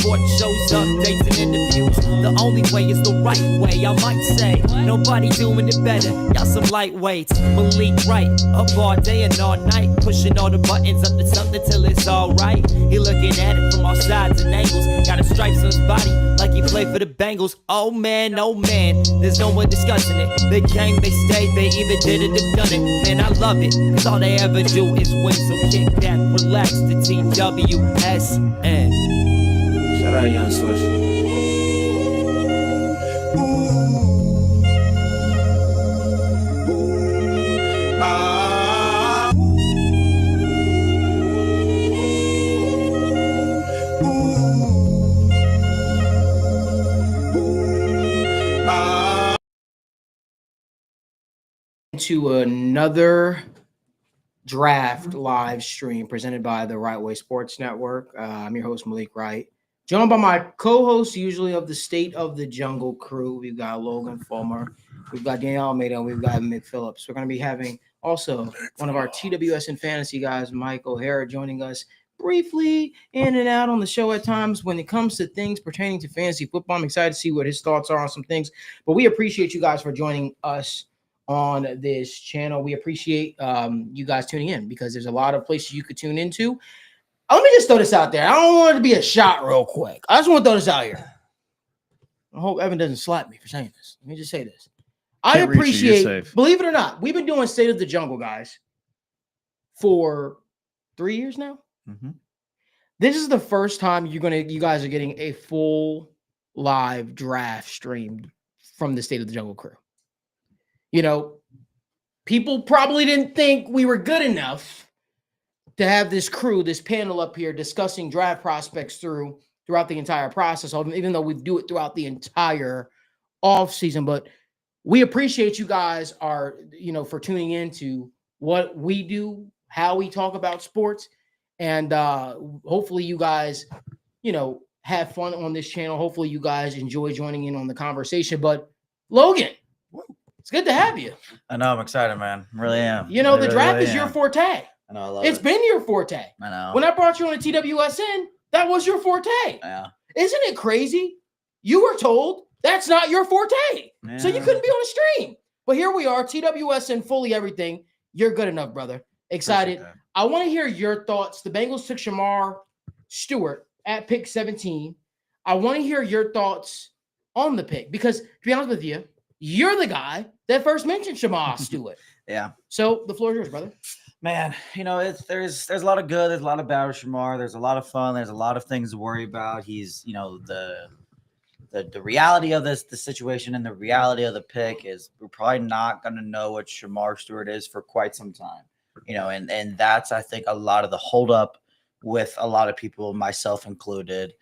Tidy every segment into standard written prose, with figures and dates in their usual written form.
sports shows, updates, and interviews. The only way is the right way, I might say. Nobody doing it better. Y'all some lightweights. Malik Wright, up all day and all night, pushing all the buttons up to something till it's alright. He looking at it from all sides and angles. Got a stripes on his body like he played for the Bengals. Oh man, there's no one discussing it. They came, they stayed, they either did it or done it. Man, I love it, cause all they ever do is win. So kick back, relax, the TWSN. Shout out Young Swish. To another draft live stream presented by the Right Way Sports Network. I'm your host, Malik Wright, joined by my co-host, usually of the State of the Jungle crew. We've got Logan Fulmer, we've got Daniel Almeida, and we've got Mick Phillips. We're going to be having also one of our TWSN fantasy guys, Mike O'Hara, joining us briefly in and out on the show at times when it comes to things pertaining to fantasy football. I'm excited to see what his thoughts are on some things, but we appreciate you guys for joining us on this channel. We appreciate you guys tuning in because there's a lot of places you could tune into. Let me just throw this out there. I don't want it to be a shot real quick. I just want to throw this out here. I hope Evan doesn't slap me for saying this. Let me just say this. I appreciate, believe it or not, we've been doing State of the Jungle, guys, for 3 years now. Mm-hmm. This is the first time you guys are getting a full live draft stream from the State of the Jungle crew. You know, people probably didn't think we were good enough to have this crew, this panel up here discussing draft prospects throughout the entire process, even though we do it throughout the entire offseason. But we appreciate you guys for tuning in to what we do, how we talk about sports. And hopefully you guys, have fun on this channel. Hopefully you guys enjoy joining in on the conversation. But Logan, it's good to have you. I know. I'm excited, man. I really am. The draft is your forte. I know. I love it. It's been your forte. I know. When I brought you on the TWSN, that was your forte. Yeah. Isn't it crazy? You were told that's not your forte. Yeah. So you couldn't be on the stream. But here we are, TWSN, fully everything. You're good enough, brother. Excited. I want to hear your thoughts. The Bengals took Shamar Stewart at pick 17. I want to hear your thoughts on the pick because, to be honest with you, you're the guy that first mentioned Shamar Stewart. Yeah. So the floor is yours, brother. Man, there's a lot of good, there's a lot of bad with Shamar. There's a lot of fun. There's a lot of things to worry about. He's, the reality of the situation and the reality of the pick is we're probably not going to know what Shamar Stewart is for quite some time. And that's, I think, a lot of the holdup with a lot of people, myself included.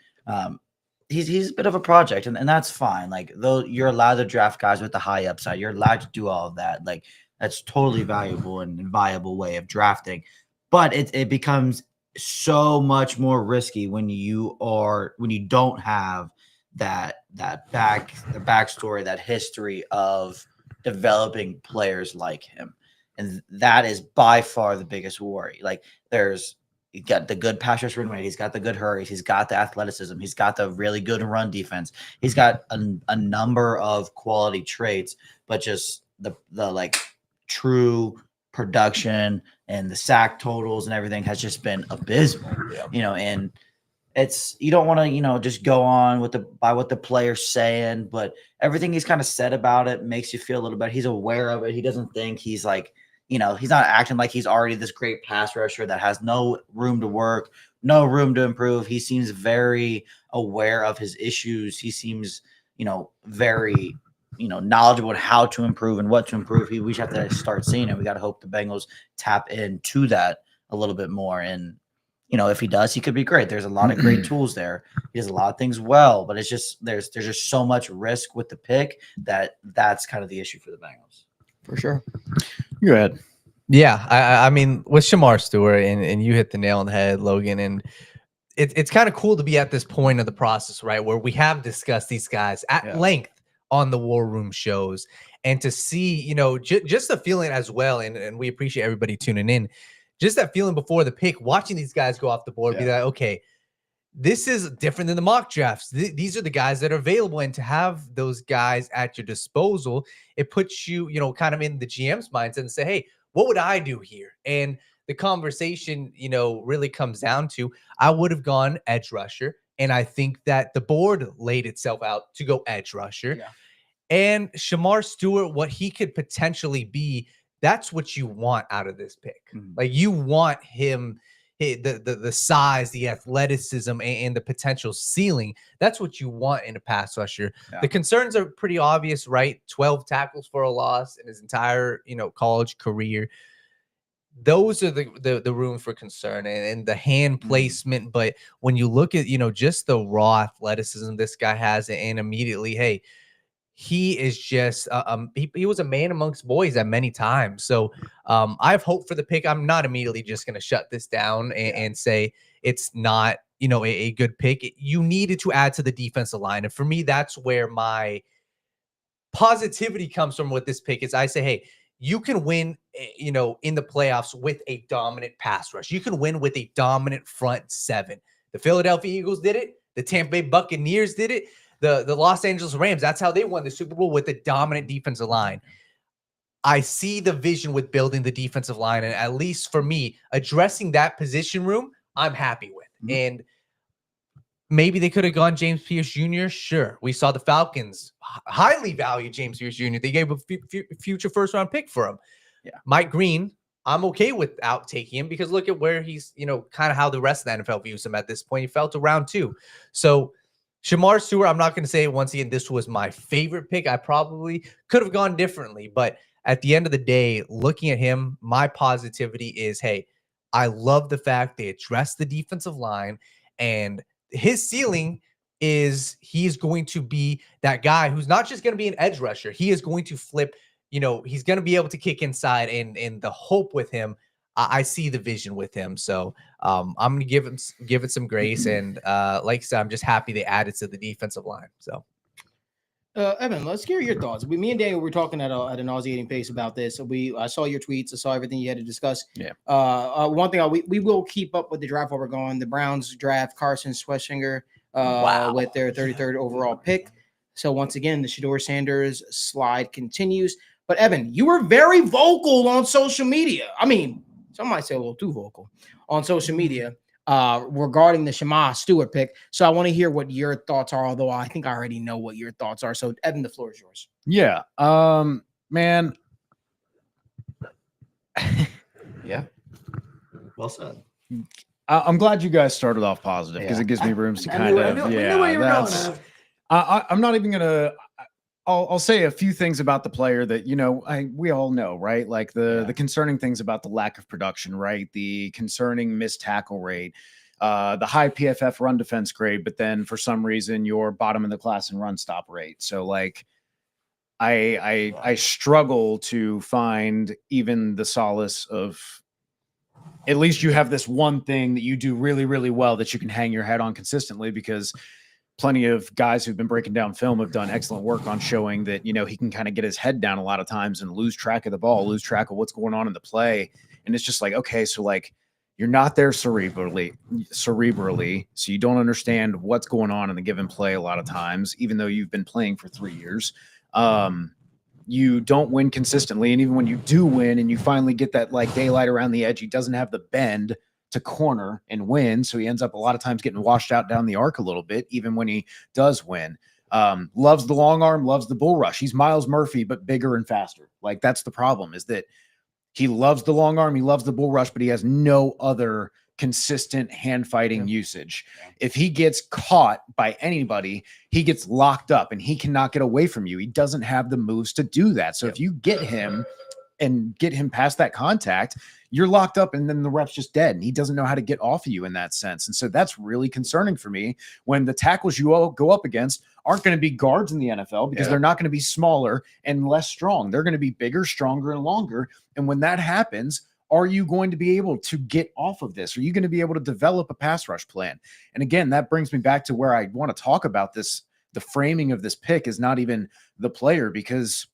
He's a bit of a project, and that's fine. Like, though you're allowed to draft guys with the high upside, you're allowed to do all of that. Like, that's totally valuable and viable way of drafting. But it becomes so much more risky when you don't have the backstory, that history of developing players like him. And that is by far the biggest worry. Like, he's got the good pass rush run rate. He's got the good hurries. He's got the athleticism. He's got the really good run defense. He's got a number of quality traits, but just the true production and the sack totals and everything has just been abysmal. Yeah. And you don't want to, just go on by what the player's saying, but everything he's kind of said about it makes you feel a little bit. He's aware of it. He doesn't think he's like, he's not acting like he's already this great pass rusher that has no room to work, no room to improve. He seems very aware of his issues. He seems, very, knowledgeable on how to improve and what to improve. We just have to start seeing it. We got to hope the Bengals tap into that a little bit more. And, if he does, he could be great. There's a lot of great tools there. He does a lot of things well, but it's just, there's just so much risk with the pick that's kind of the issue for the Bengals. For sure. Go ahead. Yeah, I mean, with Shamar Stewart, and you hit the nail on the head, Logan, and it's kind of cool to be at this point of the process, right, where we have discussed these guys at length on the War Room shows, and to see, just the feeling as well, and we appreciate everybody tuning in, just that feeling before the pick, watching these guys go off the board, be like, okay, this is different than the mock drafts. These are the guys that are available, and to have those guys at your disposal, it puts you, kind of in the GM's mindset and say, hey, what would I do here? And the conversation, really comes down to, I would have gone edge rusher. And I think that the board laid itself out to go edge rusher. Yeah. And Shamar Stewart, what he could potentially be, that's what you want out of this pick. Like, you want him, the size, the athleticism, and the potential ceiling. That's what you want in a pass rusher. Yeah. The concerns are pretty obvious, right? 12 tackles for a loss in his entire, college career. Those are the room for concern and the hand placement. But when you look at, just the raw athleticism this guy has, and immediately, hey, he is just he was a man amongst boys at many times. So I have hope for the pick. I'm not immediately just going to shut this down and say it's not, a good pick. You needed to add to the defensive line. And for me, that's where my positivity comes from with this pick is I say, hey, you can win, in the playoffs with a dominant pass rush. You can win with a dominant front seven. The Philadelphia Eagles did it. The Tampa Bay Buccaneers did it. The Los Angeles Rams, that's how they won the Super Bowl, with a dominant defensive line. I see the vision with building the defensive line, and at least for me, addressing that position room, I'm happy with. And maybe they could have gone James Pierce Jr. Sure. We saw the Falcons highly value James Pierce Jr. They gave a future first-round pick for him. Yeah. Mike Green, I'm okay without taking him because look at where he's, kind of how the rest of the NFL views him at this point. He fell to round 2. So Shamar Stewart, I'm not going to say once again, this was my favorite pick. I probably could have gone differently, but at the end of the day, looking at him, my positivity is, hey, I love the fact they addressed the defensive line, and his ceiling is he's going to be that guy who's not just going to be an edge rusher. He is going to flip, he's going to be able to kick inside, and the hope with him, I see the vision with him. So I'm going to give it some grace. And like I said, I'm just happy they added to the defensive line. So Evan, let's hear your thoughts. Me and Daniel were talking at a nauseating pace about this. I saw your tweets. I saw everything you had to discuss. Yeah. One thing we will keep up with the draft while we're going. The Browns draft Carson Schwessinger with their 33rd overall pick. So once again, the Shedeur Sanders slide continues. But Evan, you were very vocal on social media. I mean, some might say a little too vocal on social media regarding the Shamar Stewart pick. So I want to hear what your thoughts are, although I think I already know what your thoughts are. So Evan, the floor is yours. Yeah. Man. Yeah. Well said. I'm glad you guys started off positive because it gives me rooms to kind of, I'm not even going to, I'll say a few things about the player that, we all know, right? Like the concerning things about the lack of production, right? The concerning missed tackle rate, the high PFF run defense grade, but then for some reason you're bottom in the class in run stop rate. So like I struggle to find even the solace of at least you have this one thing that you do really, really well that you can hang your head on consistently, because plenty of guys who've been breaking down film have done excellent work on showing that, he can kind of get his head down a lot of times and lose track of the ball, lose track of what's going on in the play. And it's just like, okay, so like you're not there cerebrally, so you don't understand what's going on in the given play a lot of times, even though you've been playing for 3 years. You don't win consistently. And even when you do win and you finally get that like daylight around the edge, he doesn't have the bend to corner and win. So he ends up a lot of times getting washed out down the arc a little bit, even when he does win. Loves the long arm, loves the bull rush. He's Miles Murphy, but bigger and faster. Like that's the problem, is that he loves the long arm, he loves the bull rush, but he has no other consistent hand fighting usage. If he gets caught by anybody, he gets locked up and he cannot get away from you. He doesn't have the moves to do that. So if you get him and get him past that contact, you're locked up and then the rep's just dead and he doesn't know how to get off of you in that sense. And so that's really concerning for me when the tackles you all go up against aren't going to be guards in the NFL, because they're not going to be smaller and less strong. They're going to be bigger, stronger, and longer. And when that happens, are you going to be able to get off of this? Are you going to be able to develop a pass rush plan? And again, that brings me back to where I want to talk about this. The framing of this pick is not even the player, because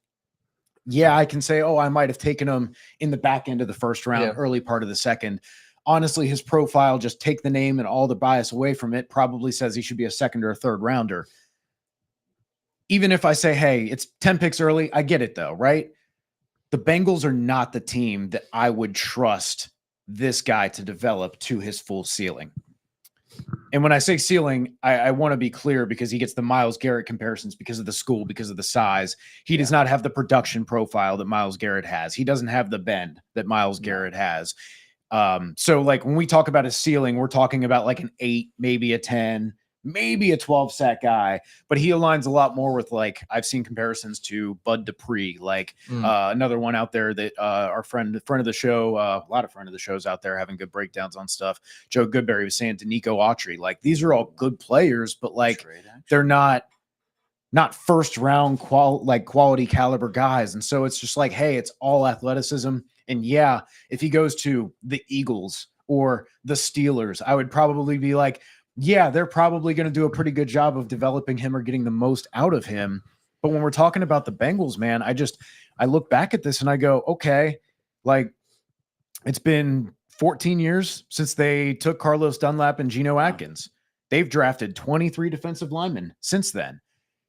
I can say, I might have taken him in the back end of the first round, early part of the second. honestly, his profile, just take the name and all the bias away from it, probably says he should be a second or a third rounder. Even if I say, hey, it's 10 picks early, I get it though, right? The Bengals are not the team that I would trust this guy to develop to his full ceiling. And when I say ceiling, I want to be clear because he gets the Myles Garrett comparisons because of the school, because of the size. He does not have the production profile that Myles Garrett has. He doesn't have the bend that Myles Garrett has. So like when we talk about his ceiling, we're talking about like an 8, maybe a 10, maybe a 12 sack guy, but he aligns a lot more with like I've seen comparisons to Bud Dupree, like another one out there that our friend of the show, a lot of friend of the shows out there having good breakdowns on stuff. Joe Goodberry was saying to Nico Autry, like these are all good players, but like they're not first round quality caliber guys. And so it's just like, hey, it's all athleticism. And yeah, if he goes to the Eagles or the Steelers, I would probably be like, yeah, they're probably going to do a pretty good job of developing him or getting the most out of him. But when we're talking about the Bengals, man, I look back at this and I go, okay, like it's been 14 years since they took Carlos Dunlap and Geno Atkins. They've drafted 23 defensive linemen since then.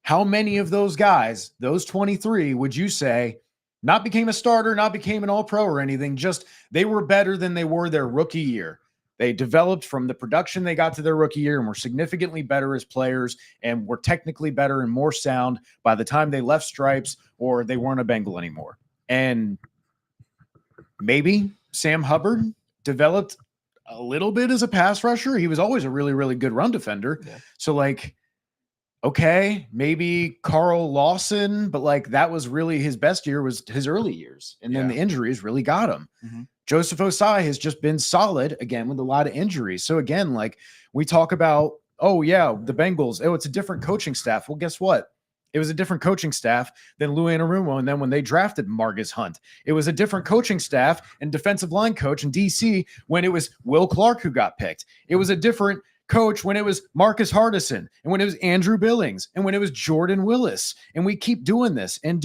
How many of those guys, those 23, would you say not became a starter, not became an all-pro or anything, just they were better than they were their rookie year? They developed from the production they got to their rookie year and were significantly better as players and were technically better and more sound by the time they left stripes or they weren't a Bengal anymore. And maybe Sam Hubbard developed a little bit as a pass rusher. He was always a really, really good run defender. Yeah. So like, okay, maybe Carl Lawson, but like that was really his best year was his early years. And then the injuries really got him. Mm-hmm. Joseph Osai has just been solid again with a lot of injuries. So again, like we talk about, oh yeah, the Bengals, oh, it's a different coaching staff. Well, guess what? It was a different coaching staff than Lou Anarumo. And then when they drafted Marcus Hunt, it was a different coaching staff and defensive line coach in DC when it was Will Clark who got picked. It was a different coach when it was Marcus Hardison and when it was Andrew Billings and when it was Jordan Willis. And we keep doing this. And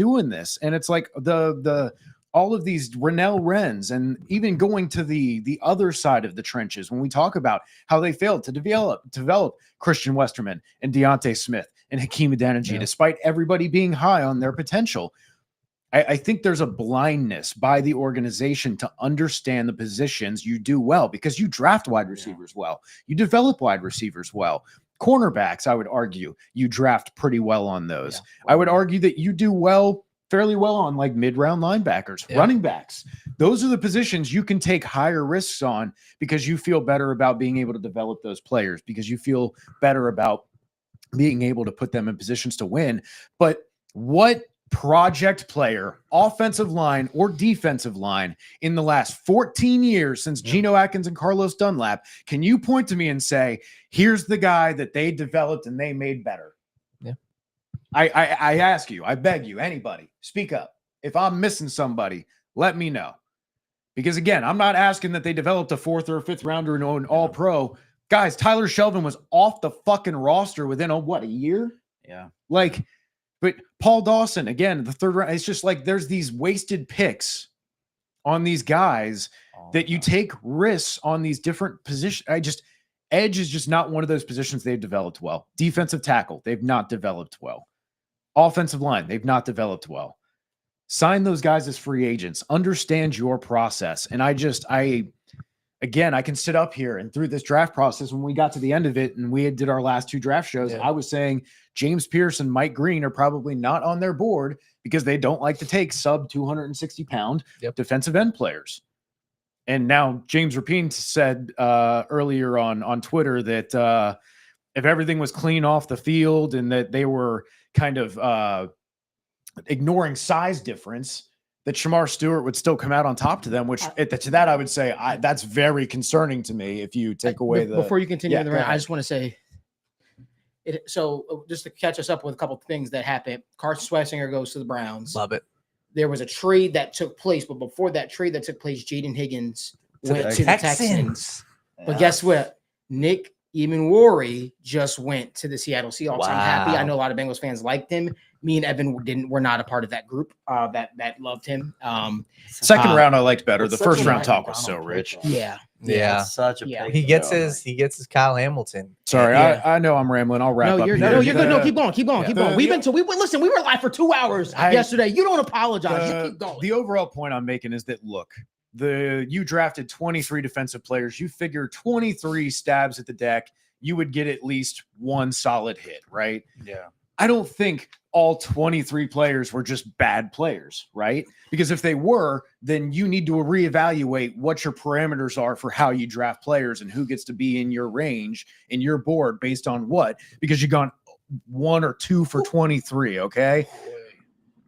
it's like the all of these Rennell Wrens and even going to the other side of the trenches when we talk about how they failed to develop Christian Westerman and Deontay Smith and Hakeem Adeniji, despite everybody being high on their potential. I think there's a blindness by the organization to understand the positions you do well because you draft wide receivers well. You develop wide receivers well. Cornerbacks, I would argue, you draft pretty well on those. Yeah. I would argue that you do fairly well on like mid-round linebackers, running backs. Those are the positions you can take higher risks on because you feel better about being able to develop those players, because you feel better about being able to put them in positions to win. But what project player, offensive line or defensive line in the last 14 years since Geno Atkins and Carlos Dunlap, can you point to me and say, here's the guy that they developed and they made better? Yeah. I ask you, I beg you, anybody, speak up. If I'm missing somebody, let me know. Because again, I'm not asking that they developed a 4th or 5th rounder and an all pro. Guys, Tyler Shelvin was off the fucking roster within a year? Yeah. Like, but Paul Dawson, again, the 3rd round, it's just like there's these wasted picks on these guys that you take risks on these different positions. Edge is just not one of those positions they've developed well. Defensive tackle, they've not developed well. Offensive line, they've not developed well. Sign those guys as free agents. Understand your process. And I can sit up here and through this draft process, when we got to the end of it and we did our last 2 draft shows, I was saying James Pierce and Mike Green are probably not on their board because they don't like to take sub 260-pound defensive end players. And now James Rapine said earlier on Twitter that if everything was clean off the field and that they were kind of ignoring size difference, that Shamar Stewart would still come out on top to them, which to that I would say that's very concerning to me if you take away Before you continue the rant, I just want to say, so just to catch us up with a couple of things that happened. Carson Schwarzenegger goes to the Browns. Love it. There was a trade that took place, but before that trade that took place, Jaden Higgins went to the Texans. But guess what? Nick Emanwari just went to the Seattle Seahawks. Wow. I'm happy. I know a lot of Bengals fans liked him. Me and Evan were not a part of that group that loved him. Second round I liked better. The first round talk was so rich. Yeah. Yeah. Such a Yeah. big He gets deal. his Kyle Hamilton. Sorry, Yeah. I know I'm rambling. I'll wrap No, up you're here. no, you're good. No, keep going. The- We've been listen. We were live for 2 hours yesterday. You don't apologize. You keep going. The overall point I'm making is that look, you drafted 23 defensive players. You figure 23 stabs at the deck, you would get at least one solid hit, right? Yeah. I don't think all 23 players were just bad players, right? Because if they were, then you need to reevaluate what your parameters are for how you draft players and who gets to be in your range, in your board, based on what? Because you've gone 1 or 2 for 23, okay?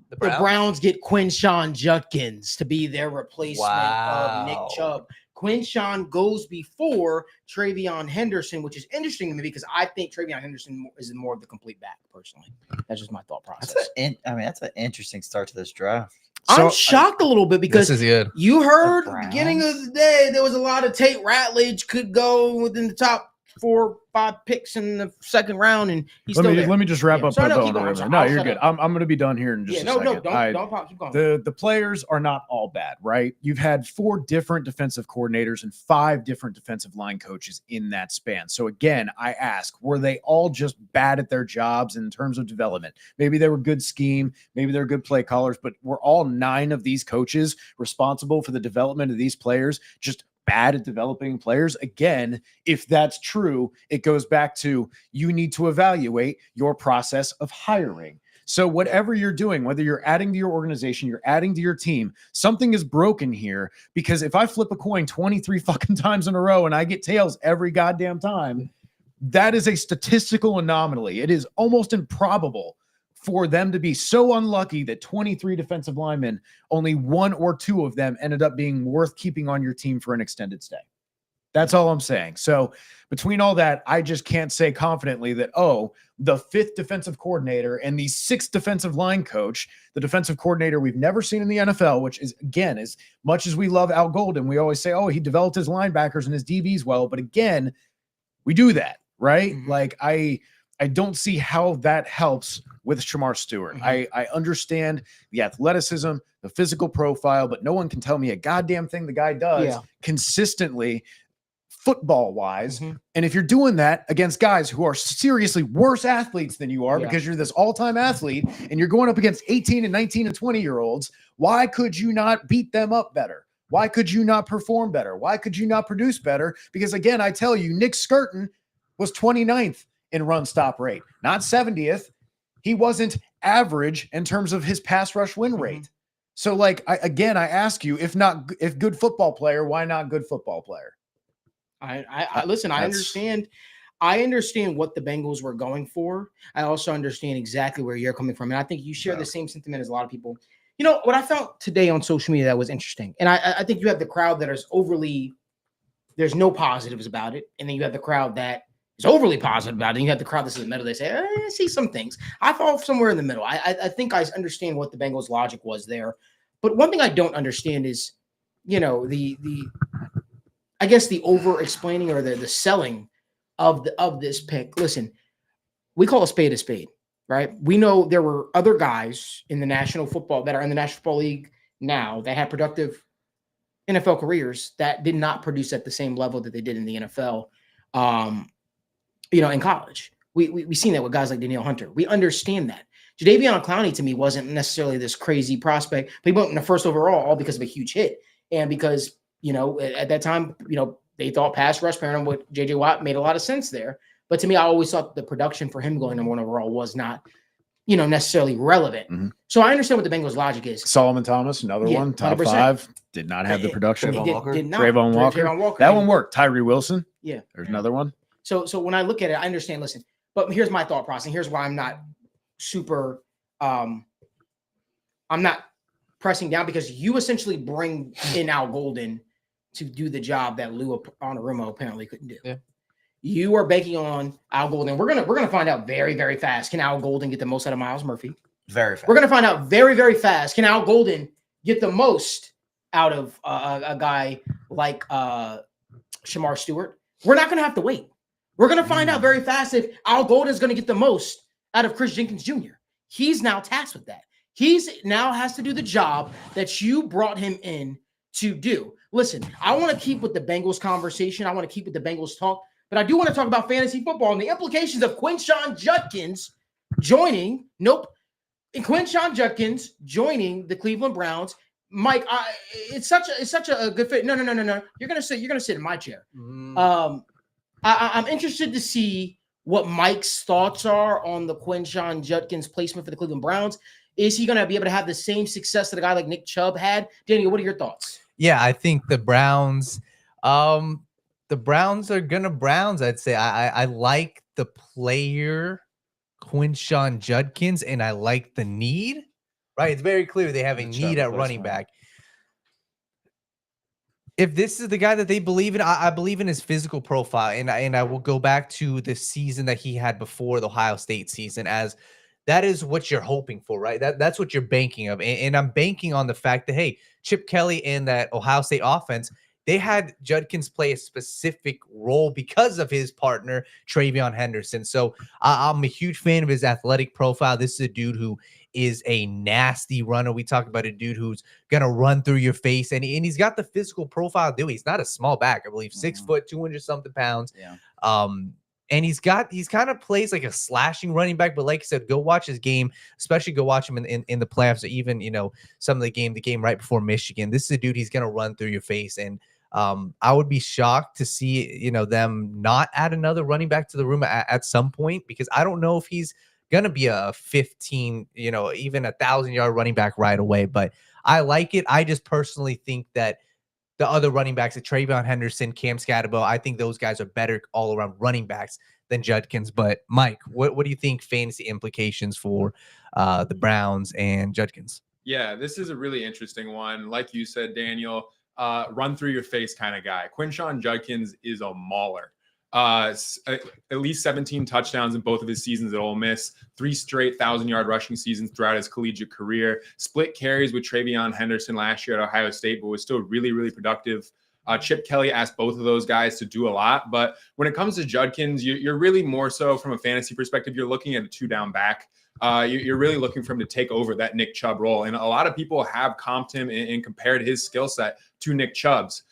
The Browns get Quinshawn Judkins to be their replacement of Nick Wow. Chubb. Quinshawn goes before Travion Henderson, which is interesting to me because I think Travion Henderson is more of the complete back, personally. That's just my thought process. That's an interesting start to this draft. I'm shocked a little bit because This is good. you heard The at the beginning of Browns? the day there was a lot of Tate Ratledge could go within the top 4 5 picks in the second round, and he's still there. Let me just wrap Yeah. up. Sorry, put a no, bow keep on going. the I'm ribbon. No, sorry. I'll you're shut good. up. I'm going to be done here in just Yeah, a no, second. don't pop. Keep going. The players are not all bad, right? You've had 4 different defensive coordinators and 5 different defensive line coaches in that span. So again, I ask, were they all just bad at their jobs in terms of development? Maybe they were good scheme, maybe they're good play callers, but were all 9 of these coaches responsible for the development of these players just bad at developing players? Again, if that's true, it goes back to you need to evaluate your process of hiring. So whatever you're doing, whether you're adding to your organization, you're adding to your team, something is broken here, because if I flip a coin 23 fucking times in a row and I get tails every goddamn time, that is a statistical anomaly. It is almost improbable for them to be so unlucky that 23 defensive linemen, only 1 or 2 of them ended up being worth keeping on your team for an extended stay. That's all I'm saying. So between all that, I just can't say confidently that, the 5th defensive coordinator and the 6th defensive line coach, the defensive coordinator we've never seen in the NFL, which is, again, as much as we love Al Golden, we always say, he developed his linebackers and his DBs well. But again, we do that, right? Mhm. Like, I don't see how that helps with Shamar Stewart. Mhm. I understand the athleticism, the physical profile, but no one can tell me a goddamn thing the guy does consistently football-wise. Mhm. And if you're doing that against guys who are seriously worse athletes than you are, because you're this all-time athlete and you're going up against 18 and 19 and 20-year-olds, why could you not beat them up better? Why could you not perform better? Why could you not produce better? Because again, I tell you, Nick Skirton was 29th in run stop rate, not 70th. He wasn't average in terms of his pass rush win rate. So like, I ask you, if good football player, why not good football player? I listen, I understand. I understand what the Bengals were going for. I also understand exactly where you're coming from. And I think you share the same sentiment as a lot of people. You know, what I felt today on social media that was interesting. And I think you have the crowd that is overly, there's no positives about it. And then you have the crowd that is overly positive about it. And you have the crowd that's in the middle. They say, I see some things. I fall somewhere in the middle. I think I understand what the Bengals' logic was there. But one thing I don't understand is, you know, I guess the over explaining or the selling of this pick. Listen, we call a spade, right? We know there were other guys in the National Football that are in the National Football League now that had productive NFL careers that did not produce at the same level that they did in the NFL. In college, we seen that with guys like Danielle Hunter. We understand that. Jadeveon Clowney to me wasn't necessarily this crazy prospect, but he went in the first overall all because of a huge hit and because at that time, they thought pass rush pairing with JJ Watt made a lot of sense there. But to me, I always thought the production for him going number 1 overall was not, necessarily relevant. Mm-hmm. So I understand what the Bengals' logic is. Solomon Thomas, another one, top 100%. 5, did not have the production. Trayvon Walker. That one worked. Tyree Wilson. Yeah. There's another one. So when I look at it, I understand, listen, but here's my thought process. Here's why I'm not super, I'm not pressing down, because you essentially bring in Al Golden to do the job that Lou Anarumo apparently couldn't do. Yeah. You are banking on Al Golden. We're gonna find out very, very fast. Can Al Golden get the most out of Miles Murphy? Very fast. We're gonna find out very, very fast. Can Al Golden get the most out of a guy like Shamar Stewart? We're not gonna have to wait. We're gonna find out very fast if Al Golden is gonna get the most out of Chris Jenkins Jr. He's now tasked with that. He's now has to do the job that you brought him in to do. Listen, I want to keep with the Bengals conversation. I want to keep with the Bengals talk, but I do want to talk about fantasy football and the implications of Quinshon Judkins joining. Quinshon Judkins joining the Cleveland Browns. Mike, it's such a good fit. No. You're gonna sit in my chair. I'm interested to see what Mike's thoughts are on the Quinshon Judkins placement for the Cleveland Browns. Is he gonna be able to have the same success that a guy like Nick Chubb had? Daniel, what are your thoughts? Yeah, I think the Browns are gonna Browns. I'd say I like the player Quinshon Judkins, and I like the need. Right, it's very clear they have a need at running back. If this is the guy that they believe in, I believe in his physical profile, and I will go back to the season that he had before the Ohio State season, as that is what you're hoping for, right? That's what you're banking of, and I'm banking on the fact that, hey, Chip Kelly and that Ohio State offense, they had Judkins play a specific role because of his partner Travion Henderson. So I'm a huge fan of his athletic profile. This is a dude who is a nasty runner. We talked about a dude who's gonna run through your face, and he's got the physical profile. Dude, he's not a small back, I believe, 6 foot, 200 something pounds. Yeah. And he's kind of plays like a slashing running back, but like I said, go watch his game, especially go watch him in the playoffs, or even, some of the game right before Michigan. This is a dude, he's gonna run through your face. And I would be shocked to see, them not add another running back to the room at some point, because I don't know if he's going to be a 15, even 1,000-yard running back right away. But I like it. I just personally think that the other running backs, like Travion Henderson, Cam Scatterbo, I think those guys are better all-around running backs than Judkins. But, Mike, what do you think fantasy implications for the Browns and Judkins? Yeah, this is a really interesting one. Like you said, Daniel, run through your face kind of guy. Quinshon Judkins is a mauler. At least 17 touchdowns in both of his seasons at Ole Miss, 3 straight 1,000-yard rushing seasons throughout his collegiate career, split carries with Travion Henderson last year at Ohio State, but was still really, really productive. Chip Kelly asked both of those guys to do a lot, but when it comes to Judkins, you're really more so from a fantasy perspective, you're looking at a 2-down back. You're really looking for him to take over that Nick Chubb role. And a lot of people have comped him and compared his skill set to Nick Chubb's.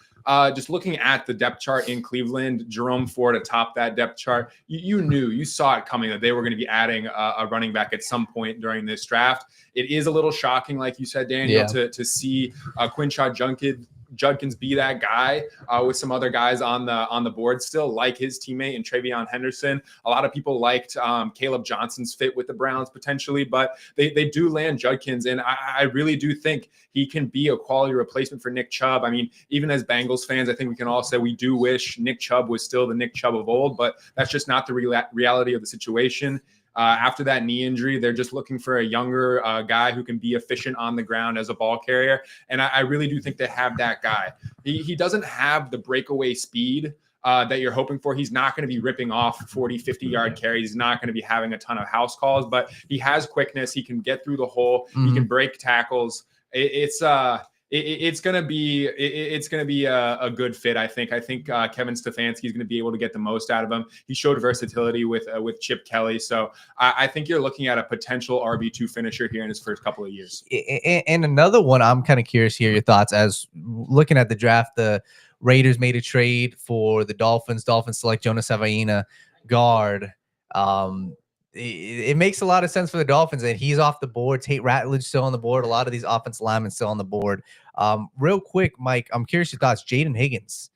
Just looking at the depth chart in Cleveland, Jerome Ford atop that depth chart, you saw it coming that they were going to be adding a running back at some point during this draft. It is a little shocking, like you said, Daniel, to see Quinshon Judkins be that guy with some other guys on the board still, like his teammate and Travion Henderson. A lot of people liked Caleb Johnson's fit with the Browns potentially, but they do land Judkins, and I really do think he can be a quality replacement for Nick Chubb. I mean, even as Bengals fans, I think we can all say we do wish Nick Chubb was still the Nick Chubb of old, but that's just not the reality of the situation. After that knee injury, they're just looking for a younger guy who can be efficient on the ground as a ball carrier. And I really do think they have that guy. He doesn't have the breakaway speed that you're hoping for. He's not going to be ripping off 40, 50-yard carries. He's not going to be having a ton of house calls, but he has quickness. He can get through the hole. He can break tackles. It's gonna be a good fit. I think Kevin Stefanski is going to be able to get the most out of him. He showed versatility with Chip Kelly, so I think you're looking at a potential RB2 finisher here in his first couple of years. And another one, I'm kind of curious to hear your thoughts. As looking at the draft, the Raiders made a trade for the Dolphins. Dolphins select Jonas Avaina, guard. It makes a lot of sense for the Dolphins, and he's off the board. Tate Ratledge still on the board. A lot of these offensive linemen still on the board. Real quick, Mike, I'm curious your thoughts. Jaden Higgins,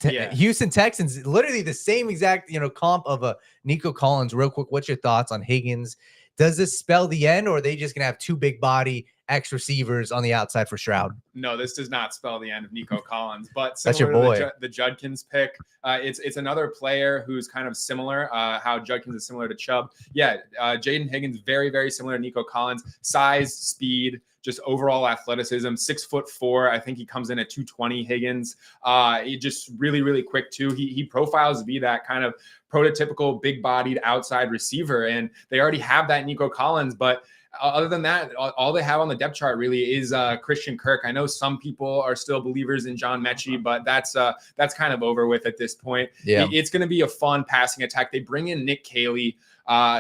Houston Texans, literally the same exact comp of a Nico Collins. Real quick, what's your thoughts on Higgins? Does this spell the end, or are they just gonna have 2 big body X receivers on the outside for Stroud? No, this does not spell the end of Nico Collins, but that's your boy. The Judkins pick. It's another player who's kind of similar. How Judkins is similar to Chubb. Yeah, Jaden Higgins very, very similar to Nico Collins. Size, speed, just overall athleticism. 6'4". I think he comes in at 220. Higgins. He just really, really quick too. He profiles to be that kind of prototypical big-bodied outside receiver, and they already have that Nico Collins, but other than that, all they have on the depth chart really is Christian Kirk. I know some people are still believers in John Mechie, but that's kind of over with at this point. Yeah. It's going to be a fun passing attack. They bring in Nick Caley,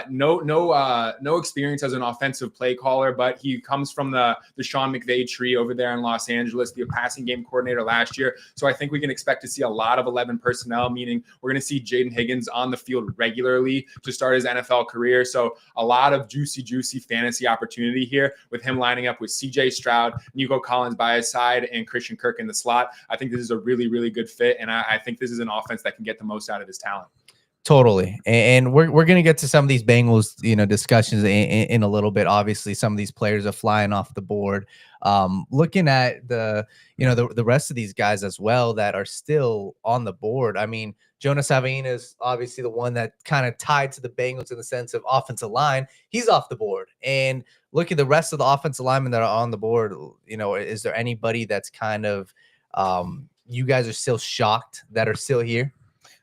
No experience as an offensive play caller, but he comes from the Sean McVay tree over there in Los Angeles, the passing game coordinator last year. So I think we can expect to see a lot of 11 personnel, meaning we're going to see Jaden Higgins on the field regularly to start his NFL career. So a lot of juicy fantasy opportunity here with him lining up with CJ Stroud, Nico Collins by his side, and Christian Kirk in the slot. I think this is a really good fit, and I think this is an offense that can get the most out of his talent. Totally. And we're going to get to some of these Bengals, discussions in a little bit. Obviously, some of these players are flying off the board. Looking at the rest of these guys as well that are still on the board. I mean, Jonas Savine is obviously the one that kind of tied to the Bengals in the sense of offensive line. He's off the board. And look at the rest of the offensive linemen that are on the board. Is there anybody that's kind of you guys are still shocked that are still here?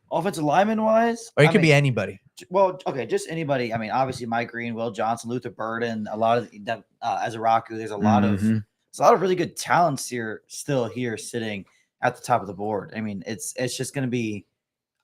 Offensive lineman wise, or it could be anybody. Well, okay, just anybody. I mean, obviously Mike Green, Will Johnson, Luther Burden, a lot of that Azaraku. There's a lot of really good talents still here sitting at the top of the board. I mean, it's just going to be.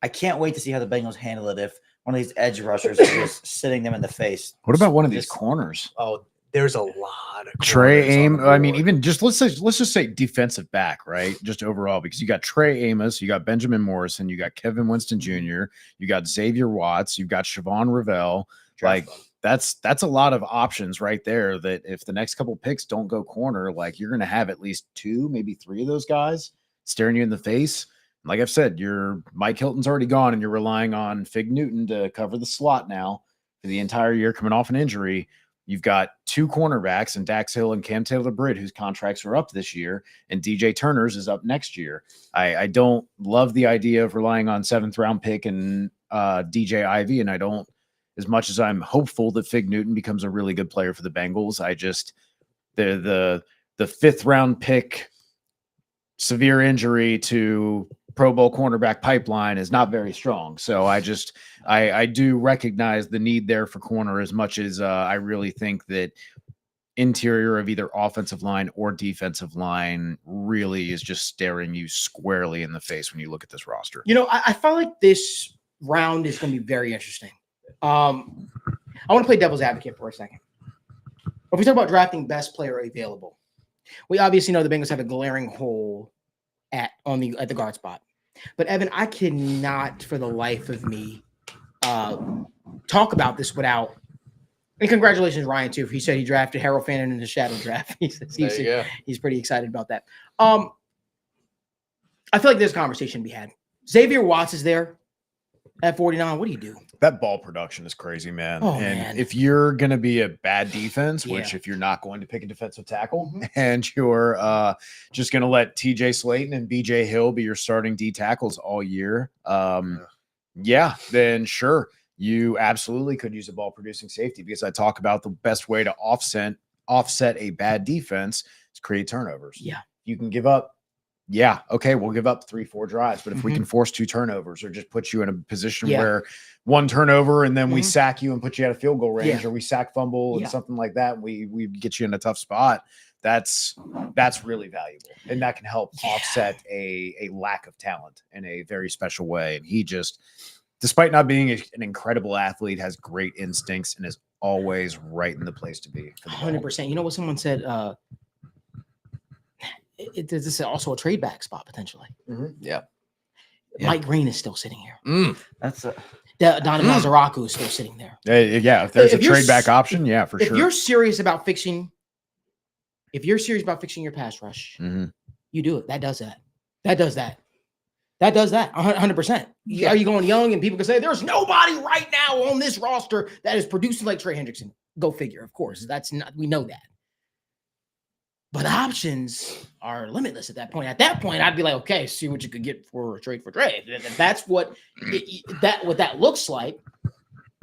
I can't wait to see how the Bengals handle it if one of these edge rushers is just sitting them in the face. What about one of these corners? Oh, there's a lot of Trey Amos. I mean, even just let's just say defensive back, right? Just overall, because you got Trey Amos, you got Benjamin Morrison, you got Kevin Winston Jr., you got Xavier Watts, you've got Siobhan Revelle. Like that's a lot of options right there. That if the next couple picks don't go corner, like you're going to have at least 2, maybe 3 of those guys staring you in the face. Like I've said, your Mike Hilton's already gone, and you're relying on Fig Newton to cover the slot now for the entire year, coming off an injury. You've got 2 cornerbacks and Dax Hill and Cam Taylor-Britt, whose contracts are up this year, and DJ Turner's is up next year. I don't love the idea of relying on 7th round pick and DJ Ivy, and I don't, as much as I'm hopeful that Fig Newton becomes a really good player for the Bengals, I just the 5th round pick, severe injury to Pro Bowl cornerback pipeline is not very strong. So I do recognize the need there for corner as much as I really think that interior of either offensive line or defensive line really is just staring you squarely in the face when you look at this roster. I felt like this round is going to be very interesting. I want to play devil's advocate for a second. If we talk about drafting best player available, we obviously know the Bengals have a glaring hole at the guard spot. But Evan, I cannot for the life of me talk about this without. And congratulations, Ryan, too. He said he drafted Harold Fannin in the shadow draft. He's pretty excited about that. I feel like there's a conversation to be had. Xavier Watts is there at 49. What do you do? That ball production is crazy, man. Oh, and man. if you're going to be a bad defense, which if you're not going to pick a defensive tackle and you're just going to let TJ Slayton and BJ Hill be your starting D tackles all year, then sure, you absolutely could use a ball producing safety, because I talk about the best way to offset a bad defense is create turnovers. Yeah. You can give up. Yeah. Okay. We'll give up 3-4 drives, but if we can force 2 turnovers or just put you in a position where 1 turnover and then we sack you and put you at a field goal range, or we sack fumble and something like that, and we get you in a tough spot, that's really valuable. And that can help offset a lack of talent in a very special way. And he just, despite not being an incredible athlete, has great instincts and is always right in the place to be. 100%. You know what someone said? This is also a trade back spot potentially. Yeah. Mike Green is still sitting here. That's Donovan Azaraku is still sitting there. If there's a trade back option, for sure. If you're serious about fixing your pass rush, you do it. That does that. 100%. Are you going young? And people can say there's nobody right now on this roster that is producing like Trey Hendrickson. Go figure. Of course, we know that. But options are limitless at that point. At that point, I'd be like, okay, see what you could get for trade. If that's what that looks like.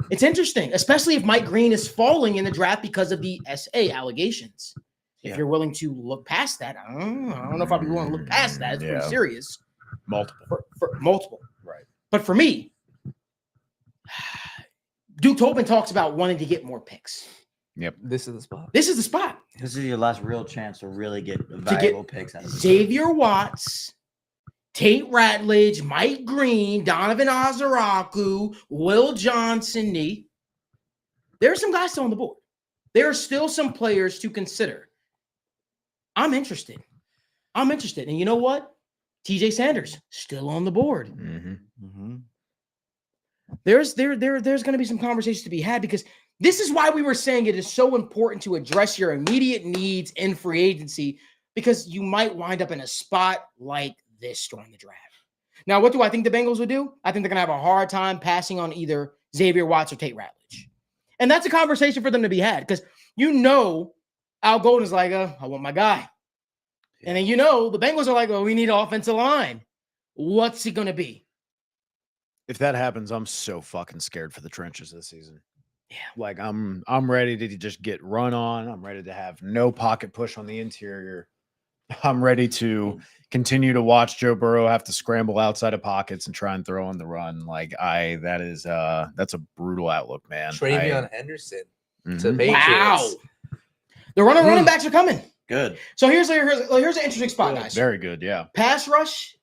It's interesting, especially if Mike Green is falling in the draft because of the SA allegations. If you're willing to look past that, I don't know if I'd be willing to look past that. It's pretty serious. Multiple. For multiple. Right. But for me, Duke Tobin talks about wanting to get more picks. Yep. This is the spot. This is the spot. This is your last real chance to really get valuable picks out of this. Xavier Watts, Tate Ratledge, Mike Green, Donovan Azaraku, Will Johnson, There are some guys still on the board. There are still some players to consider. I'm interested. And you know what? TJ Sanders still on the board. There's going to be some conversations to be had, because this is why we were saying it is so important to address your immediate needs in free agency, because you might wind up in a spot like this during the draft. Now, what do I think the Bengals would do? I think they're going to have a hard time passing on either Xavier Watts or Tate Ratledge. And that's a conversation for them to be had, because Al Golden is like, I want my guy. And then the Bengals are like, we need an offensive line. What's he going to be? If that happens, I'm so fucking scared for the trenches this season. Yeah. Like I'm ready to just get run on. I'm ready to have no pocket push on the interior. I'm ready to continue to watch Joe Burrow have to scramble outside of pockets and try and throw on the run. That's a brutal outlook, man. Travion Henderson to Mhm. Patriots. Wow. The running backs are coming. Good. So here's an interesting spot, guys. Very good, yeah. Pass rush.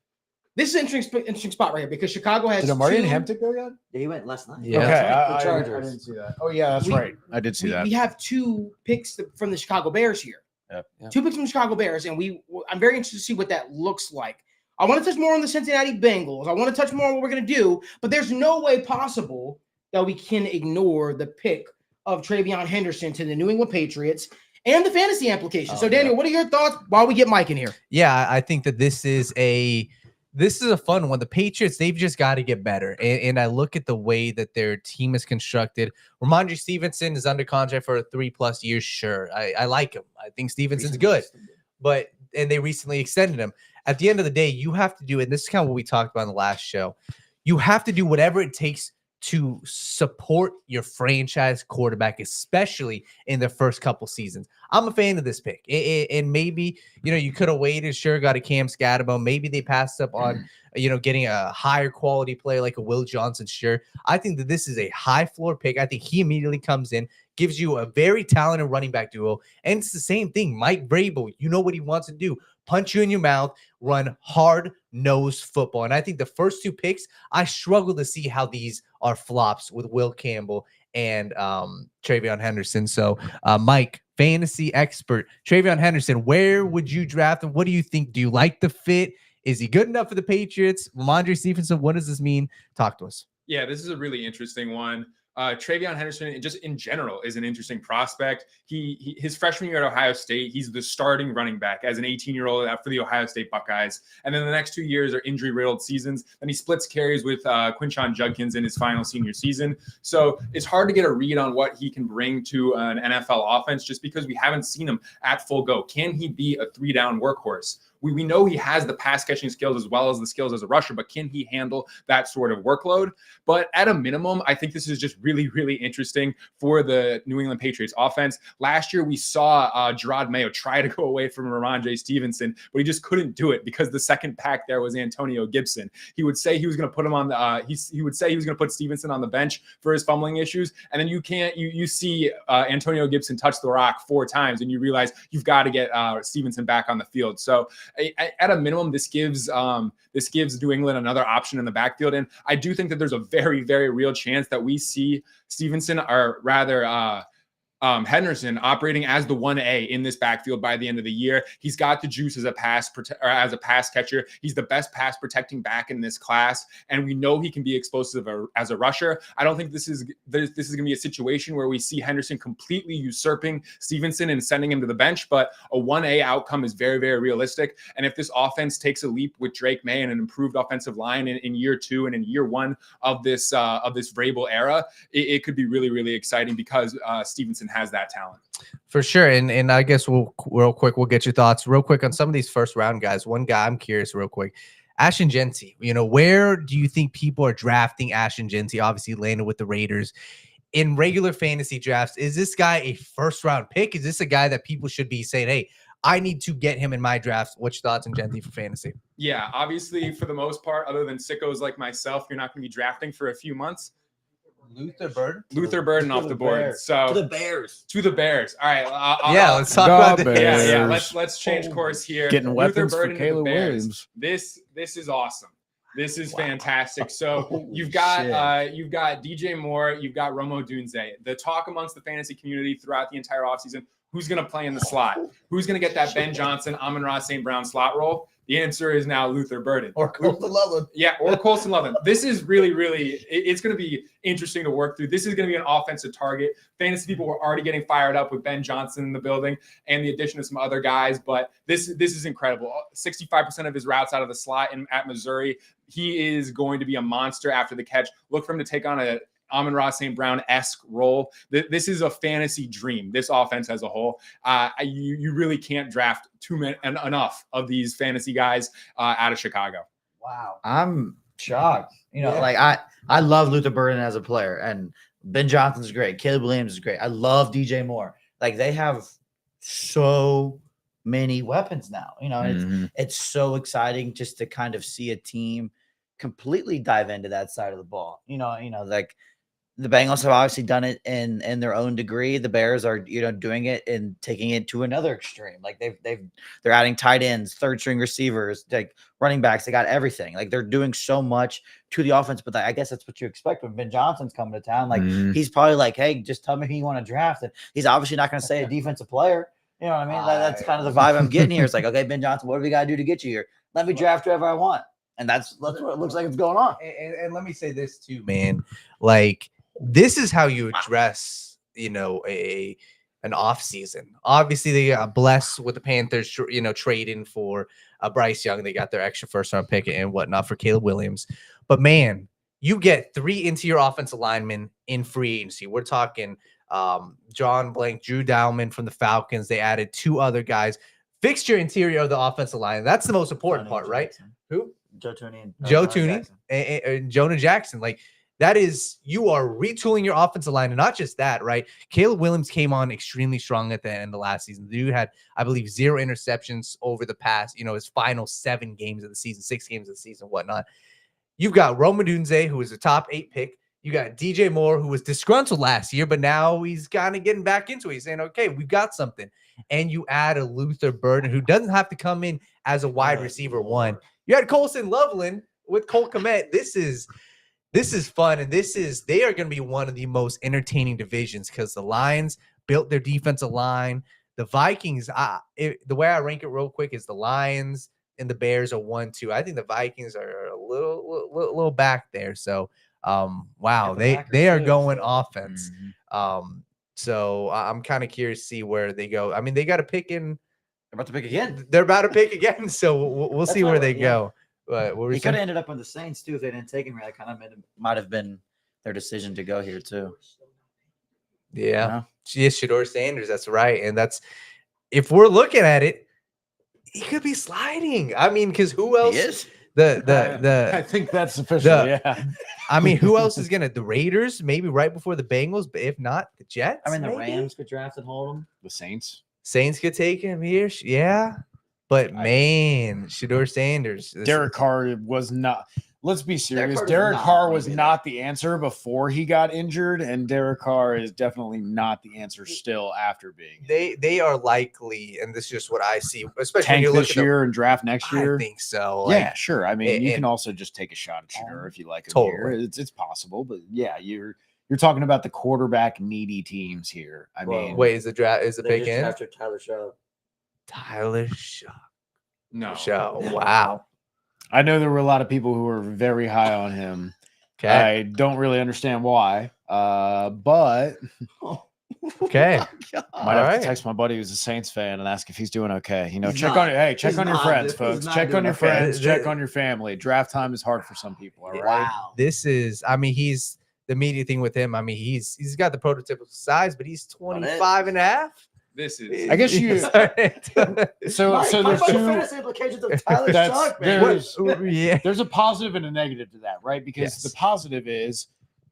This is an interesting spot right here, because Chicago has Did Amari and two- Hampton go yet? Yeah, he went last night. Yeah. Okay, The I Chargers. didn't see that. Oh yeah, that's right. I did see that. We have 2 picks from the Chicago Bears here. Yep. 2 picks from the Chicago Bears, and I'm very interested to see what that looks like. I want to touch more on the Cincinnati Bengals. I want to touch more on what we're going to do, but there's no way possible that we can ignore the pick of Travion Henderson to the New England Patriots and the fantasy implications. So, Daniel, what are your thoughts while we get Mike in here? Yeah, I think that this is a fun one. The Patriots, they've just got to get better. And I look at the way that their team is constructed. Ramondre Stevenson is under contract for 3+ years. Sure, I like him. I think Stevenson's good. And they recently extended him. At the end of the day, you have to do, and this is kind of what we talked about in the last show, you have to do whatever it takes to support your franchise quarterback, especially in the first couple seasons. I'm a fan of this pick. And maybe, you could have waited, sure, got a Cam Scatterbo. Maybe they passed up on, getting a higher quality player like a Will Johnson. Sure. I think that this is a high floor pick. I think he immediately comes in, gives you a very talented running back duo. And it's the same thing. Mike Vrabel, you know what he wants to do. Punch you in your mouth, run hard-nosed football. And I think the first 2 picks, I struggle to see how these are flops with Will Campbell and Travion Henderson. So, Mike, fantasy expert, Travion Henderson, where would you draft him? What do you think? Do you like the fit? Is he good enough for the Patriots? Ramondre Stevenson, what does this mean? Talk to us. Yeah, this is a really interesting one. Travion Henderson, just in general, is an interesting prospect. His freshman year at Ohio State, he's the starting running back as an 18-year-old for the Ohio State Buckeyes. And then the next 2 years are injury-riddled seasons. Then he splits carries with Quinshon Judkins in his final senior season. So it's hard to get a read on what he can bring to an NFL offense just because we haven't seen him at full go. Can he be a 3-down workhorse? We know he has the pass catching skills as well as the skills as a rusher, but can he handle that sort of workload? But at a minimum, I think this is just really, really interesting for the New England Patriots offense. Last year, we saw Gerard Mayo try to go away from Ramondre Stevenson, but he just couldn't do it because the second pack there was Antonio Gibson. He would say he was going to put him on the he would say he was going to put Stevenson on the bench for his fumbling issues, and then you see Antonio Gibson touch the rock 4 times, and you realize you've got to get Stevenson back on the field. So at a minimum, this gives New England another option in the backfield. And I do think that there's a very, very real chance that we see Stevenson, or rather Henderson, operating as the 1A in this backfield by the end of the year. He's got the juice as a pass catcher. He's the best pass protecting back in this class, and we know he can be explosive as a rusher. I don't think this is going to be a situation where we see Henderson completely usurping Stevenson and sending him to the bench, but a 1A outcome is very, very realistic. And if this offense takes a leap with Drake May and an improved offensive line in year 2 and in year 1 of this Vrabel era, it could be really, really exciting because Stevenson has that talent. For sure. And I guess we'll get your thoughts real quick on some of these first round guys. One guy I'm curious real quick, Ashton Genty. Where do you think people are drafting Ashton Genty? Obviously landed with the Raiders. In regular fantasy drafts, is this guy a first round pick? Is this a guy that people should be saying, hey, I need to get him in my draft? What's your thoughts on Genty for fantasy? Yeah, obviously, for the most part, other than sickos like myself, you're not going to be drafting for a few months. Luther Burden off the board. So to the Bears. All right. Let's talk about this. Yeah. Let's change course here. Getting weapons for Burden to the Caleb Bears. Williams. This is awesome. This is fantastic. So you've got DJ Moore, you've got Rome Odunze. The talk amongst the fantasy community throughout the entire offseason, who's going to play in the slot? Who's going to get that Ben Johnson, Amon-Ra St. Brown slot role? The answer is now Luther Burden. Or Colston Loveland. Yeah, or Colston Loveland. This is really, it's going to be interesting to work through. This is going to be an offensive target. Fantasy people were already getting fired up with Ben Johnson in the building and the addition of some other guys, but this is incredible. 65% of his routes out of the slot at Missouri. He is going to be a monster after the catch. Look for him to take on a Amon-Ra St. Brown-esque role. This is a fantasy dream, this offense as a whole. You really can't draft enough of these fantasy guys out of Chicago. Wow. I'm shocked. I love Luther Burden as a player, and Ben Johnson's great. Caleb Williams is great. I love DJ Moore. Like, they have so many weapons now. It's so exciting just to kind of see a team completely dive into that side of the ball. Like, the Bengals have obviously done it in their own degree. The Bears are, doing it and taking it to another extreme. Like, they're adding tight ends, third string receivers, like running backs. They got everything. Like, they're doing so much to the offense. But I guess that's what you expect when Ben Johnson's coming to town. Like, he's probably like, hey, just tell me who you want to draft. And he's obviously not going to say a defensive player. You know what I mean? That's kind of the vibe I'm getting here. It's like, okay, Ben Johnson, what do we got to do to get you here? Let me draft whoever I want. And that's what it looks like it's going on. And let me say this too, man. Like, this is how you address, an off season. Obviously, they got blessed with the Panthers, trading for Bryce Young. They got their extra first round pick and whatnot for Caleb Williams. But man, you get 3 interior offensive linemen in free agency. We're talking John Blank, Drew Dowman from the Falcons. They added 2 other guys. Fixed your interior of the offensive line. That's the most important part, right? Who? Joe Tooney. And Jonah Jackson. Like, that is, you are retooling your offensive line. And not just that, right? Caleb Williams came on extremely strong at the end of last season. The dude had, I believe, 0 interceptions over the past, his final 7 games of the season, 6 games of the season, whatnot. You've got Rome Odunze, who was a top 8 pick. You got DJ Moore, who was disgruntled last year, but now he's kind of getting back into it. He's saying, okay, we've got something. And you add a Luther Burden, who doesn't have to come in as a wide receiver 1. You had Colston Loveland with Cole Kmet. This is fun, and they are going to be one of the most entertaining divisions because the Lions built their defensive line. The Vikings, the way I rank it real quick is the Lions and the Bears are 1-2. I think the Vikings are a little back there. So, wow, they are going offense. So I'm kind of curious to see where they go. I mean, they got to pick in. They're about to pick again. They're about to pick again. So we'll see where they go. But he could have ended up on the Saints too if they didn't take him. That kind of might have been their decision to go here too. Yeah, Shedeur Sanders. That's right, and that's if we're looking at it, he could be sliding. I mean, because who else? He is. I think that's official. Yeah. I mean, who else is gonna? The Raiders, maybe right before the Bengals, but if not, the Jets. I mean, the maybe? Rams could draft and hold him. The Saints could take him here. Yeah. But man, Shedeur Sanders. Derek Carr was not. Let's be serious. Derek Carr was not the answer before he got injured, and Derek Carr is definitely not the answer still after being. They are likely, and this is just what I see, especially tank when you this year and draft next year. I think so. Yeah, sure. I mean, you can also just take a shot at Shedeur if you like him totally. Here. It's possible, but yeah, you're talking about the quarterback needy teams here. I mean, wait, is the pick in? After Tyler Shaw. No. Wow. I know there were a lot of people who were very high on him. Okay. I don't really understand why. But okay. Might have to text my buddy who's a Saints fan and ask if he's doing okay. Check on your friends, folks. Check on your friends. Check on your family. Draft time is hard for some people. All right. Wow. This is, I mean, he's the immediate thing with him. I mean, he's got the prototypical size, but he's 25 and a half. This is. I guess you. so there's two fantasy implications of Tyler Shock, man. There's a positive and a negative to that, right? Because the positive is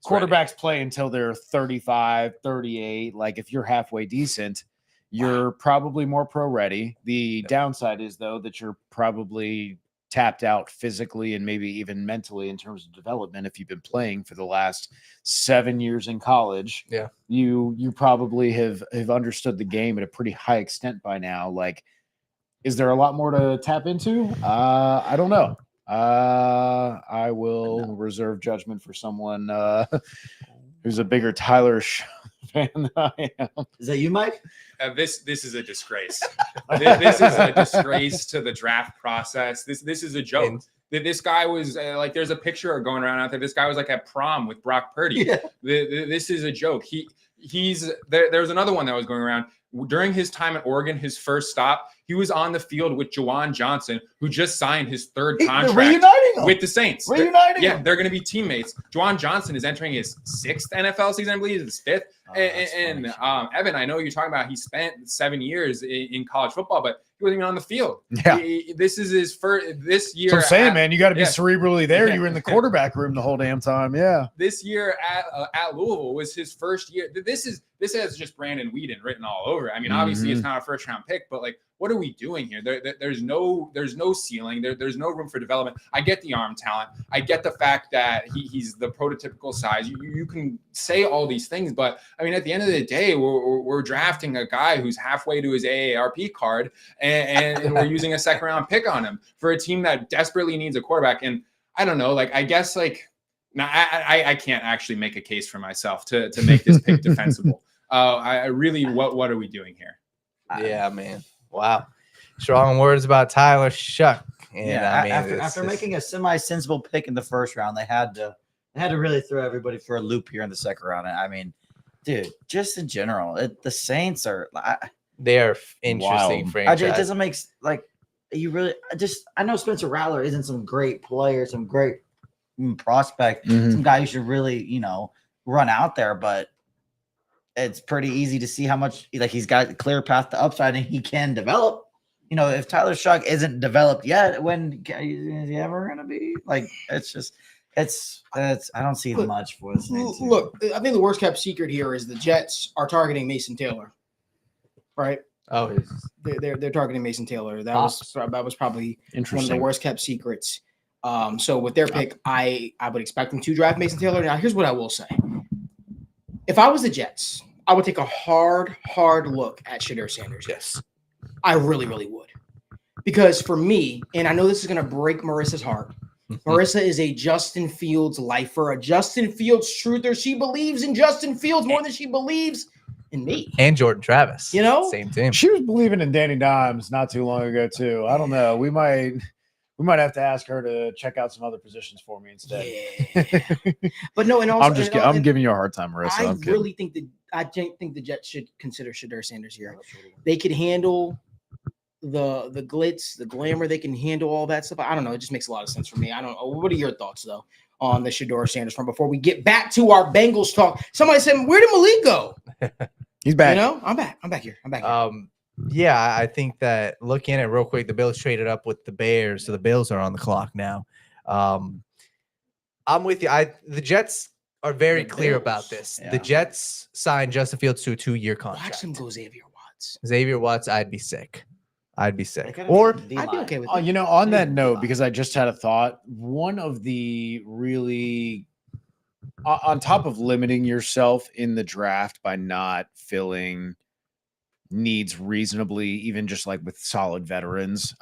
quarterbacks play until they're 35, 38. Like if you're halfway decent, you're probably more pro ready. The downside is though that you're probably tapped out physically and maybe even mentally in terms of development. If you've been playing for the last 7 years in college, you probably have understood the game at a pretty high extent by now. Like, is there a lot more to tap into? I don't know. I will reserve judgment for someone who's a bigger Tyler fan than I am. Is that you, Mike? This is a disgrace. This is a disgrace to the draft process. This is a joke. This guy was like, there's a picture going around out there. This guy was like at prom with Brock Purdy. Yeah. This is a joke. He's there. There was another one that was going around during his time at Oregon. His first stop, he was on the field with Juwan Johnson, who just signed his third contract with the Saints. Reuniting they're going to be teammates. Juwan Johnson is entering his 6th NFL season, I believe, his 5th. Evan, I know you're talking about he spent 7 years in college football, but he wasn't even on the field. Yeah. This is his first this year. So I'm saying, man, you got to be cerebrally there. You were in the quarterback room the whole damn time. Yeah. This year at Louisville was his first year. This has just Brandon Weeden written all over. I mean, obviously it's not a first round pick, but like, what are we doing here? There's no ceiling. There's no room for development. I get the arm talent. I get the fact that he's the prototypical size. You can say all these things, but I mean, at the end of the day, we're drafting a guy who's halfway to his AARP card, and we're using a 2nd round pick on him for a team that desperately needs a quarterback. And I don't know, like, I guess like, now I can't actually make a case for myself to make this pick defensible. I really, what are we doing here? Yeah, man. Wow. Strong words about Tyler Shuck. And I mean, after making a semi-sensible pick in the first round, they had to really throw everybody for a loop here in the 2nd round. I mean, dude, just in general, the Saints are they're interesting franchise. It doesn't make like you really I know Spencer Rattler isn't some great player, some great prospect, some guy you should really, run out there, but it's pretty easy to see how much like he's got a clear path to upside and he can develop. If Tyler Shuck isn't developed yet, when is he ever going to be? Like, it's I don't see much for this. Look, I think the worst kept secret here is the Jets are targeting Mason Taylor, right? Oh, they're targeting Mason Taylor. That was probably one of the worst kept secrets. So with their pick, I would expect them to draft Mason Taylor. Now, here's what I will say. If I was the Jets, I would take a hard look at Shedeur Sanders. Yes. I really, really would. Because for me, and I know this is going to break Marissa's heart, Marissa is a Justin Fields lifer, a Justin Fields truther. She believes in Justin Fields more than she believes in me. And Jordan Travis. Same team. She was believing in Danny Dimes not too long ago, too. I don't know. We might have to ask her to check out some other positions for me instead. Yeah. But no, and also I'm giving you a a hard time, Marissa. I really think the Jets should consider Shedeur Sanders here. They could handle the glitz, the glamour. They can handle all that stuff. I don't know. It just makes a lot of sense for me. I don't know. What are your thoughts though on the Shedeur Sanders front before we get back to our Bengals talk? Somebody said, "Where did Malik go?" He's back. I'm back here. Yeah, I think that looking at it real quick, the Bills traded up with the Bears, so the Bills are on the clock now. I'm with you. The Jets are very clear about this. Yeah. The Jets signed Justin Fields to a 2-year contract. Watch him go Xavier Watts. Xavier Watts, I'd be sick. Or I'd be okay with it. On that note, because I just had a thought, one of the really on top of limiting yourself in the draft by not filling needs reasonably, even just like with solid veterans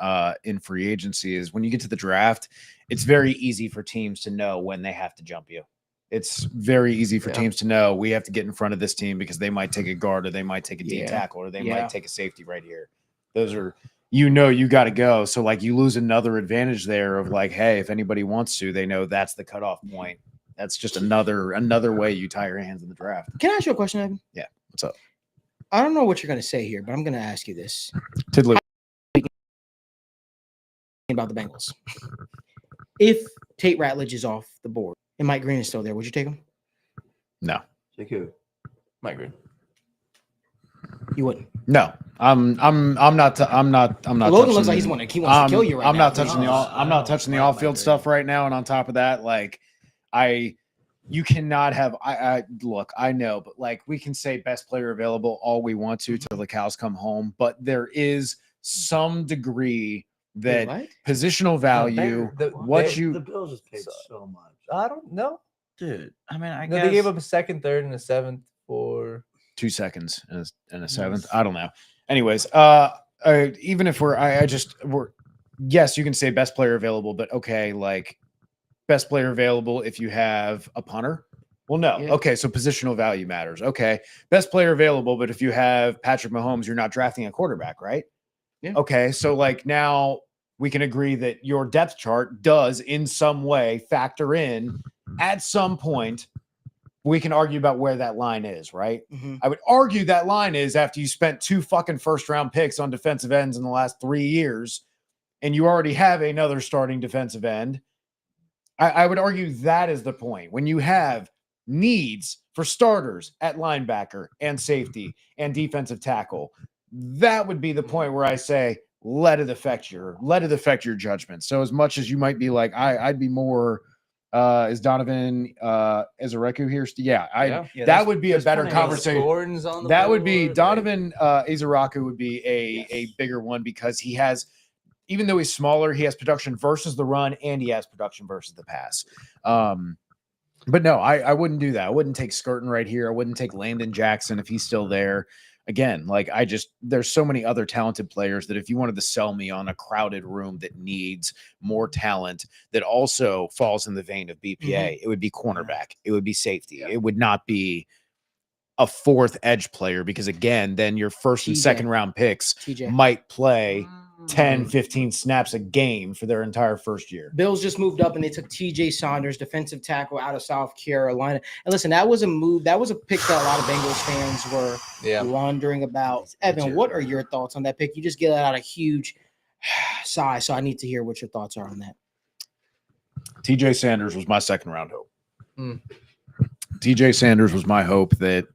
in free agency, is when you get to the draft, it's very easy for teams to know when they have to jump you. It's very easy for teams to know we have to get in front of this team because they might take a guard or they might take a D tackle or they might take a safety right here. Those are, you got to go. So like you lose another advantage there of like, hey, if anybody wants to, they know that's the cutoff point. That's just another way you tie your hands in the draft. Can I ask you a question, Evan? Yeah. What's up? I don't know what you're going to say here, but I'm going to ask you this. Tiddly. About the Bengals. If Tate Ratledge is off the board and Mike Green is still there, would you take him? No. Take who? Mike Green. You wouldn't. No. I'm not. Logan looks like he wants to kill you right now. I'm not touching the off-field stuff right now. And on top of that, like you cannot have. Look. I know, but like we can say best player available all we want to till the cows come home, but there is some degree that positional value. The Bills just paid so much. I don't know, dude. I mean, I guess they gave up a second, third, and a seventh for 2 seconds and a seventh. I don't know. Anyways, even if we're yes, you can say best player available, but okay, like best player available if you have a punter. Well, no. Yeah. Okay, so positional value matters. Okay, best player available, but if you have Patrick Mahomes, you're not drafting a quarterback, right? Yeah. Okay, so like now we can agree that your depth chart does in some way factor in at some point. We can argue about where that line is, right? Mm-hmm. I would argue that line is after you spent 2 fucking first round picks on defensive ends in the last 3 years, and you already have another starting defensive end. I would argue that is the point. When you have needs for starters at linebacker and safety and defensive tackle, that would be the point where I say, let it affect your judgment. So as much as you might be like, I'd be more is Donovan Azareku here? Yeah, that would be a better conversation. That would be Donovan Azareku would be a bigger one because he has, even though he's smaller, he has production versus the run and he has production versus the pass. But no, I wouldn't do that. I wouldn't take Skirton right here. I wouldn't take Landon Jackson if he's still there. Again, like there's so many other talented players that if you wanted to sell me on a crowded room that needs more talent that also falls in the vein of BPA, it would be cornerback. It would be safety. It would not be a fourth edge player because again, then your first and second round picks might play 10, 15 snaps a game for their entire first year. Bills just moved up and they took TJ Saunders, defensive tackle out of South Carolina. And listen, that was a move. That was a pick that a lot of Bengals fans were wondering about. Evan, what are your thoughts on that pick? You just get out a huge sigh. So I need to hear what your thoughts are on that. TJ Sanders was my second round hope. TJ Sanders was my hope that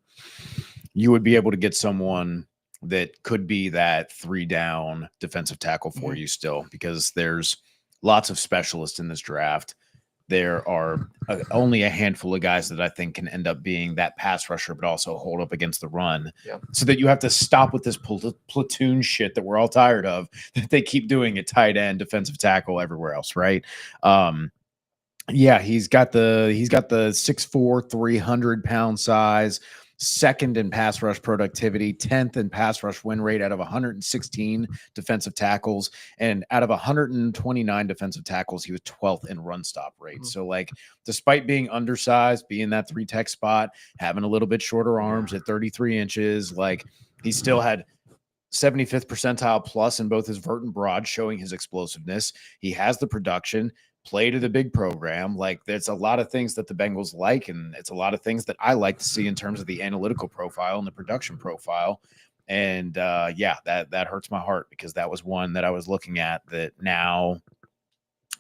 you would be able to get someone that could be that 3-down defensive tackle for you still, because there's lots of specialists in this draft. There are only a handful of guys that I think can end up being that pass rusher, but also hold up against the run so that you have to stop with this platoon shit that we're all tired of, that they keep doing at tight end, defensive tackle, everywhere else. Right. He's got the 6'4", 300-pound size, second in pass rush productivity, 10th in pass rush win rate out of 116 defensive tackles, and out of 129 defensive tackles, he was 12th in run stop rate. So like, despite being undersized, being that 3-tech spot, having a little bit shorter arms at 33 inches, like he still had 75th percentile plus in both his vert and broad, showing his explosiveness. He has the production, played at a big program. Like, there's a lot of things that the Bengals like, and it's a lot of things that I like to see in terms of the analytical profile and the production profile. And that hurts my heart because that was one that I was looking at, that now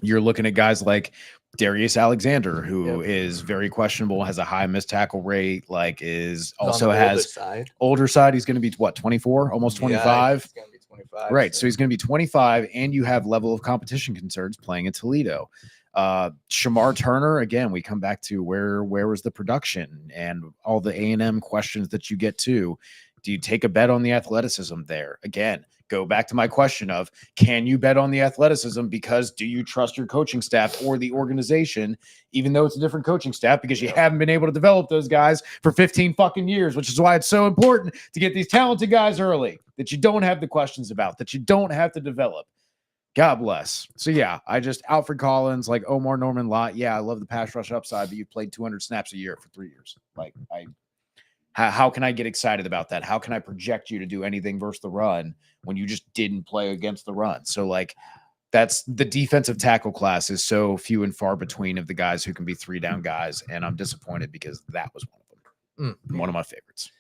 you're looking at guys like Darius Alexander, who is very questionable, has a high missed tackle rate, like is also has older side. He's going to be what, 24, almost 25. He's going to be 25. Right. So he's going to be 25, and you have level of competition concerns playing in Toledo. Shamar Turner, again, we come back to where was the production and all the A&M questions that you get to. Do you take a bet on the athleticism there? Again, go back to my question of, can you bet on the athleticism? Because do you trust your coaching staff or the organization, even though it's a different coaching staff, because you haven't been able to develop those guys for 15 fucking years, which is why it's so important to get these talented guys early that you don't have the questions about, that you don't have to develop. God bless. So yeah, Alfred Collins, like Omar Norman Lott. Yeah, I love the pass rush upside, but you've played 200 snaps a year for 3 years. Like, how can I get excited about that? How can I project you to do anything versus the run when you just didn't play against the run? So like, that's the defensive tackle class is so few and far between of the guys who can be 3-down guys. And I'm disappointed because that was one of them. One of my favorites.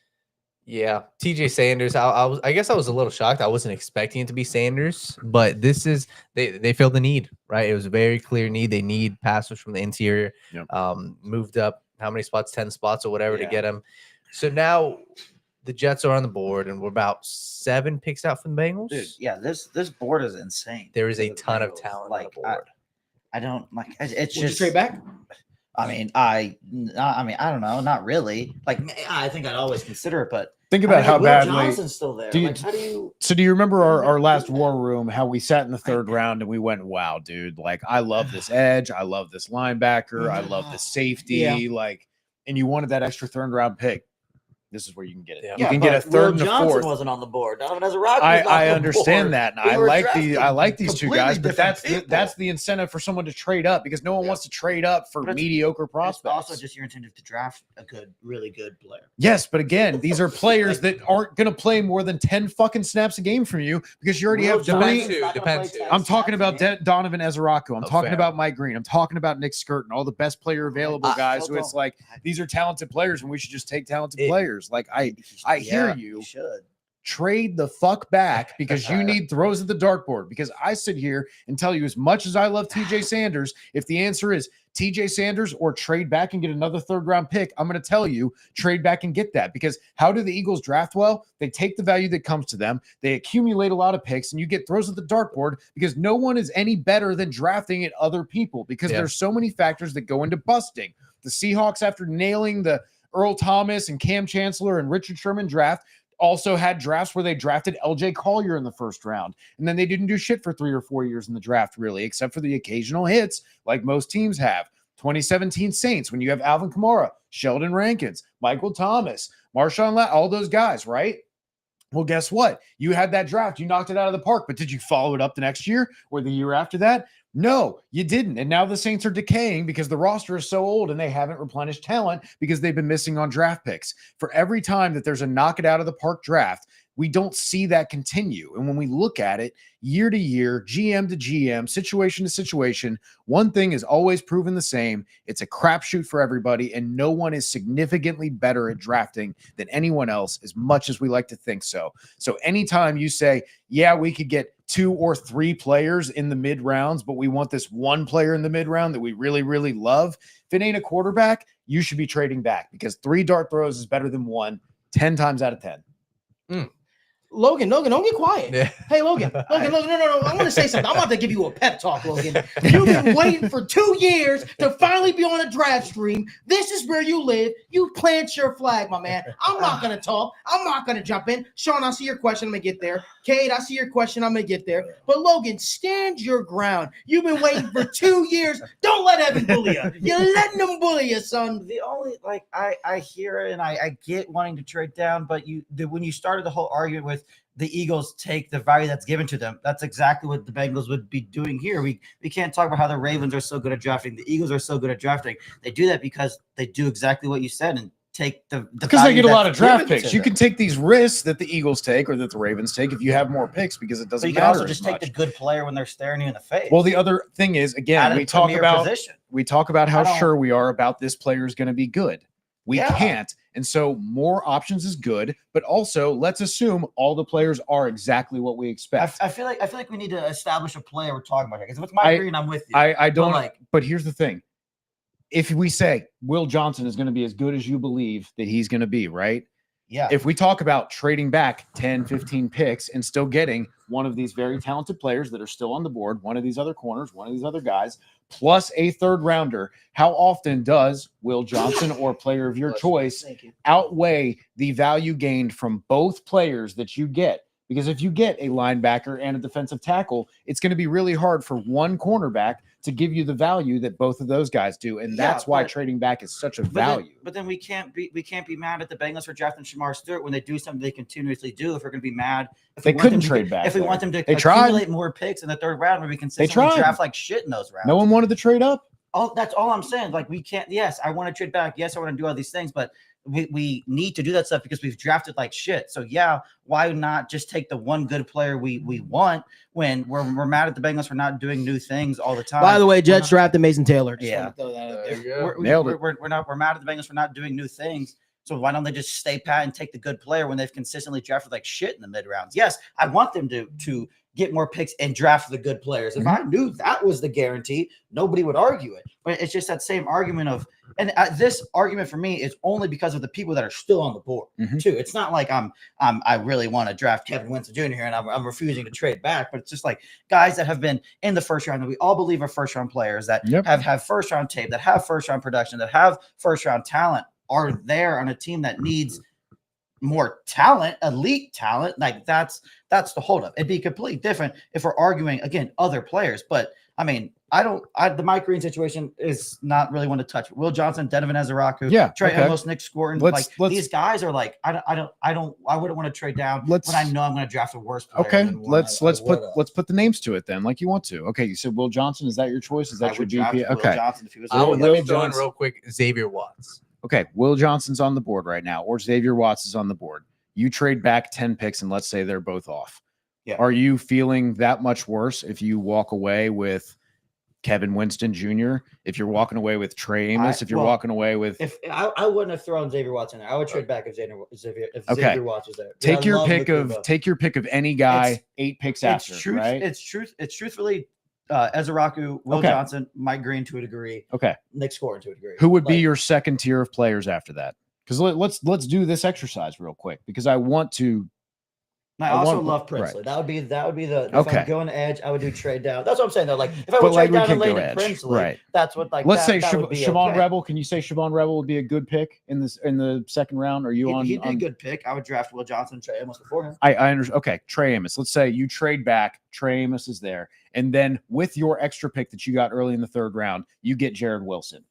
Yeah, TJ Sanders. I guess I was a little shocked. I wasn't expecting it to be Sanders, but this is they feel the need, right? It was a very clear need. They need passers from the interior. Moved up how many spots? 10 spots or whatever to get him. So now the Jets are on the board, and we're about 7 picks out from the Bengals. Dude, yeah, this board is insane. There is a ton of talent on the board. I don't like. It's Would just you trade back. I mean, I don't know, not really. Like, I think I'd always consider it, but think about how Will badly. Johnson's still there. So do you remember our last war room? How we sat in the third round and we went, "Wow, dude! Like, I love this edge. I love this linebacker. I love this safety. Like, and you wanted that extra third round pick. this is where you can get it. Yeah. You can get a but third Will and a Johnson fourth. wasn't on the board. Donovan Ezra-Rock was on I the understand board. that, and We I were like drafting these two completely guys, but different that's people. the incentive for someone to trade up because no one wants to trade up for But it's- mediocre It's prospects. also just your incentive to draft a really good player. Yes, but again, these are players that aren't going to play more than 10 fucking snaps a game from you because you already Will have Johnson's three. not gonna Depends play who. 10 I'm talking snaps a about game. Donovan Ezra-Rock. I'm talking fair. about Mike Green. I'm talking about Nick Skirton, all the best player available guys. still Who it's don't- like these are talented players, and we should just take talented It- players. Like I hear you. should. Trade the fuck back because you need throws at the dartboard. Because I sit here and tell you, as much as I love TJ Sanders, if the answer is TJ Sanders or trade back and get another third round pick, I'm going to tell you trade back and get that. Because how do the Eagles draft well? They take the value that comes to them. They accumulate a lot of picks, and you get throws at the dartboard because no one is any better than drafting at other people because there's so many factors that go into busting. The Seahawks, after nailing the Earl Thomas and Cam Chancellor and Richard Sherman draft, also had drafts where they drafted LJ Collier in the first round. And then they didn't do shit for 3 or 4 years in the draft, really, except for the occasional hits like most teams have. 2017 Saints, when you have Alvin Kamara, Sheldon Rankins, Michael Thomas, Marshawn all those guys, right? Well, guess what? You had that draft. You knocked it out of the park, but did you follow it up the next year or the year after that? No, you didn't. And now the Saints are decaying because the roster is so old and they haven't replenished talent because they've been missing on draft picks. For every time that there's a knock it out of the park draft, we don't see that continue. And when we look at it year to year, GM to GM, situation to situation, one thing is always proven the same. It's a crapshoot for everybody, and no one is significantly better at drafting than anyone else, as much as we like to think so. So anytime you say, yeah, we could get 2 or 3 players in the mid rounds, but we want this one player in the mid round that we really, really love, if it ain't a quarterback, you should be trading back because 3 dart throws is better than 1 10 times out of 10. Logan, don't get quiet. Yeah. Hey, Logan, no. I want to say something. I'm about to give you a pep talk, Logan. You've been waiting for 2 years to finally be on a draft stream. This is where you live. You plant your flag, my man. I'm not going to talk. I'm not going to jump in. Sean, I see your question. I'm going to get there. Kate, I see your question. I'm going to get there. But Logan, stand your ground. You've been waiting for 2 years. Don't let Evan bully you. You're letting him bully you, son. The only I hear it and I get wanting to trade down, but when you started the whole argument with the Eagles take the value that's given to them, that's exactly what the Bengals would be doing here. We can't talk about how the Ravens are so good at drafting. The Eagles are so good at drafting. They do that because they do exactly what you said and take the because they get a lot of draft given to picks. You them. can take these risks that the Eagles take or that the Ravens take if you have more picks because it But doesn't you can matter also as just take much. the good player when they're staring you in the face. Well, the other thing is, At again, a we talk premier about position. how I don't- sure we are about this player is going to be good. We Yeah. can't. And so more options is good, but also let's assume all the players are exactly what we expect. I feel like we need to establish a player we're talking about here. Because with Mike Green, I'm with you. I don't like- but here's the thing. If we say Will Johnson is going to be as good as you believe that he's going to be, right? Yeah. If we talk about trading back 10, 15 picks and still getting one of these very talented players that are still on the board, one of these other corners, one of these other guys, plus a third rounder, how often does Will Johnson or a player of your choice outweigh the value gained from both players that you get? Because if you get a linebacker and a defensive tackle, it's going to be really hard for one cornerback to give you the value that both of those guys do. And that's why trading back is such a value. But then we can't be mad at the Bengals for drafting Shamar Stewart when they do something they continuously do. If we're going to be mad, if They we want couldn't them to trade back If we there. want them to They tried. accumulate more picks in the third round, where we consistently tried. draft like shit in those rounds. No one wanted to trade up. That's all I'm saying. Like we can't. Yes, I want to trade back. Yes, I want to do all these things, but we need to do that stuff because we've drafted like shit. So yeah, why not just take the one good player we want when we're mad at the Bengals for not doing new things all the time? By the way, Jets drafted Mason Taylor. Just Yeah. wanna throw that out there. There you go. Nailed it. We're mad at the Bengals for not doing new things. So why don't they just stay pat and take the good player when they've consistently drafted like shit in the mid rounds? Yes, I want them to get more picks and draft the good players. If I knew that was the guarantee, nobody would argue it. But it's just that same argument of, and this argument for me is only because of the people that are still on the board too. It's not like I really want to draft Kevin Winston Jr. here and I'm refusing to trade back, but it's just like guys that have been in the first round that we all believe are first round players that have first round tape, that have first round production, that have first round talent are there on a team that needs more talent, elite talent. Like that's the holdup. It'd be completely different if we're arguing again other players. But I mean, the Mike Green situation is not really one to touch. Will Johnson, Donovan Ezeraku, Trey Amos, Nick Scorton. These guys are like, I wouldn't want to trade down when I know I'm going to draft a worse player. Okay, let's put the names to it then, like you want to. Okay, you said Will Johnson. Is that your choice? Is that your DP? Okay. Johnson, if he was let me throw in real quick. Xavier Watts. Okay, Will Johnson's on the board right now, or Xavier Watts is on the board. You trade back 10 picks, and let's say they're both off. Yeah. Are you feeling that much worse if you walk away with Kevin Winston Jr., if you're walking away with Trey Amos, if you're walking away with... If I wouldn't have thrown Xavier Watts in there. I would trade back if Xavier Watts was there. Take your pick of any guy, 8 picks after, right? It's truthfully Ezeraku, Will Johnson, Mike Green to a degree. Okay. Nick Scorton to a degree. Who would be your second tier of players after that? Because let's do this exercise real quick, because I want to... I also love Princely. Right. That would be the if I'm going edge, I would do trade down. That's what I'm saying though. Like if I would trade down and lay to Princely, right? That's what like. Let's say Siobhan Rebel. Can you say Siobhan Rebel would be a good pick in the second round? Are you on? He'd be a good pick. I would draft Will Johnson, Trey Amos before him. I understand. Okay, Trey Amos. Let's say you trade back. Trey Amos is there, and then with your extra pick that you got early in the third round, you get Jared Wilson.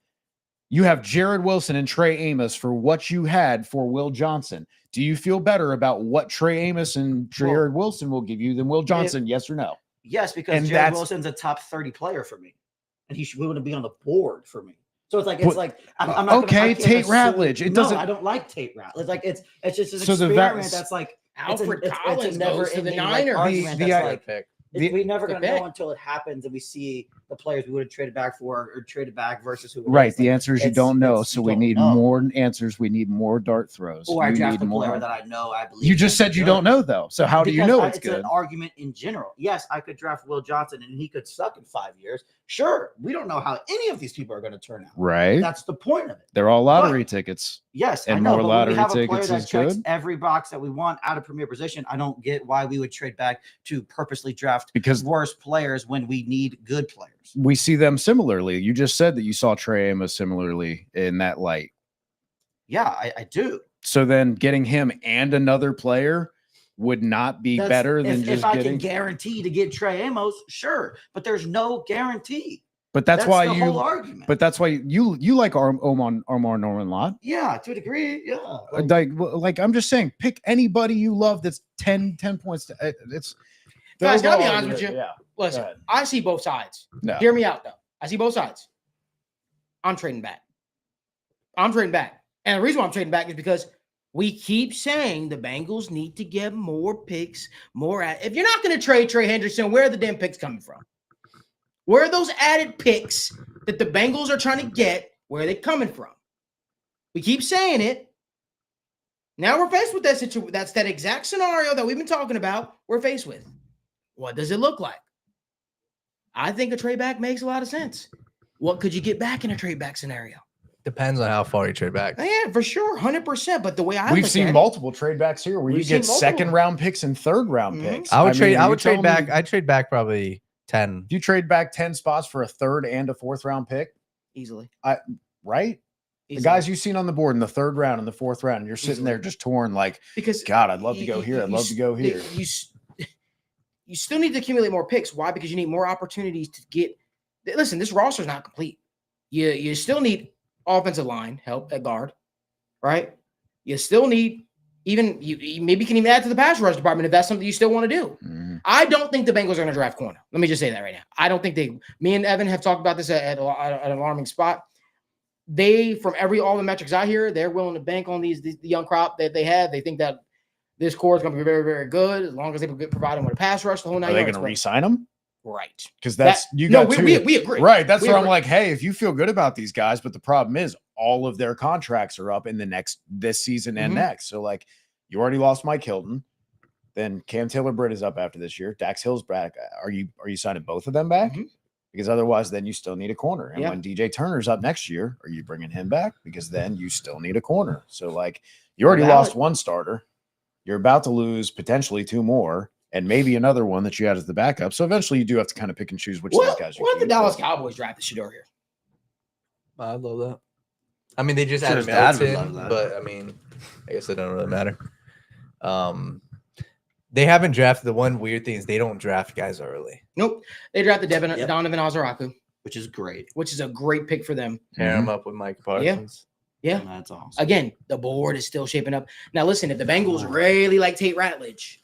You have Jared Wilson and Trey Amos for what you had for Will Johnson. Do you feel better about what Trey Amos and Jared Wilson will give you than Will Johnson? Yes or no? Yes, because Jared Wilson's a top 30 player for me, and he wouldn't be on the board for me. So it's like I'm not okay. Tate Ratledge. I don't like Tate Ratledge. Like it's just an experiment that's like Alfred Collins goes to the Niners. We never gonna know until it happens and we see the players we would have traded back for or traded back versus who. Right. The answer is you don't know. So we need more answers. We need more dart throws. Or I draft a player that I know. I believe you just said you don't know though. So how do you know it's good? It's an argument in general. Yes, I could draft Will Johnson and he could suck in 5 years. Sure, we don't know how any of these people are going to turn out. Right. That's the point of it. They're all lottery tickets. Yes, and I know, more lottery we have tickets a player that is checks good. Every box that we want out of premier position. I don't get why we would trade back to purposely draft because worse players when we need good players. We see them similarly. You just said that you saw Trey Amos similarly in that light. Yeah, I do. So then getting him and another player would not be better than just if I can guarantee to get Trey Amos, sure, but there's no guarantee. But that's why the whole argument. But that's why you like Omar Norman Lott. Yeah, to a degree. Yeah. Like I'm just saying, pick anybody you love that's 10 points. It's guys, gotta be honest with you. Yeah. Listen, I see both sides. No. Hear me out though. I see both sides. I'm trading back. And the reason why I'm trading back is because we keep saying the Bengals need to get more picks, if you're not going to trade Trey Hendrickson, where are the damn picks coming from? Where are those added picks that the Bengals are trying to get? Where are they coming from? We keep saying it. Now we're faced with that situation. That's that exact scenario that we've been talking about. We're faced with. What does it look like? I think a trade back makes a lot of sense. What could you get back in a trade back scenario? Depends on how far you trade back. Yeah, for sure, 100%. But the way we've seen multiple trade backs here where you get second round picks and third round picks. I would trade back. I'd trade back probably 10. You trade back 10 spots for a third and a fourth round pick easily. Right? Easily. The guys you've seen on the board in the third round and the fourth round, and you're sitting there just torn like, because God, I'd love to go here. I'd love to go here. You still need to accumulate more picks. Why? Because you need more opportunities to get. Listen, this roster is not complete. You still need offensive line help at guard, right? You still need you maybe can even add to the pass rush department if that's something you still want to do. Mm-hmm. I don't think the Bengals are going to draft corner. Let me just say that right now. I don't think me and Evan have talked about this at an alarming spot. From all the metrics I hear, they're willing to bank on the young crop that they have. They think that this core is going to be very, very good as long as they provide them with a pass rush the whole night. Are they going to re-sign them? Right. Because we agree. Right. That's where I'm like, hey, if you feel good about these guys, but the problem is all of their contracts are up in this season and next. So like you already lost Mike Hilton. Then Cam Taylor-Britt is up after this year. Dax Hill's back. Are you signing both of them back? Mm-hmm. Because otherwise then you still need a corner. And when DJ Turner's up next year, are you bringing him back? Because then you still need a corner. So like you already lost one starter. You're about to lose potentially 2 more. And maybe another one that you had as the backup. So eventually you do have to kind of pick and choose which of these guys you What if the Dallas Cowboys drafted Shedeur here? I love that. I mean, they just added Middleton, but I mean, I guess it don't really matter. They haven't drafted. The one weird thing is they don't draft guys early. Nope. They drafted Donovan Ozaraku, which is great. which is a great pick for them. Pair him up with Mike Parsons. Yeah. That's awesome. Again, the board is still shaping up. Now, listen, if the Bengals really like Tate Ratledge,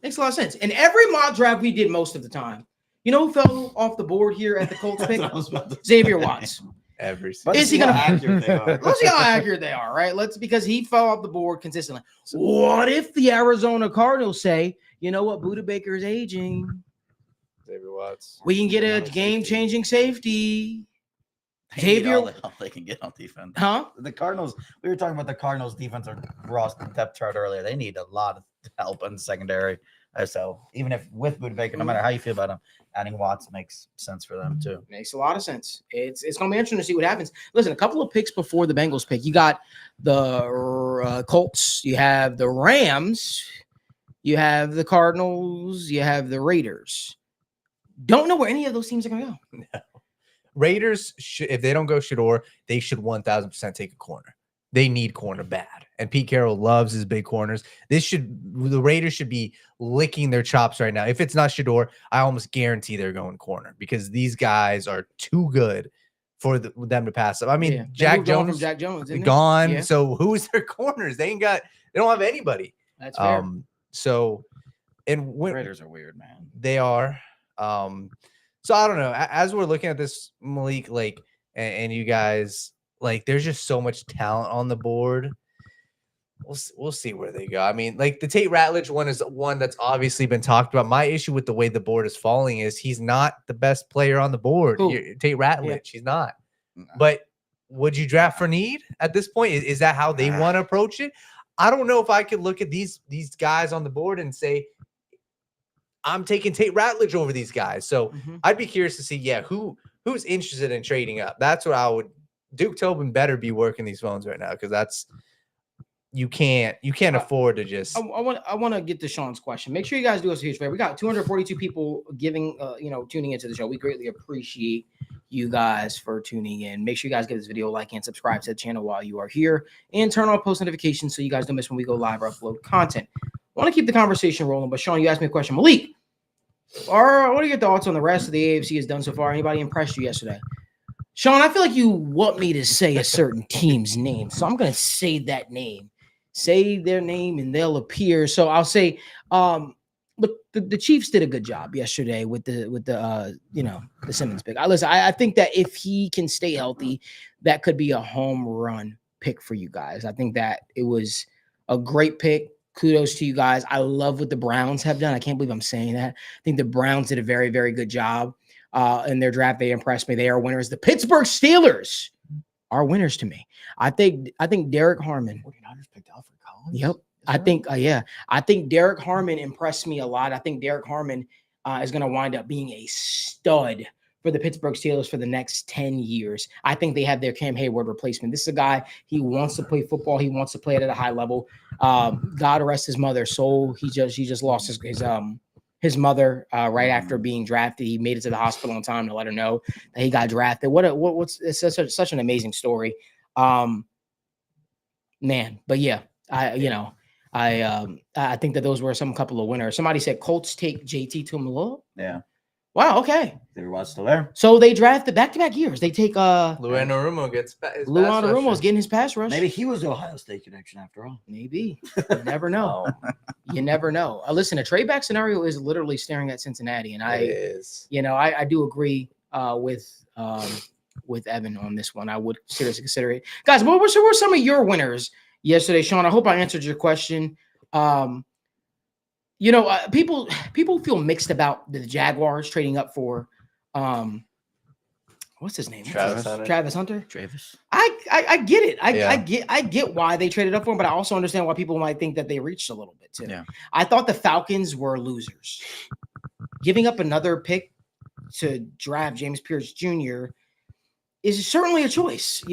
makes a lot of sense. And every mock draft we did most of the time, you know who fell off the board here at the Colts pick? Xavier Watts. Is he gonna accurate they are? Let's see how accurate they are, right? Because he fell off the board consistently. What if the Arizona Cardinals say, you know what, Budda Baker is aging? Xavier Watts. We can get a game-changing safety. Xavier, all they can get on defense. Huh? The Cardinals. We were talking about the Cardinals' defense or roster depth chart earlier. They need a lot of help in the secondary. So even if with Budda Baker, no matter how you feel about him, adding Watts makes sense for them too. Makes a lot of sense. It's going to be interesting to see what happens. Listen, a couple of picks before the Bengals pick. You got the Colts. You have the Rams. You have the Cardinals. You have the Raiders. Don't know where any of those teams are going to go. No. Raiders, if they don't go Shador, they should 1,000% take a corner. They need corner bad. And Pete Carroll loves his big corners. The Raiders should be licking their chops right now. If it's not Shador, I almost guarantee they're going corner because these guys are too good for them to pass up. I mean, Jack Jones gone. Yeah. So who is their corners? They don't have anybody. That's fair. Raiders are weird, man. They are. So I don't know. As we're looking at this, Malik, and you guys, there's just so much talent on the board. We'll see where they go. I mean, the Tate Ratledge one is one that's obviously been talked about. My issue with the way the board is falling is he's not the best player on the board. Tate Ratledge, yeah. He's not. No. But would you draft for need at this point? Is that how they want to approach it? I don't know if I could look at these guys on the board and say, I'm taking Tate Ratledge over these guys. So I'd be curious to see, who's interested in trading up. That's what I would. Duke Tobin better be working these phones right now because that's you can't afford to just. I want to get to Sean's question. Make sure you guys do us a huge favor. We got 242 people giving, tuning into the show. We greatly appreciate you guys for tuning in. Make sure you guys give this video a like and subscribe to the channel while you are here, and turn on post notifications so you guys don't miss when we go live or upload content. I want to keep the conversation rolling, but Sean, you asked me a question. Malik, what are your thoughts on the rest of the AFC has done so far? Anybody impressed you yesterday? Sean, I feel like you want me to say a certain team's name, so I'm going to say that name. Say their name and they'll appear. So I'll say, look, the Chiefs did a good job yesterday with the Simmons pick. I think that if he can stay healthy, that could be a home run pick for you guys. I think that it was a great pick. Kudos to you guys. I love what the Browns have done. I can't believe I'm saying that. I think the Browns did a very, very good job in their draft. They impressed me. They are winners. The Pittsburgh Steelers are winners to me. I think Derek Harmon. 49ers picked Alfred Collins. Yep. I think Derek Harmon impressed me a lot. I think Derek Harmon is going to wind up being a stud for the Pittsburgh Steelers for the next 10 years. I think they have their Cam Hayward replacement. This is a guy, he wants to play football. He wants to play it at a high level. God rest his mother's soul. He just lost his mother right after being drafted. He made it to the hospital in time to let her know that he got drafted. It's such an amazing story. Man, but yeah, I think that those were some couple of winners. Somebody said Colts take JT Tuimoloau. Yeah. Wow. Okay. Xavier Watts still there. So they drafted back-to-back years. They take Luan Arumo gets his Luan Arumo's getting his pass rush. Maybe he was the Ohio State connection after all. Maybe. You never know. You never know. Listen, a trade back scenario is literally staring at Cincinnati, and I do agree with Evan on this one. I would seriously consider it, guys. What were some of your winners yesterday, Sean? I hope I answered your question. People feel mixed about the Jaguars trading up for, what's his name? Travis Hunter. Travis. I get it. I get why they traded up for him, but I also understand why people might think that they reached a little bit too. Yeah. I thought the Falcons were losers. Giving up another pick to draft James Pierce Jr. is certainly a choice,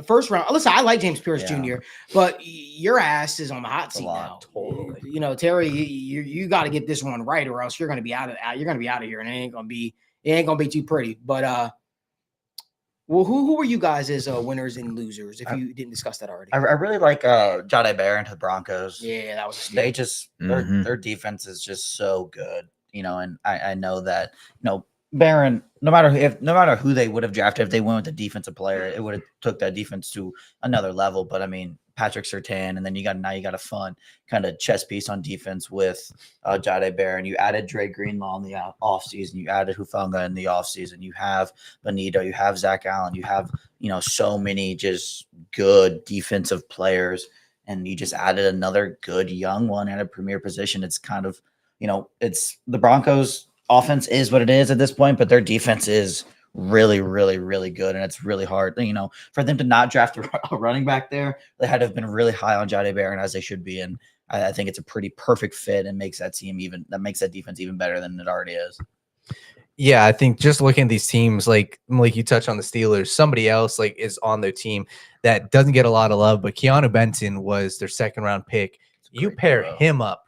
first round. Listen, I like James Pierce Jr., but your ass is on the hot seat now. Totally. Terry, you got to get this one right, or else you're going to be out of here, and it ain't going to be too pretty. But Well, who were you guys as winners and losers? If you didn't discuss that already, I really like Jahdae Barron to the Broncos. yeah, that was a steal. They just their defense is just so good, and I know that Barron, no matter who they would have drafted, if they went with a defensive player, it would have took that defense to another level. But I mean, Patrick Surtain, and then you got a fun kind of chess piece on defense with Jahdae Barron. You added Dre Greenlaw in the offseason. You added Hufanga in the offseason. You have Benito. You have Zach Allen. You have so many just good defensive players, and you just added another good young one at a premier position. It's kind of it's the Broncos. Offense is what it is at this point, but their defense is really, really, really good, and it's really hard, for them to not draft a running back there. They had to have been really high on Jahdae Barron, as they should be, and I think it's a pretty perfect fit and makes that defense even better than it already is. Yeah, I think just looking at these teams, like you touched on the Steelers, somebody else is on their team that doesn't get a lot of love, but Keanu Benton was their second-round pick. You pair him up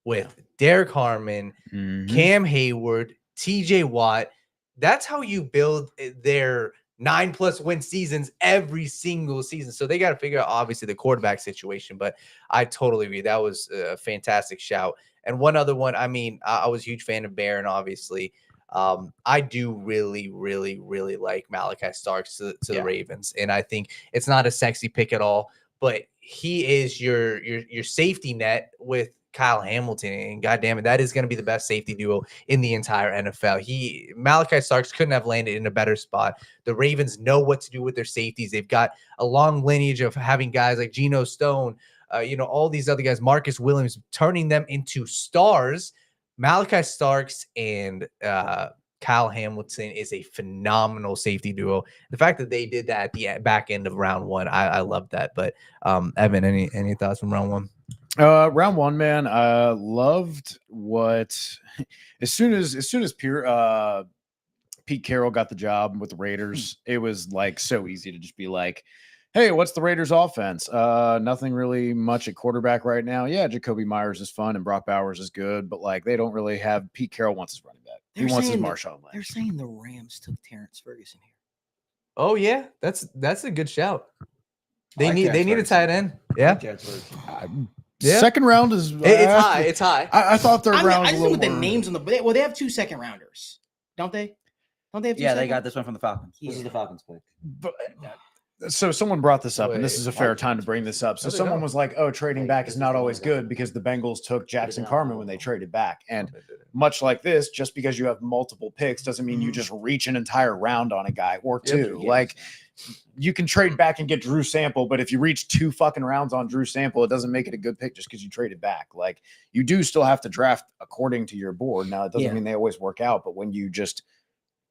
with Derek Harmon, Cam Hayward, TJ Watt. That's how you build their 9+ win seasons every single season. So they got to figure out, obviously, the quarterback situation. But I totally agree. That was a fantastic shout. And one other one, I mean, I was a huge fan of Barron, obviously. I do really, really, really like Malachi Starks to the Ravens. And I think it's not a sexy pick at all, but he is your safety net with Kyle Hamilton, and goddamn it, that is going to be the best safety duo in the entire NFL. Malachi Starks couldn't have landed in a better spot. The Ravens know what to do with their safeties. They've got a long lineage of having guys like Geno Stone, all these other guys, Marcus Williams, turning them into stars. Malachi Starks and Kyle Hamilton is a phenomenal safety duo. The fact that they did that at the back end of round one, I love that. But Evan, any thoughts from round one? Round one, man. Loved what as soon as Pete Carroll got the job with the Raiders, it was like so easy to just be like, hey, what's the Raiders offense? Nothing really much at quarterback right now. Yeah, Jacoby Myers is fun and Brock Bowers is good, but like they don't really have Pete Carroll wants his running back. He wants his Marshawn Lynch. They're saying the Rams took Terrence Ferguson here. Oh yeah, that's a good shout. They need a tight end. Yeah. Yeah. Second round is it's high. I thought third round. I just with the names on the they have 2 second rounders, don't they? Don't they have 2 they got this one from the Falcons. Yeah. This is the Falcons pick. But, so someone brought this up, and this is a fair time to bring this up. So someone was like, "Oh, trading back is not always good because the Bengals took Jackson Carman when they traded back." And much like this, just because you have multiple picks doesn't mean you just reach an entire round on a guy or two. Like you can trade back and get Drew Sample, but if you reach 2 fucking rounds on Drew Sample, it doesn't make it a good pick just because you traded back. Like you do still have to draft according to your board. Now it doesn't mean they always work out, but when you just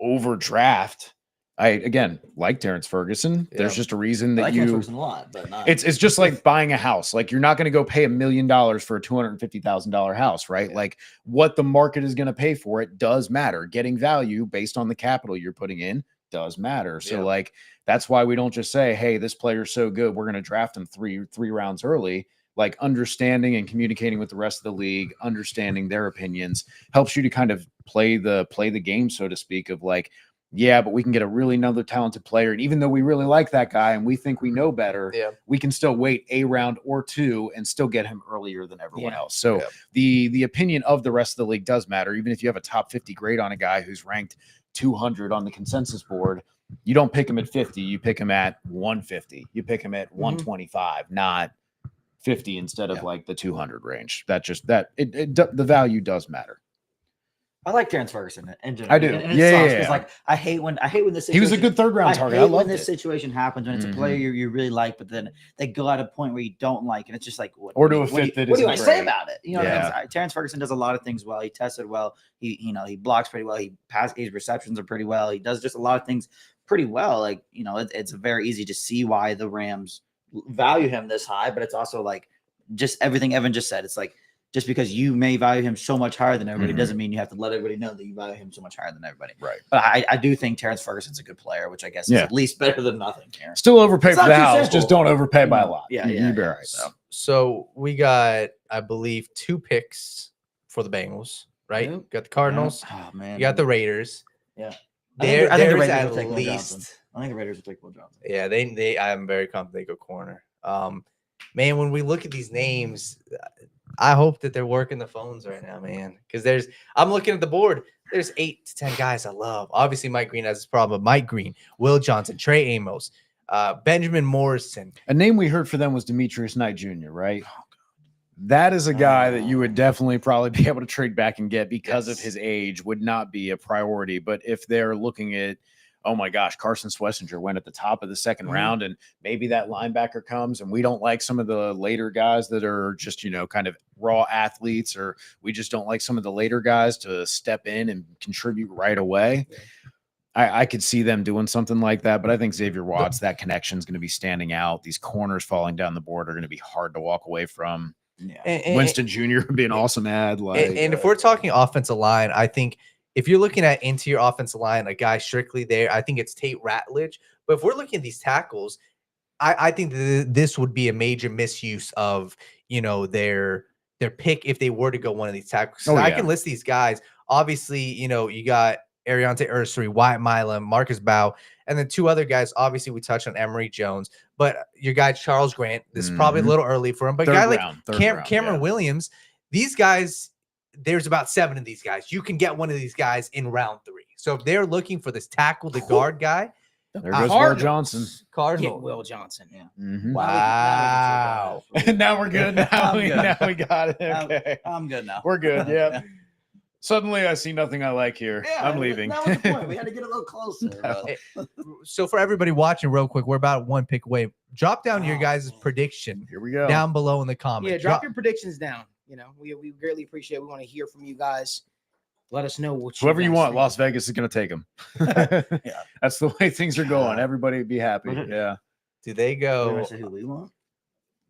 overdraft. I again like Terrence Ferguson. There's just a reason that Terrence Ferguson a lot, but not. It's just like buying a house. Like you're not going to go pay $1 million for a $250,000 house, right? Like what the market is going to pay for it does matter. Getting value based on the capital you're putting in does matter. So like that's why we don't just say, hey, this player's so good, we're going to draft him three rounds early. Like understanding and communicating with the rest of the league, understanding their opinions helps you to kind of play the game, so to speak, of like, yeah, but we can get another talented player. And even though we really like that guy and we think we know better, we can still wait a round or 2 and still get him earlier than everyone else. So the opinion of the rest of the league does matter. Even if you have a top 50 grade on a guy who's ranked 200 on the consensus board, you don't pick him at 50. You pick him at 150. You pick him at 125, not 50 instead of like the 200 range. The value does matter. I like Terrence Ferguson in general. I do. And it sucks, like I hate when this. He was a good third round target. I love when this situation happens when it's a player you really like, but then they go at a point where you don't like, and it's just like what? Or to a fit that what do I say about it? You know, Terrence Ferguson does a lot of things well. He tested well. He blocks pretty well. His receptions are pretty well. He does just a lot of things pretty well. Like it's very easy to see why the Rams value him this high, but it's also like just everything Evan just said. It's like. Just because you may value him so much higher than everybody doesn't mean you have to let everybody know that you value him so much higher than everybody. Right. But I do think Terrence Ferguson's a good player, which I guess is at least better than nothing here. Still overpay for the house. Just don't overpay by a lot. Yeah. You'd be all right. So we got, I believe, 2 picks for the Bengals, right? Yep. Got the Cardinals. Oh, man. You got the Raiders. Yeah. there I think the there's Raiders at will take Will Johnson. least. I think the Raiders will take Will Johnson. Yeah, they I'm very confident they go corner. Man, when we look at these names, I hope that they're working the phones right now, man. Because I'm looking at the board. There's 8 to 10 guys I love. Obviously, Mike Green has this problem. Mike Green, Will Johnson, Trey Amos, Benjamin Morrison. A name we heard for them was Demetrius Knight Jr., right? That is a guy that you would definitely probably be able to trade back and get because of his age, would not be a priority. But if they're looking at, oh my gosh, Carson Schlesinger went at the top of the second round, and maybe that linebacker comes, and we don't like some of the later guys that are just, kind of raw athletes, or we just don't like some of the later guys to step in and contribute right away. I could see them doing something like that, but I think Xavier Watts, that connection is going to be standing out. These corners falling down the board are going to be hard to walk away from. Yeah. Winston Jr. would be an awesome ad. And if we're talking offensive line, I think if you're looking at interior offensive line, a guy strictly there, I think it's Tate Ratledge. But if we're looking at these tackles, I think this would be a major misuse of, their pick if they were to go one of these tackles. I can list these guys. Obviously, you got Ariante Ursery, Wyatt Milam, Marcus Bow, and then 2 other guys. Obviously, we touched on Emory Jones, but your guy Charles Grant, this is probably a little early for him. But a guy like Cameron Williams, these guys, there's about 7 of these guys. You can get one of these guys in round 3. So if they're looking for this tackle to guard guy, there goes Will Johnson. Get Will Johnson. Yeah. Mm-hmm. Wow. Now we're good. Now we got it. Okay. I'm good now. We're good. Yeah. Suddenly, I see nothing I like here. Yeah, I'm leaving. That was the point. We had to get a little closer. So for everybody watching real quick, we're about 1 pick away. Drop down your guys' prediction Here we go. down below in the comments. Yeah, drop your predictions down. We greatly appreciate it. We want to hear from you guys. Let us know what Whoever you want. think. Las Vegas is going to take him. Yeah. That's the way things are going. Everybody would be happy. Yeah. Do they go? Who we want?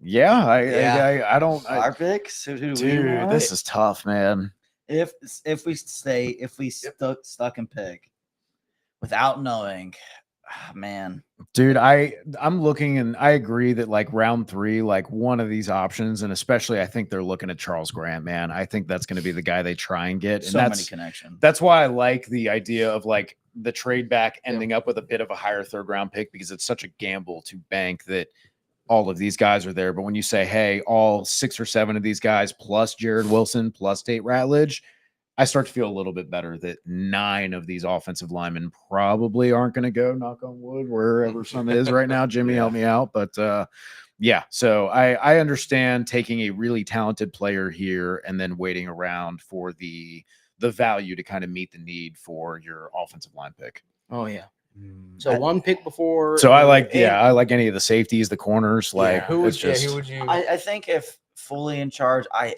Yeah. I don't. Our picks. Who do we Dude, want? this is tough, man. If we stuck and pick without knowing, man. Dude, I'm looking, and I agree that like round 3, like one of these options, and especially I think they're looking at Charles Grant, man. I think that's going to be the guy they try and get. And So many connections. That's why I like the idea of like the trade back ending up with a bit of a higher 3rd round pick, because it's such a gamble to bank that all of these guys are there. But when you say, hey, all 6 or 7 of these guys plus Jared Wilson plus Tate Ratledge, I start to feel a little bit better that 9 of these offensive linemen probably aren't going to go, knock on wood, wherever some is right now. Jimmy, help me out. But yeah, so I understand taking a really talented player here and then waiting around for the value to kind of meet the need for your offensive line pick. Oh, yeah. So 1 pick before. So I like any of the safeties, the corners. Like who would you? I think if fully in charge, I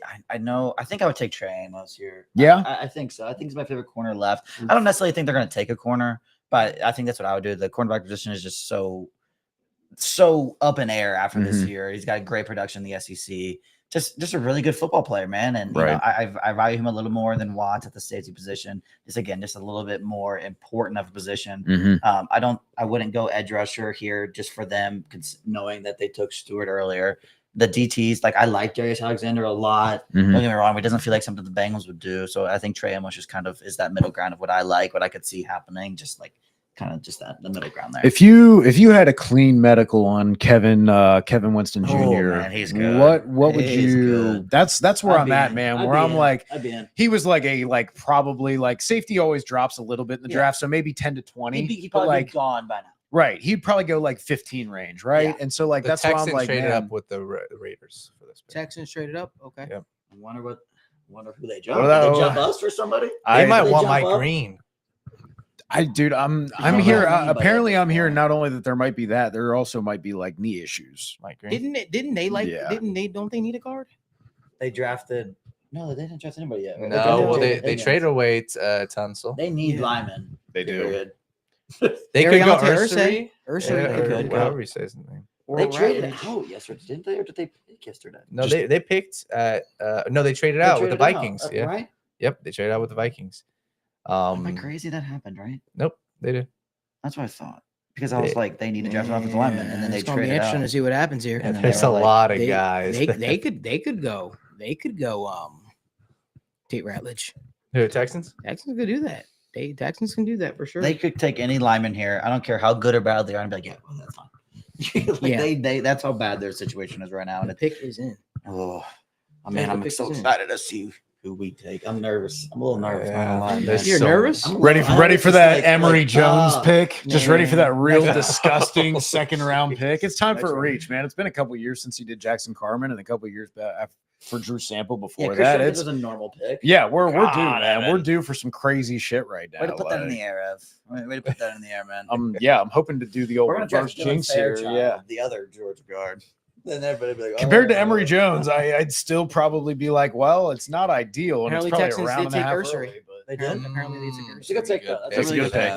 think I would take Trey Amos here. Yeah, I think so. I think he's my favorite corner left. I don't necessarily think they're going to take a corner, but I think that's what I would do. The cornerback position is just so up in air after this year. He's got great production in the SEC. Just a really good football player, man. And you know, I value him a little more than Watts at the safety position. Just a little bit more important of a position. I wouldn't go edge rusher here just for them, knowing that they took Stewart earlier. The DTs, like I like Darius Alexander a lot. Don't get me wrong, it doesn't feel like something the Bengals would do. So I think Trey Amos just kind of is that middle ground of what I like, what I could see happening, just like kind of just that the middle ground there. If you had a clean medical on Kevin Winston Jr., man, he's good. What would you? Good. That's where I'm at, man. Where I'm like, he was like probably like safety always drops a little bit in the draft, so maybe 10 to 20. He'd probably be gone by now. Right, he'd probably go like 15 range, right? And so like that's why I'm like, traded up with the Raiders for this pick. Texans traded up. Okay. Yep. I wonder who they jump. What Did they jump us for somebody? They might want Mike Green. I'm here. Apparently, I'm hearing not only that there might be that, there also might be like knee issues. Mike Green. Don't they need a guard? They drafted. No, they didn't draft anybody yet. No, well, they traded away Tunsil. They need linemen. They do. They could go Ursay. However he says his name. They traded out yesterday, didn't they? Or did they pick yesterday? No, they picked. No, they traded out with the Vikings. Yeah. Right. Yep, they traded out with the Vikings. Am I crazy? That happened, right? Nope, they did. That's what I thought. Because I was like, they need to draft an offensive lineman, and then they it's gonna be traded interesting out. to see what happens here. And then There's they a were lot of guys. They could go. Tate Ratledge. Who, Texans? Texans could do that. Texans can do that for sure. They could take any lineman here. I don't care how good or bad they are, and be like, yeah, well, that's fine. They that's how bad their situation is right now. And the pick is in. Oh, man, I'm so excited to see who we take. I'm nervous. I'm a little nervous. You're nervous? Ready for that Emory Jones pick? Just ready for that real disgusting second round pick. It's time for a reach, man. It's been a couple years since he did Jackson Carmen, and a couple years back for Drew Sample before that. It was a normal pick. Yeah, we're due, man. We're due for some crazy shit right now. Way to put that in the air, Ev. Way to put that in the air, man. I'm hoping to do the old reverse jinx here. Yeah, the other Georgia guard. Then everybody be like, compared to Emory Jones, I'd still probably be like, well, it's not ideal, and apparently it's probably Texans around did take early, Ursary. They did. Apparently they took Ursary. It's a good pick. That's a really good pick.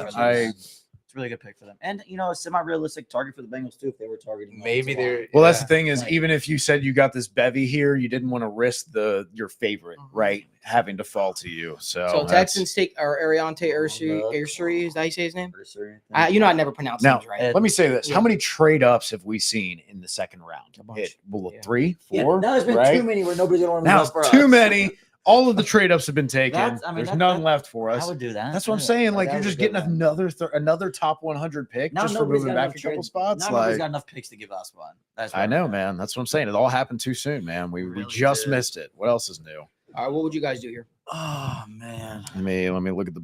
It's a really good pick for them, and a semi-realistic target for the Bengals too if they were targeting. Maybe they're. Well, that's the thing is, even if you said you got this bevy here, you didn't want to risk your favorite, right, having to fall to you. So Texans take Ariante Ursary. Is that how you say his name? Ursary. I never pronounce names right. Let me say this: how many trade ups have we seen in the second round? A bunch. 3, 4. Now there's been too many where nobody's gonna want to now move up for too us. many. All of the trade ups have been taken. There's none left for us. I would do that. That's what I'm saying. Like, you're just getting another top 100 pick just for moving back a couple spots. Nobody's got enough picks to give us one. I know, man. That's what I'm saying. It all happened too soon, man. We just missed it. What else is new? All right, what would you guys do here? Oh man. Let me look at the.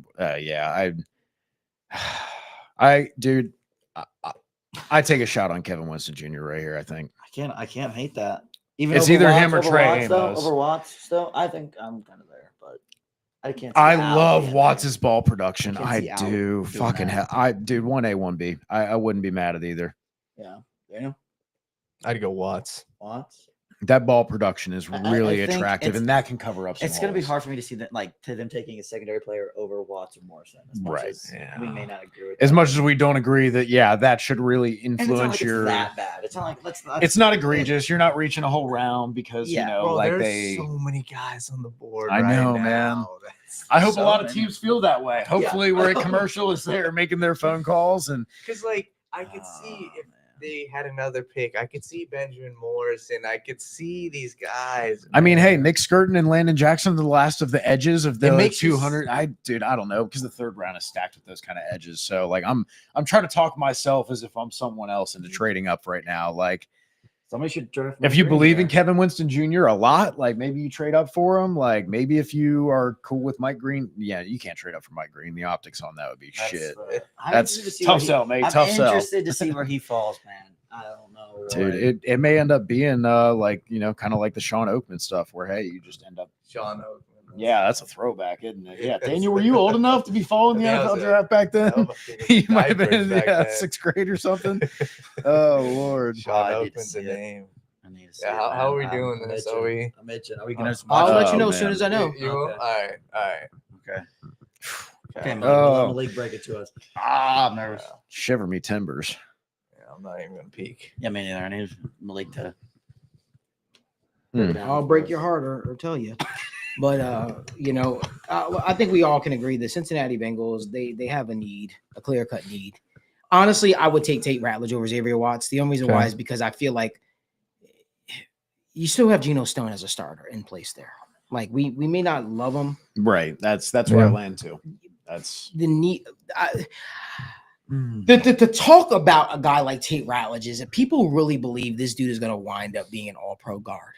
I take a shot on Kevin Winston Jr. right here. I think I can't hate that. Even it's either him or Trey Amos. Over Watts, still, I think I'm kind of there, but I can't. I love Watts' ball production. I do. Fucking hell. 1A, 1B. I wouldn't be mad at either. Yeah. Daniel? I'd go Watts. That ball production is really attractive, and that can cover up some It's going to be holes. hard for me to see that, to them taking a secondary player over Watts or Morrison. Right. We may not agree with as that. much as we don't agree that, that should really influence it's your. that bad. It's not like it's not egregious. You're not reaching a whole round because there's so many guys on the board. I know, right man. now. I hope a lot of teams feel that way. Hopefully, we're at commercial is there making their phone calls and because I could see if they had another pick. I could see Benjamin Morrison. I could see these guys. I mean, hey, Nick Skirton and Landon Jackson are the last of the edges of the 200. I don't know, because the third round is stacked with those kind of edges. So I'm trying to talk myself as if I'm someone else into trading up right now. Like, somebody should draft. If you believe in Kevin Winston Jr. a lot, like maybe you trade up for him. Like maybe if you are cool with Mike Green, you can't trade up for Mike Green. The optics on that would be shit. That's tough sell, mate. Tough sell. I'm interested to see where he falls, man. I don't know, dude. It may end up being kind of like the Sean Oakman stuff, where hey, you just end up Sean Oakman. Yeah, that's a throwback, isn't it? Yeah, Daniel, were you old enough to be following the NFL draft back then? You might have been sixth grade or something. Oh Lord, Sean Oakman's a name. How are we doing this? Are we gonna? I'll let you know as soon as I know. You will? All right. Okay, Malik, break it to us. I'm nervous. Shiver me timbers. Yeah, I'm not even gonna peek. Yeah, me neither. I need Malik to. I'll break your heart or tell you. But I think we all can agree the Cincinnati Bengals, they have a clear-cut need. Honestly, I would take Tate Ratledge over Xavier Watts. The only reason why is because I feel like you still have Geno Stone as a starter in place there. Like we may not love him. Right. That's where I land too. That's the need. The talk about a guy like Tate Ratledge is that people really believe this dude is going to wind up being an all-pro guard.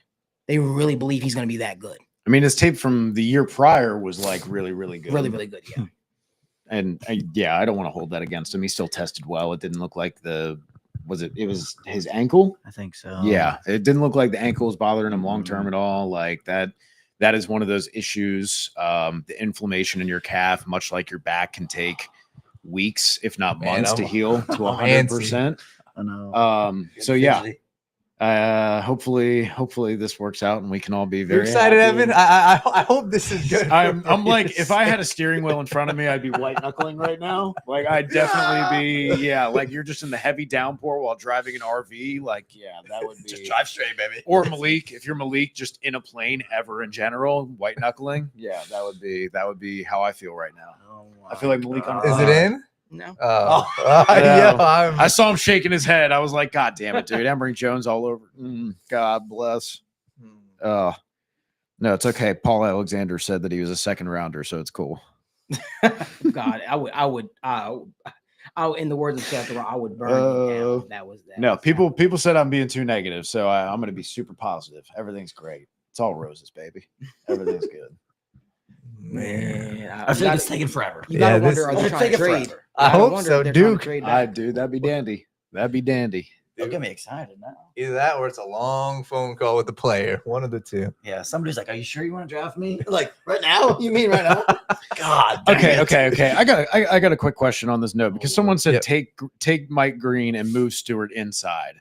They really believe he's going to be that good. I mean, his tape from the year prior was like really, really good. Really, really good. Yeah. And I don't want to hold that against him. He still tested well. It didn't look like it was his ankle. I think so. Yeah. It didn't look like the ankle was bothering him long-term at all. Like that is one of those issues. The inflammation in your calf, much like your back, can take weeks, if not months, to heal to 100%. I know. So yeah. Hopefully this works out and we can all be very excited, happy. Evan. I hope this is good. I'm like, if I had a steering wheel in front of me, I'd be white knuckling right now. Like I'd definitely be, like you're just in the heavy downpour while driving an RV. Like, that would be just drive straight, baby. Or Malik, if you're Malik, just in a plane ever in general, white knuckling. Yeah, that would be how I feel right now. I feel like Malik on Is it in? No. I saw him shaking his head. I was like, God damn it, dude. Emory Jones all over. God bless. No, it's okay. Paul Alexander said that he was a second rounder, so it's cool. God, I would, in the words of Seth, I would burn you down. That was that. No, people said I'm being too negative, so I'm going to be super positive. Everything's great. It's all roses, baby. Everything's good. Man, I feel like it's taking forever. You gotta Yeah, wonder, are they it's trying to taking trade? forever. I gotta hope wonder so, if they're trying to Duke. trade I back. do. That'd be dandy. That'd be dandy. Don't get me excited now. Either that or it's a long phone call with the player. One of the two. Yeah, somebody's like, "Are you sure you want to draft me?" Like right now? You mean right now? God. dang Okay, it. okay. I got a quick question on this note because someone said Yep. take Mike Green and move Stewart inside.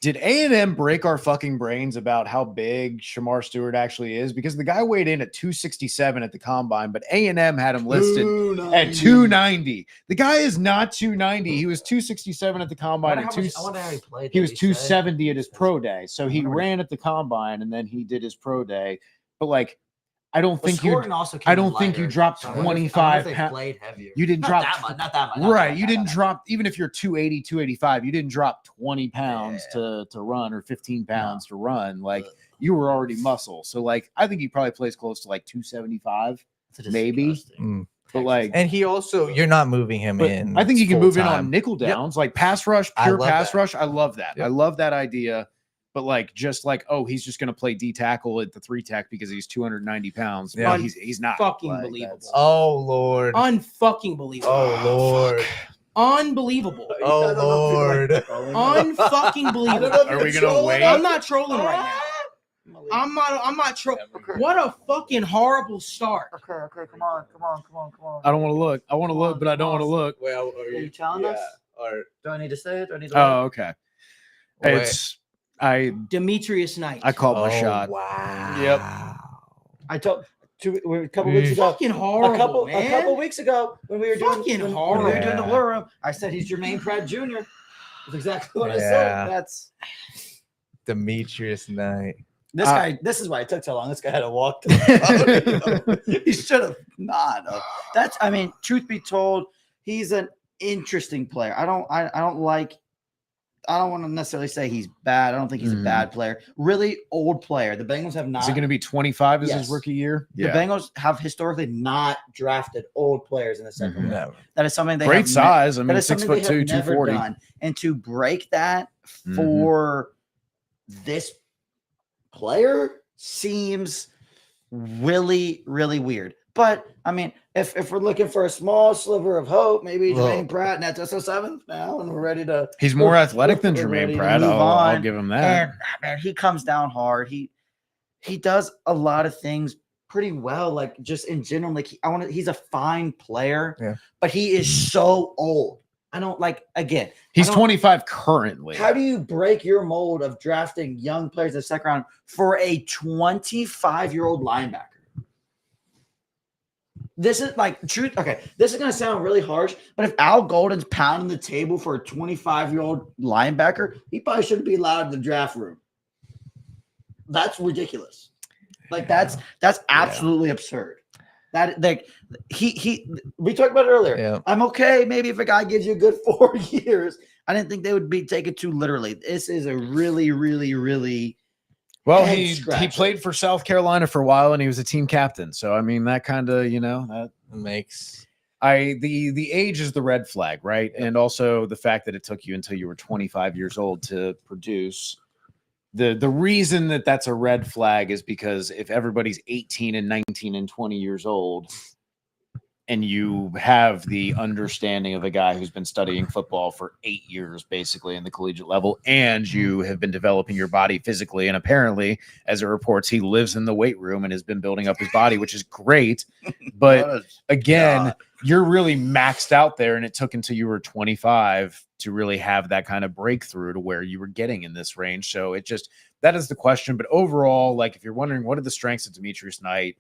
Did A&M break our fucking brains about how big Shamar Stewart actually is? Because the guy weighed in at 267 at the combine, but A&M had him listed at 290. The guy is not 290. He was 267 at the I combine. wonder, And I wonder how he played. he Did was say? 270 at his pro day. So he wonder what he- ran at the combine and then he did his pro day. But like, I don't The think you scoring also came I in don't think you lighter, dropped so I wonder if 25 they pounds. played heavier. You didn't Not drop that much. Not that much. right. You didn't drop, even if you're 280, 285, you didn't drop 20 pounds Yeah. to run or 15 pounds to run. Like you were already muscle. So like I think he probably plays close to like 275. maybe. But like And he also, you're not moving him but in. I think you can move in full-time. on nickel Yep. downs, like pass rush, I pure love pass that. rush. I love that. Yep. I love that idea. But like just like, oh, he's just gonna play D tackle at the 3 tech because he's 290 pounds. Yeah. Yeah, he's not Fucking like, believable. that's- Oh Lord. Unfucking believable. Oh Lord. Unbelievable. Oh Lord. Unfucking believable. Are we gonna wait? I'm not trolling right now. I'm not trolling. What a fucking horrible start. Okay, come on. I don't want to look. I want to look, but I don't want to look. Well, Are you telling us? Or Do I need to say it? Do I need to? Oh, okay. Wait. It's I Demetrius Knight. called my shot. Wow. Yep. I told a couple weeks ago. Fucking horrible, A couple weeks ago when we were doing Fucking when horrible. we were doing the Yeah. Blue Room, I said he's Jermaine Pratt Jr. That's exactly what I Yeah. said. That's Demetrius Knight. this guy. This is why it took so long. This guy had to walk to the podium. He should have not. That's. I mean, truth be told, he's an interesting player. I don't want to necessarily say he's bad. I don't think he's a bad player. Really old player. The Bengals have not. Is he going to be 25 as Yes. his rookie year? The Bengals have historically not drafted old players in the second round. No. That is something they Great have size. I that mean, is something they 6'2", have never 240. done. And to break that Mhm. for this player seems really, really weird. But I mean, if we're looking for a small sliver of hope, maybe Well- Jermaine Pratt and that's SO7 now, and we're ready to. He's more athletic than we're ready Jermaine to Pratt. move I'll on. give him that. And man, he comes down hard. He does a lot of things pretty well. Like just in general, like he's a fine player. Yeah. But he is so old. I don't like again. He's I don't- 25 currently. How do you break your mold of drafting young players in the second round for a 25-year-old linebacker? This is like truth. Okay, this is gonna sound really harsh, but if Al Golden's pounding the table for a 25-year-old linebacker, he probably shouldn't be allowed in the draft room. That's ridiculous. Like that's absolutely absurd. That like we talked about it earlier. Yeah. I'm okay. Maybe if a guy gives you a good 4 years, I didn't think they would be taken too literally. This is a really, really, really Well, head he scratcher. played for South Carolina for a while, and he was a team captain. So I mean, that kind of that Makes the age is the red flag, right? And also the fact that it took you until you were 25 years old to produce. The reason that that's a red flag is because if everybody's 18 and 19 and 20 years old, and you have the understanding of a guy who's been studying football for 8 years, basically in the collegiate level, and you have been developing your body physically, and apparently, as it reports, he lives in the weight room and has been building up his body, which is great. But again, you're really maxed out there, and it took until you were 25 to really have that kind of breakthrough to where you were getting in this range. So that is the question. But overall, like if you're wondering what are the strengths of Demetrius Knight,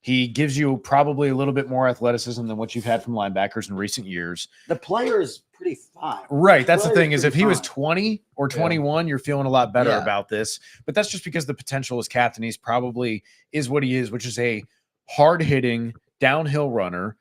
he gives you probably a little bit more athleticism than what you've had from linebackers in recent years. the player is pretty fine. Right. That's the Player's thing is if pretty he was fine. 20 or 21, you're feeling a lot better Yeah. about this. But that's just because the potential as captain, he's probably is what he is, which is a hard-hitting downhill runner.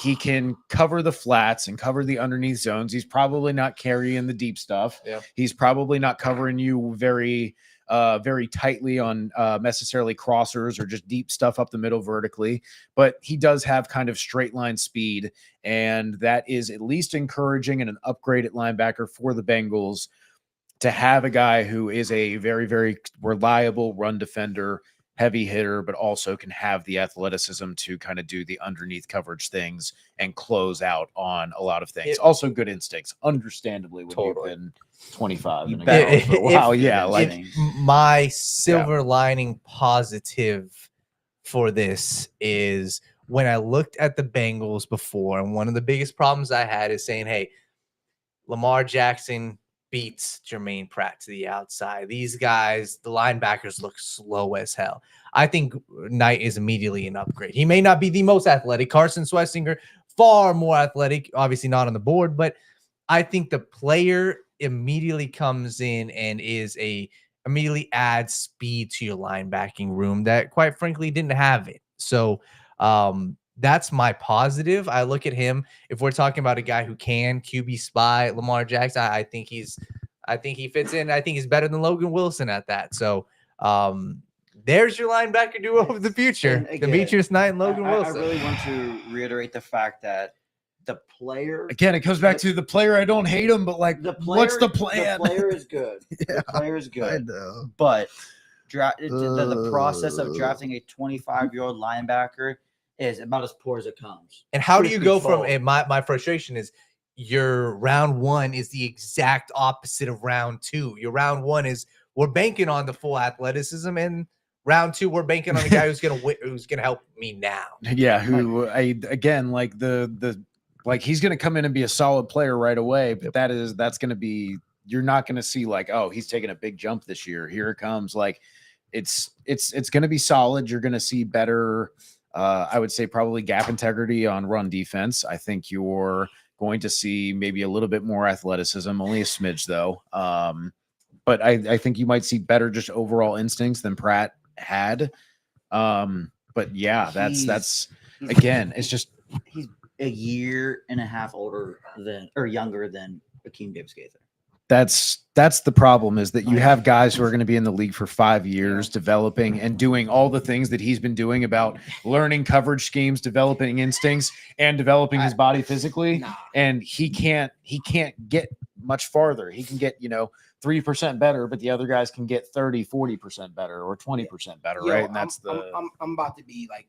He can cover the flats and cover the underneath zones. He's probably not carrying the deep stuff. Yeah. He's probably not covering you very very tightly on necessarily crossers or just deep stuff up the middle vertically, but he does have kind of straight line speed, and that is at least encouraging and an upgrade at linebacker for the Bengals to have a guy who is a very, very reliable run defender, heavy hitter, but also can have the athleticism to kind of do the underneath coverage things and close out on a lot of things. Also good instincts, understandably, when you've been 25 and wow, yeah, like my silver lining positive for this is when I looked at the Bengals before, and one of the biggest problems I had is saying, hey, Lamar Jackson beats Jermaine Pratt to the outside. These guys, the linebackers, look slow as hell. I think Knight is immediately an upgrade. He may not be the most athletic. Carson Swessinger, far more athletic, obviously not on the board, but I think the player immediately comes in and immediately adds speed to your linebacking room that, quite frankly, didn't have it. So that's my positive. I look at him. If we're talking about a guy who can QB spy Lamar Jackson, I think he fits in. I think he's better than Logan Wilson at that. So there's your linebacker duo of the future: Demetrius Knight and Logan Wilson. I really want to reiterate the fact that the player, again, it comes back to the player. I don't hate him, but like, what's the plan? The player is good. The player is good. But the process of drafting a 25-year-old linebacker is about as poor as it comes. And how do you go from my frustration is your round one is the exact opposite of round two. Your round one is we're banking on the full athleticism, and round two we're banking on a guy who's gonna help me now. Yeah, like he's gonna come in and be a solid player right away, but that's gonna be, you're not gonna see like, oh, he's taking a big jump this year. Here it comes. Like it's gonna be solid. You're gonna see better. I would say probably gap integrity on run defense. I think you're going to see maybe a little bit more athleticism, only a smidge though. But I think you might see better just overall instincts than Pratt had. But yeah, that's again, it's just he's a year and a half younger than Akeem Davis-Gaither. That's the problem, is that you have guys who are going to be in the league for 5 years, developing and doing all the things that he's been doing about learning coverage schemes, developing instincts, and developing his body physically. And he can't get much farther. He can get, 3% better, but the other guys can get 30, 40% better or 20% better. Right. And that's I'm about to be like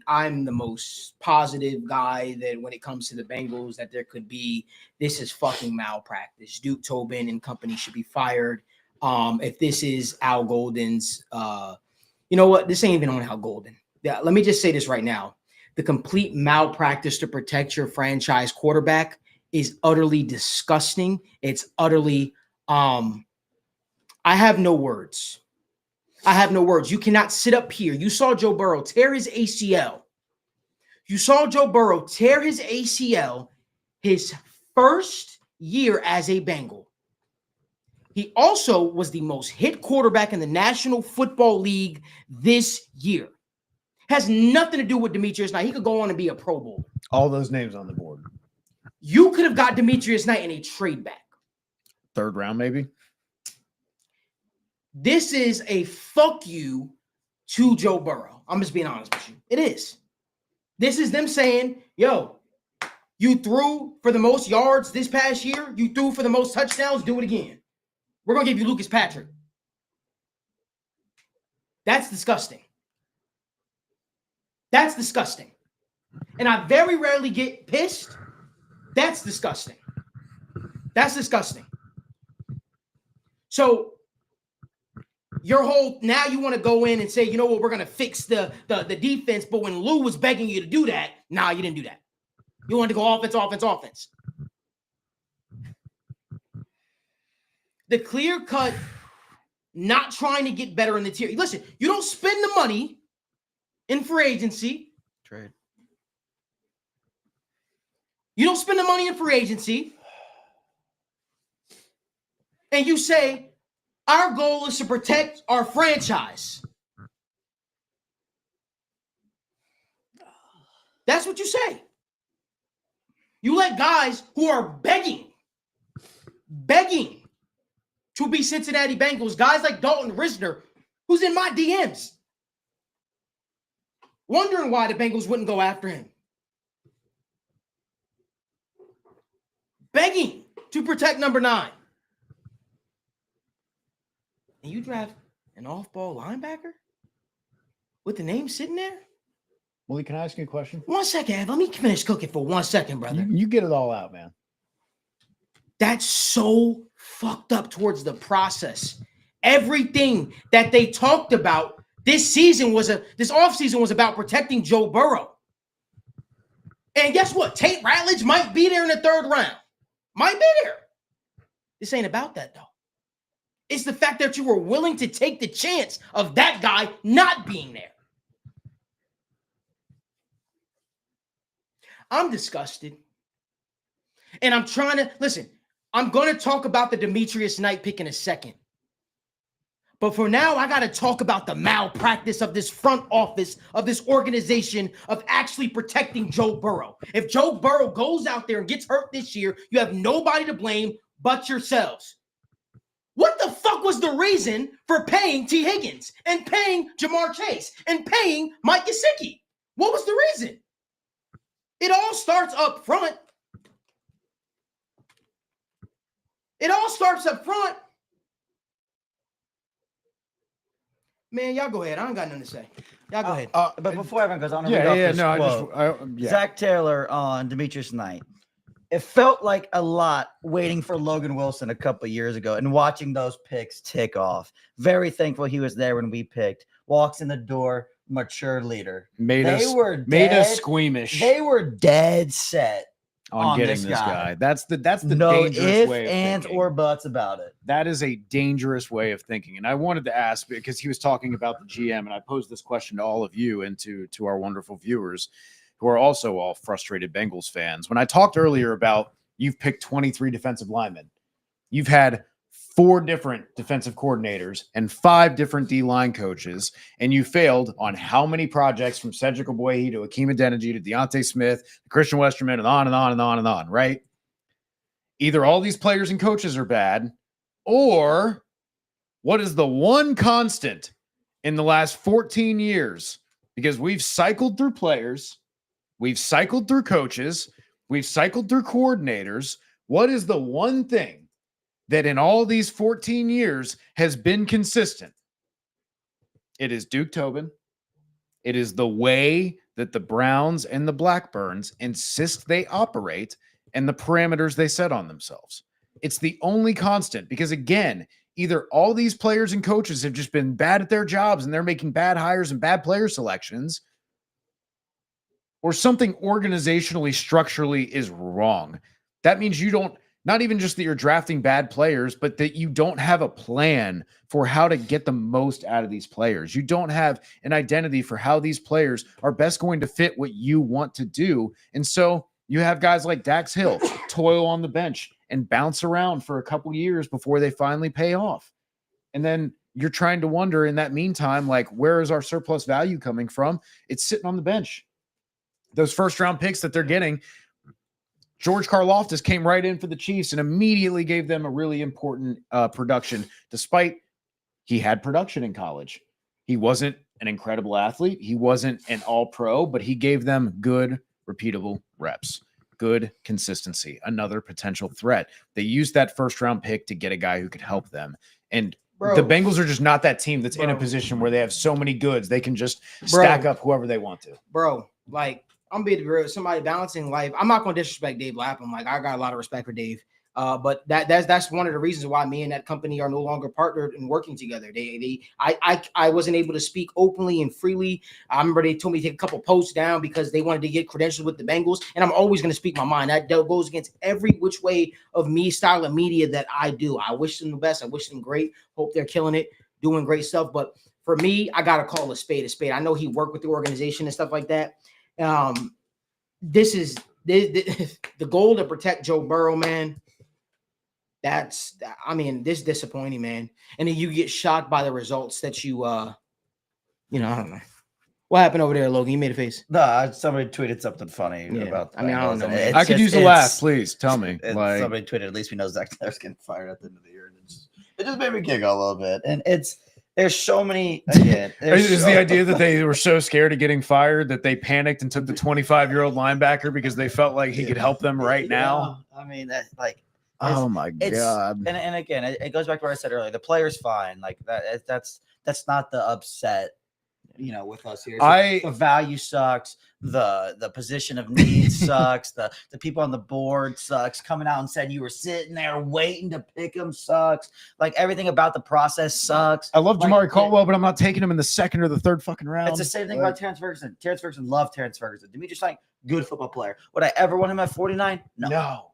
I'm the most positive guy that when it comes to the Bengals that there could be. This is fucking malpractice. Duke Tobin and company should be fired. If this is Al Golden's, you know what? This ain't even on Al Golden. Yeah, let me just say this right now. The complete malpractice to protect your franchise quarterback is utterly disgusting. It's utterly, I have no words. You cannot sit up here. You saw Joe Burrow tear his ACL. His first year as a Bengal. He also was the most hit quarterback in the National Football League this year. Has nothing to do with Demetrius Knight. He could go on and be a Pro Bowler. all those names on the board. You could have got Demetrius Knight in a trade back. 3rd round, maybe. This is a fuck you to Joe Burrow. I'm just being honest with you. It is. This is them saying, yo, you threw for the most yards this past year. You threw for the most touchdowns. Do it again. We're going to give you Lucas Patrick. That's disgusting. That's disgusting. And I very rarely get pissed. That's disgusting. That's disgusting. So your whole, now you want to go in and say, you know what, we're going to fix the defense. But when Lou was begging you to do that, nah, you didn't do that. You wanted to go offense. The clear cut, not trying to get better in the tier. Listen, you don't spend the money in free agency. Trade. You don't spend the money in free agency. And you say, our goal is to protect our franchise. That's what you say. You let guys who are begging to be Cincinnati Bengals. Guys like Dalton Risner, who's in my DMs, wondering why the Bengals wouldn't go after him. Begging to protect number 9. And you draft an off-ball linebacker with the name sitting there? Willie, can I ask you a question? 1 second, Ev. Let me finish cooking for 1 second, brother. You get it all out, man. That's so fucked up towards the process. Everything that they talked about this offseason was about protecting Joe Burrow. And guess what? Tate Ratledge might be there in the 3rd round. Might be there. This ain't about that, though. It's the fact that you were willing to take the chance of that guy not being there. I'm disgusted. And I'm trying to, listen, I'm going to talk about the Demetrius Knight pick in a second. But for now, I got to talk about the malpractice of this front office, of this organization, of actually protecting Joe Burrow. If Joe Burrow goes out there and gets hurt this year, you have nobody to blame but yourselves. What the fuck was the reason for paying T. Higgins and paying Jamar Chase and paying Mike Gesicki? What was the reason? It all starts up front. It all starts up front. Man, y'all go ahead. I ain't got nothing to say. Y'all go ahead. But before everyone goes on, Zach Taylor on Demetrius Knight. It felt like a lot waiting for Logan Wilson a couple of years ago and watching those picks tick off. Very thankful he was there when we picked. Walks in the door, mature leader. Made us squeamish. They were dead set on getting this guy. That's the no dangerous way of ands thinking. or buts about it. That is a dangerous way of thinking. And I wanted to ask, because he was talking about the GM, and I posed this question to all of you and to our wonderful viewers who are also all frustrated Bengals fans. When I talked earlier about you've picked 23 defensive linemen, you've had 4 different defensive coordinators and 5 different D-line coaches, and you failed on how many projects from Cedric Ogbuehi to Akeem Adeniji to Deontay Smith, to Christian Westerman, and on and on and on and on, right? Either all these players and coaches are bad, or what is the one constant in the last 14 years? Because we've cycled through players, we've cycled through coaches, we've cycled through coordinators. What is the one thing that in all these 14 years has been consistent? It is Duke Tobin. It is the way that the Browns and the Blackburns insist they operate and the parameters they set on themselves. It's the only constant because, again, either all these players and coaches have just been bad at their jobs and they're making bad hires and bad player selections, or something organizationally, structurally is wrong. That means you don't, not even just that you're drafting bad players, but that you don't have a plan for how to get the most out of these players. You don't have an identity for how these players are best going to fit what you want to do. And so you have guys like Dax Hill toil on the bench and bounce around for a couple years before they finally pay off. And then you're trying to wonder in that meantime, like, where is our surplus value coming from? It's sitting on the bench. Those first round picks that they're getting, George Karlaftis came right in for the Chiefs and immediately gave them a really important production, despite he had production in college. He wasn't an incredible athlete. He wasn't an all-pro, but he gave them good, repeatable reps, good consistency, another potential threat. They used that first-round pick to get a guy who could help them. And the Bengals are just not that team that's in a position where they have so many goods. They can just stack up whoever they want to. Bro, like, I'm being real. Somebody balancing life. I'm not going to disrespect Dave Lapham. Like, I got a lot of respect for Dave. But that's one of the reasons why me and that company are no longer partnered and working together. I wasn't able to speak openly and freely. I remember they told me to take a couple posts down because they wanted to get credentials with the Bengals, and I'm always going to speak my mind. That goes against every which way of me style of media that I do. I wish them the best. I wish them great. Hope they're killing it, doing great stuff. But for me, I got to call a spade a spade. I know he worked with the organization and stuff like that. This is the goal to protect Joe Burrow, man. This is disappointing, man. And then you get shocked by the results that you I don't know. What happened over there, Logan? You made a face. No, somebody tweeted something funny about. I don't know. Man. I could use a laugh, please. Tell me. Somebody tweeted, at least we know Zach Taylor's getting fired at the end of the year. It just made me giggle a little bit. And there's so many. Again, is the idea that they were so scared of getting fired that they panicked and took the 25-year-old linebacker because they felt like he could help them right now? I mean, that like. Oh my God. And again, it goes back to what I said earlier. The player's fine. Like that's not the upset, with us here. So the value sucks. The position of need sucks. The people on the board sucks. Coming out and saying you were sitting there waiting to pick him sucks. Like everything about the process sucks. I love Jamari Caldwell, but I'm not taking him in the second or the third fucking round. It's the same thing about Terrence Ferguson. Terrence Ferguson loved Terrence Ferguson. Demetrius Knight, good football player. Would I ever want him at 49? No.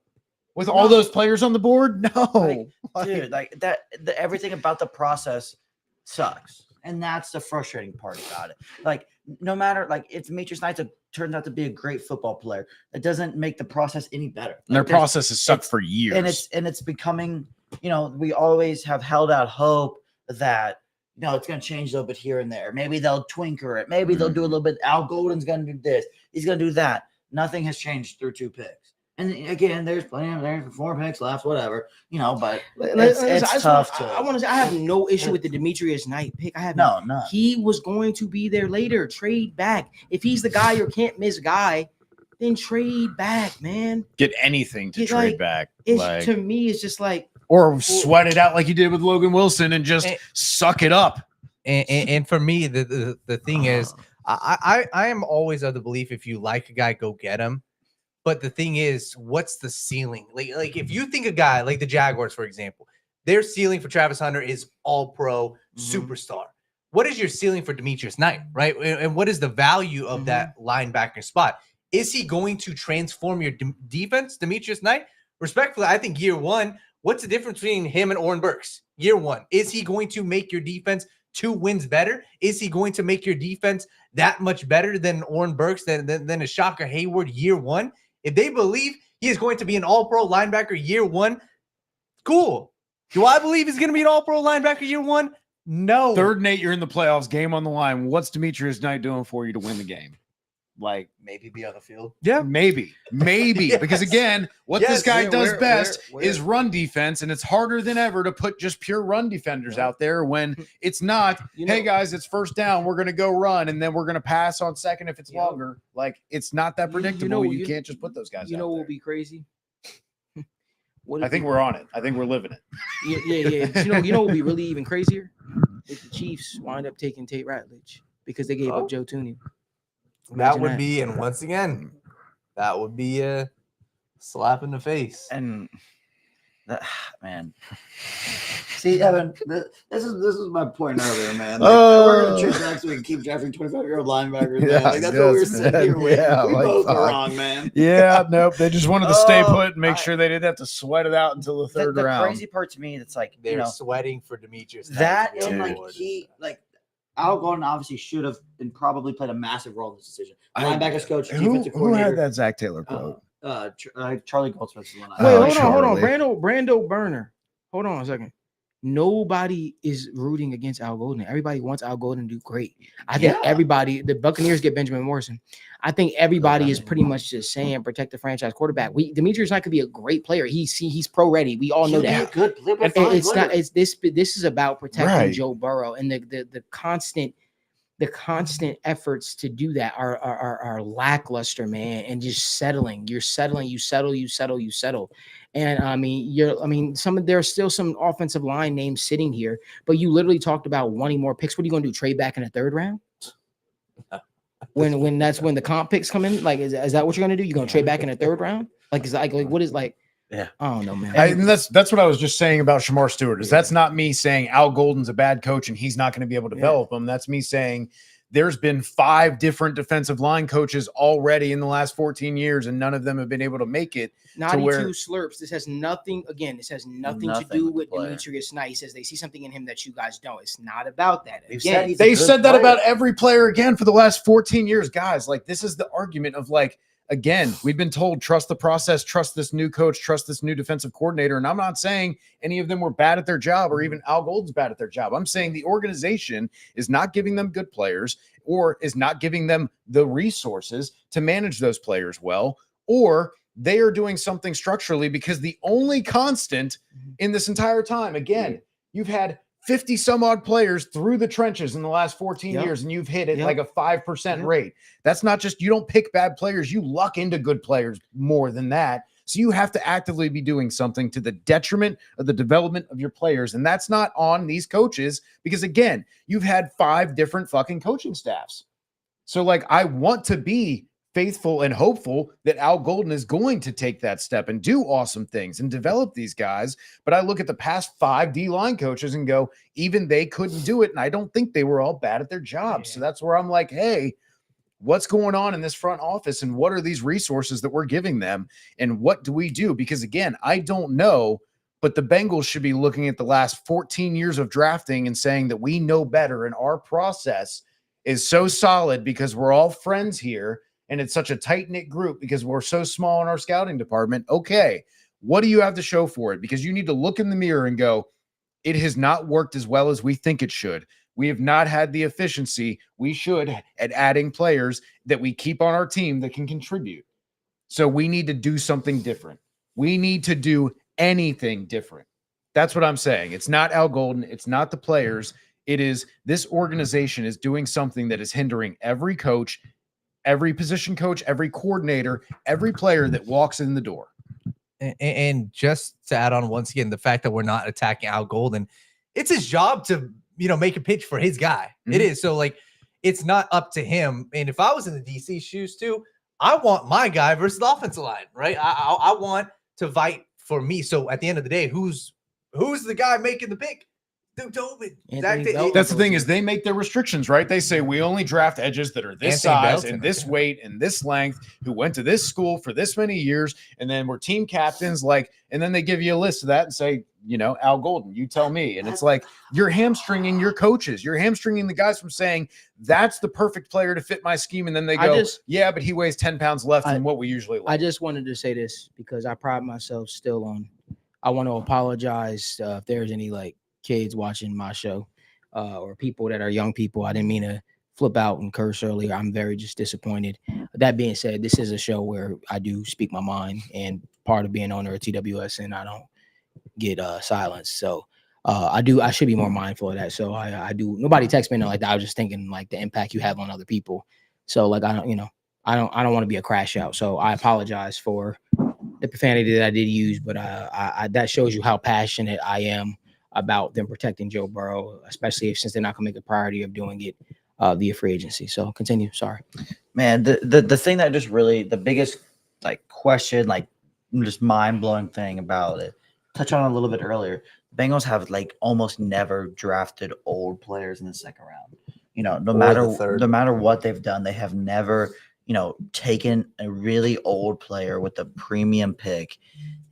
With all those players on the board? No. Dude, like that, everything about the process sucks. And that's the frustrating part about it. Like, no matter, like, if Demetrius Knight turns out to be a great football player, that doesn't make the process any better. Like, their process has sucked for years. And it's becoming, we always have held out hope that, it's going to change a little bit here and there. Maybe they'll twinker it. Maybe they'll do a little bit. Al Golden's going to do this. He's going to do that. Nothing has changed through 2 picks. And again, there's 4 picks left, whatever, but it's tough to. I want to say I have no issue with the Demetrius Knight pick. I have no. He was going to be there later. Trade back. If he's the guy or can't miss guy, then trade back, man. Get anything to trade back. To me, it's just like, or sweat it out like you did with Logan Wilson and just suck it up. And for me, the thing is, I am always of the belief if you like a guy, go get him. But the thing is, what's the ceiling? Like if you think a guy like the Jaguars, for example, their ceiling for Travis Hunter is all-pro superstar. What is your ceiling for Demetrius Knight, right? And what is the value of that linebacker spot? Is he going to transform your defense, Demetrius Knight? Respectfully, I think year 1, what's the difference between him and Oren Burks? Year 1, is he going to make your defense 2 wins better? Is he going to make your defense that much better than Oren Burks, than a Shocker Hayward year 1? If they believe he is going to be an all-pro linebacker year 1, cool. Do I believe he's going to be an all-pro linebacker year 1? No. 3rd and 8, you're in the playoffs, game on the line. What's Demetrius Knight doing for you to win the game? Like maybe be on the field. Yeah, maybe. Yes. Because again, what this guy does best is run defense, and it's harder than ever to put just pure run defenders out there when it's not. Hey guys, it's 1st down. We're gonna go run, and then we're gonna pass on 2nd if it's longer. Like it's not that predictable. You can't just put those guys. What will be crazy? I think we're on it. I think we're living it. Yeah. You know what would be really even crazier? If the Chiefs wind up taking Tate Ratledge because they gave up Joe Tooney. That would be, and once again, that would be a slap in the face. And man, see, Evan, this is my point earlier, man. Like, we're gonna trade back so we can keep drafting 25-year-old linebackers. Man. Like that's what we were sitting here with. We both were wrong, man. Yeah, nope. They just wanted to stay put and make sure they didn't have to sweat it out until the 3rd round. The crazy part to me, it's like they're sweating for Demetrius. That and like Al Golden obviously should have and probably played a massive role in this decision. Linebackers coach, defensive coordinator. Who had that Zach Taylor quote? Charlie Goldsmith's the one. Wait, hold on. Brando Burner. Hold on a second. Nobody is rooting against Al Golden. Everybody wants Al Golden to do great. I think everybody, the Buccaneers get Benjamin Morrison. I think everybody is pretty much just saying protect the franchise quarterback. Demetrius Knight could be a great player. He's pro ready. We all know that. Good. This is about protecting Joe Burrow, and the constant efforts to do that are lackluster, man, and just settling. You settle. And there's still some offensive line names sitting here, but you literally talked about wanting more picks. What are you going to do? Trade back in the 3rd round? When that's when the comp picks come in? Like, is that what you're going to do? You're going to trade back in the 3rd round? Like, is like what is like? Yeah, I don't know, man. And that's what I was just saying about Shamar Stewart. That's not me saying Al Golden's a bad coach and he's not going to be able to develop him. That's me saying there's been 5 different defensive line coaches already in the last 14 years, and none of them have been able to make it. 92 slurps. This has nothing to do with Demetrius Knight. He says they see something in him that you guys don't. It's not about that. Again, they said that about every player again for the last 14 years, guys. Like, this is the argument of like, again, we've been told, trust the process, trust this new coach, trust this new defensive coordinator. And I'm not saying any of them were bad at their job or even Al Golden's bad at their job. I'm saying the organization is not giving them good players or is not giving them the resources to manage those players well, or they are doing something structurally, because the only constant in this entire time, again, You've had 50 some odd players through the trenches in the last 14 years, and you've hit it like a 5% rate. That's not just, you don't pick bad players, you luck into good players more than that. So you have to actively be doing something to the detriment of the development of your players. And that's not on these coaches because, again, you've had 5 different fucking coaching staffs. So, like, I want to be faithful and hopeful that Al Golden is going to take that step and do awesome things and develop these guys. But I look at the past 5 D-line coaches and go, even they couldn't do it. And I don't think they were all bad at their jobs. So that's where I'm like, hey, what's going on in this front office and what are these resources that we're giving them and what do we do? Because again, I don't know, but the Bengals should be looking at the last 14 years of drafting and saying that we know better and our process is so solid because we're all friends here and it's such a tight-knit group because we're so small in our scouting department. Okay, what do you have to show for it? Because you need to look in the mirror and go, it has not worked as well as we think it should. We have not had the efficiency we should at adding players that we keep on our team that can contribute. So we need to do something different. We need to do anything different. That's what I'm saying. It's not Al Golden. It's not the players. It is this organization is doing something that is hindering every coach, every position coach, every coordinator, every player that walks in the door. And just to add on once again, the fact that we're not attacking Al Golden, it's his job to, make a pitch for his guy. Mm-hmm. It is. So like, it's not up to him. And if I was in the DC shoes too, I want my guy versus the offensive line, right? I want to fight for me. So at the end of the day, who's the guy making the pick? Duke Tobin. That's the thing is they make their restrictions, right? They say we only draft edges that are this size and this weight and this length who went to this school for this many years. And then we're team captains, and then they give you a list of that and say, Al Golden, you tell me. And it's like, you're hamstringing your coaches. You're hamstringing the guys from saying that's the perfect player to fit my scheme. And then they go, yeah, but he weighs 10 pounds less than what we usually like. I just wanted to say this because I pride myself still on, I want to apologize if there's any kids watching my show or people that are young people. I didn't mean to flip out and curse earlier. I'm very just disappointed. That being said, this is a show where I do speak my mind, and part of being owner of TWS, and I don't get silenced. So I should be more mindful of that. So I do. Nobody texts me like that. I was just thinking the impact you have on other people. So I don't want to be a crash out. So I apologize for the profanity that I did use, but I that shows you how passionate I am about them protecting Joe Burrow, especially since they're not going to make a priority of doing it via free agency. So continue. Sorry, man. The thing that just really the biggest question, just mind blowing thing about it. Touch on it a little bit earlier. The Bengals have almost never drafted old players in the second round. No matter what they've done, they have never taken a really old player with a premium pick.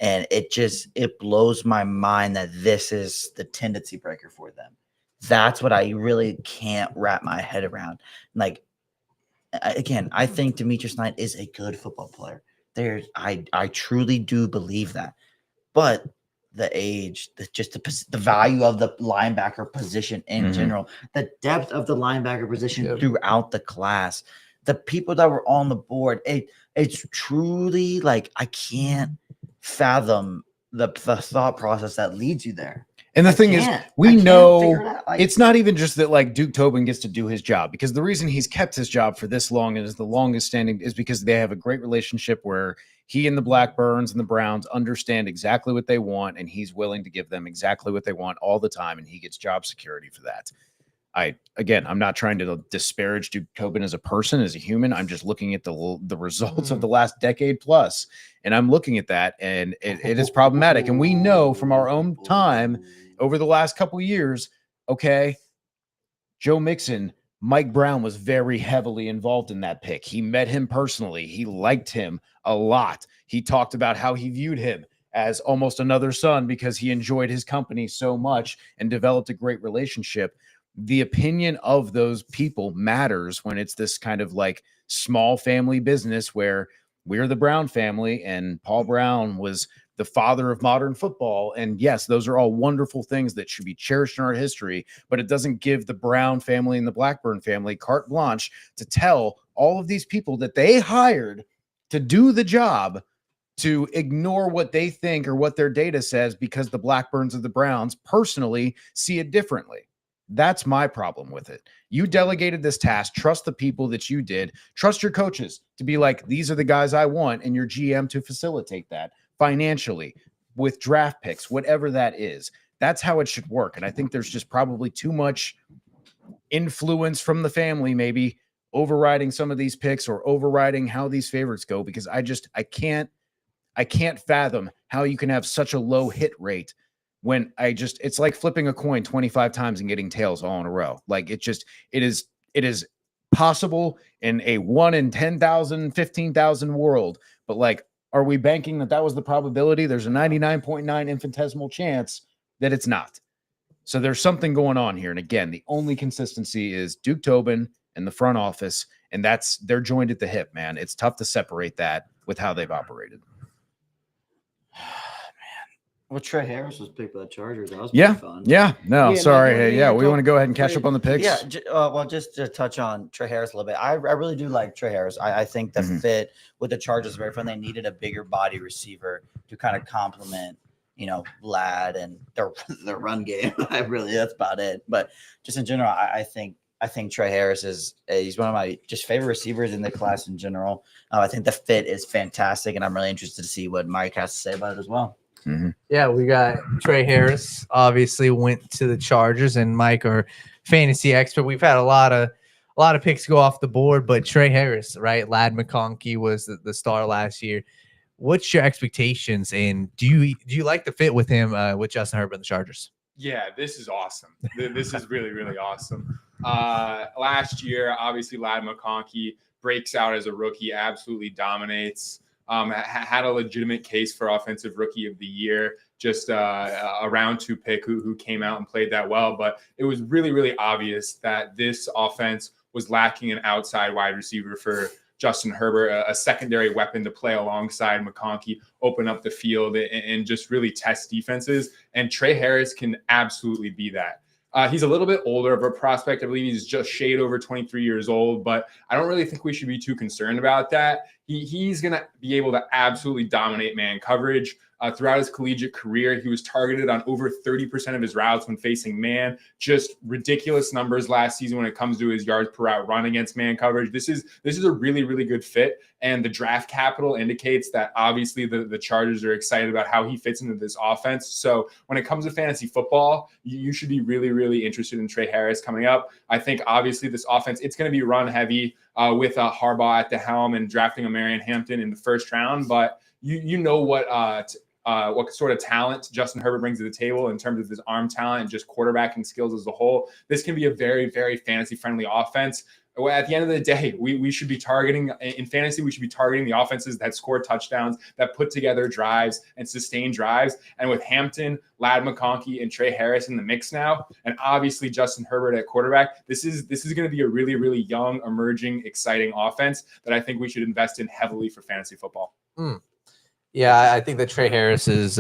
And it blows my mind that this is the tendency breaker for them. That's what I really can't wrap my head around. Again, I think Demetrius Knight is a good football player. I truly do believe that. But the age, the value of the linebacker position in general, the depth of the linebacker position throughout the class, the people that were on the board, it's truly I can't fathom the thought process that leads you there. And the thing is, we know it's not even just that Duke Tobin gets to do his job, because the reason he's kept his job for this long and is the longest standing is because they have a great relationship where he and the Blackburns and the Browns understand exactly what they want, and he's willing to give them exactly what they want all the time, and he gets job security for that. I'm not trying to disparage Duke Tobin as a person, as a human. I'm just looking at the results of the last decade plus, and I'm looking at that, and it is problematic. And we know from our own time over the last couple of years, okay, Joe Mixon, Mike Brown was very heavily involved in that pick. He met him personally. He liked him a lot. He talked about how he viewed him as almost another son because he enjoyed his company so much and developed a great relationship. The opinion of those people matters when it's this kind of small family business where we're the Brown family and Paul Brown was the father of modern football. And yes, those are all wonderful things that should be cherished in our history, but it doesn't give the Brown family and the Blackburn family carte blanche to tell all of these people that they hired to do the job to ignore what they think or what their data says because the Blackburns of the Browns personally see it differently. That's my problem with it. You delegated this task. Trust the people that you did. Trust your coaches to be like, these are the guys I want, and your GM to facilitate that financially with draft picks, whatever that is. That's how it should work. And I think there's just probably too much influence from the family, maybe overriding some of these picks or overriding how these favorites go, because I can't fathom how you can have such a low hit rate when it's like flipping a coin 25 times and getting tails all in a row. Like it is possible in a 1 in 10,000, 15,000 world. But like, are we banking that was the probability? There's a 99.9 infinitesimal chance that it's not. So there's something going on here. And again, the only consistency is Duke Tobin and the front office. And they're joined at the hip, man. It's tough to separate that with how they've operated. Well, Trey Harris was picked by the Chargers. That was Yeah. fun. No, sorry. We want to go ahead and catch up on the picks. Yeah. Well, just to touch on Trey Harris a little bit, I really do like Trey Harris. I think the fit with the Chargers is very fun. They needed a bigger body receiver to kind of complement, Vlad and their run game. That's about it. But just in general, I think Trey Harris he's one of my just favorite receivers in the class in general. I think the fit is fantastic, and I'm really interested to see what Mike has to say about it as well. Mm-hmm. Yeah, we got Trey Harris. Obviously, went to the Chargers, and Mike, our fantasy expert. We've had a lot of picks go off the board, but Trey Harris, right? Ladd McConkey was the star last year. What's your expectations, and do you like the fit with him with Justin Herbert and the Chargers? Yeah, this is awesome. This is really, really awesome. Last year, obviously, Ladd McConkey breaks out as a rookie, absolutely dominates. Had a legitimate case for offensive rookie of the year, just a round 2 pick who came out and played that well. But it was really, really obvious that this offense was lacking an outside wide receiver for Justin Herbert, a secondary weapon to play alongside McConkey, open up the field and just really test defenses. And Trey Harris can absolutely be that. He's a little bit older of a prospect. I believe he's just shade over 23 years old, but I don't really think we should be too concerned about that. He's going to be able to absolutely dominate man coverage. Throughout his collegiate career, he was targeted on over 30% of his routes when facing man. Just ridiculous numbers last season when it comes to his yards per route run against man coverage. This is a really, really good fit. And the draft capital indicates that obviously the Chargers are excited about how he fits into this offense. So when it comes to fantasy football, you should be really, really interested in Trey Harris coming up. I think obviously this offense, it's going to be run heavy with Harbaugh at the helm and drafting a Marion Hampton in the first round. But you know what sort of talent Justin Herbert brings to the table in terms of his arm talent and just quarterbacking skills as a whole. This can be a very, very fantasy-friendly offense. At the end of the day, we should be targeting in fantasy. We should be targeting the offenses that score touchdowns, that put together drives and sustain drives. And with Hampton, Ladd McConkey, and Trey Harris in the mix now, and obviously Justin Herbert at quarterback, this is going to be a really, really young, emerging, exciting offense that I think we should invest in heavily for fantasy football. Yeah, I think that Trey Harris is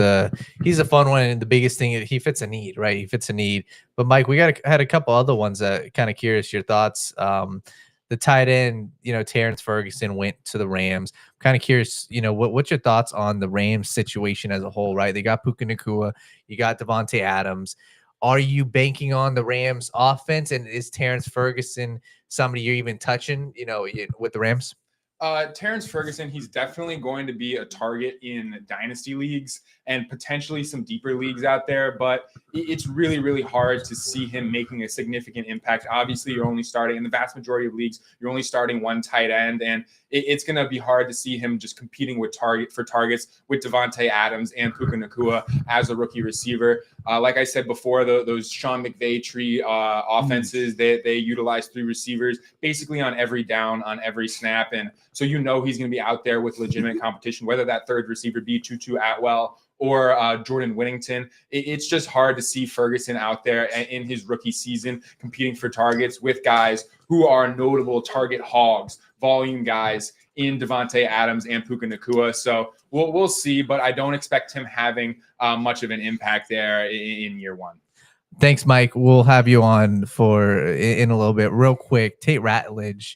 he's a fun one, and the biggest thing, he fits a need, right? He fits a need. But Mike, we had a couple other ones that kind of curious your thoughts. The tight end, Terrence Ferguson went to the Rams. I'm kind of curious, what's your thoughts on the Rams situation as a whole, right? They got Puka Nacua, you got Devontae Adams. Are you banking on the Rams offense, and is Terrence Ferguson somebody you're even touching, with the Rams? Terrence Ferguson, he's definitely going to be a target in dynasty leagues and potentially some deeper leagues out there, but it's really, really hard to see him making a significant impact. Obviously, you're only starting in the vast majority of leagues, you're only starting one tight end, and it's going to be hard to see him just competing with targets with Devontae Adams and Puka Nacua as a rookie receiver. Like I said before, those Sean McVay tree offenses, they utilize 3 receivers basically on every down, on every snap, and so he's going to be out there with legitimate competition, whether that third receiver be Tutu Atwell or Jordan Whittington. It's just hard to see Ferguson out there in his rookie season competing for targets with guys who are notable target hogs, volume guys in Devontae Adams and Puka Nacua. So we'll see, but I don't expect him having much of an impact there in year one. Thanks, Mike. We'll have you on in a little bit. Real quick, Tate Ratledge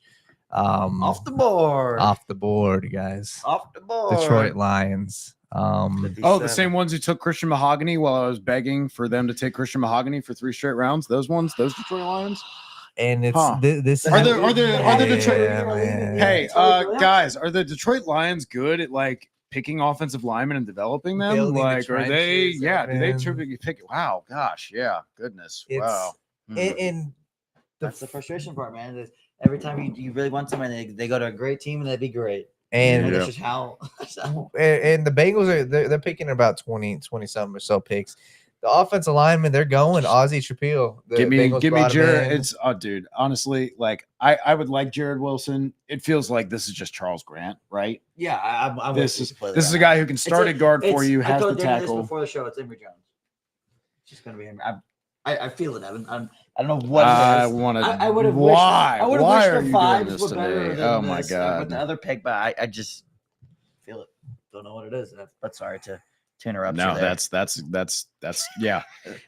Off the board. Off the board, guys. Off the board. Detroit Lions. Oh, the 57. same ones who took Christian Mahogany while I was begging for them to take Christian Mahogany for 3 straight rounds. Those Detroit Lions. And it's Huh. this Are is the Detroit? man. Hey, Detroit guys, are the Detroit Lions good at like picking offensive linemen and developing them? Building the Like, are they? trenches, Yeah, do they man. typically pick? Wow, gosh, yeah, goodness, It's- wow. and That's the frustration part, man. Is every time you really want someone, they go to a great team and they'd be great. and that's just how. and the Bengals they're picking about 20 something or so picks. The offensive linemen, they're going. Ozzie Trapil. Give me brought him Jared. in. It's dude. Honestly, like I would like Jared Wilson. It feels like this is just Charles Grant, right? Yeah, I'm This is a guy who can start at guard for you, has the tackle. Before the show, it's Emory Jones. It's just gonna be him. I feel it, Evan. I don't know what it is. I would have wished. I would have wished the fives were better than Oh my this, god! with the other pick, but I just feel it. Don't know what it is. But sorry to interrupt. No, you there. that's yeah.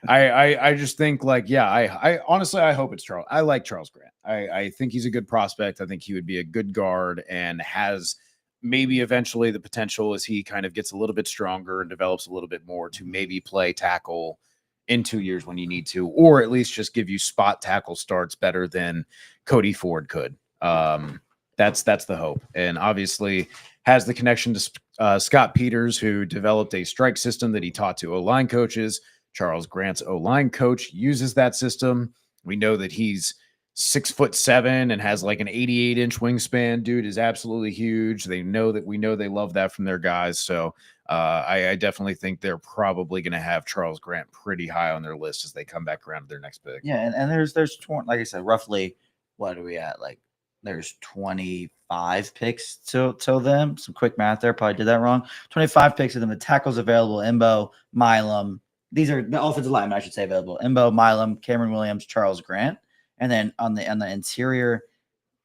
I just think like I honestly I hope it's Charles. I like Charles Grant. I think he's a good prospect. I think he would be a good guard and has maybe eventually the potential as he kind of gets a little bit stronger and develops a little bit more to maybe play tackle in 2 years when you need to, or at least just give you spot tackle starts better than Cody Ford could. That's the hope, and obviously has the connection to Scott Peters, who developed a strike system that he taught to O-line coaches. Charles Grant's O-line coach uses that system. We know that he's 6'7" and has like an 88-inch wingspan. Dude is absolutely huge. We know they love that from their guys. So I definitely think they're probably going to have Charles Grant pretty high on their list as they come back around to their next pick. Yeah, and there's like I said, roughly what are we at? Like there's 25 picks to them. Some quick math there, probably did that wrong. 25 picks of them. The tackles available: Imbo, Milam. These are the offensive linemen, I should say, available: Imbo, Milam, Cameron Williams, Charles Grant, and then on the interior,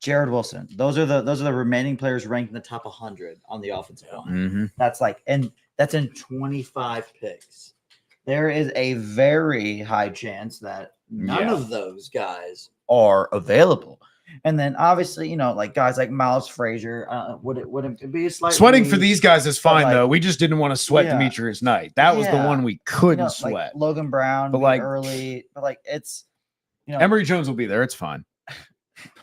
Jared Wilson. Those are the remaining players ranked in the top 100 on the offensive line. Mm-hmm. That's in 25 picks. There is a very high chance that none of those guys are available. And then obviously, like guys like Miles Frazier, would it be a slight Sweating reach? for these guys is fine, like, though. We just didn't want to sweat yeah. Demetrius Knight. That was the one we couldn't sweat. Like Logan Brown, But like early, but like it's Emory Jones will be there. It's fine.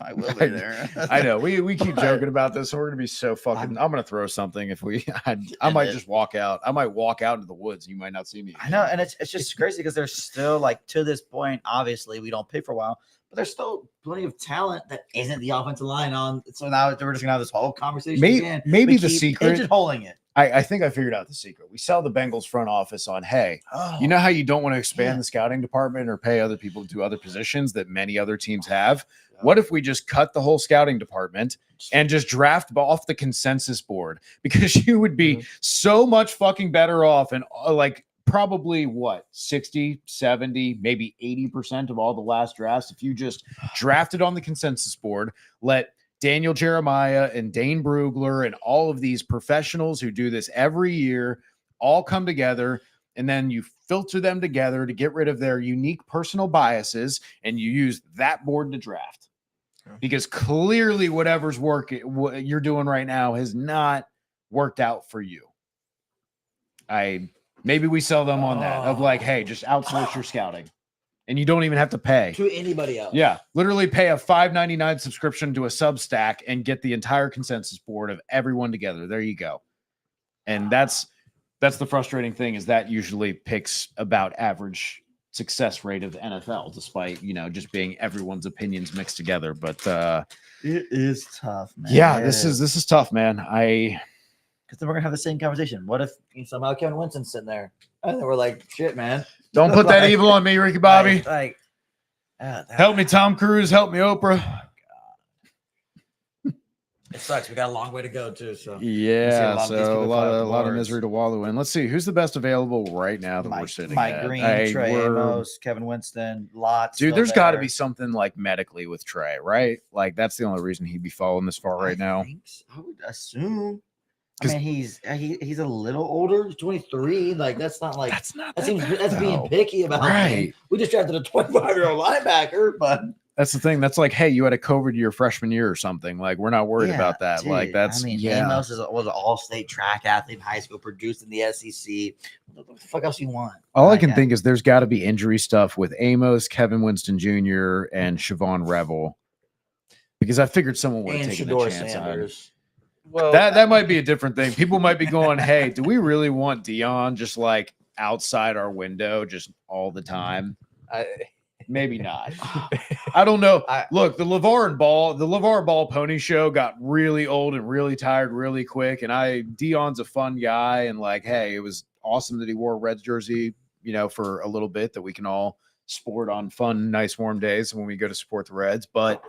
I will be there. I know. We keep joking about this. So we're gonna be so fucking. I'm gonna throw something if we. I might just walk out. I might walk out into the woods. You might not see me. I know, and it's just crazy because there's still like to this point. Obviously, we don't pick for a while, but there's still plenty of talent that isn't the offensive line on. So now we're just gonna have this whole conversation again. Maybe We the keep secret. pigeonholing it. I think I figured out the secret. We sell the Bengals front office on, hey, you know how you don't want to expand the scouting department or pay other people to do other positions that many other teams have? What if we just cut the whole scouting department and just draft off the consensus board? Because you would be so much fucking better off and like probably 60, 70, maybe 80% of all the last drafts if you just drafted on the consensus board, let Daniel Jeremiah and Dane Brugler and all of these professionals who do this every year all come together, and then you filter them together to get rid of their unique personal biases, and you use that board to draft. Because clearly whatever's what you're doing right now has not worked out for you. Maybe we sell them on that of like, hey, just outsource your scouting. And you don't even have to pay To anybody else. Yeah, literally pay a $5.99 subscription to a Substack and get the entire consensus board of everyone together. There you go. And that's the frustrating thing is that usually picks about average success rate of the NFL, despite just being everyone's opinions mixed together. But it is tough, man. yeah, this is tough, man. Because then we're gonna have the same conversation. What if somehow Kevin Winston's sitting there and then we're like, shit, man. Don't put that evil on me, Ricky Bobby. Help me, Tom Cruise. Help me, Oprah. It sucks. We got a long way to go too. So yeah, so a lot of misery to wallow in. Let's see who's the best available right now that we're sitting Mike at. Green, Trey Amos, Kevin Winston, lots. Dude, there's got to be something like medically with Trey, right? Like that's the only reason he'd be falling this far right now. I would assume. I mean, he's a little older, 23. Like that's not that's being picky about. Right. We just drafted a 25-year-old linebacker, but That's the thing. That's like, hey, you had a COVID your freshman year or something. Like, we're not worried about that. Dude, like, that's Amos was an all-state track athlete in high school, produced in the SEC. What the fuck else you want? All I can think is there's got to be injury stuff with Amos, Kevin Winston Jr., and Siobhan Revel, because I figured someone would have taken the chance on it. Well, That might be a different thing. People might be going, hey, do we really want Dion just like outside our window just all the time? Maybe not. I don't know. Look, the LeVar Ball pony show got really old and really tired really quick. And Dion's a fun guy. And like, hey, it was awesome that he wore a Reds jersey, for a little bit that we can all sport on fun, nice, warm days when we go to support the Reds. But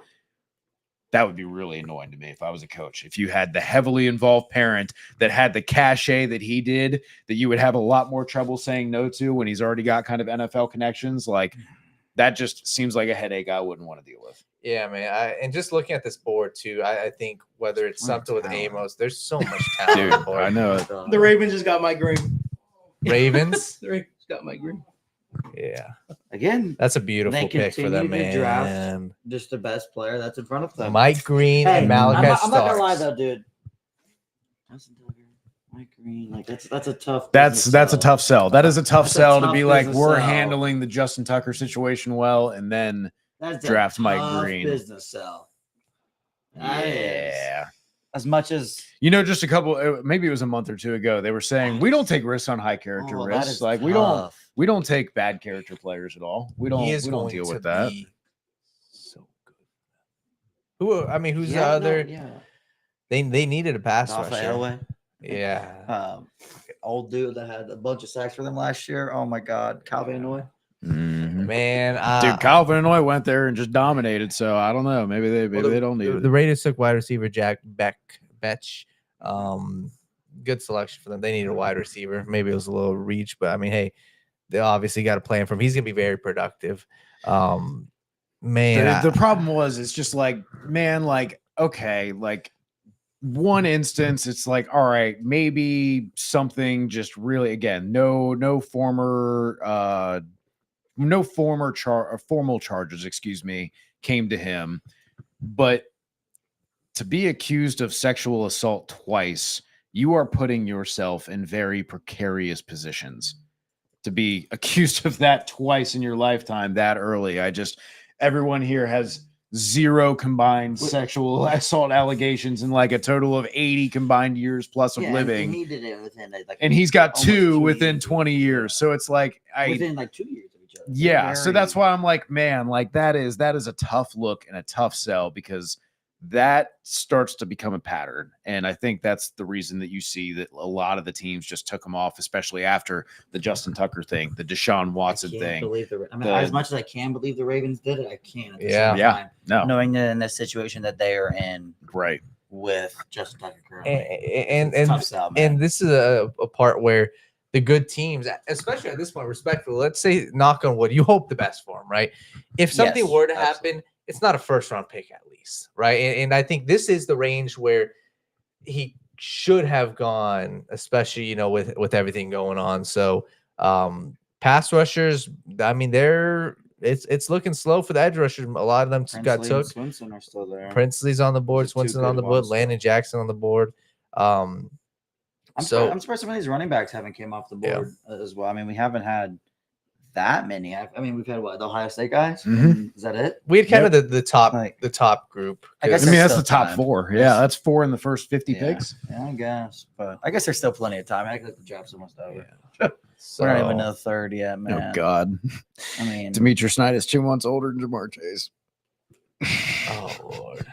that would be really annoying to me if I was a coach. If you had the heavily involved parent that had the cachet that he did, that you would have a lot more trouble saying no to when he's already got kind of NFL connections. Like, that just seems like a headache I wouldn't want to deal with. Yeah, man. And just looking at this board too, I think whether it's something with Amos, there's so much talent. Dude, I know it. The Ravens just got Mike Green. Ravens? The Ravens got Mike Green. Yeah. Again, That's a beautiful pick for them, man. Draft just the best player that's in front of them. Mike Green and Malik Wright. I'm not gonna lie though, dude. Mike Green, like that's a tough. That's a tough sell. That is a tough sell to be like, we're sell. handling the Justin Tucker situation well, and then draft Mike Green. Business sell. Yeah. As much as just a couple, maybe it was a month or two ago, they were saying we don't take risks on high character risks. Like tough. we don't take bad character players at all. We don't deal with that. So good. Who's the other? Yeah. They needed a pass Off rusher. Elway. Yeah. Old dude that had a bunch of sacks for them last year. Oh my God, Calvin Noy. Man, Dude, Calvin Noy went there and just dominated. So I don't know. Maybe they don't need it. The Raiders took wide receiver Jack Betch. Good selection for them. They needed a wide receiver. Maybe it was a little reach, but hey, they obviously got a plan for him. He's gonna be very productive. Man, the problem was it's just like, man, like, okay, like one instance, it's like, all right, maybe something just really, again, no formal charges, came to him, but to be accused of sexual assault twice, you are putting yourself in very precarious positions. To be accused of that twice in your lifetime that early, everyone here has 0 combined sexual assault allegations and like a total of 80 combined years plus of living. And he did it within and he's got 2 within 20 years. So it's like within like 2 years of each other. Yeah. So that's why I'm like, man, like that is a tough look and a tough sell, because that starts to become a pattern. And I think that's the reason that you see that a lot of the teams just took him off, especially after the Justin Tucker thing, the Deshaun Watson thing. As much as I can believe the Ravens did it, I can't. No. Knowing that in this situation that they are in, right, with Justin Tucker currently, and tough sell, man. And this is a part where the good teams, especially at this point, respectfully, let's say, knock on wood, you hope the best for him, right? If something were to happen, it's not a first round pick at least, right? And I think this is the range where he should have gone, especially with everything going on. So pass rushers, it's looking slow for the edge rushers. A lot of them got took. Swinson are still there. Princely's on the board. Swinson on the board. Landon Jackson on the board. I'm surprised some of these running backs haven't came off the board as well. We haven't had that many. We've had the Ohio State guys. Mm-hmm. Is that it? We had kind of the top group. I guess that's the top 4. Yeah, that's 4 in the first 50 picks. Yeah, I guess. But I guess there's still plenty of time. I think the draft's almost over. Yeah. We're not even in the third yet, man. Oh God. Demetrius Knight is 2 months older than Jamar Chase. Oh Lord.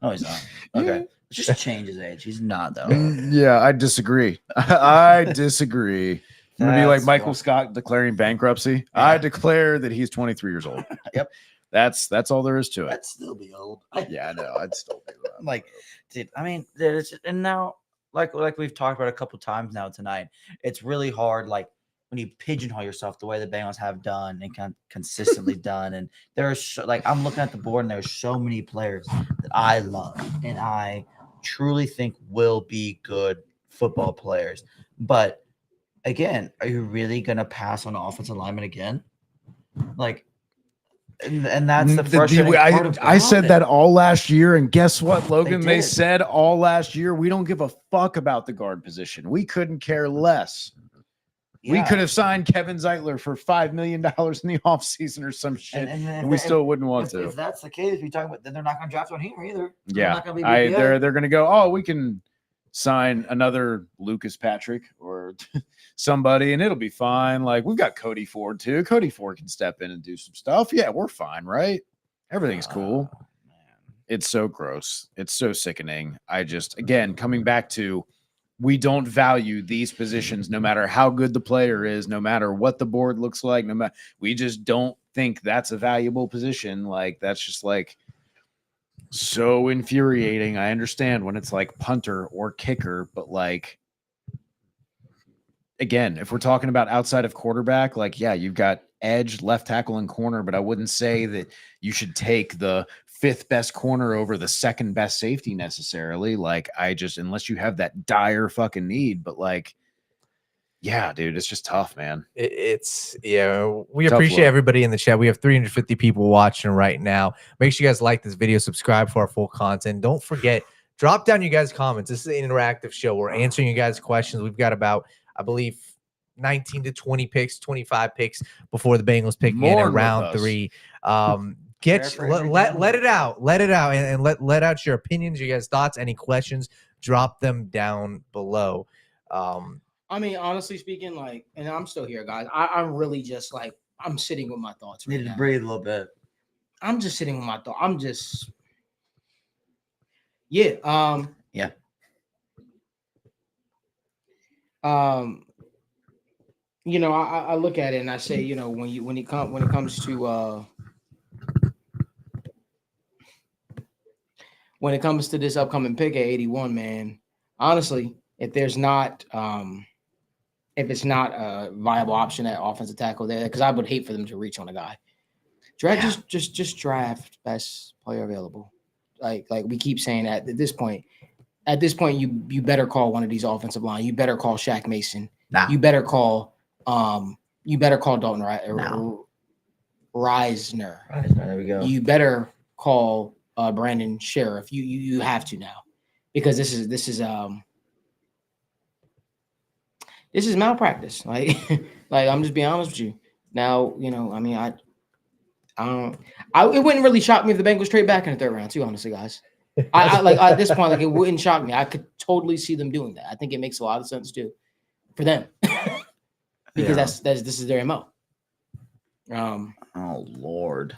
No, he's not. Okay. Just change his age. He's not though. Yeah, I disagree. I disagree. I'm gonna be like Michael Scott declaring bankruptcy. Yeah. I declare that he's 23 years old. Yep. That's all there is to it. I'd still be old. Yeah, I know. I'd still be I'm like, dude, and now like we've talked about a couple times now tonight, it's really hard, like when you pigeonhole yourself the way the Bengals have done and consistently done. And there's I'm looking at the board and there's so many players that I love and I truly think will be good football players. But again, are you really going to pass on offensive lineman again? Like, And that's the frustrating part I said that all last year, and guess what, Logan? They did. said all last year, we don't give a fuck about the guard position. We couldn't care less. We could have signed Kevin Zeitler for $5 million in the offseason or some shit, and we still wouldn't want to. If that's the case, we talk about, then they're not going to draft one here either. Yeah, they're going to go, oh, we can sign another Lucas Patrick or somebody, and it'll be fine. Like, we've got Cody Ford too. Cody Ford can step in and do some stuff. Yeah, we're fine, right? Everything's cool. Man. It's so gross. It's so sickening. Again, coming back to, we don't value these positions no matter how good the player is, no matter what the board looks like, we just don't think that's a valuable position. Like, that's just like so infuriating. I understand when it's like punter or kicker, but like, again, if we're talking about outside of quarterback, like, yeah, you've got edge, left tackle, and corner, but I wouldn't say that you should take the 5th best corner over the 2nd best safety necessarily. Like, unless you have that dire fucking need, but like, yeah, dude, it's just tough, man. We Tough appreciate look. everybody in the chat. We have 350 people watching right now. Make sure you guys like this video, subscribe for our full content. Don't forget, drop down you guys' comments. This is an interactive show. We're answering you guys' questions. We've got about, I believe, 19 to 20 picks, 25 picks before the Bengals pick in at round 3. Let it out, and let out your opinions, your guys' thoughts, any questions. Drop them down below. I mean, honestly speaking, like, and I'm still here, guys. I'm really just like, I'm sitting with my thoughts right Needed now. to breathe a little bit. I'm just sitting with my thoughts. Yeah. You know, I look at it and I say, you know, when it comes to this upcoming pick at 81, man, honestly, if it's not a viable option at offensive tackle there, because I would hate for them to reach on a guy. Just draft best player available. Like we keep saying that at this point, you better call one of these offensive line. You better call Shaq Mason. Nah. You better call Dalton Reisner. There we go. You better call Brandon Sheriff. You have to now, because this is malpractice. Like I'm just being honest with you. Now, you know, I mean, I don't. It wouldn't really shock me if the Bengals trade back in the 3rd round, too. Honestly, guys, I like at this point, like, it wouldn't shock me. I could totally see them doing that. I think it makes a lot of sense too for them, because this is their MO. Oh Lord.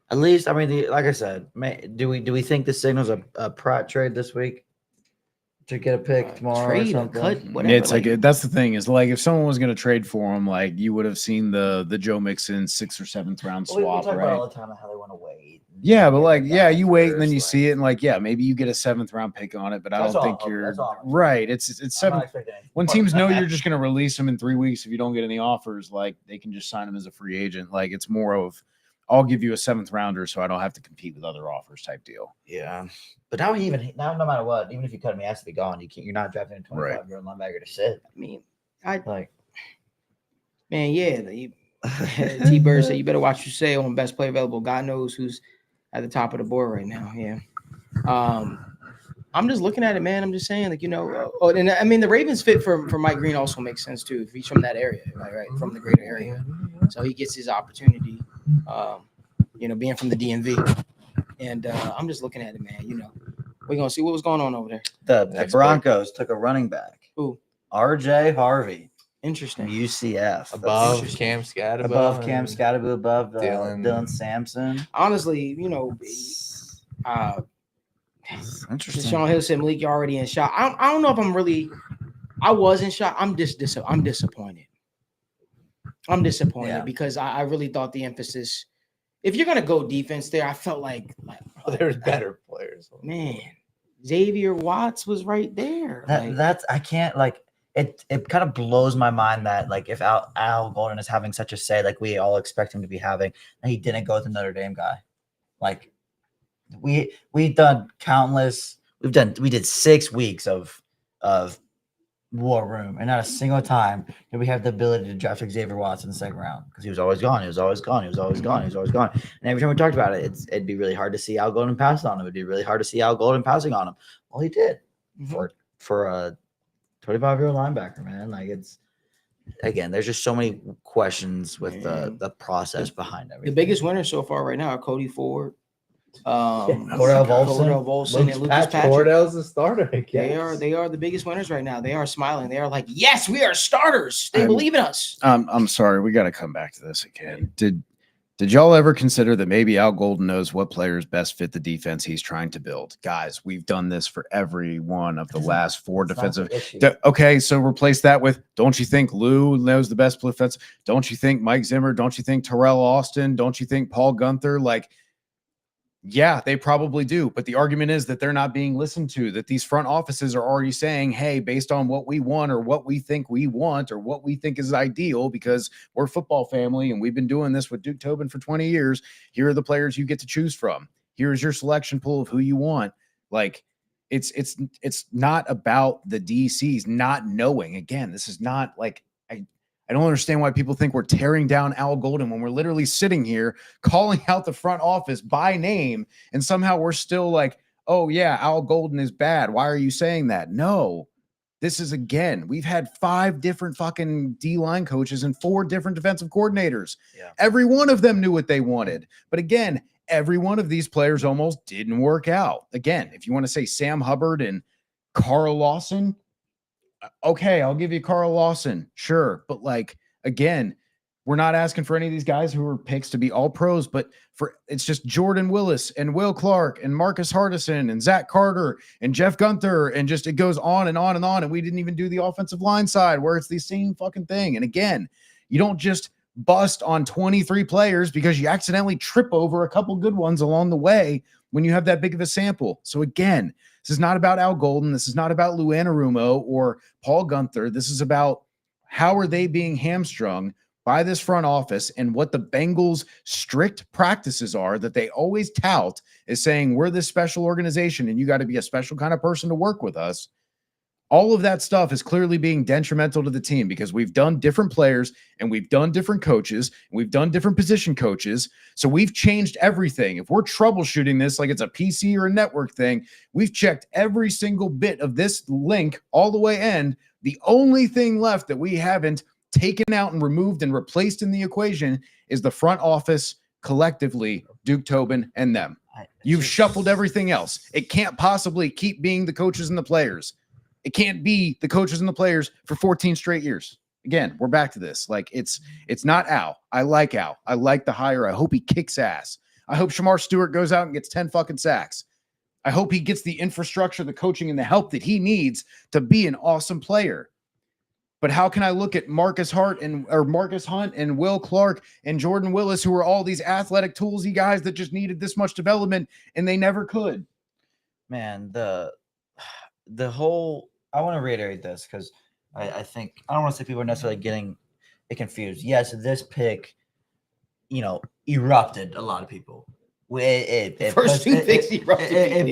At least, I mean, like I said, do we think the signals a Pratt trade this week to get a pick tomorrow? Trade, or something? cut, whatever. It's like, that's the thing, is like, if someone was going to trade for him, like, you would have seen the Joe Mixon 6th or 7th round We swap, talk right? about all the time how they want to wait. Yeah, but like, yeah, you wait and then you see it, and like, yeah, maybe you get a 7th round pick on it, but I That's don't all- think you're that's all. right. It's I'm 7. not expecting anything When more teams than know that. you're just going to release him in 3 weeks if you don't get any offers, like, they can just sign him as a free agent. Like, it's more of, I'll give you a 7th rounder so I don't have to compete with other offers type deal. Yeah, but now no matter what, even if you cut him, he has to be gone. You're not drafting a 25-year-old linebacker to sit. I mean, T Bird said you better watch what you say on best player available. God knows who's at the top of the board right now. Yeah. I'm just looking at it, man. I'm just saying, like, you know, and I mean, the Ravens fit for Mike Green also makes sense too. If he's from that area, right, from the greater area, so he gets his opportunity. You know, being from the DMV, and I'm just looking at it, man. You know, we're gonna see what was going on over there. The Broncos took a running back. Who? RJ Harvey. Interesting. UCF. Above Cam Scatterbo. Above Cam Scatterbo, above Dylan Sampson. Honestly, you know, Interesting. Sean Hill said, Malik, you're already in shock. I don't know if I'm really. I was in shock. I'm disappointed. I'm disappointed because I really thought the emphasis. If you're gonna go defense there, I felt like there's better players. Man, Xavier Watts was right there. That's I can't like it. It kind of blows my mind that like if Al Golden is having such a say, like we all expect him to be having, and he didn't go with the Notre Dame guy. Like we've done countless. We did 6 weeks of war room, and not a single time did we have the ability to draft Xavier Watson in the second round because he was always gone. He was always gone. He was always gone. He was always gone. And every time we talked about it, it'd be really hard to see Al Golden pass on him. It'd be really hard to see Al Golden passing on him. Well, he did for a 25-year-old linebacker, man. Like it's again, there's just so many questions with the process behind everything. The biggest winners so far right now are Cody Ford, Cordell Volson, and Lucas Patrick. Cordell's the starter. They are the biggest winners right now. They are smiling. They are like, yes, we are starters. They believe in us. I'm sorry, we got to come back to this again. Did y'all ever consider that maybe Al Golden knows what players best fit the defense he's trying to build? Guys, we've done this for every one of the last 4 defensive. Okay, so replace that with, don't you think Lou knows the best defense? Don't you think Mike Zimmer? Don't you think Terrell Austin? Don't you think Paul Gunther? Like, yeah, they probably do. But the argument is that they're not being listened to, that these front offices are already saying, hey, based on what we want or what we think we want or what we think is ideal, because we're a football family and we've been doing this with Duke Tobin for 20 years. Here are the players you get to choose from. Here's your selection pool of who you want. Like, it's not about the DCs not knowing. Again, this is not like, I don't understand why people think we're tearing down Al Golden when we're literally sitting here calling out the front office by name, and somehow we're still like, oh yeah, Al Golden is bad. Why are you saying that? No, this is, again, we've had 5 different fucking D-line coaches and 4 different defensive coordinators. Yeah. Every one of them knew what they wanted. But again, every one of these players almost didn't work out. Again, if you want to say Sam Hubbard and Carl Lawson, okay, I'll give you Carl Lawson. Sure. But like, again, we're not asking for any of these guys who are picks to be all pros, but it's just Jordan Willis and Will Clark and Marcus Hardison and Zach Carter and Jeff Gunther. And just, it goes on and on and on. And we didn't even do the offensive line side where it's the same fucking thing. And again, you don't just bust on 23 players because you accidentally trip over a couple good ones along the way when you have that big of a sample. So again, this is not about Al Golden. This is not about Lou Anarumo or Paul Gunther. This is about how are they being hamstrung by this front office, and what the Bengals' strict practices are that they always tout is saying, we're this special organization and you got to be a special kind of person to work with us. All of that stuff is clearly being detrimental to the team because we've done different players and we've done different coaches and we've done different position coaches. So we've changed everything. If we're troubleshooting this like it's a PC or a network thing, we've checked every single bit of this link all the way end. The only thing left that we haven't taken out and removed and replaced in the equation is the front office collectively, Duke Tobin and them. You've shuffled everything else. It can't possibly keep being the coaches and the players. It can't be the coaches and the players for 14 straight years. Again, we're back to this. Like, it's not Al. I like Al. I like the hire. I hope he kicks ass. I hope Shamar Stewart goes out and gets 10 fucking sacks. I hope he gets the infrastructure, the coaching, and the help that he needs to be an awesome player. But how can I look at Marcus Hunt and Will Clark and Jordan Willis, who are all these athletic toolsy guys that just needed this much development and they never could? Man, the whole, I want to reiterate this because I think, I don't want to say people are necessarily getting it confused. Yes, this pick, erupted a lot of people. It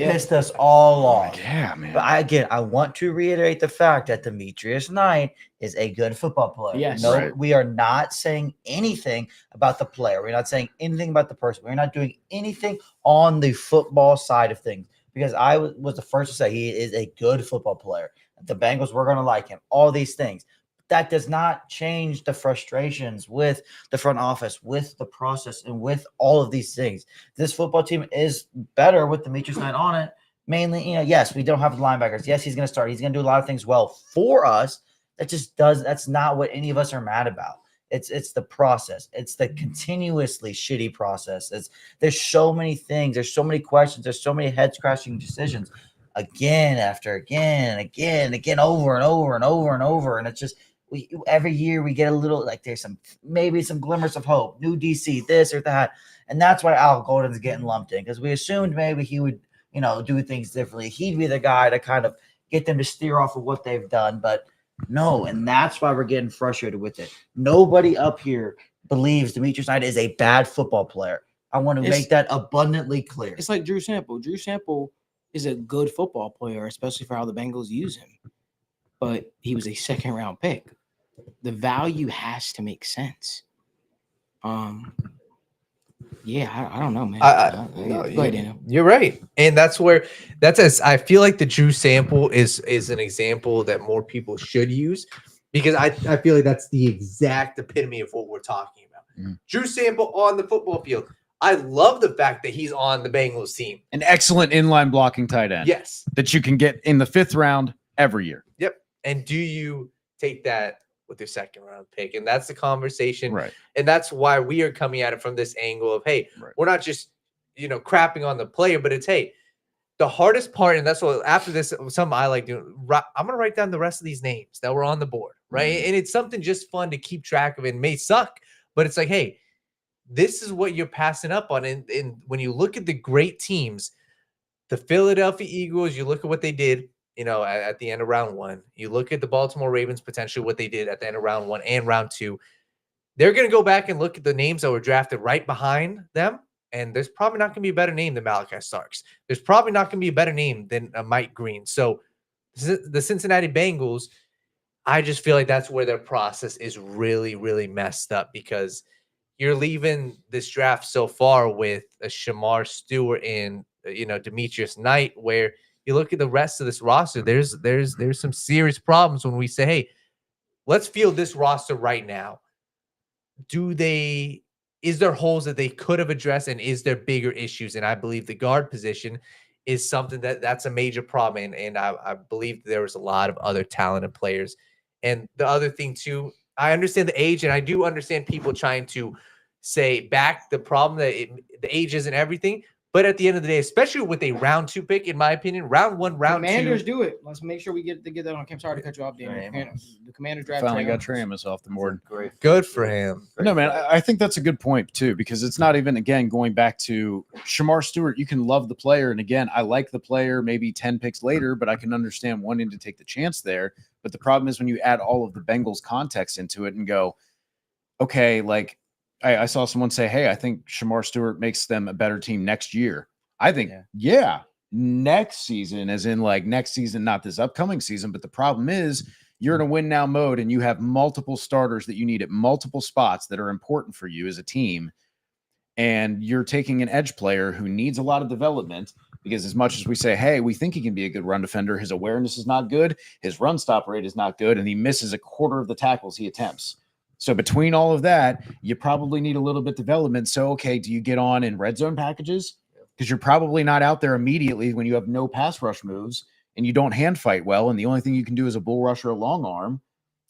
pissed us all off. Yeah, man. But I want to reiterate the fact that Demetrius Knight is a good football player. Yes. No, right. We are not saying anything about the player. We're not saying anything about the person. We're not doing anything on the football side of things. Because I was the first to say he is a good football player. The Bengals were going to like him. All these things. That does not change the frustrations with the front office, with the process, and with all of these things. This football team is better with Demetrius Knight on it. Mainly, yes, we don't have the linebackers. Yes, he's going to start. He's going to do a lot of things well for us. That's not what any of us are mad about. It's the process. It's the continuously shitty process. There's so many things. There's so many questions. There's so many head-scratching decisions again after again, over and over and over and over. And it's just every year we get a little, like, there's maybe some glimmers of hope. New DC, this or that. And that's why Al Golden's getting lumped in, because we assumed maybe he would, do things differently. He'd be the guy to kind of get them to steer off of what they've done. But no, and that's why we're getting frustrated with it. Nobody up here believes Demetrius Knight is a bad football player. I want to make that abundantly clear. It's like Drew Sample. Drew Sample is a good football player, especially for how the Bengals use him. but he was a second-round pick. The value has to make sense. Yeah, I don't know, man. Go ahead, Daniel. You're right, and I feel like the Drew sample is an example that more people should use, because I feel like that's the exact epitome of what we're talking about. Drew sample on the football field. I love the fact that he's on the Bengals team. An excellent inline blocking tight end. Yes, that you can get in the 5th round every year. Yep. And do you take that with your second round pick? And that's the conversation. Right. And that's why we are coming at it from this angle of, hey, we're not just, crapping on the player, but it's, hey, the hardest part, and that's what after this, something I like doing, I'm going to write down the rest of these names that were on the board, right? And it's something just fun to keep track of. It may suck, but it's like, hey, this is what you're passing up on. And when you look at the great teams, the Philadelphia Eagles, you look at what they did, at the end of round 1. You look at the Baltimore Ravens, potentially what they did at the end of round 1 and round 2. They're going to go back and look at the names that were drafted right behind them, and there's probably not going to be a better name than Malachi Starks. There's probably not going to be a better name than Mike Green. So the Cincinnati Bengals, I just feel like that's where their process is really, really messed up, because you're leaving this draft so far with a Shamar Stewart and Demetrius Knight, where you look at the rest of this roster, there's some serious problems when we say, hey, let's field this roster right now. Is there holes that they could have addressed, and is there bigger issues? And I believe the guard position is something that's a major problem. And I believe there was a lot of other talented players. And the other thing too, I understand the age, and I do understand people trying to say back the problem that the age isn't everything. But at the end of the day, especially with a round 2 pick, in my opinion, round 1, round Commanders 2. do it. Let's make sure we get that on. I'm sorry to cut you off, Daniel. The Commanders draft. Finally got Tramus off the board. Great. Good for him. No, man, I think that's a good point too, because it's not even, again, going back to Shamar Stewart. You can love the player, and again, I like the player maybe 10 picks later, but I can understand wanting to take the chance there. But the problem is when you add all of the Bengals context into it and go, okay, like I saw someone say, hey, I think Shamar Stewart makes them a better team next year. I think, next season, as in like next season, not this upcoming season. But the problem is you're in a win now mode, and you have multiple starters that you need at multiple spots that are important for you as a team. And you're taking an edge player who needs a lot of development, because as much as we say, hey, we think he can be a good run defender, his awareness is not good, his run stop rate is not good, and he misses a quarter of the tackles he attempts. So between all of that, you probably need a little bit of development. So, okay, do you get on in red zone packages? Because you're probably not out there immediately when you have no pass rush moves and you don't hand fight well, and the only thing you can do is a bull rush or a long arm,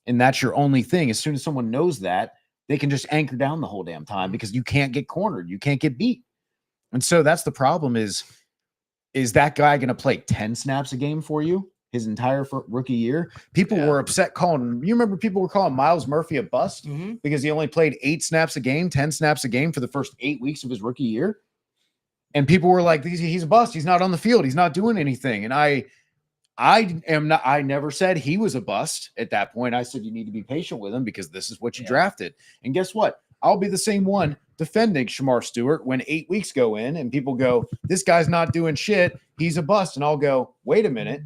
and that's your only thing. As soon as someone knows that, they can just anchor down the whole damn time, because you can't get cornered. You can't get beat. And so that's the problem is that guy going to play 10 snaps a game for you his entire rookie year? People were upset calling. You remember people were calling Miles Murphy a bust because he only played 8 snaps a game, 10 snaps a game for the first 8 weeks of his rookie year. And people were like, he's a bust. He's not on the field. He's not doing anything. And I never said he was a bust at that point. I said, you need to be patient with him, because this is what you drafted. And guess what? I'll be the same one defending Shamar Stewart when 8 weeks go in and people go, this guy's not doing shit. He's a bust. And I'll go, wait a minute.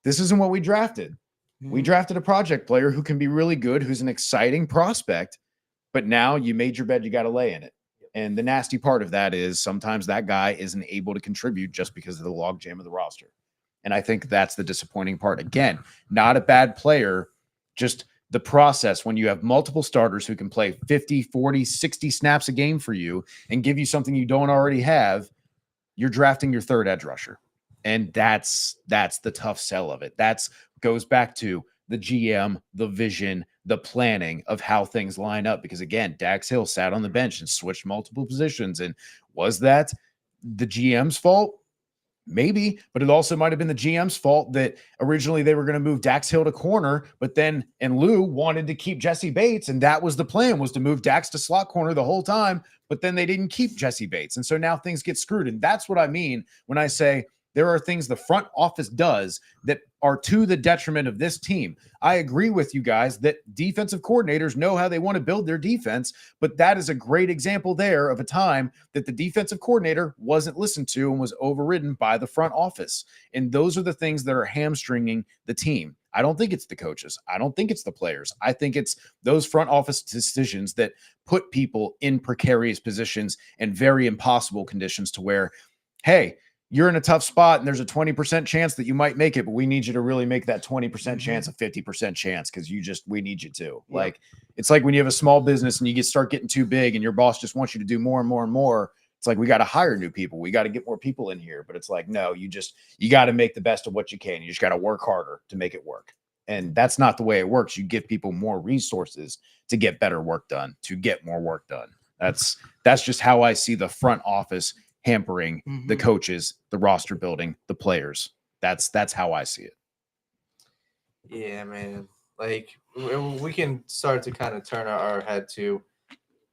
This isn't what we drafted. We drafted a project player who can be really good, who's an exciting prospect, but now you made your bed, you got to lay in it. And the nasty part of that is sometimes that guy isn't able to contribute just because of the logjam of the roster. And I think that's the disappointing part. Again, not a bad player, just the process when you have multiple starters who can play 50, 40, 60 snaps a game for you and give you something you don't already have, you're drafting your third edge rusher. And that's the tough sell of it. That's goes back to the GM, the vision, the planning of how things line up. Because again, Dax Hill sat on the bench and switched multiple positions. And was that the GM's fault? Maybe, but it also might have been the GM's fault that originally they were going to move Dax Hill to corner, but then and Lou wanted to keep Jesse Bates, and that was the plan, was to move Dax to slot corner the whole time, but then they didn't keep Jesse Bates. And so now things get screwed. And that's what I mean when I say there are things the front office does that are to the detriment of this team. I agree with you guys that defensive coordinators know how they want to build their defense, but that is a great example there of a time that the defensive coordinator wasn't listened to and was overridden by the front office. And those are the things that are hamstringing the team. I don't think it's the coaches. I don't think it's the players. I think it's those front office decisions that put people in precarious positions and very impossible conditions to where, hey, you're in a tough spot and there's a 20% chance that you might make it, but we need you to really make that 20% chance a 50% chance because we need you to. Yep. Like, it's like when you have a small business and you start getting too big and your boss just wants you to do more and more and more. It's like, we got to hire new people. We got to get more people in here. But it's like, no, you got to make the best of what you can. You just got to work harder to make it work. And that's not the way it works. You give people more resources to get better work done, to get more work done. That's just how I see the front office hampering the coaches, the roster building, the players. That's how I see it. Yeah, man. Like, we can start to kind of turn our head to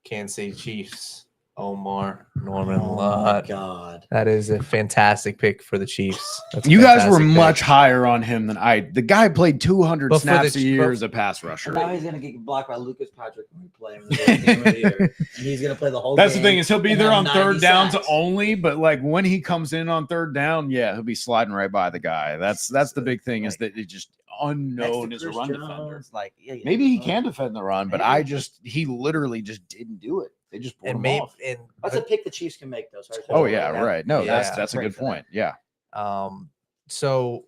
Kansas City Chiefs. Omar Norman Lott. God, that is a fantastic pick for the Chiefs. You guys were much higher on him than I. The guy played 200 snaps a year as a pass rusher. And now he's gonna get blocked by Lucas Patrick when we play him in the game of the year. And he's gonna play the whole That's game. the thing, is he'll be and there have on 90 third downs sacks. only, but like when he comes in on third down, yeah, he'll be sliding right by the guy. That's the big thing, is that it's just unknown Next as to a Chris run Jones, defender. Like, yeah, Maybe he can defend the run, but Maybe. he literally just didn't do it. They just pulled him off. That's a pick the Chiefs can make, though. Sorry. Oh yeah, right. No, Yeah. that's a good point. Yeah. So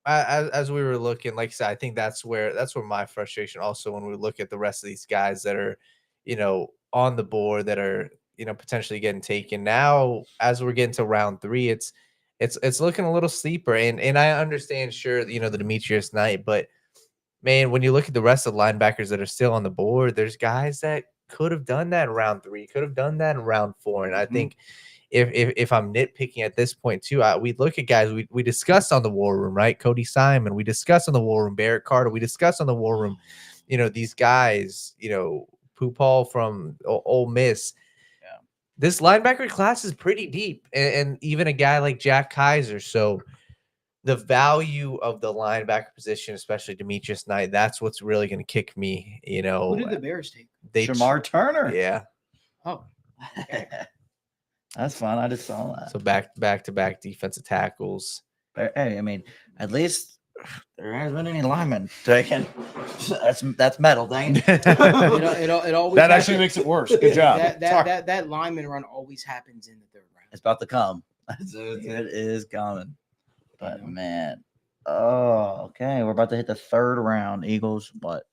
as we were looking, like I said, I think that's where my frustration also, when we look at the rest of these guys that are, on the board, that are, potentially getting taken. Now, as we're getting to round 3, it's looking a little sleeper. And I understand, sure, the Demetrius Knight, but man, when you look at the rest of the linebackers that are still on the board, there's guys that could have done that in round 3, could have done that in round 4. And I think if I'm nitpicking at this point too, we look at guys we discussed on the War Room, right? Cody Simon, we discussed on the War Room, Barrett Carter, we discussed on the War Room, these guys, Pupal from Ole Miss. Yeah. This linebacker class is pretty deep, and even a guy like Jack Kaiser. So the value of the linebacker position, especially Demetrius Knight, that's what's really going to kick me. Who did the Bears take? Shamar Turner. Yeah. Oh, That's fun. I just saw that. So back-to-back defensive tackles. But, hey, I mean, at least there hasn't been any linemen taken. That's metal, dang it. it always That actually makes it worse. Good job. That lineman run always happens in the third round. It's about to come. It is coming. But man, okay, we're about to hit the third round. Eagles, but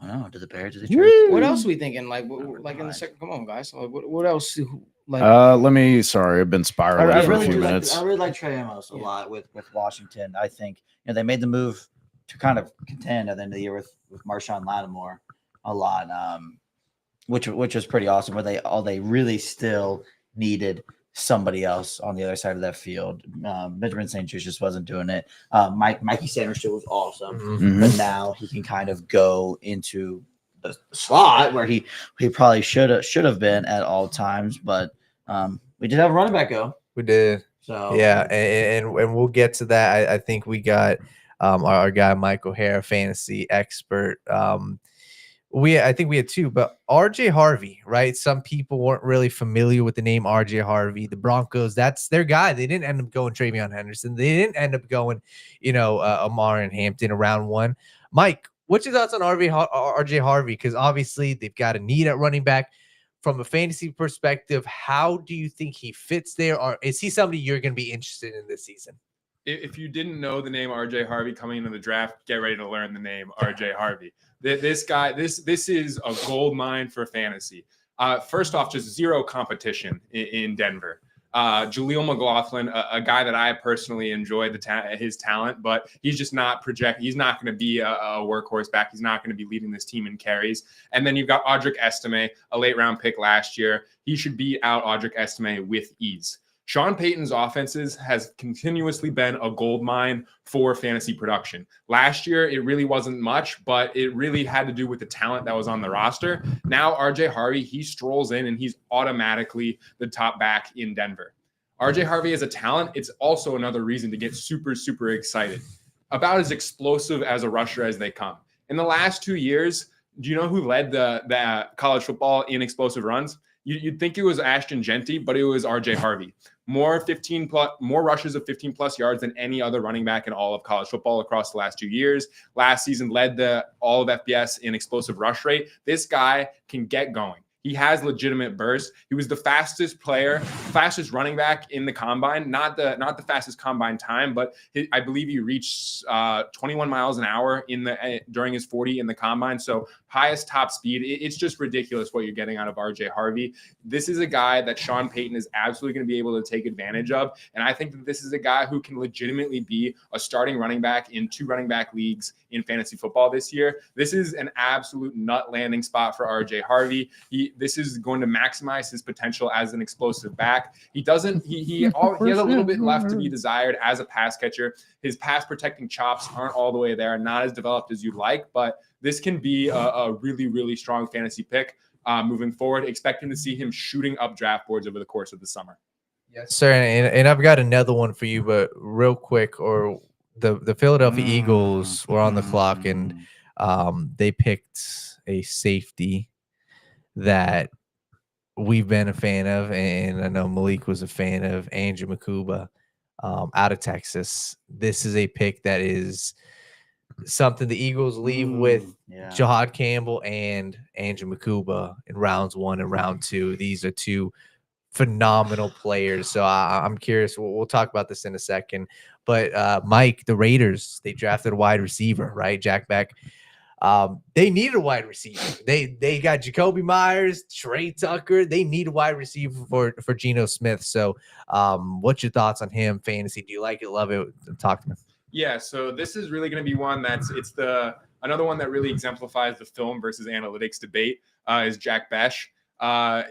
I don't know. Did the Bears? Did the What else are we thinking? Like in the second? Come on, guys. Like, what else? Like, sorry, I've been spiraling for a few minutes. I really like Trey Amos a lot with Washington. I think they made the move to kind of contend at the end of the year with Marshawn Lattimore a lot, which was pretty awesome. But they really still needed somebody else on the other side of that field. Benjamin St. Juste just wasn't doing it. Mikey Sanderson was awesome, but now he can kind of go into the slot where he probably should have been at all times. But we did have a running back go. We did. So yeah, and we'll get to that. I think we got our guy Mike O'Hara, fantasy expert. I think we had 2, but RJ Harvey, right? Some people weren't really familiar with the name RJ Harvey. The Broncos, that's their guy. They didn't end up going Travion Henderson. They didn't end up going, Amar and Hampton around 1. Mike, what's your thoughts on RJ Harvey? Because obviously they've got a need at running back. From a fantasy perspective, how do you think he fits there? Or is he somebody you're going to be interested in this season? If you didn't know the name RJ Harvey coming into the draft, get ready to learn the name RJ Harvey. This guy, this is a gold mine for fantasy. First off, just zero competition in Denver. Jaleel McLaughlin, a guy that I personally enjoy his talent, but he's just not He's not going to be a workhorse back. He's not going to be leading this team in carries. And then you've got Audric Estime, a late round pick last year. He should beat out Audric Estime with ease. Sean Payton's offenses has continuously been a gold mine for fantasy production. Last year, it really wasn't much, but it really had to do with the talent that was on the roster. Now, RJ Harvey, he strolls in and he's automatically the top back in Denver. RJ Harvey is a talent. It's also another reason to get super, super excited. About as explosive as a rusher as they come. In the last 2 years, do you know who led the college football in explosive runs? you'd think it was Ashton Genty, but it was RJ Harvey. More rushes of 15 plus yards than any other running back in all of college football across the last 2 years. Last season led all of FBS in explosive rush rate. This guy can get going. He has legitimate burst. He was the fastest running back in the combine, not the fastest combine time, but I believe he reached 21 miles an hour during his 40 in the combine. So highest top speed. It's just ridiculous what you're getting out of RJ Harvey. This is a guy that Sean Payton is absolutely going to be able to take advantage of. And I think that this is a guy who can legitimately be a starting running back in 2 running back leagues in fantasy football this year. This is an absolute nut landing spot for RJ Harvey. This is going to maximize his potential as an explosive back. He has a little bit left to be desired as a pass catcher. His pass protecting chops aren't all the way there, not as developed as you'd like, but this can be a really, really strong fantasy pick moving forward. Expecting to see him shooting up draft boards over the course of the summer. Yes, sir. And I've got another one for you, but real quick, or the Philadelphia Eagles were on the clock, and they picked a safety that we've been a fan of, and I know Malik was a fan of, Andrew Makuba out of Texas. This is a pick that is something the Eagles leave with Jahad Campbell and Andrew Makuba in rounds 1 and round 2. These are 2 phenomenal players. So I'm curious. We'll talk about this in a second. But Mike, the Raiders, they drafted a wide receiver, right? Jack Beck. They needed a wide receiver. They got Jacoby Myers, Trey Tucker. They need a wide receiver for Geno Smith. So what's your thoughts on him, fantasy? Do you like it, love it? Talk to me. Yeah, so this is really going to be one another one that really exemplifies the film versus analytics debate is Jack Besh.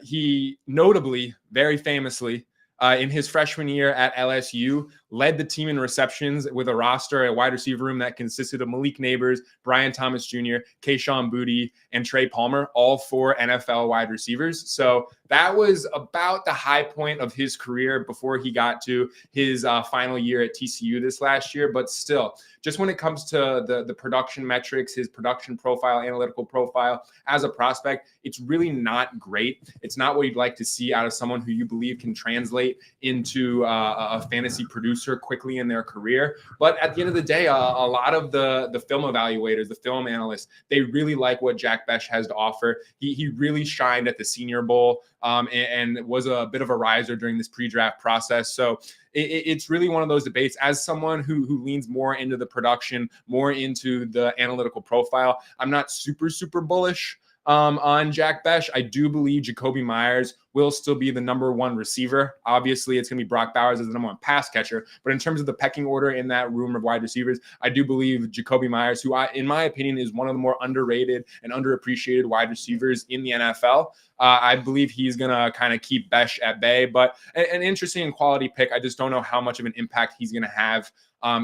He notably, very famously, in his freshman year at LSU, led the team in receptions with a roster, a wide receiver room that consisted of Malik Neighbors, Brian Thomas Jr., Kayshon Boutte, and Trey Palmer, all 4 NFL wide receivers. So that was about the high point of his career before he got to his final year at TCU this last year. But still, just when it comes to the production metrics, his production profile, analytical profile as a prospect, it's really not great. It's not what you'd like to see out of someone who you believe can translate into a fantasy producer quickly in their career. But at the end of the day, a lot of the film evaluators, the film analysts, they really like what Jack Besh has to offer. He really shined at the Senior Bowl and was a bit of a riser during this pre-draft process. So it's really one of those debates. As someone who leans more into the production, more into the analytical profile, I'm not super bullish on Jack Besh. I do believe Jacoby Myers will still be the number 1 receiver. Obviously, it's going to be Brock Bowers as the number 1 pass catcher. But in terms of the pecking order in that room of wide receivers, I do believe Jacoby Myers, who in my opinion is one of the more underrated and underappreciated wide receivers in the NFL. I believe he's going to kind of keep Besh at bay. But an interesting and quality pick. I just don't know how much of an impact he's going to have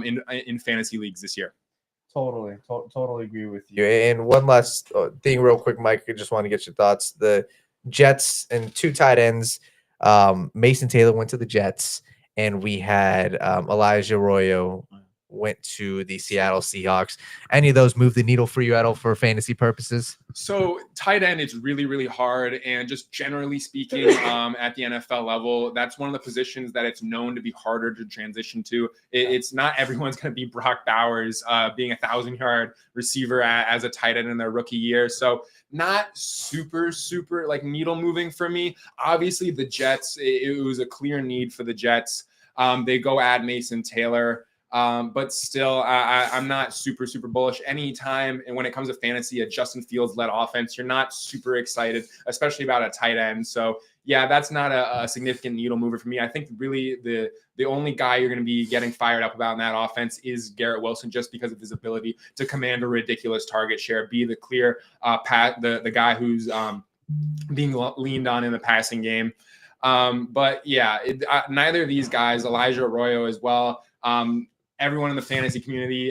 in fantasy leagues this year. Totally agree with you. And one last thing real quick, Mike, I just want to get your thoughts. The Jets and 2 tight ends. Mason Taylor went to the Jets, and we had Elijah Arroyo went to the Seattle Seahawks. Any of those move the needle for you at all for fantasy purposes? So tight end is really, really hard. And just generally speaking, at the NFL level, that's one of the positions that it's known to be harder to transition to. It's not everyone's going to be Brock Bowers being 1,000-yard receiver as a tight end in their rookie year. So not super like needle moving for me. Obviously the Jets, it was a clear need for the Jets. They go add Mason Taylor. But still, I'm not super bullish. Anytime, and when it comes to fantasy, a Justin Fields-led offense, you're not super excited, especially about a tight end. So, yeah, that's not a significant needle mover for me. I think really the only guy you're going to be getting fired up about in that offense is Garrett Wilson, just because of his ability to command a ridiculous target share, be the clear the guy who's being leaned on in the passing game. But, yeah, neither of these guys, Elijah Arroyo as well, everyone in the fantasy community,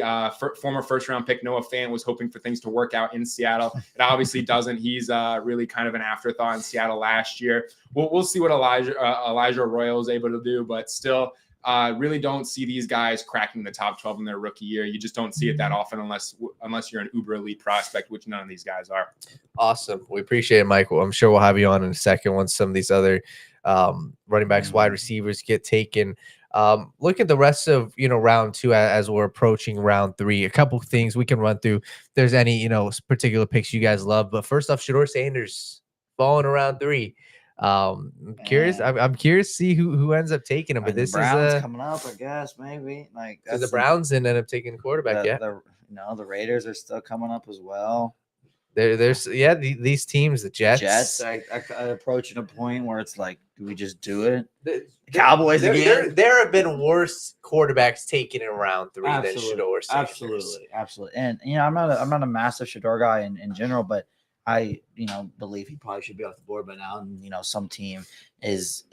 former first-round pick Noah Fant was hoping for things to work out in Seattle. It obviously doesn't. He's really kind of an afterthought in Seattle last year. We'll see what Elijah Arroyo is able to do, but still, Really don't see these guys cracking the top 12 in their rookie year. You just don't see it that often unless you're an uber elite prospect, which none of these guys are. Awesome. We appreciate it, Michael. I'm sure we'll have you on in a second once some of these other running backs, wide receivers get taken. Look at the rest of, round 2 as we're approaching round 3. A couple things we can run through. If there's any, particular picks you guys love. But first off, Shedeur Sanders falling around 3. I'm curious. I'm curious to see who ends up taking him. But this Browns is coming up, I guess, maybe. Like the Browns didn't end up taking the quarterback yet. The Raiders are still coming up as well. These teams, the Jets are approaching a point where it's like, do we just do it? The Cowboys again. There have been worse quarterbacks taken in round 3 than Shedeur Sanders. Absolutely. And I'm not a massive Shedeur guy in general, but I believe he probably should be off the board by now. And some team is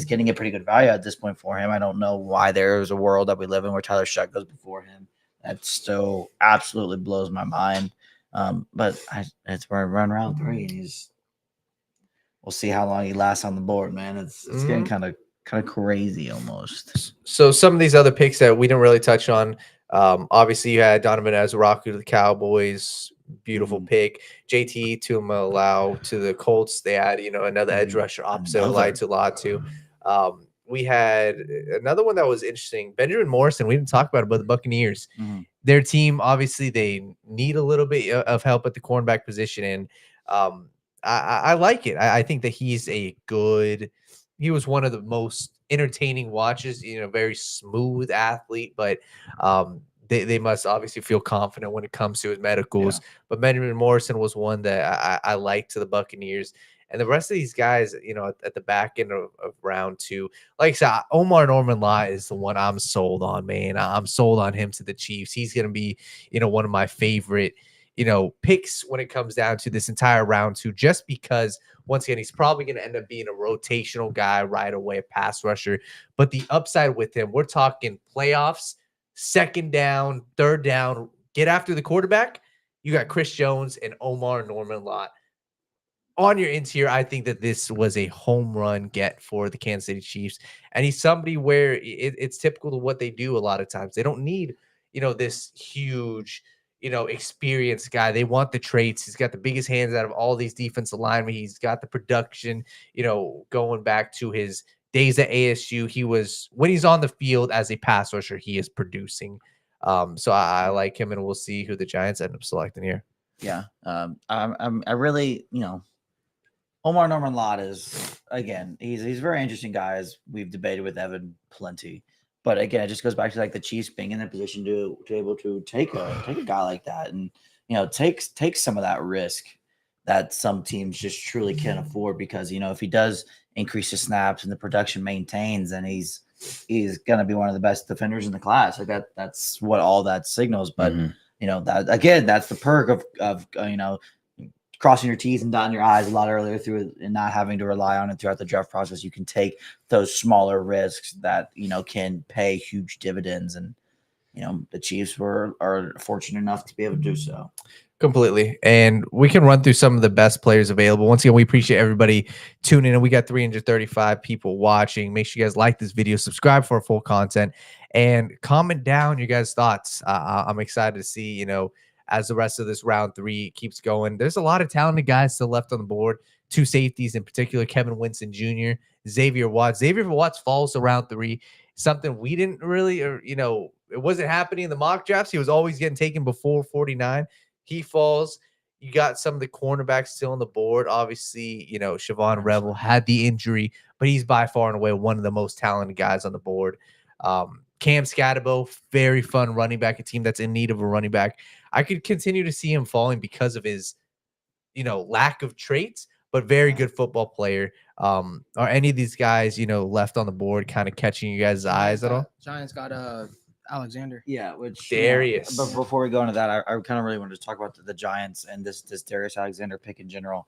getting a pretty good value at this point for him. I don't know why there's a world that we live in where Tyler Shuck goes before him. That still absolutely blows my mind. But we're in round 3, and we'll see how long he lasts on the board, man. It's getting kind of crazy almost. So some of these other picks that we didn't really touch on, obviously you had Donovan Ezra to the Cowboys, beautiful pick. JT Tuimoloau to the Colts. They had another edge rusher opposite of Latu. We had another one that was interesting, Benjamin Morrison. We didn't talk about it, but the Buccaneers. Their team, obviously, they need a little bit of help at the cornerback position, and I like it. I think that he was one of the most entertaining watches, very smooth athlete, but they must obviously feel confident when it comes to his medicals. Yeah. But Benjamin Morrison was one that I liked to the Buccaneers. And the rest of these guys, at the back end of round 2, like I said, Omar Norman Lott is the one I'm sold on, man. I'm sold on him to the Chiefs. He's going to be, one of my favorite, picks when it comes down to this entire round 2, just because, once again, he's probably going to end up being a rotational guy right away, a pass rusher. But the upside with him, we're talking playoffs, 2nd down, 3rd down, get after the quarterback. You got Chris Jones and Omar Norman Lott on your interior. I think that this was a home run get for the Kansas City Chiefs. And he's somebody where it's typical to what they do a lot of times. They don't need, this huge, experienced guy. They want the traits. He's got the biggest hands out of all these defensive linemen. He's got the production, going back to his days at ASU. When he's on the field as a pass rusher, he is producing. So I like him, and we'll see who the Giants end up selecting here. Yeah. I really, Omar Norman Lott is, again, he's a very interesting guy, as we've debated with Evan plenty. But again, it just goes back to like the Chiefs being in the position to able to take a guy like that, and take some of that risk that some teams just truly can't afford, because if he does increase his snaps and the production maintains, then he's gonna be one of the best defenders in the class. Like that's what all that signals. But that again, that's the perk of crossing your T's and dotting your I's a lot earlier through, and not having to rely on it throughout the draft process. You can take those smaller risks that can pay huge dividends, and the Chiefs are fortunate enough to be able to do so. Completely. And we can run through some of the best players available. Once again, we appreciate everybody tuning in. We got 335 people watching. Make sure you guys like this video, subscribe for full content, and comment down your guys' thoughts. I'm excited to see, as the rest of this round 3 keeps going. There's a lot of talented guys still left on the board. 2 safeties in particular, Kevin Winston Jr., Xavier Watts. Xavier Watts falls to round 3. Something we didn't really, it wasn't happening in the mock drafts. He was always getting taken before 49. He falls. You got some of the cornerbacks still on the board. Obviously, Siobhan Revel had the injury, but he's by far and away one of the most talented guys on the board. Cam Scatterbo, very fun running back, a team that's in need of a running back. I could continue to see him falling because of his, lack of traits, but very good football player. Are any of these guys, left on the board kind of catching you guys' eyes at all? Giants got Alexander. Yeah, which Darius. But before we go into that, I kind of really wanted to talk about the Giants and this Darius Alexander pick in general.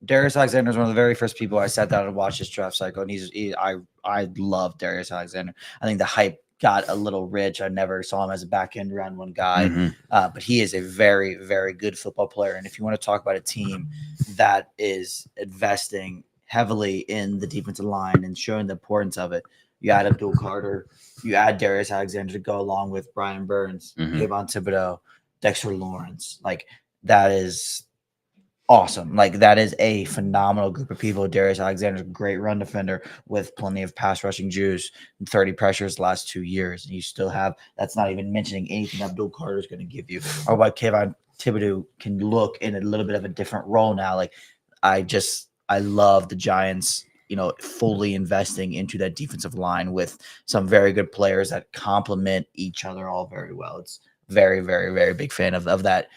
Darius Alexander is one of the very first people I sat down and watched this draft cycle, and I love Darius Alexander. I think the hype got a little rich. I never saw him as a back end round 1 guy, but he is a very, very good football player. And if you want to talk about a team that is investing heavily in the defensive line and showing the importance of it, You add Abdul Carter. You add Darius Alexander to go along with Brian Burns, Kayvon Thibodeau, Dexter Lawrence. Like, that is awesome. Like, that is a phenomenal group of people. Darius Alexander's a great run defender with plenty of pass rushing juice and 30 pressures the last 2 years. And you still have, that's not even mentioning anything Abdul Carter is going to give you, or what Kayvon Thibodeau can look in a little bit of a different role now. Like, I love the Giants, fully investing into that defensive line with some very good players that complement each other all very well. It's very, very, very big fan of that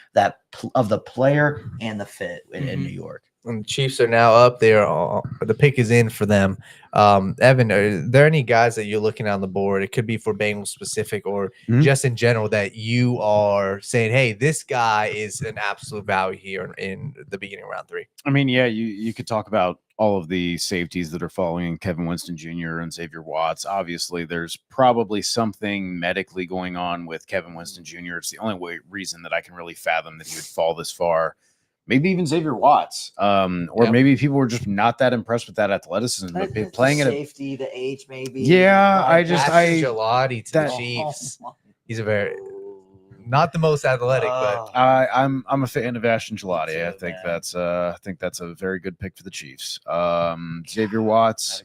of the player and the fit in New York. And the Chiefs are now up there. The pick is in for them. Evan, are there any guys that you're looking on the board? It could be for Bengals specific or just in general that you are saying, hey, this guy is an absolute value here in the beginning of round 3. I mean, yeah, you could talk about all of the safeties that are following Kevin Winston Jr. and Xavier Watts. Obviously, there's probably something medically going on with Kevin Winston Jr. It's the only reason that I can really fathom that he would fall this far. Maybe even Xavier Watts, or maybe people were just not that impressed with that athleticism. But playing the at safety, the age, maybe. Yeah, Gelati to the Chiefs. He's a not the most athletic, but I'm a fan of Ashton Gelati. I think that's a very good pick for the Chiefs. Xavier Watts.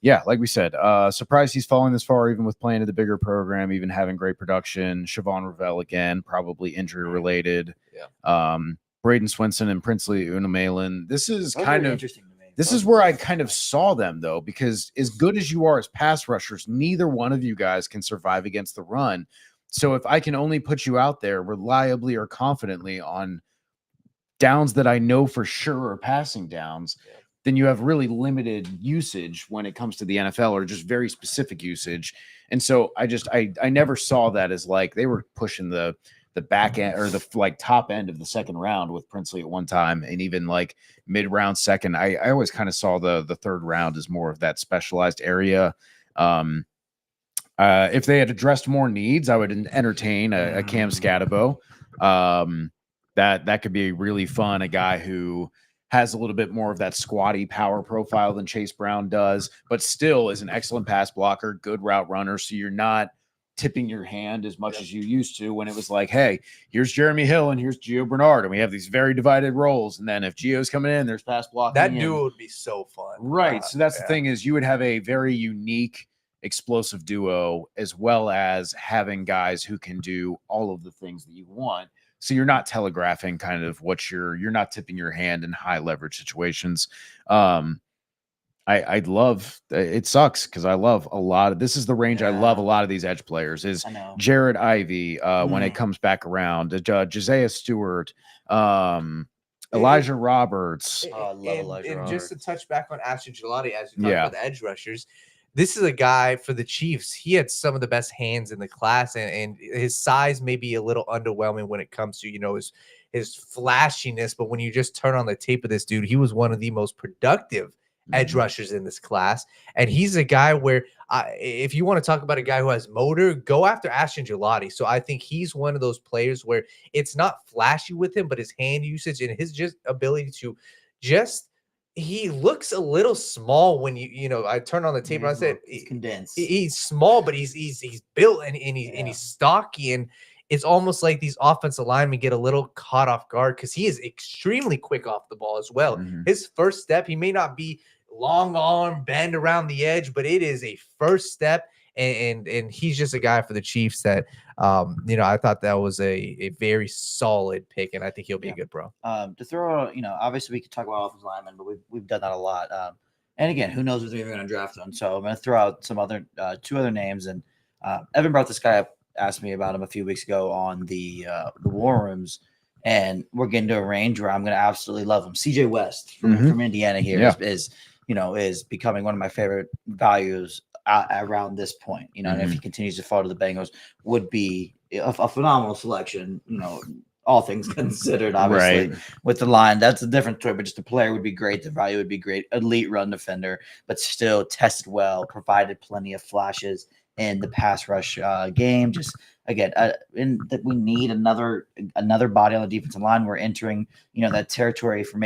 Yeah, like we said, surprised he's falling this far, even with playing at the bigger program, even having great production. Siobhan Ravel again, probably injury related. Yeah. Braden Swinson and Princely Unamalin. This is kind of interesting to me. This is where I kind of saw them, though, because as good as you are as pass rushers, neither one of you guys can survive against the run. So if I can only put you out there reliably or confidently on downs that I know for sure are passing downs, then you have really limited usage when it comes to the NFL, or just very specific usage. And so I never saw that as like they were pushing the back end or the top end of the second round with Princely at one time, and even like mid round second. I always kind of saw the third round as more of that specialized area. If they had addressed more needs, I would entertain a Cam Scatabo. That could be really fun. A guy who has a little bit more of that squatty power profile than Chase Brown does, but still is an excellent pass blocker, good route runner. So you're not tipping your hand as much as you used to when it was like, hey, here's Jeremy Hill and here's Gio Bernard, and we have these very divided roles. And then if Gio's coming in, there's pass blocking. That duo would be so fun. Right. So that's the thing, is you would have a very unique, explosive duo, as well as having guys who can do all of the things that you want. So you're not telegraphing kind of what you're not tipping your hand in high leverage situations. I'd love, it sucks because I love a lot of, this is the range I love a lot of these edge players, is Jared Ivey when it comes back around, Josiah Stewart, Elijah Roberts. I love Elijah Roberts. Just to touch back on Ashton Gelati, as you talk about the edge rushers, this is a guy for the Chiefs. He had some of the best hands in the class, and his size may be a little underwhelming when it comes to, his flashiness. But when you just turn on the tape of this dude, he was one of the most productive edge rushers in this class. And he's a guy where if you want to talk about a guy who has motor, go after Ashton Gelati. So I think he's one of those players where it's not flashy with him, but his hand usage and his just ability to he looks a little small when I turn on the tape and I said he's condensed. He's small, but he's built and he's stocky, and it's almost like these offensive linemen get a little caught off guard because he is extremely quick off the ball as well. His first step, he may not be long arm, bend around the edge, but it is a first step, and he's just a guy for the Chiefs that I thought that was a very solid pick, and I think he'll be a good pro. To throw, obviously we could talk about offensive linemen, but we've done that a lot. And again, who knows if they're even going to draft them? So I'm going to throw out some other two other names, and Evan brought this guy up, asked me about him a few weeks ago on the War Rooms, and we're getting to a range where I'm going to absolutely love him. CJ West from Indiana here is becoming one of my favorite values around this point. And if he continues to fall to the Bengals, would be a phenomenal selection. All things considered, obviously, with the line, that's a different story. But just a player would be great. The value would be great. Elite run defender, but still tested well, provided plenty of flashes in the pass rush game. Just again, in that we need another body on the defensive line. We're entering, that territory for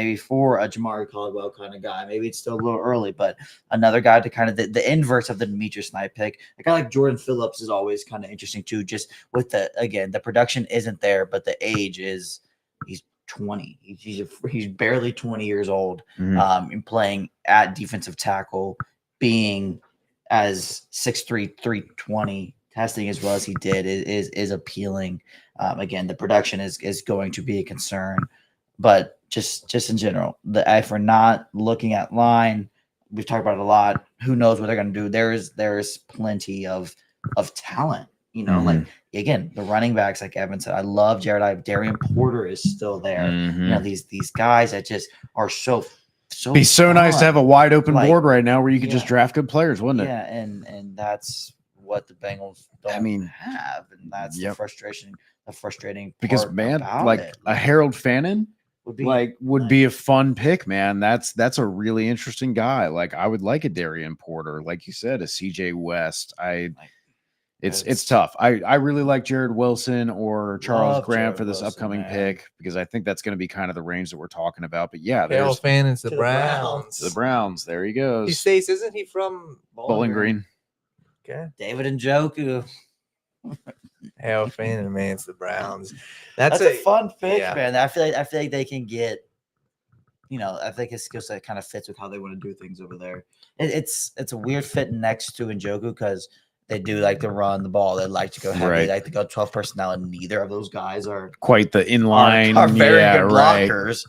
a Jamari Caldwell kind of guy. Maybe it's still a little early, but another guy to kind of the inverse of the Demetrius Knight pick. A guy like Jordan Phillips is always kind of interesting too. Just with the production isn't there, but the age is he's 20. He's barely 20 years old. And playing at defensive tackle, being as 6'3", 320, testing as well as he did is appealing. Again, the production is going to be a concern, but just in general, if we're not looking at line, we've talked about it a lot. Who knows what they're going to do? There's plenty of talent. Like again, the running backs, like Evan said, I love Jared Ive. Darian Porter is still there. These guys that just are so be so fun. Nice to have a wide open board right now where you could just draft good players, wouldn't it? Yeah, and that's what the Bengals don't have, and that's the frustrating because part man, about it. A Harold Fannin would be a fun pick, man. That's a really interesting guy. Like I would like a Darian Porter, like you said, a CJ West. It's tough. I really like Jared Wilson or Charles Graham for this upcoming pick because I think that's going to be kind of the range that we're talking about. But yeah, there's Fannon's the Browns. The Browns. There he goes. He stays, isn't he from Bowling Green? Okay. David Njoku. Harold Fannin, man, it's the Browns. That's a fun pick, man. I feel like they can get. I think his skill set kind of fits with how they want to do things over there. It's a weird fit next to Njoku because they do like to run the ball. They like to go heavy. They like to go 12 personnel, and neither of those guys are quite the inline. Are very good blockers.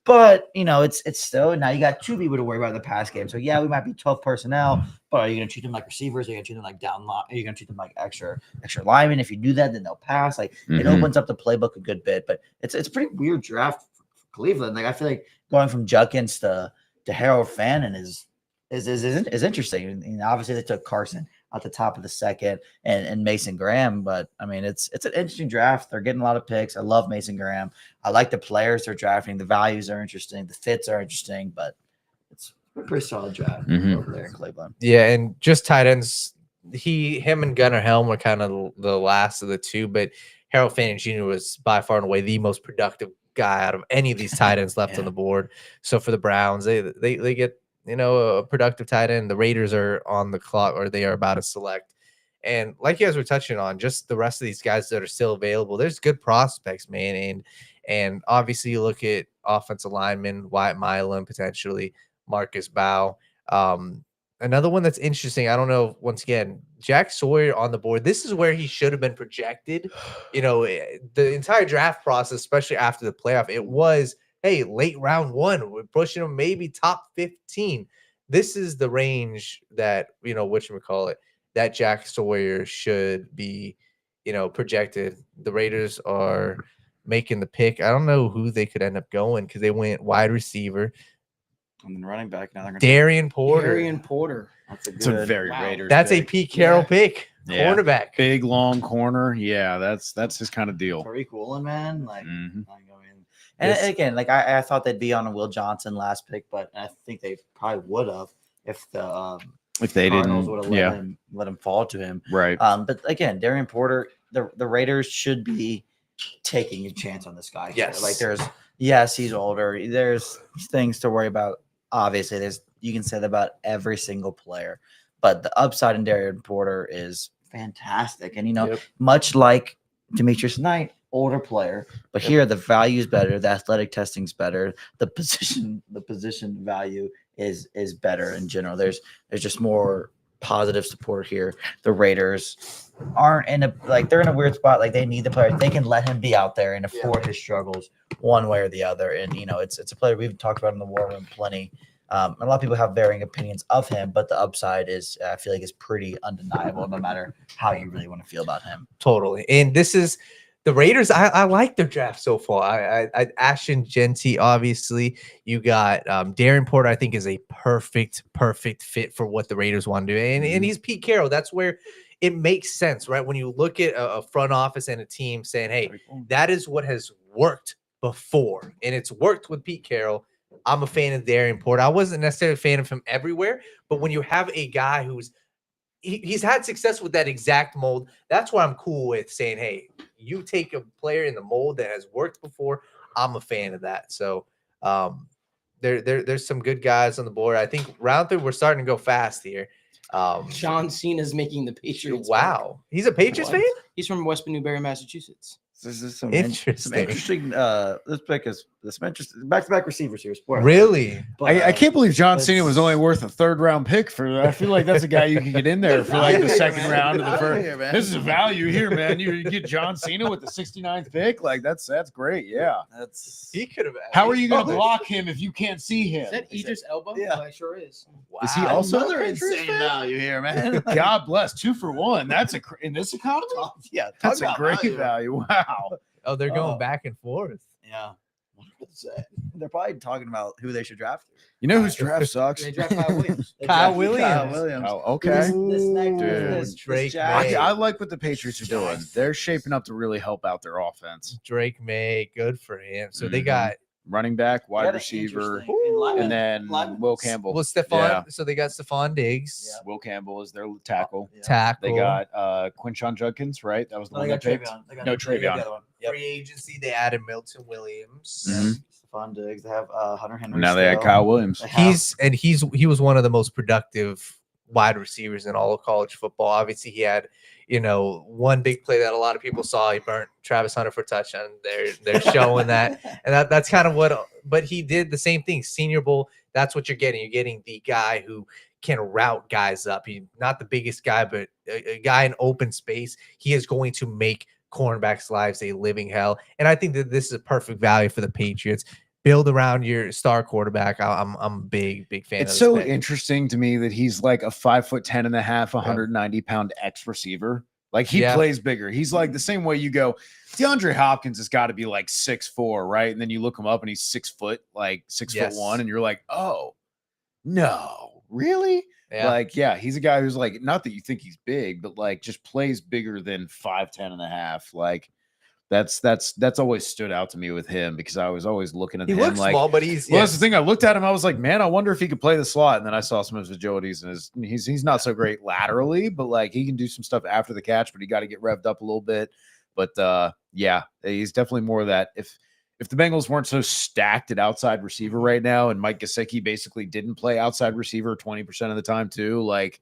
But it's still now you got two people to worry about in the pass game. So yeah, we might be 12 personnel, but are you going to treat them like receivers? Are you going to treat them like down line? Are you going to treat them like extra linemen? If you do that, then they'll pass. Like it opens up the playbook a good bit. But it's a pretty weird draft for Cleveland. Like I feel like going from Judkins to Harold Fannin is interesting. And obviously they took Carson at the top of the second and Mason Graham. But I mean, it's an interesting draft. They're getting a lot of picks. I love Mason Graham. I like the players they're drafting. The values are interesting. The fits are interesting, but it's a pretty solid draft over there in Cleveland. Yeah. And just tight ends, him and Gunnar Helm were kind of the last of the two, but Harold Fannin Jr. was by far and away the most productive guy out of any of these tight ends left on the board. So for the Browns, they get, a productive tight end. The Raiders are on the clock, or they are about to select. And like you guys were touching on, just the rest of these guys that are still available, there's good prospects, man. And obviously you look at offensive linemen, Wyatt Milam, potentially Marcus Bow. Another one that's interesting, I don't know, once again, Jack Sawyer on the board. This is where he should have been projected. The entire draft process, especially after the playoff, it was, hey, late round 1, we're pushing him maybe top 15. This is the range that, whatchamacallit, that Jack Sawyer should be, projected. The Raiders are making the pick. I don't know who they could end up going because they went wide receiver. And then running back. Now they're going Darian Porter. That's a very Raiders. That's pick. A Pete Carroll pick. Cornerback. Big, long corner. Yeah, that's his kind of deal. Tariq Woolen, man. And again, like I thought they'd be on a Will Johnson last pick, but I think they probably would have if they Cardinals would have let him fall to him. Right. But again, Darian Porter, the Raiders should be taking a chance on this guy. Yes. He's older. There's things to worry about. Obviously, you can say that about every single player, but the upside in Darian Porter is fantastic. And much like Demetrius Knight, older player, but here the value is better, the athletic testing's better, the position value is better in general. There's just more positive support here. The Raiders aren't they're in a weird spot. Like they need the player. They can let him be out there and afford his struggles one way or the other. And it's a player we've talked about in the war room plenty. A lot of people have varying opinions of him, but the upside is, I feel like, is pretty undeniable no matter how you really want to feel about him. Totally. And this is the Raiders. I like their draft so far. I Ashton Genty, obviously. You got Darren Porter, I think, is a perfect fit for what the Raiders want to do. And he's Pete Carroll. That's where it makes sense, right? When you look at a front office and a team saying, hey, that is what has worked before. And it's worked with Pete Carroll. I'm a fan of Darian Porter. I wasn't necessarily a fan of him everywhere, but when you have a guy who's he's had success with that exact mold. That's why I'm cool with saying, hey, you take a player in the mold that has worked before. I'm a fan of that. So there's some good guys on the board. I think round 3 we're starting to go fast here. John Cena's making the Patriots. Wow, he's a Patriots fan. He's from West Newbury, Massachusetts. This is some Interesting. interesting. This pick is some interesting back-to-back receivers here. Spoiler. Really? But, I can't believe John Cena it's- was only worth a 3rd round pick for. I feel like that's a guy you can get in there for like the 2nd round of the first. Here, man. This is a value here, man. You get John Cena with the 69th pick. Like that's great. Yeah. He could have. How are you going to block him if you can't see him? Is that Idris Elba? Yeah. It sure is. Wow. Is he also Another a Patriots insane fan? value here, man. God bless. 2 for 1. That's in this economy. Yeah, That's talk a about great value. Wow. Oh, they're going Oh. back and forth. Yeah. They're probably talking about who they should draft. You know whose draft sucks? They draft Kyle Williams. They Kyle drafted Williams. Kyle Williams. Oh, okay. This next Dude, this Drake Jack- May. I like what the Patriots are doing. They're shaping up to really help out their offense. Drake May, good for him. So they Mhm. got Running back, They wide had an receiver, interesting- lineman- and then lineman. Will Campbell. Stephon. Yeah. So they got Stephon Diggs, Yeah. Will Campbell is their tackle. Yeah. tackle. They got Quinshawn Judkins, right? That was the No, one they they got picked. Travion. They got No, they got Travion. the other one. Yep. free agency. They added Milton Williams. Mhm. Stephon Diggs. They have Hunter Henry. Now they had still. Kyle Williams. They have- He was one of the most productive wide receivers in all of college football. Obviously, he had one big play that a lot of people saw. He burnt Travis Hunter for a touchdown. They're showing that, and that's kind of what. But he did the same thing. Senior Bowl. That's what you're getting. You're getting the guy who can route guys up. He's not the biggest guy, but a guy in open space. He is going to make cornerbacks' lives a living hell. And I think that this is a perfect value for the Patriots. Build around your star quarterback. I'm a big fan. It's of this so pick. interesting to me that he's like a 5'10.5", 190-pound X receiver. Like he plays bigger. He's like the same way you go. DeAndre Hopkins has got to be like 6'4", right? And then you look him up and he's 6 foot, like 6'1", and you're like, oh no, really? Yeah. Like, yeah, he's a guy who's like, not that you think he's big, but like just plays bigger than 5'10.5". Like that's always stood out to me with him because I was always looking at He him looks like, small, but he's well, that's the thing. I looked at him. I was like, man, I wonder if he could play the slot. And then I saw some of his agilities, and he's not so great laterally, but like he can do some stuff after the catch. But he got to get revved up a little bit. But yeah, he's definitely more of that. If the Bengals weren't so stacked at outside receiver right now, and Mike Gesicki basically didn't play outside receiver 20% of the time too, like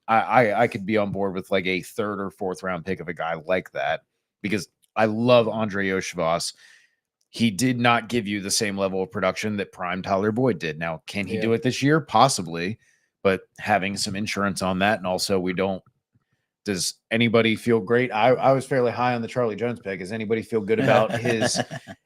I could be on board with like a 3rd or 4th round pick of a guy like that because I love Andre Oshivas. He did not give you the same level of production that prime Tyler Boyd did. Now, can he do it this year? Possibly, but having some insurance on that, and also does anybody feel great? I was fairly high on the Charlie Jones pick. Does anybody feel good about his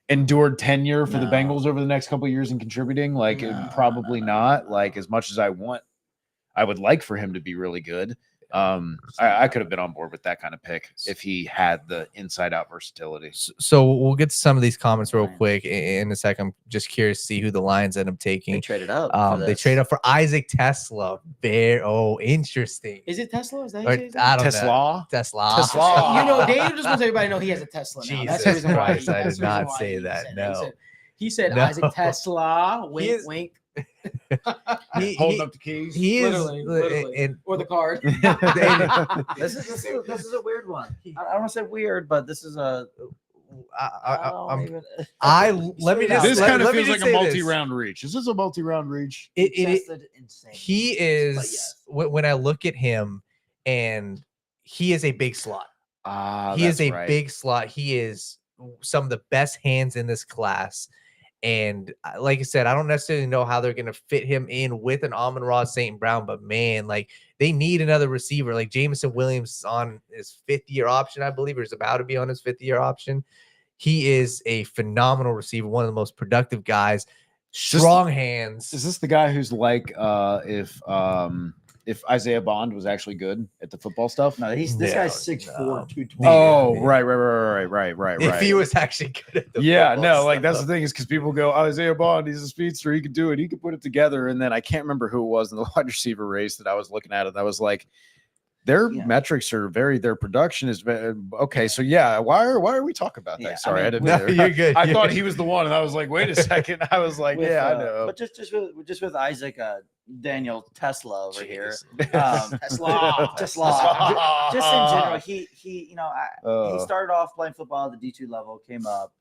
endured tenure for the Bengals over the next couple of years and contributing? Like, probably not. Like, as much as I would like for him to be really good. I could have been on board with that kind of pick if he had the inside out versatility. So we'll get to some of these comments real quick in a second. I'm just curious to see who the Lions end up taking. They traded up. They trade up for Isaac Tesla. Interesting. Is it Tesla? Is that Or, his name? I don't know. Tesla. Tesla. Daniel just wants everybody to know he has a Tesla now. That's the Jesus reason why. Christ, I that's did the reason not why say he that, said no. He said No. Isaac Tesla. Wink, is- wink. Holding up the keys. He is Literally. and Or the card. This is a weird one. I don't want to say weird, but this is a. let me just This let- kind of let me feels just like a say this. multi-round reach. Is this a multi-round reach? Insane. He is when I look at him, and he is a big slot. He is a big slot. He is some of the best hands in this class. And like I said, I don't necessarily know how they're going to fit him in with an Amon-Ra St. Brown, but man, like they need another receiver. Like Jameson Williams is on his 5th-year option, I believe, or is about to be on his 5th-year option. He is a phenomenal receiver, one of the most productive guys, strong hands. Is this the guy who's like if Isaiah Bond was actually good at the football stuff? No, this No, guy's 6'4", no. 220. Oh, right. If he was actually good at the Yeah, football no, like that's stuff. the thing is because people go, Isaiah Bond, he's a speedster, he could do it, he could put it together. And then I can't remember who it was in the wide receiver race that I was looking at, and I was like, their metrics are their production is okay. So yeah, why are we talking about that? Sorry, I didn't. No, you're good. I thought he was the one, and I was like, wait a second. I was like, with, I know. But just with Isaac Daniel Tesla over here, Tesla. just in general, he he started off playing football at the D2 level, came up,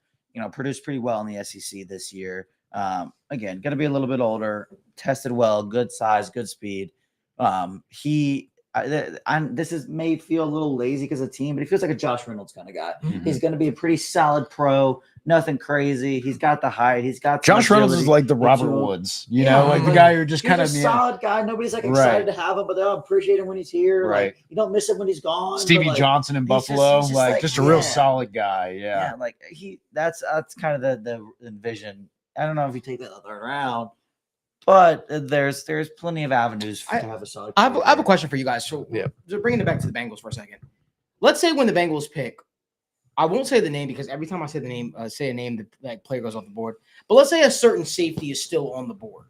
produced pretty well in the SEC this year. Again, going to be a little bit older, tested well, good size, good speed. This may feel a little lazy because of the team, but he feels like a Josh Reynolds kind of guy. Mm-hmm. He's going to be a pretty solid pro, nothing crazy. He's got the height. He's got Josh Reynolds is like the Robert Woods, you know, like the guy who just kind of a solid guy. Nobody's like excited to have him, but they all appreciate him when he's here. Right. Like, you don't miss him when he's gone. Stevie Johnson in Buffalo, just a real yeah. solid guy. Yeah. Like that's kind of the vision. I don't know if you take that the third round, but there's plenty of avenues to have a solid. I have a question for you guys. So, so bringing it back to the Bengals for a second. Let's say when the Bengals pick, I won't say the name because every time I say the name, say a name, the player goes off the board. But let's say a certain safety is still on the board,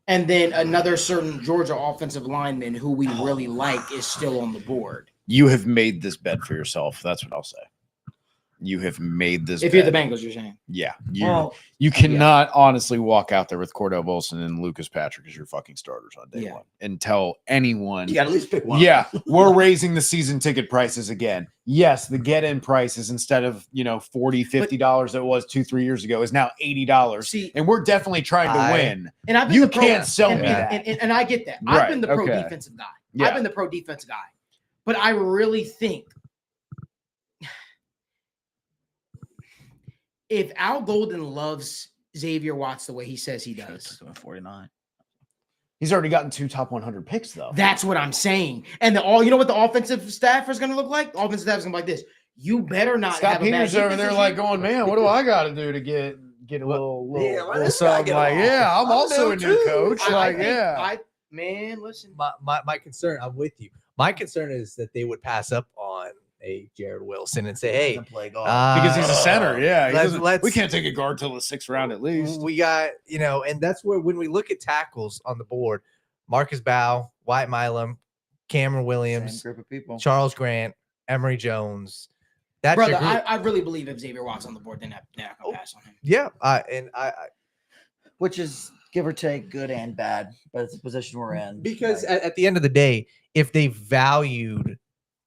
and then another certain Georgia offensive lineman who we really like is still on the board. You have made this bet for yourself. That's what I'll say. You have made this. If bet. you're the Bengals, you're saying. Yeah. You cannot honestly walk out there with Cordell Wilson and Lucas Patrick as your fucking starters on day one and tell anyone. You got to at least pick one. Yeah. We're raising the season ticket prices again. Yes. The get-in prices instead of, $40, $50 that it was 2-3 years ago is now $80. See, and we're definitely trying to win. And I've been you can't sell me that. And I get that. Right, I've been the pro defensive guy. Yeah. I've been the pro defense guy. But I really think if Al Golden loves Xavier Watts the way he says he does, 49. He's already gotten 2 top 100 picks, though. That's what I'm saying. And you know what the offensive staff is going to look like? The offensive staff is going to be like this. You better not Scott have Peters a bad over there like going, man, what do I got to do to get a little something? Like, I'm also a new coach. Listen. My concern, I'm with you. My concern is that they would pass up on a Jared Wilson and say, hey, because he's a center. Yeah. We can't take a guard till the 6th round at least. We got, and that's where when we look at tackles on the board, Marcus Bow, Wyatt Milam, Cameron Williams, same group of people. Charles Grant, Emory Jones. That's brother. your group. I really believe if Xavier Watts on the board, then I can pass on him. Yeah. Which is give or take good and bad, but it's a position we're in. Because at the end of the day, if they valued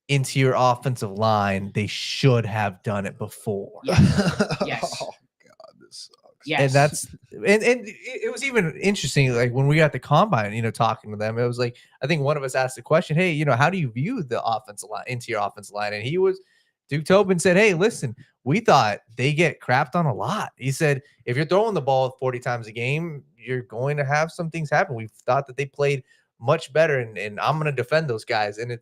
interior offensive line, they should have done it before. Yes. Oh God, this sucks. Yes. And that's and it was even interesting, like when we got the combine, talking to them, it was like I think one of us asked the question, hey, how do you view the offensive line, interior offensive line? And Duke Tobin said, hey, listen, we thought they get crapped on a lot. He said, if you're throwing the ball 40 times a game, you're going to have some things happen. We thought that they played much better, and I'm going to defend those guys. And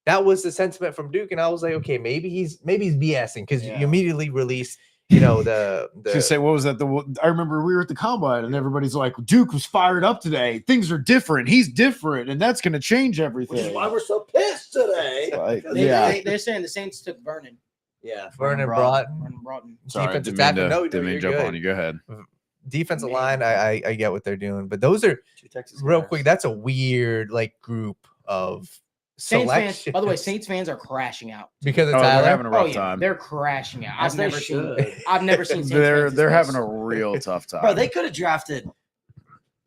that was the sentiment from Duke. And I was like, okay, maybe he's BSing because you immediately release, the say, what was that? I remember we were at the combine and everybody's like, Duke was fired up today. Things are different. He's different, and that's going to change everything. Which is why we're so pissed today. They're saying the Saints took Vernon. Yeah, Vernon Broughton. Sorry, defensive didn't tackle. mean to jump on you. Go ahead. Defensive line, I get what they're doing, but those are real quick. That's a weird group of Saints selection. fans, by the way, Saints fans are crashing out because of they're Tyler. having a rough time. They're crashing out. As I've they never should. seen. Saints they're fans having a real tough time. Bro, they could have drafted.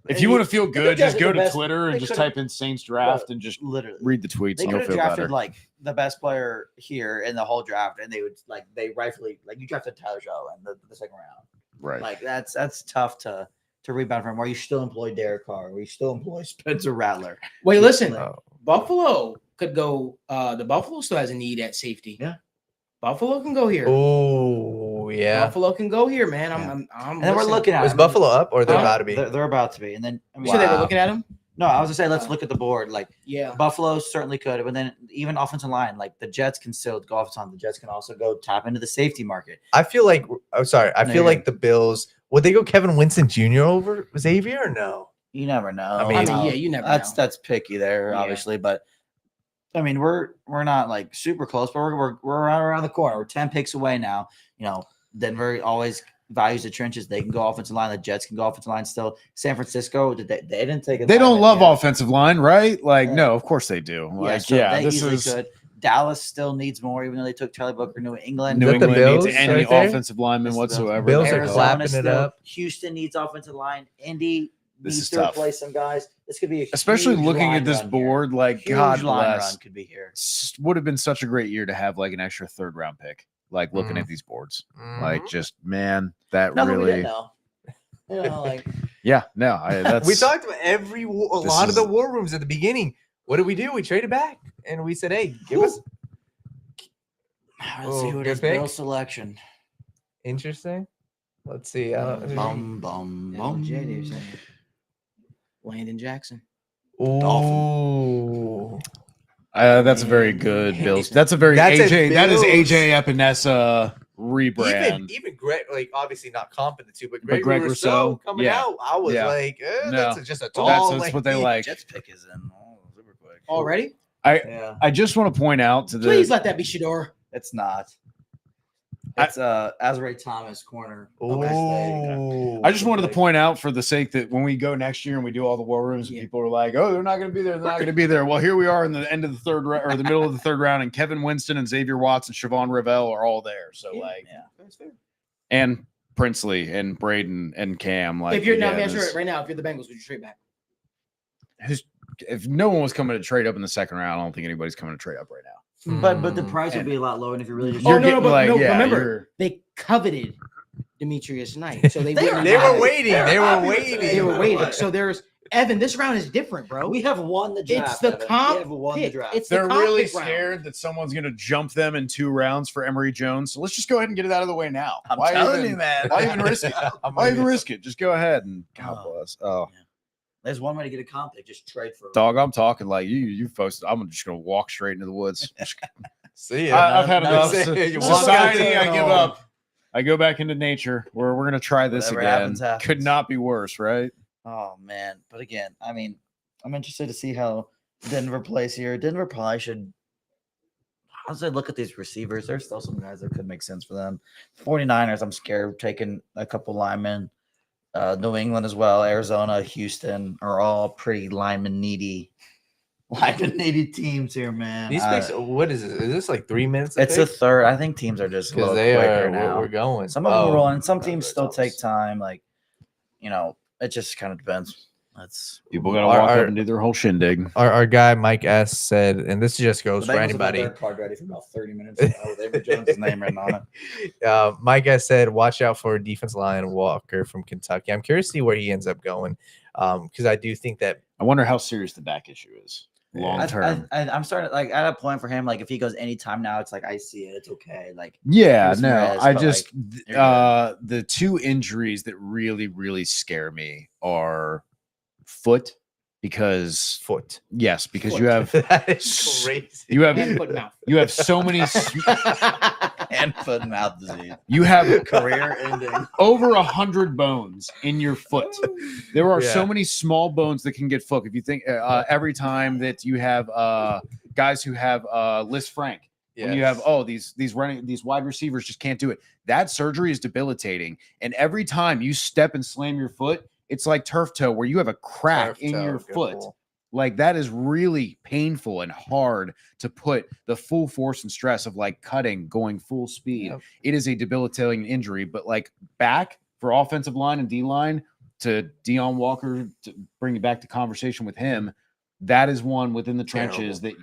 If you want to feel good, just go to best- Twitter and they just could've- type in Saints draft and just literally read the tweets. They And could you'll have feel drafted better. the best player here in the whole draft, and they would they rightfully you drafted Tyler Shaw in the second round. Right. That's tough to rebound from. Where you still employ Derek Carr, where you still employ Spencer Rattler. Wait, listen. Buffalo could go. The Buffalo still has a need at safety. Yeah. Buffalo can go here. Oh yeah. Buffalo can go here, man. Yeah. I'm And then we're looking at Was him. Buffalo up or they're about to be? They're about to be, and then So they were looking at him. No, I was gonna say let's look at the board. Yeah. Buffalo certainly could, but then even offensive line, the Jets can still go offensive line. The Jets can also go tap into the safety market. I feel like the Bills would they go Kevin Winston Jr. over Xavier or no? You never know. I mean, yeah, you never know. That's picky there, Yeah. obviously, but I mean we're not super close, but we're around the corner. We're 10 picks away now. Denver always values the trenches. They can go offensive line. The Jets can go offensive line still. San Francisco, they didn't take it. They don't love offensive line, right? Like, no, of course they do. Like, they this easily is could. Dallas still needs more, even though they took Charlie Booker. New England. New England Bills needs any right there? offensive lineman whatsoever. Bills are Arizona clapping it still. up. Houston needs offensive line. Indy This needs is to tough. replace some guys. This could be Especially huge looking line at this run here. board, like, Huge God line bless. run could be here. Would have been such a great year to have like an extra 3rd round pick. Like looking Mm. at these boards, Mhm. like just man, that Nothing we really, didn't know. You know, like yeah, no, that's We talked about a lot of is- the war rooms at the beginning. What did we do? We traded back and we said, "Hey, give us." let's see Oh, what good is pick. Bill selection. Interesting. Let's see. Bum bum bum. Landon Jackson. Ooh. that's a very good Bills. That's a very That's a AJ. That is Bills. AJ Epinesa rebrand. Even Greg, like obviously not competent to, but But Greg Greg Rousseau Rousseau, coming yeah. out, I was Yeah. like, No. that's just a tall. That's what they like. Jets pick is in. Oh, super quick. Already? Yeah, I just want to point out to the Please let that be Shador. it's not. It's Azrae Thomas corner. Ooh. I just wanted to point out for the sake that when we go next year and we do all the war rooms, Yeah. people are like, "Oh, they're not going to be there. They're not going to be there." Well, here we are in the end of the 3rd or the middle of the 3rd round, and Kevin Winston and Xavier Watts and Siobhan Revelle are all there. So like, Yeah. That's fair. and Princely and Braden and Cam. Like, If you're now, again, man, sure, it's- right now, if you're the Bengals, would you trade back? if no one was coming to trade up in the 2nd round, I don't think anybody's coming to trade up right now. But the price would And- be a lot lower, and if you really just Oh, You're no, getting but like, no, yeah, remember, you're- they coveted Demetrius Knight, so they They wouldn't They have were it. waiting. They were waiting. They were waiting. So there's Evan. This round is different, bro. we have won the draft. It's the Evan. comp We have won pick. the draft. It's the They're comp really pick round. scared that someone's going to jump them in 2 rounds for Emory Jones. So let's just go ahead and get it out of the way now. I'm Why telling even, you, man. Why even risk it? I'm Why gonna even get- risk it? Just go ahead and God Oh. bless. Oh, There's one way to get a comp pick. Just trade for. dog, I'm talking like you folks. I'm just going to walk straight into the woods. See ya. I've had No, enough. no, you walk Society, out I to give home. up. I go back into nature. We're going to try this Whatever again. happens, happens. Could not be worse, right? Oh man! But again, I mean, I'm interested to see how Denver plays here. Denver probably should. As I look at these receivers, there's still some guys that could make sense for them. 49ers, I'm scared of taking a couple linemen. New England as well. Arizona, Houston are all pretty lineman needy teams here, man. These picks. What is this? Is this like 3 minutes? It's a third. I think teams are just a because little they quicker are. now. We're going. Some of them are rolling. Some no, teams that's still take almost- time. Like, it just kind of depends. That's People got to Our- walk our- up and do their whole shindig. Our guy Mike S said, and this just goes for anybody. Card ready for about 30 minutes with Avery Jones' name written on it. Mike S said, watch out for defense line Walker from Kentucky. I'm curious to see where he ends up going, because I do think that I wonder how serious the back issue is long term. I'm starting like at a point for him. Like if he goes anytime now, it's like I see it. It's okay. Like Yeah, There's some no, risk, I but, just like, you're the 2 injuries that really scare me are foot because foot. yes, because Foot. you have That is crazy. you have Hand, foot, mouth. you have so many and foot and mouth disease. you have Career ending. over 100 bones in your foot. There are so Yeah. many small bones that can get foot. If you think every time that you have guys who have Liz Frank, when you have these wide receivers just can't do it. That surgery is debilitating, and every time you step and slam your foot, it's like turf toe where you have a crack in your foot. Like that is really painful and hard to put the full force and stress of like cutting, going full speed. Yep. It is a debilitating injury, but like back for offensive line and D line to Deion Walker, to bring it back to conversation with him, that is one within the trenches that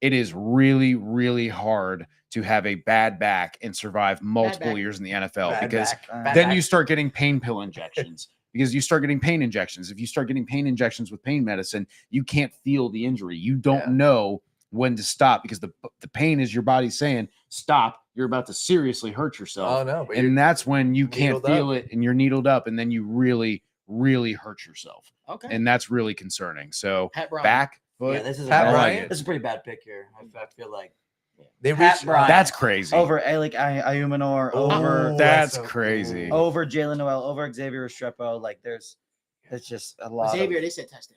it is really hard to have a bad back and survive multiple back. years in the NFL Bad because back. then you start getting pain pill injections. Because you start getting pain injections. If you start getting pain injections with pain medicine, you can't feel the injury. You don't know when to stop because the pain is your body saying, stop, you're about to seriously hurt yourself. Oh no, but And that's when you can't needled feel it and you're needled up and then you really hurt yourself. Okay. And that's really concerning. So Pat Bryant. back, foot, Yeah, this is Pat a Bryant? This is a pretty bad pick here. I feel like they Pat reached. Bryant. that's crazy. over Alec Ayumanor, over Oh, that's so crazy. cool. over Jalen Noel, over Xavier Restrepo. Like it's just a lot. Xavier, Of, they said tested.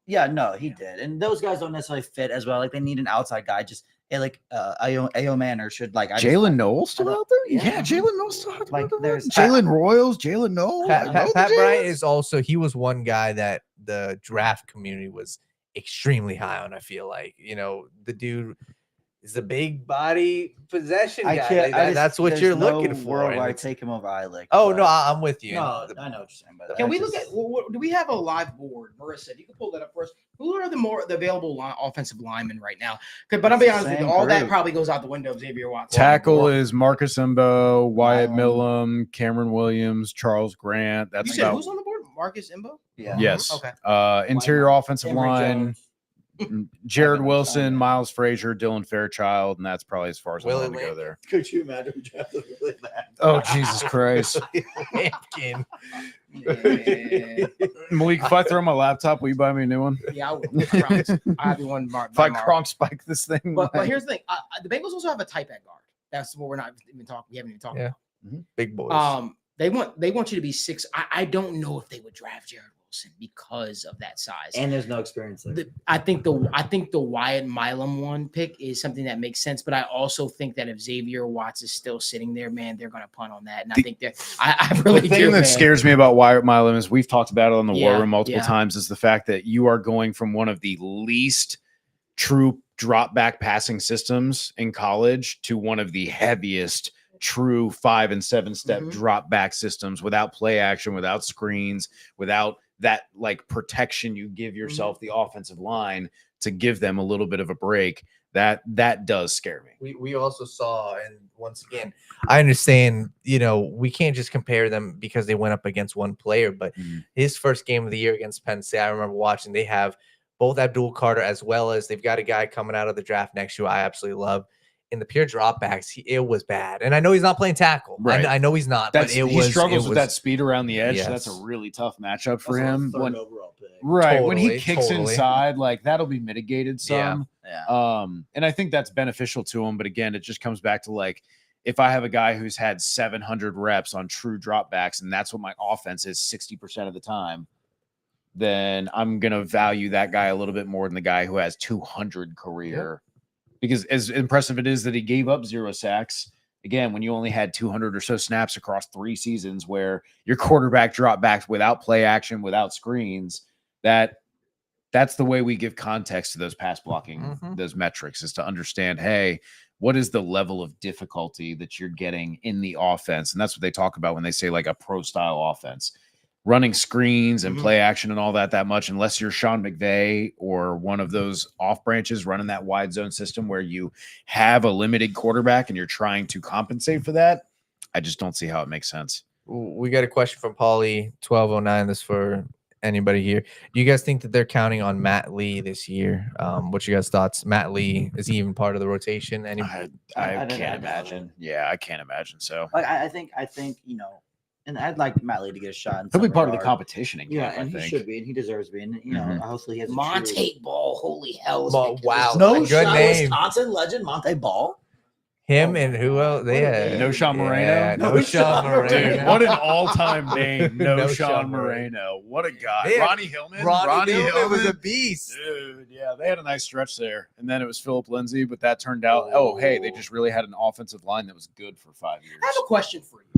yeah, no, he did, and those guys don't necessarily fit as well. Like they need an outside guy. Just Ayo Manor should like Jalen Noel still out there? Yeah. Yeah, Jalen Noel still out there. Like, there's Jalen Royals, Jalen Noel. Pat Bryant is also, he was one guy that the draft community was extremely high on. I feel like, the dude is a big body possession guy. That's what you're looking for. I take him over Eilish. Oh no, I'm with you. No, I know what you're saying. But Can we look at? Do we have a live board? Marissa, you can pull that up for us. Who are the available offensive linemen right now? But I'll be honest with you, all that probably goes out the window of Xavier Watson. Tackle is Marcus Imbo, Wyatt Millam, Cameron Williams, Charles Grant. That's you said who's on the board? Marcus Imbo? Yeah. Yes. Okay. Interior offensive Emory line. Jones. Jared Wilson, Miles Frazier, Dylan Fairchild, and that's probably as far as I'm Willie going to go there. Could you imagine we drafted Willie Mack? Oh, Jesus Christ. Lampkin. Yeah. Malik, if I throw my laptop, will you buy me a new one? Yeah, I will. I promise. I have one. If I Kronk spike this thing. But here's the thing: the Bengals also have a tight end guard. That's what we're not even talking. We haven't even talked about. Big boys. They want you to be 6. I don't know if they would draft Jared Wilson because of that size. And there's no experience there. I think the Wyatt Milam one pick is something that makes sense, but I also think that if Xavier Watts is still sitting there, man, they're going to punt on that. And I think that I really the thing that scares me about Wyatt Milam is we've talked about it on the War Room multiple times is the fact that you are going from one of the least true drop back passing systems in college to one of the heaviest true 5 and 7 step drop back systems without play action, without screens, without that like protection you give yourself, the offensive line, to give them a little bit of a break. That does scare me. We also saw, and once again, I understand, we can't just compare them because they went up against one player, but his first game of the year against Penn State, I remember watching, they have both Abdul Carter as well as they've got a guy coming out of the draft next year I absolutely love. In the pure dropbacks, it was bad. And I know he's not playing tackle. Right. I know he's not. He struggles with that speed around the edge. Yes. So that's a really tough matchup for him. Overall pick. Right. When he kicks inside, like that'll be mitigated some. Yeah. And I think that's beneficial to him. But again, it just comes back to like, if I have a guy who's had 700 reps on true dropbacks, and that's what my offense is 60% of the time, then I'm going to value that guy a little bit more than the guy who has 200 career. Because as impressive it is that he gave up 0 sacks, again, when you only had 200 or so snaps across 3 seasons where your quarterback dropped back without play action, without screens, that's the way we give context to those pass blocking, those metrics, is to understand, hey, what is the level of difficulty that you're getting in the offense? And that's what they talk about when they say like a pro style offense. Running screens and play action and all that much, unless you're Sean McVay or one of those off branches running that wide zone system where you have a limited quarterback and you're trying to compensate for that. I just don't see how it makes sense. We got a question from Paulie 1209. This for anybody here. Do you guys think that they're counting on Matt Lee this year? What's your guys' thoughts? Matt Lee, is he even part of the rotation? I can't imagine. Yeah, I can't imagine. So like I think and I'd like Matt Lee to get a shot. He'll be part of the competition again. Yeah, and he should be, and he deserves to be. And hopefully he has Monte Ball. Holy hell! Wow, no good name. Wisconsin legend Monte Ball. Him and who else? They had No Sean Moreno. Yeah, no Sean Moreno. Dude, what an all-time name. No Sean Moreno. What a guy. Ronnie Hillman. Ronnie Hillman was a beast. Dude, yeah, they had a nice stretch there. And then it was Philip Lindsay, but that turned out, hey, they just really had an offensive line that was good for 5 years. I have a question for you.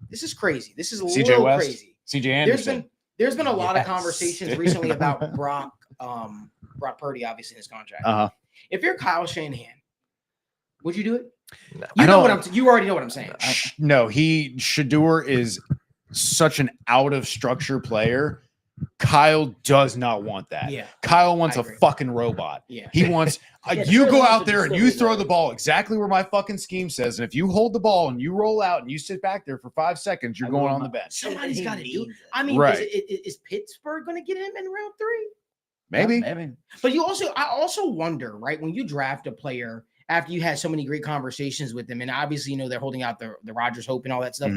This is crazy. This is a CJ little West, crazy. CJ Anderson. There's been a lot of conversations recently about Brock Purdy, obviously in his contract. If you're Kyle Shanahan, would you do it? No. You already know what I'm saying. No, Shador is such an out of structure player. Kyle does not want that. Yeah. Kyle wants a fucking robot. Yeah. He wants you go out there and you throw the ball exactly where my fucking scheme says. And if you hold the ball and you roll out and you sit back there for 5 seconds, you're going on the bench. Somebody's got to do it. I mean, is Pittsburgh going to get him in round 3? Maybe. Maybe. But I also wonder, right, when you draft a player after you had so many great conversations with them, and obviously, they're holding out the Rodgers hope and all that stuff.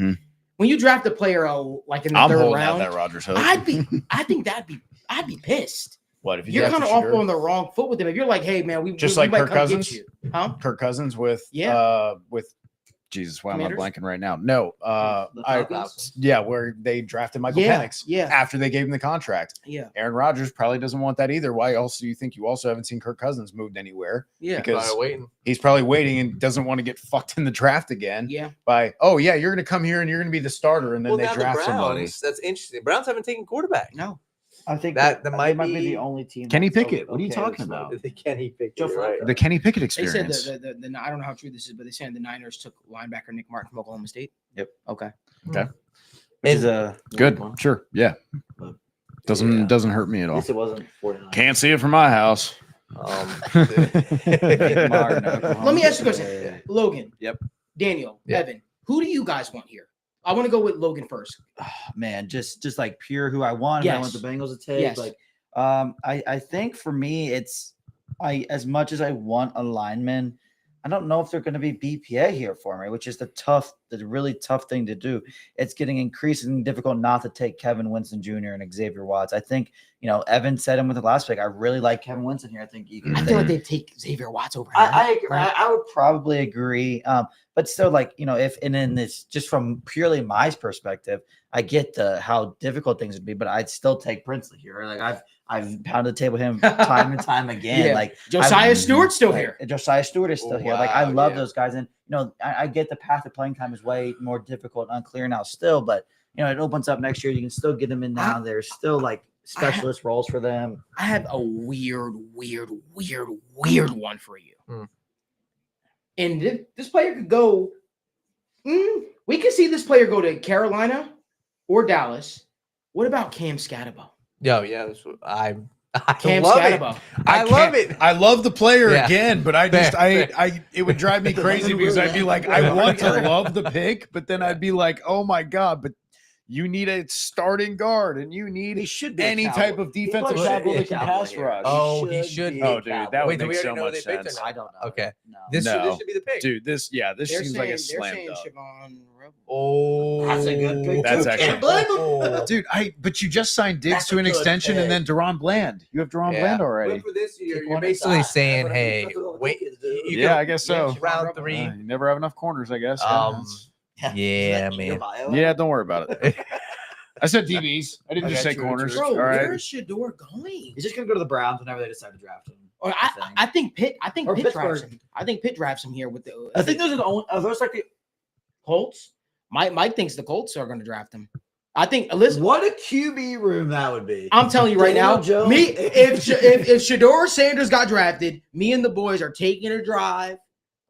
When you draft a player like in the third round, that Rodgers hope. I'd be pissed. What if you're kind of off on the wrong foot with him? If you're like, hey man, we just we like might Kirk come Cousins, get you. Huh? Kirk Cousins with Jesus, why Commanders? am I blanking right now? No, The Falcons? where they drafted Michael Yeah, Penix yeah. after they gave him the contract. Yeah. Aaron Rodgers probably doesn't want that either. Why else do you think you also haven't seen Kirk Cousins moved anywhere? Yeah. Because waiting. he's probably waiting and doesn't want to get fucked in the draft again. Yeah. By you're going to come here and you're going to be the starter, and then they draft somebody. That's interesting. Browns haven't taken quarterback. No. I think That that might be be- the only team. Kenny that's Pickett. What are you okay talking with about? smoke. The Kenny Pickett, Joe right? Flacco. The Kenny Pickett They said experience. the I don't know how true this is, but they said the Niners took linebacker Nick Martin from Oklahoma State. Yep. Okay. Which is a Good. Sure. Yeah. But- Doesn't hurt me at At all. least it wasn't 49. Can't see it from my house. Nick Martin, Oklahoma Let me ask you a State. question. Logan. Yep. Daniel. Yeah. Evan. Who do you guys want here? I want to go with Logan first. Man, just like pure who I want. Yes. I want the Bengals to take. Yes. Like, I think for me, it's as much as I want a lineman, I don't know if they're going to be BPA here for me, which is the really tough thing to do. It's getting increasingly difficult not to take Kevin Winston Jr. and Xavier Watts. I think, Evan said him with the last pick. I really like Kevin Winston here. I think you can. I feel like they'd take Xavier Watts over him. I agree. Right? I would probably agree. But still, like, if and in this, just from purely my perspective, I get how difficult things would be, but I'd still take Princely here. Like I've pounded the table him time and time again. Yeah. Like Josiah Stewart's still like, here. Josiah Stewart is still here. Like I Wow, love yeah. those guys, and I get the path of playing time is way more difficult and unclear now still, but it opens up next year. You can still get them in now. There's still like specialist roles for them. I have a weird one for you. And this player could go. We could see this player go to Carolina or Dallas. What about Cam Scatterbo? Yo, yeah, I Cam love it. Scatterbo. I love it. I love the player Yeah. again, but I just Fair. it would drive me crazy because I'd be like, I want to love the pick, but then I'd be like, oh my god, but you need a starting guard and you He need should be any a type cowboy. of defensive He should tackle be a that can cowboy pass here. rush. Oh, he should be be. a Oh, dude, cowboy. that would Wait, do make we so already know much they picked or sense. not? I don't know. Okay. No. This No. should be the pick. Dude, this They're seems like a they're slam saying dunk. Siobhan Rebel. Oh, That's a good pick. That's too. actually- Can't blame him. Dude, but you just signed Diggs That's to a an good extension pick. and then Deron Bland. You have Deron Yeah. Bland already. But for this year, Pick you're one basically inside. saying, That's what hey, that's what wait, kids do. you Yeah, go- I guess so. round three. You never have enough corners, I guess. Yeah, Is that in your man. bio? Yeah, don't worry about it. I said DBs. I didn't just Okay, say true, corners. true. Bro, All right. where is Shador going? He's just gonna go to the Browns whenever they decide to draft him. Or I think. I think Pitt. I think Or Pitt drafts Pittsburgh. him. I think Pitt drafts him here with the. I think those are the only. Those like the. Colts. Mike thinks the Colts are going to draft him. I think. Listen, What a QB room that would be. I'm telling you right Daniel now. Jones. Me, if Shador Sanders got drafted, me and the boys are taking a drive.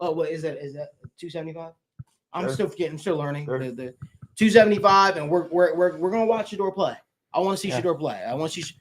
Oh, what is that? Is that 275? I'm Sure. still forgetting. I'm still learning. Sure. The 275, and we're gonna watch Shador play. I want to see Yeah. Shador play. I want to see.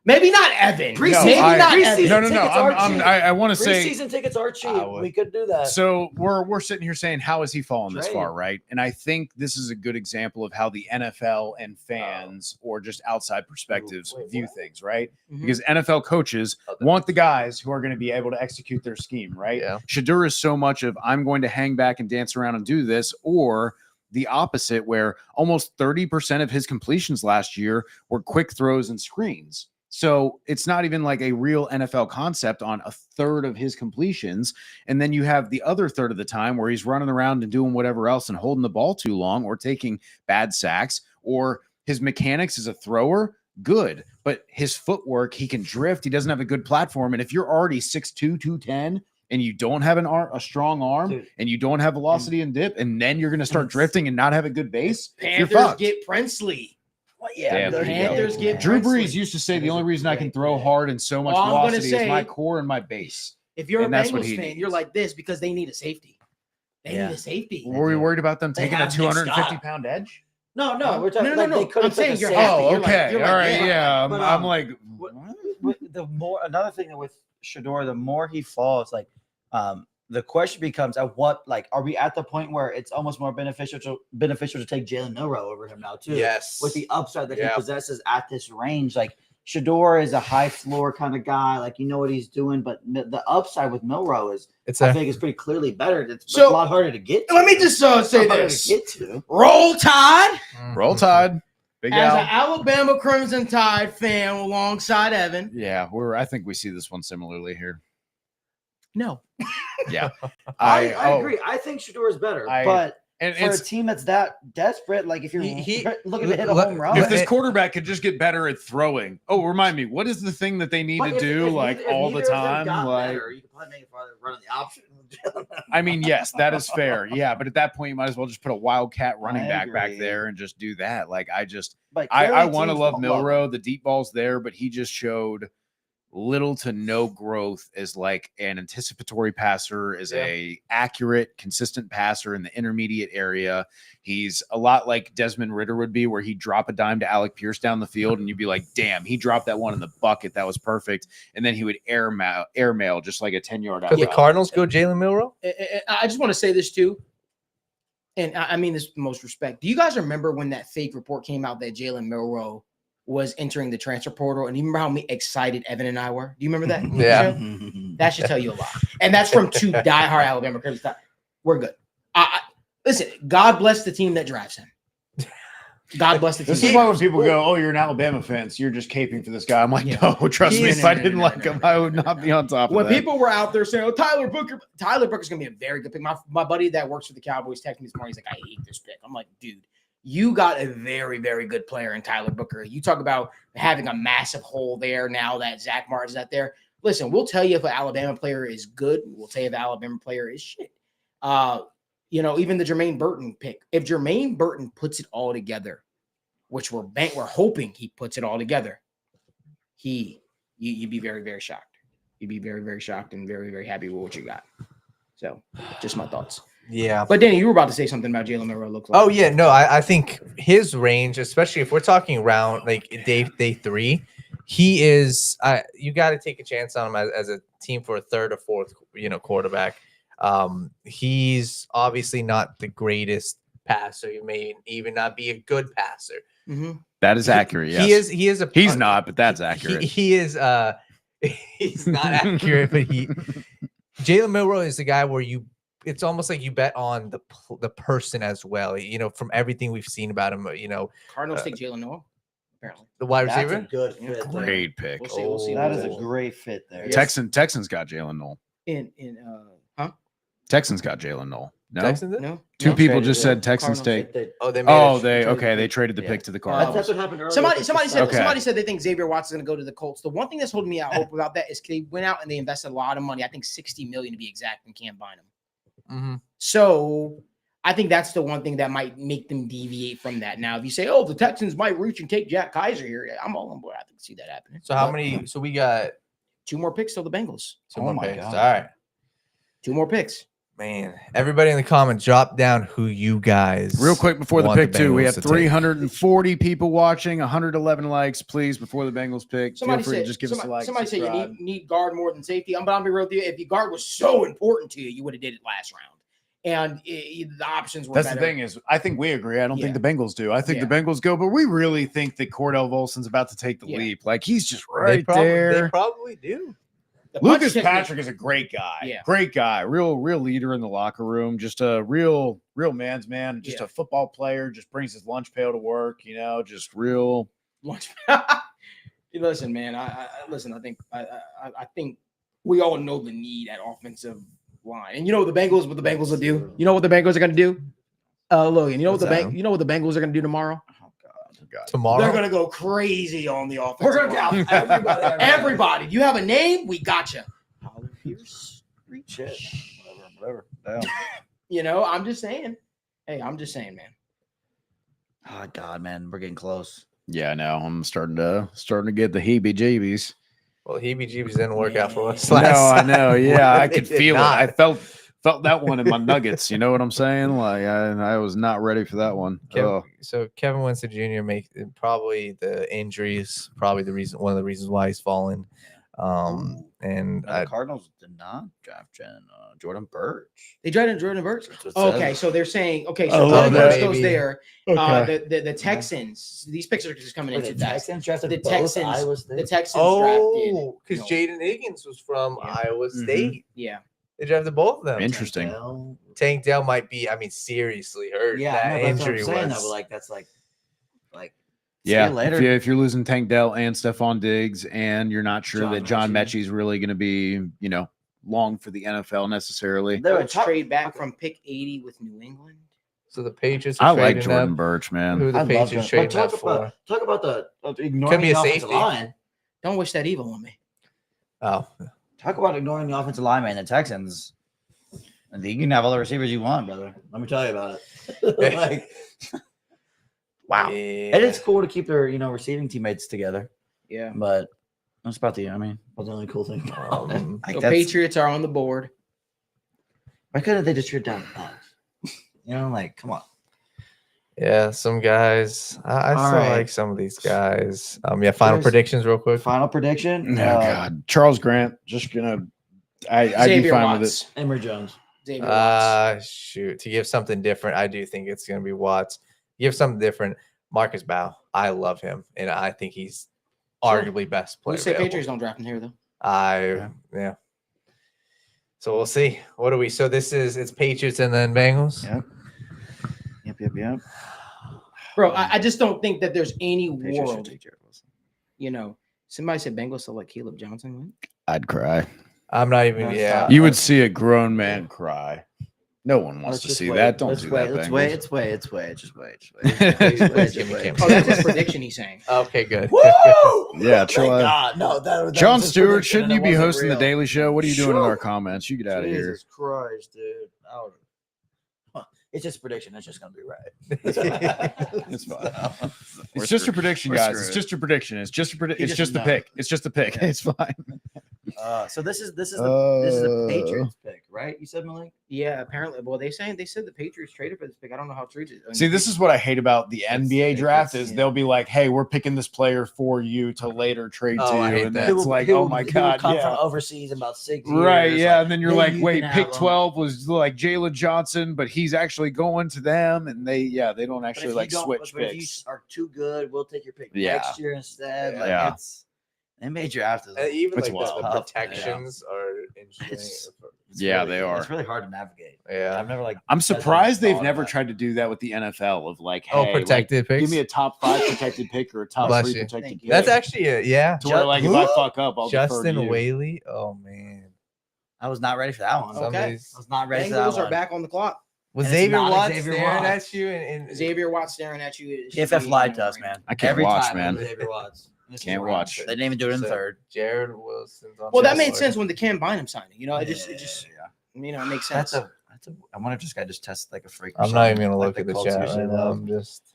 Maybe not Evan. Preseason- Maybe not preseason Evan. No. tickets are cheap. I want to say. Preseason tickets are cheap. I would- We could do that. So we're sitting here saying, how has he fallen this Trade. far, right? And I think this is a good example of how the NFL and fans or just outside perspectives Wait, view what? things, right? Mhm. Because NFL coaches want the guys who are going to be able to execute their scheme, right? Yeah. Shador is so much of I'm going to hang back and dance around and do this, or the opposite, where almost 30% of his completions last year were quick throws and screens. So it's not even like a real NFL concept on a third of his completions. And then you have the other third of the time where he's running around and doing whatever else and holding the ball too long or taking bad sacks, or his mechanics as a thrower, good. But his footwork, he can drift. He doesn't have a good platform. And if you're already 6'2", 210, and you don't have a strong arm, Dude. and you don't have velocity and dip, and then you're going to start drifting and not have a good base, you're Panthers fucked. get Princely. Well, Damn, there there you you go. Panthers get Drew Princely. Brees used to say That the is only a reason I can great throw pick. hard and so much Well, I'm gonna velocity say- is my core and my base. If you're And a that's what Bengals he fan, needs. you're like this because they need a safety. They Yeah. need a safety. Were we worried about them They taking a have Nick 250-pound edge? No, we're talking. No, like, no. They could I'm have took saying a you're safety. happy. Oh, You're like- okay. you're All like, right. yeah. Yeah. But, I'm like, The more another thing that with Shador, the more he falls, like the question becomes at what, like, are we at the point where it's almost more beneficial to take Jalen Milroe over him now too? Yes. With the upside that he Yeah. possesses at this range, like Shador is a high floor kind of guy, like you know what he's doing, but the upside with Milroe is It's I a think is pretty clearly better. It's So, a lot harder to get to. Let me just say Harder this. to get to. Roll Tide. roll Tide. Big As Al. an Alabama Crimson Tide fan alongside Evan. Yeah, I think we see this one similarly here. No. Yeah, I agree. I think Shador is better, but and for a team that's that desperate, like if you're looking to hit a home run, if this quarterback could just get better at throwing. Oh, remind me, what is the thing that they need to do all the time? Like, you could probably make it farther running the option. I mean, yes, that is fair. Yeah, but at that point, you might as well just put a wildcat running I back agree. there and just do that. Like, I clearly want to teams love won't Milrow. The deep ball's there, but he just showed little to no growth as like an anticipatory passer, as a accurate, consistent passer in the intermediate area. He's a lot like Desmond Ridder would be, where he'd drop a dime to Alec Pierce down the field, and you'd be like, damn, he dropped that one in the bucket. That was perfect. And then he would airmail just like a 10-yard out. Could the Cardinals go Jalen Milrow? I just want to say this too, and I mean this with the most respect. Do you guys remember when that fake report came out that Jalen Milrow was entering the transfer portal? And you remember how excited Evan and I were? Do you remember that? Yeah. That should tell you a lot. And that's from two diehard Alabama Crimson Tide. We're good. Listen, God bless the team that drafts him. God bless the team. This is why when people go, "Oh, you're an Alabama fan, so you're just caping for this guy," I'm like, "No, trust me. If I didn't like him, I would not be on top of that." When people were out there saying, "Oh, Tyler Booker's gonna be a very good pick," my buddy that works for the Cowboys texted me this morning. He's like, "I hate this pick." I'm like, "Dude, you got a very, very good player in Tyler Booker. You talk about having a massive hole there now that Zach Martin's not there. Listen, we'll tell you if an Alabama player is good. We'll tell you if an Alabama player is shit." Even the Jermaine Burton pick. If Jermaine Burton puts it all together, which we're hoping he puts it all together, you'd be very, very shocked. You'd be very, very shocked and very, very happy with what you got. So, just my thoughts. Yeah. But Danny, you were about to say something about Jalen Milrow. Looks like. Oh yeah, no, I think his range, especially if we're talking around like day 3, he is. You got to take a chance on him as a team for a third or fourth, quarterback. He's obviously not the greatest passer. He may even not be a good passer. Mm-hmm. That is accurate. Yes. He is a. He's not, but that's accurate. He is. He's not accurate, but Jalen Milrow is the guy where it's almost like you bet on the person as well. From everything we've seen about him. Cardinals take Jalen Noah. Apparently, the wide That's receiver. a good fit. Great pick. We'll see. That is a great fit there. Texans got Jalen Noel. Texans got Jalen Noel. No, Texans did? No. Two No. people just said Cardinals. Texans take. They traded the pick to the Cardinals. That's what happened earlier. Somebody said they think Xavier Watson's going to go to the Colts. The one thing that's holding me out hope about that is they went out and they invested a lot of money. I think $60 million to be exact in Cam Bynum. Mm-hmm. So I think that's the one thing that might make them deviate from that. Now, if you say, "Oh, the Texans might reach and take Jack Kaiser here," I'm all on board. I can see that happening. So how many? So we got 2 more picks till the Bengals. two more picks. God. All right. 2 more picks. Man, everybody in the comments, drop down who you guys. Real quick before the want pick, too, we Bengals have to take. 340 people watching, 111 likes, please, before the Bengals pick. Somebody Feel free said, to just give us a like. Somebody said subscribe. you need guard more than safety. But I'll be real with you. If your guard was so important to you, you would have did it last round. And the options were That's better. the thing is, I think we agree. I don't think Yeah. the Bengals do. I think Yeah. the Bengals go, but we really think that Cordell Volson's about to take the Yeah. leap. Like, he's just They right there. They probably do. The punch Lucas technique- Patrick is a great guy. Yeah. Great guy. Real leader in the locker room. Just a real man's man. Just Yeah. a football player. Just brings his lunch pail to work. Just real. Listen, man. I listen. I think we all know the need at offensive line, and what the Bengals will do. You know what the Bengals are going to do? Logan. You know what the Bengals are going to do tomorrow? Tomorrow. They're going to go crazy on the offense. We're gonna get everybody. You have a name? We got you. Tyler Pierce. Shit. Whatever. Damn. I'm just saying. Hey, I'm just saying, man. Oh God, man, we're getting close. Yeah, no, I'm starting to get the heebie-jeebies. Well, heebie-jeebies didn't work out for us. No, I know. Yeah, I They could did feel not. it. I felt that one in my nuggets. You know what I'm saying? Like I was not ready for that one. So Kevin Winston Jr. probably the injuries, probably one of the reasons why he's fallen. And The Cardinals did not draft Jordan Birch. They drafted Jordan Birch. That's what it Okay, says. so they're saying so Oh, Jordan that- Birch goes there. Okay. The Texans. These picks are just coming in. Wait, the fast. Texans drafted The both Texans. Iowa State? The Texans oh, because drafted. Jaden Higgins was from Yeah. Iowa Mhm. State. Yeah. They drafted both of them. Interesting. Well, Tank Dell might be, seriously hurt. yeah, that no, that's what I'm injury saying, was. though, but that's like Yeah, see you later. if you're losing Tank Dell and Stephon Diggs, and you're not sure John that John Mechie. Mechie's really going to be, long for the NFL necessarily. They were Let's trade back from pick 80 with New England. So the Patriots. I Are like trading Jordan them. Birch, man. Who the I love Patriots Jordan. trading that for? Talk about the ignoring be the a offensive safety. line. Don't wish that evil on me. Oh, Talk about ignoring the offensive line, man. The Texans. And you can have all the receivers you want, brother. Let me tell you about it. Like, wow. yeah. And it's cool to keep their, receiving teammates together. Yeah. But that's about the only cool thing about it. Like, So that's- Patriots are on the board. Why couldn't they just trade down the Bucks? Come on. Yeah, some guys. I All still right. like some of these guys. Final Here's- predictions, real quick. Final prediction. Oh God, Charles Grant. Just gonna. I'd be Xavier fine with Watts. it. Emory Jones. Xavier Watts. Shoot. To give something different, I do think it's gonna be Watts. Give something different. Marcus Bow. I love him, and I think he's Sure. arguably best player. Let's say available. Patriots don't draft him here though. Yeah. So we'll see. What do we? So it's Patriots and then Bengals. Yep. Bro, I just don't think that there's any Patriots should world. take Jared Wilson. Somebody said Bengals select Caleb Johnson. I'd cry. I'm not even. That's Yeah. not- You would see a grown man cry. No one wants Let's to just see wait. that. Don't Let's do wait. that. Let's Bengals. wait. Just wait. Just wait. Jimmy Kimmel. Oh, that's his prediction he's saying. Okay, good. Woo! Yeah, Thank chill out. God. No, that John was his Stewart, prediction shouldn't and you it be wasn't hosting the real. Daily Show? What are you doing in Sure. our comments? You get out of here. Jesus Christ, dude. It's just a prediction. It's just gonna be right. It's fine. It's just a prediction, we're guys. It's screwed. just a prediction. It's just a He it's just just a knows. pick. It's just a pick. It's fine. So this is the Patriots pick, right? You said, Malik? Yeah, apparently. Well, they said the Patriots traded for this pick. I don't know how true it is. See, this is what I hate about the NBA it's- draft is yeah. they'll be like, "Hey, we're picking this player for you to later trade Oh, to I you," hate and that. then it's like, "Oh my God, come yeah." from overseas in about 6 years. Right, yeah, and then you're then like, you wait, can pick have 12 was like Jalen Johnson, but he's actually going to them, and they don't But actually if like you don't- switch but if you picks. are too good, we'll take your pick Yeah. next year instead. Like Yeah. they made draft is Even It's like wild. the Tough, protections are interesting. It's Yeah, really, they are. It's really hard to navigate. Yeah. I've never I'm surprised they've thought never about it. tried to do that with the NFL of like, hey, Oh, like, protected picks. give me a top 5 protected pick or a top Bless 3 you. protected pick. That's actually yeah. to where like if I fuck up, I'll defer to Justin you. Whaley. Oh man. I was not ready for that one. Okay. Somebody's- I was not ready for that Bengals are one. back on the clock. Was And it's Xavier not Watts Xavier staring Watts. at you? And Xavier Watts staring at you. Is PFF lied to us, man. I can't Every watch, time it was man. Xavier Watts. This is Can't wrong. watch. They didn't even do it in the So, third. Jared Wilson's on Well, that the made board. sense when the Cam Bynum signing. It just yeah. it makes sense. I wonder if this guy just tests like a freak. or I'm not even something, gonna like look at the Colts chat usually right now. love. I'm just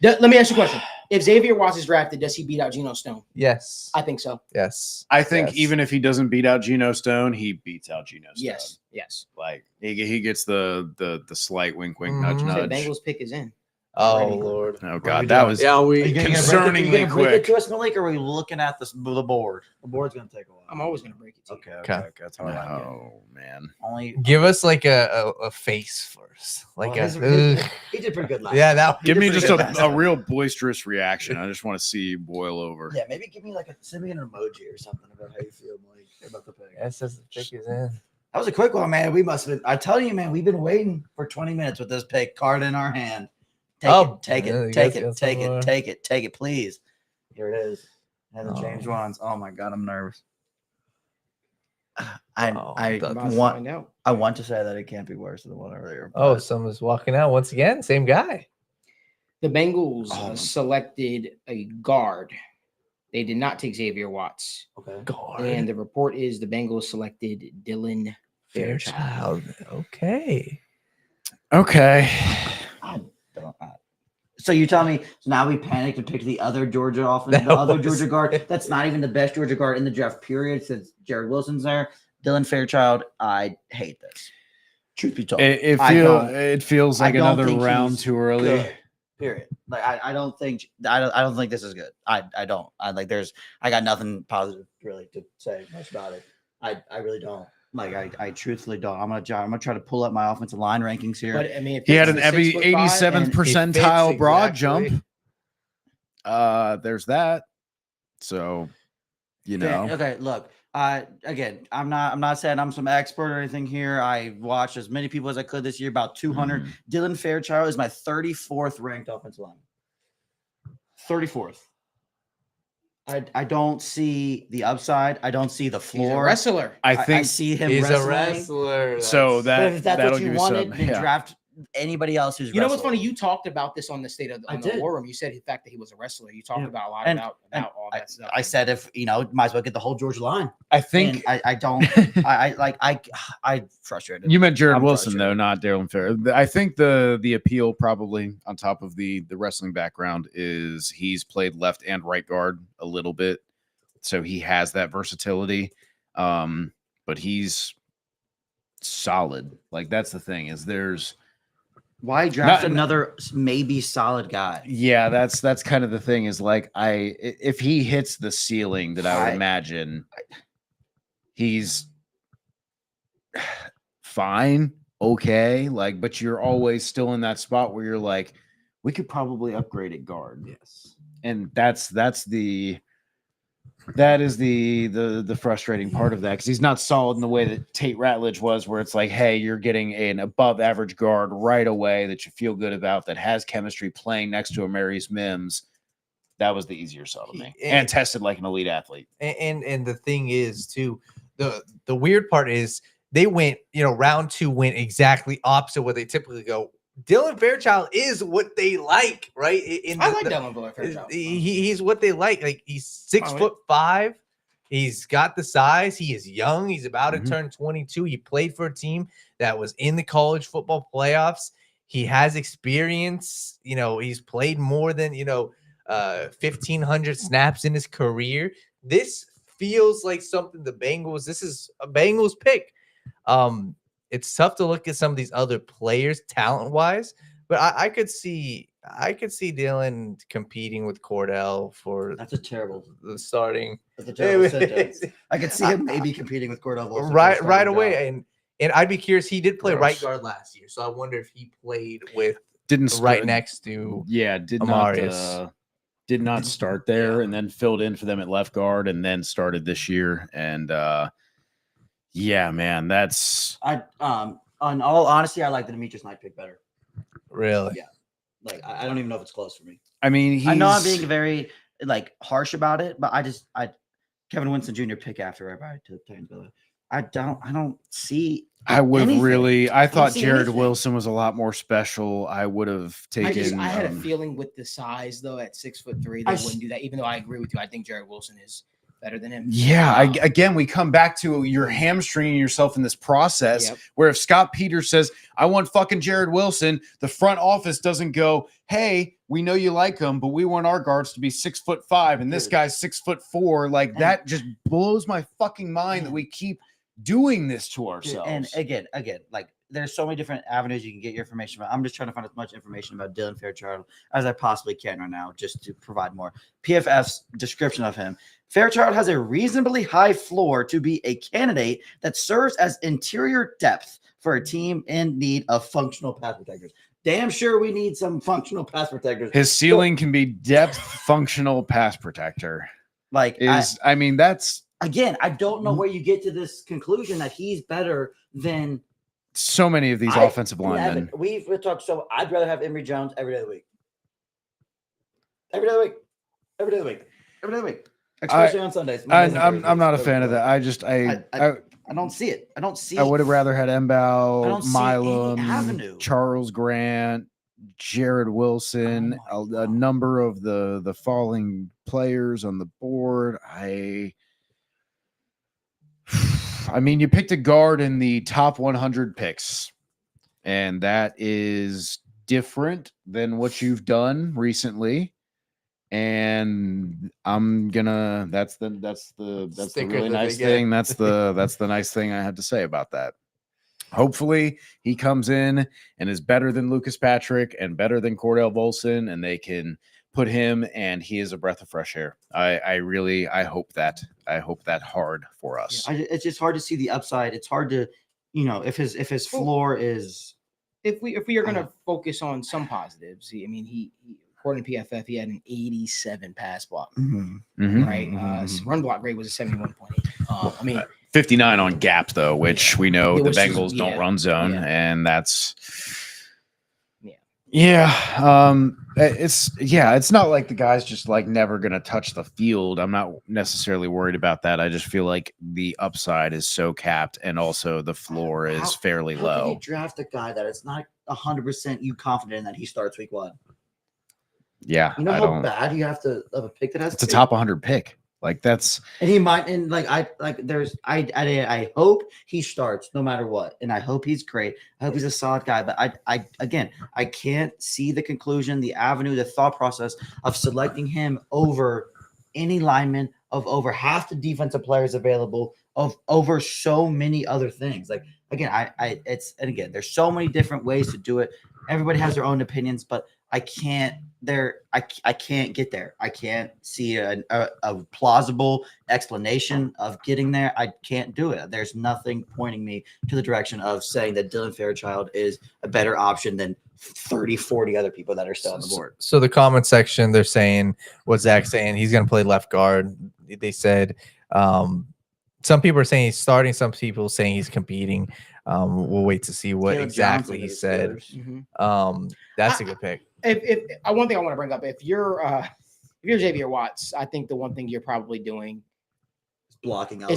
Let me ask you a question. If Xavier Watts is drafted, does he beat out Geno Stone? yes. I think so. Yes. I think Yes. even if he doesn't beat out Geno Stone, he beats out Geno Stone. Yes. Like he gets the slight wink nudge Mhm. So the nudge. Bengals pick is in. Oh Already. Lord. Oh we God, that doing? was Yeah, Are you we gonna break it- Concerningly are you gonna break quick. it to us, Malik, or are we looking at the board? The board's gonna take a while. I'm always going to break it to you. Okay. That's how I like it. Oh man. Only give us like a face first. Like well, ugh. he did pretty good last. Yeah, that Give did me pretty just good last a time. real boisterous reaction. I just want to see you boil over. Yeah, maybe give me send me an emoji or something about how you feel, Malik, about the pick. it says the pick is in. That was a quick one, man. We must have. I tell you, man, we've been waiting for 20 minutes with this pick card in our hand. Take Oh, it, take yeah, it, you take guys it, got take some it, more. take it, take it, please. Here it is. Hasn't Oh. changed once. Oh my god, I'm nervous. Oh, I I'm about to want find out. I want to say that it can't be worse than the one earlier. Oh, but- someone's walking out once again. Same guy. The Bengals Oh. selected a guard. They did not take Xavier Watts. okay. God. And the report is the Bengals selected Dylan Fairchild. Fairchild. Okay. Okay. I don't. So you tell me now we panicked and picked the other Georgia offense, the That other was- Georgia guard. That's not even the best Georgia guard in the draft period since Jared Wilson's there. Dylan Fairchild, I hate this. Truth be told, It feels I like don't another think round he's too early. good, period. Like I don't think this is good. I don't. I got nothing positive really to say much about it. I really don't. Like I truthfully don't. I'm gonna try to pull up my offensive line rankings here. But I mean, if He had it's an a every 6'5" 87th and- He fits percentile broad exactly. jump. There's that. So, Okay, look. Again, I'm not saying I'm some expert or anything here. I watched as many people as I could this year, about 200. Dylan Fairchild is my 34th ranked offensive lineman. 34th. I don't see the upside. I don't see the He's a floor. wrestler. I I think see him He's wrestling. a wrestler. so. But That if that's that'll what give you you wanted, some. then Yeah. draft anybody else who's You know what's wrestled. funny? You talked about this on the state of I on the did. war room. You said the fact that he was a wrestler. You talked Yeah. about a lot And- about and all that stuff. I said if might as well get the whole Georgia line. I think And I don't. I frustrated. you meant Jared I'm Wilson though, frustrated. not Darren Fair. I think the appeal probably on top of the wrestling background is he's played left and right guard a little bit, so he has that versatility. But he's solid. Like that's the thing is there's Why draft Not- another maybe solid guy? yeah, that's kind of the thing is like if he hits the ceiling that I would I- imagine he's fine, okay, like but you're always still in that spot where you're like we could probably upgrade at guard. Yes. And that is the frustrating part of that because he's not solid in the way that Tate Ratledge was, where it's like, hey, you're getting an above average guard right away that you feel good about, that has chemistry playing next to a Marius Mims. That was the easier sell to me, and tested like an elite athlete. And the thing is too, the weird part is they went, round 2 went exactly opposite what they typically go. Dylan Fairchild is what they like, right? I like Dylan Fairchild. He's what they like. Like he's 6'5". He's got the size. He is young. He's about to turn 22. He played for a team that was in the college football playoffs. He has experience. He's played more than 1,500 snaps in his career. This feels like something the Bengals. This is a Bengals pick. It's tough to look at some of these other players talent-wise, but I could see Dylan competing with Cordell for That's a terrible. the starting That's a terrible sentence. I could see him maybe competing with Cordell Wilson for the right starting away. job. And I'd be curious. He did play right Gross. guard last year, so I wonder if he played with Didn't right start- next to did Amarius. did not start there, and then filled in for them at left guard, and then started this year. And yeah, man, that's On all honesty, I like the Demetrius Knight pick better. really. Yeah. Like I don't even know if it's close for me. I mean, I know I'm he's- being very harsh about it, but Kevin Winston Jr. pick after everybody to the Titans. I don't see. I would have anything. really. I thought see Jared anything. Wilson was a lot more special. I would have taken. I had a feeling with the size though at 6'3" they wouldn't do that. Even though I agree with you, I think Jared Wilson is better than him. Yeah, again, we come back to you're hamstringing yourself in this process. Yep. Where if Scott Peters says, "I want fucking Jared Wilson," the front office doesn't go, "Hey, we know you like him, but we want our guards to be 6'5" and this Dude. guy's 6'4." Like that just blows my fucking mind that we keep doing this to Dude, ourselves. and again, there's so many different avenues you can get your information about. I'm just trying to find as much information about Dylan Fairchild as I possibly can right now, just to provide more. PFF's description of him. Fairchild has a reasonably high floor to be a candidate that serves as interior depth for a team in need of functional pass protectors. Damn sure we need some functional pass protectors. His ceiling can be depth functional pass protector. That's Again, I don't know where you get to this conclusion that he's better than so many of these offensive linemen. We've talked so. I'd rather have Emory Jones every day of the week. Every day of the week. Every day of the week. Every day of the week. Especially on Sundays. Mondays and I'm not a Thursdays. fan of that. I don't see it. I don't see. I would have rather had I Mbao, don't see any Milam, avenue. Charles Grant, Jared Wilson, Oh my a God. number of the falling players on the board. I mean, you picked a guard in the top 100 picks, and that is different than what you've done recently. And I'm gonna. That's the Sticker really that they nice get. thing. That's the nice thing I had to say about that. Hopefully, he comes in and is better than Lucas Patrick and better than Cordell Volson, and they can put him, and he is a breath of fresh air. I hope that. I hope that hard for us. It's just hard to see the upside. It's hard to, if his floor is. If we are going to focus on some positives, he according to PFF, he had an 87 pass block, Mhm. right? Run block rate was a 71.8. 59 on gap though, which we know It the was just- Bengals don't yeah, run zone, yeah. and that's Yeah, it's not like the guy's just like never gonna touch the field. I'm not necessarily worried about that. I just feel like the upside is so capped, and also the floor is fairly How can you low. draft a guy that it's not 100% you confident in that he starts week 1? Yeah, You know how bad you have to have a pick that has It's a to be? top 100 pick. Like that's And he might, and like I hope he starts no matter what, and I hope he's great. I hope he's a solid guy. But I can't see the conclusion, the avenue, the thought process of selecting him over any lineman, of over half the defensive players available, of over so many other things. Like again, there's so many different ways to do it. Everybody has their own opinions, but I can't I can't get there. I can't see a plausible explanation of getting there. I can't do it. There's nothing pointing me to the direction of saying that Dylan Fairchild is a better option than 30, 40 other people that are still on the board. So the comment section, they're saying what Zach's saying. He's going to play left guard. They said some people are saying he's starting. Some people saying he's competing. We'll wait to see what exactly he said. That's a good pick. If one thing I want to bring up, if you're Xavier Watts, I think the one thing you're probably doing blocking out.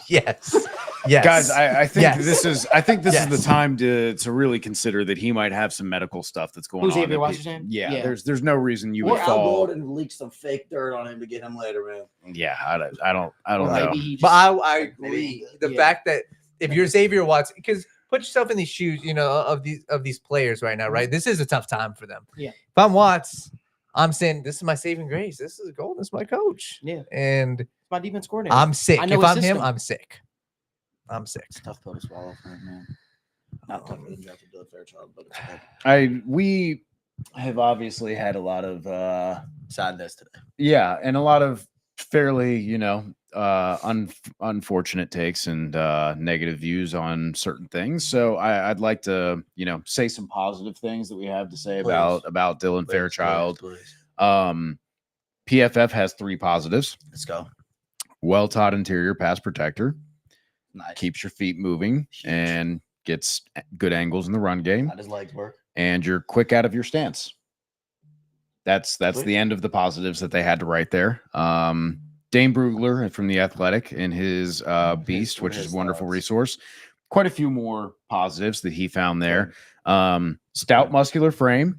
Yes. Guys, I think this is the time to really consider that he might have some medical stuff that's going on. Xavier Watts, you're saying? Yeah, there's no reason you would Al fall. Golden leak some fake dirt on him to get him later, man. Yeah, I don't know. But I agree. The fact that if you're Xavier Watts, because put yourself in these shoes, of these players right now, right? This is a tough time for them. Yeah. If I'm Watts, I'm saying this is my saving grace. This is Golden. This is my coach. Yeah. And my defense coordinator. I'm sick. I know if his I'm system. him, I'm sick. I'm sick. It's a tough pill to swallow for him, man. Not tougher than drafting Dylan Fairchild, but it's okay. We have obviously had a lot of sadness today. Yeah, and a lot of fairly, unfortunate takes and negative views on certain things. So I'd like to, say some positive things that we have to say about Dylan Fairchild. Please. PFF has 3 positives. Let's go. Well-taught interior pass protector. Nice. Keeps your feet moving and gets good angles in the run game. How does legs work? And you're quick out of your stance. That's the end of the positives that they had to write there. Dane Brugler from The Athletic in his Beast, which is a wonderful resource. Quite a few more positives that he found there. Stout muscular frame,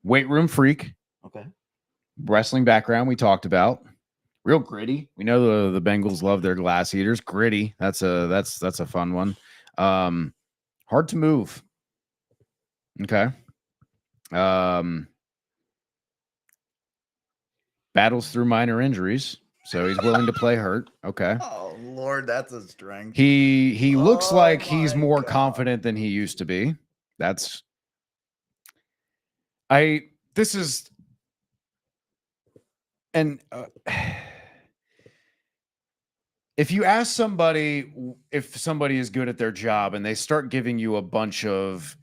weight room freak. Okay. Wrestling background we talked about. Real gritty. We know the Bengals love their glass eaters. Gritty. That's a fun one. Hard to move. Okay. Battles through minor injuries, so he's willing to play hurt. Okay. Oh Lord, that's a strength. He looks like he's more confident than he used to be. If you ask somebody if somebody is good at their job and they start giving you a bunch of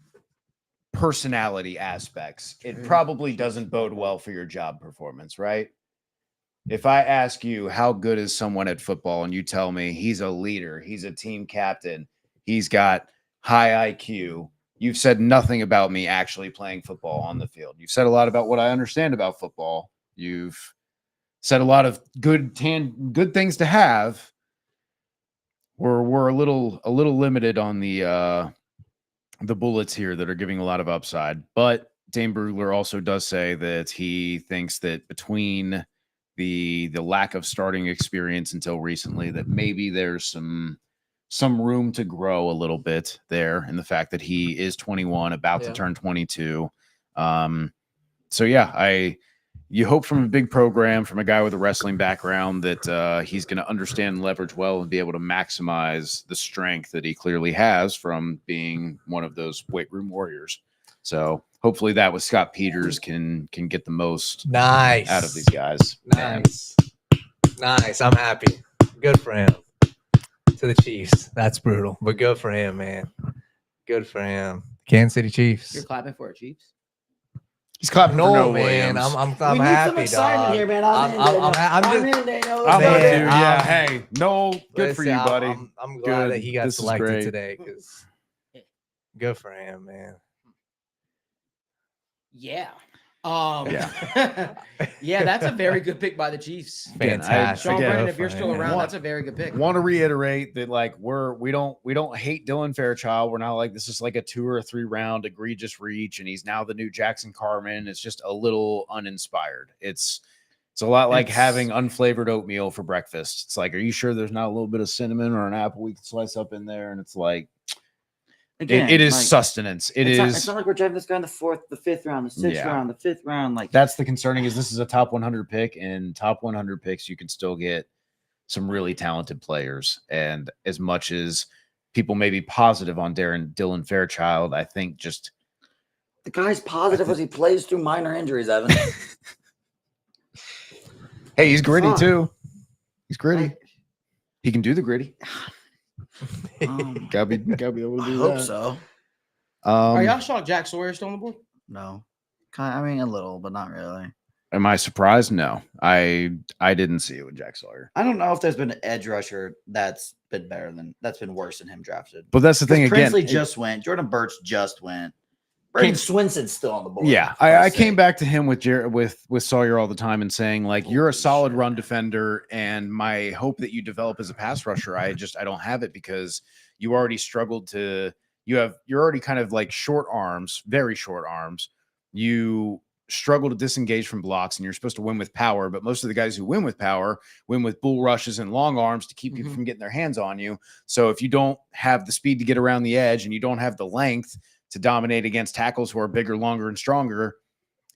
personality aspects, it probably doesn't bode well for your job performance, right? If I ask you how good is someone at football and you tell me he's a leader, he's a team captain, he's got high IQ, you've said nothing about me actually playing football on the field. You've said a lot about what I understand about football. You've said a lot of good things to have. We're a little limited on the bullets here that are giving a lot of upside. But Dane Brugler also does say that he thinks that between the lack of starting experience until recently, that maybe there's some room to grow a little bit there, and the fact that he is 21, about to turn 22. So yeah, you hope from a big program, from a guy with a wrestling background, that he's going to understand and leverage well and be able to maximize the strength that he clearly has from being one of those weight room warriors. So hopefully that with Scott Peters can get the most out of these guys. Nice. I'm happy. Good for him. To the Chiefs. That's brutal, but good for him, man. Good for him. Kansas City Chiefs. You're clapping for it, Chiefs. He's clapping for no man. Williams. I'm happy, dog. Here, man. I'm in, Dano. I'm with you. Man. Yeah. Hey, no, good for you, buddy. I'm glad that he got This is selected great. today, because good for him, man. Yeah. Yeah. That's a very good pick by the Chiefs. Fantastic. Sean Again, Brennan, if you're still around, want- that's a very good pick. Want to reiterate that like we don't hate Dylan Fairchild. We're not like this is like a 2 or 3 round egregious reach, and he's now the new Jackson Carman. It's just a little uninspired. It's a lot like having unflavored oatmeal for breakfast. It's like, are you sure there's not a little bit of cinnamon or an apple we can slice up in there? And it's like, Again, it is like, sustenance. It's not like we're driving this guy in the 4th, the 5th round, the 6th round, the 5th round. Like that's the concerning is this is a top 100 pick, and top 100 picks you can still get some really talented players. And as much as people may be positive on Dylan Fairchild, I think just the guy's positive as he plays through minor injuries, Evan. hey, he's gritty too. He's gritty. He can do the gritty. Gotta be able to I do hope that. so. Are y'all shocked Jack Sawyer still on the board? No. I mean, a little, but not really. Am I surprised? No, I didn't see it with Jack Sawyer. I don't know if there's been an edge rusher that's been worse than him drafted. But that's the thing again. Princely just went. Jordan Birch just went. Braden Swinson's still on the board. Yeah, I came back to him with with Sawyer all the time and saying like you're a solid run defender, and my hope that you develop as a pass rusher, I don't have it because you already struggled to. You're already kind of like short arms, very short arms. You struggle to disengage from blocks, and you're supposed to win with power. But most of the guys who win with power win with bull rushes and long arms to keep people from getting their hands on you. So if you don't have the speed to get around the edge and you don't have the length to dominate against tackles who are bigger, longer, and stronger,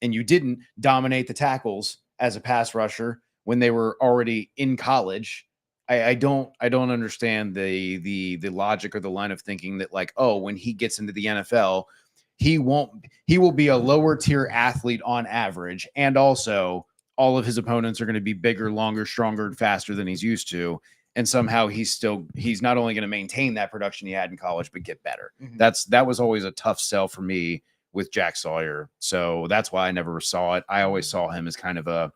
and you didn't dominate the tackles as a pass rusher when they were already in college, I don't understand the logic or the line of thinking that like, oh, when he gets into the NFL, he will be a lower tier athlete on average, and also all of his opponents are going to be bigger, longer, stronger, and faster than he's used to. And somehow he's not only going to maintain that production he had in college, but get better. That was always a tough sell for me with Jack Sawyer. So that's why I never saw it. I always saw him as kind of a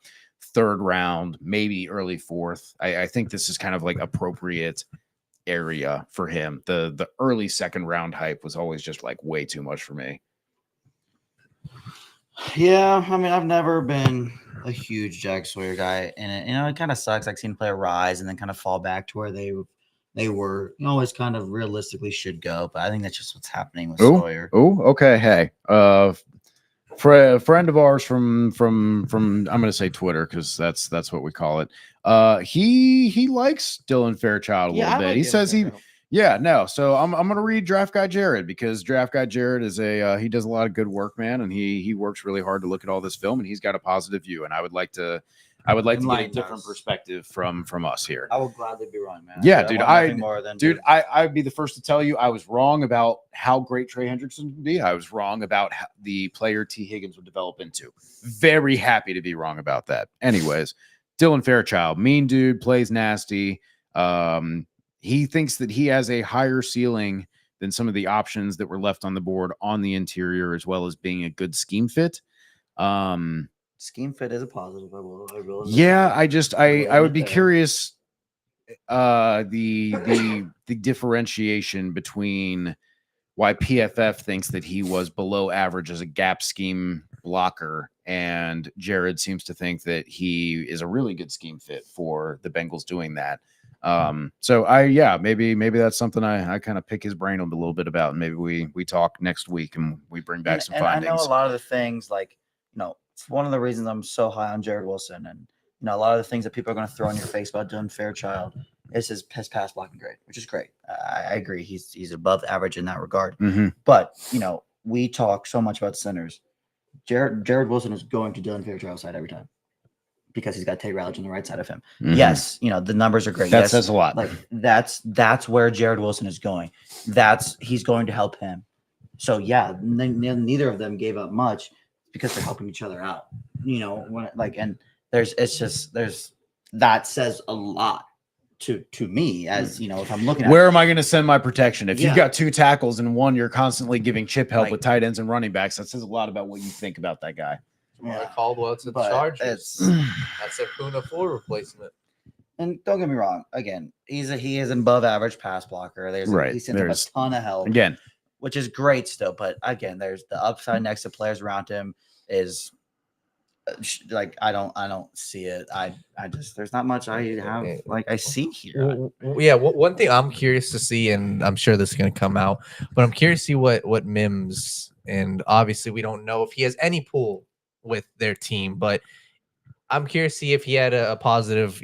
3rd round, maybe early 4th. I think this is kind of like appropriate area for him. The early 2nd round hype was always just like way too much for me. Yeah, I mean, I've never been a huge Jack Sawyer guy, and it kind of sucks. I've seen a player rise and then kind of fall back to where they were always kind of realistically should go. But I think that's just what's happening with Sawyer. Oh, okay. Hey, friend of ours from I'm going to say Twitter because that's what we call it. He likes Dylan Fairchild a little bit. Like he Dylan says Fairchild. So I'm going to read Draft Guy Jared because Draft Guy Jared is he does a lot of good work, man, and he works really hard to look at all this film, and he's got a positive view, and I would like to get a different perspective from us here. I will gladly be wrong, man. Yeah, dude. I'd be the first to tell you I was wrong about how great Trey Hendrickson would be. I was wrong about the player T. Higgins would develop into. Very happy to be wrong about that. Anyways, Dylan Fairchild, mean dude, plays nasty. He thinks that he has a higher ceiling than some of the options that were left on the board on the interior, as well as being a good scheme fit. Scheme fit is a positive. I will. Yeah, I would be curious the differentiation between why PFF thinks that he was below average as a gap scheme blocker, and Jared seems to think that he is a really good scheme fit for the Bengals doing that. Maybe that's something I kind of pick his brain a little bit about, and maybe we talk next week and we bring back some findings. I know a lot of the things like, it's one of the reasons I'm so high on Jared Wilson, and a lot of the things that people are going to throw in your face about Dylan Fairchild is his pass blocking grade, which is great. I agree. He's above average in that regard. But we talk so much about centers. Jared Wilson is going to Dylan Fairchild's side every time because he's got Tate Ratledge on the right side of him. Yes, the numbers are great. That says a lot. Like that's where Jared Wilson is going. He's going to help him. So yeah, neither of them gave up much because they're helping each other out. That says a lot to me as if I'm looking at where am I going to send my protection? If you've got 2 tackles and one you're constantly giving chip help with tight ends and running backs, that says a lot about what you think about that guy. Caldwell to the Chargers. That's a Kuna 4 replacement. And don't get me wrong. Again, he is an above average pass blocker. He sends him a ton of help. Again, which is great still. But again, there's the upside next to players around him. is like I don't see it. I just there's not much I have like I see here. Yeah, one thing I'm curious to see, and I'm sure this is going to come out, but I'm curious to see what Mims, and obviously we don't know if he has any pull with their team, but I'm curious to see if he had a positive,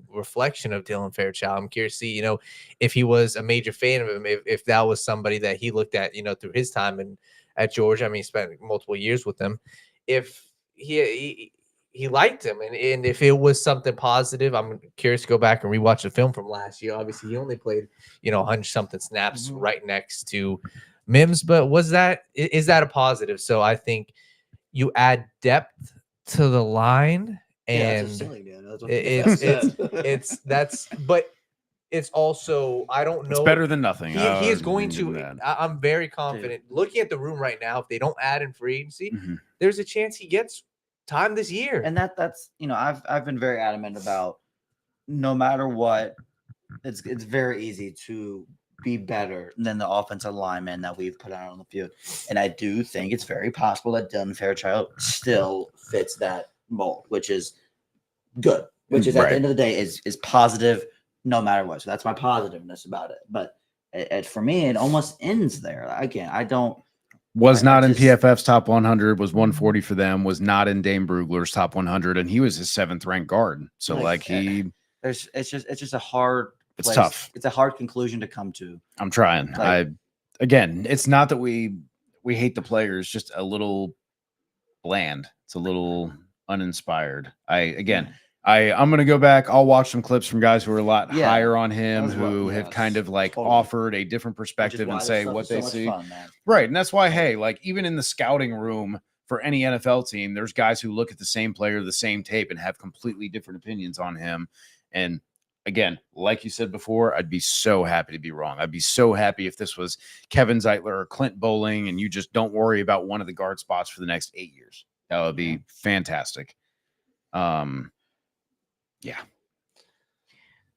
reflection of Dylan Fairchild. I'm curious to see, if he was a major fan of him, if that was somebody that he looked at, through his time at Georgia. I mean, he spent multiple years with them. If he liked him, and if it was something positive, I'm curious to go back and rewatch the film from last year. Obviously, he only played, 100-something snaps right next to Mims, but is that a positive? So I think you add depth to the line, and but it's also, I don't know. It's better than nothing. He is going to. I'm very confident. Looking at the room right now, if they don't add in free agency, there's a chance he gets time this year. And that's I've been very adamant about no matter what, it's very easy to be better than the offensive lineman that we've put out on the field. And I do think it's very possible that Dylan Fairchild still fits that mold, which is good, which is at the end of the day is positive no matter what. So that's my positiveness about it. But for me, it almost ends there. Again, I don't. Was not in PFF's top 100, was 140 for them, was not in Dane Brugler's top 100, and he was his 7th ranked guard. So it's just a hard place. It's tough. It's a hard conclusion to come to. I'm trying. Again, it's not that we hate the players, just a little bland. It's a little uninspired. I'm going to go back. I'll watch some clips from guys who are a lot higher on him, who have kind of offered a different perspective and say what they see. Right. And that's why, hey, even in the scouting room for any NFL team, there's guys who look at the same player, the same tape, and have completely different opinions on him. And again, like you said before, I'd be so happy to be wrong. I'd be so happy if this was Kevin Zeitler or Clint Bowling, and you just don't worry about one of the guard spots for the next 8 years. That would be fantastic. Yeah.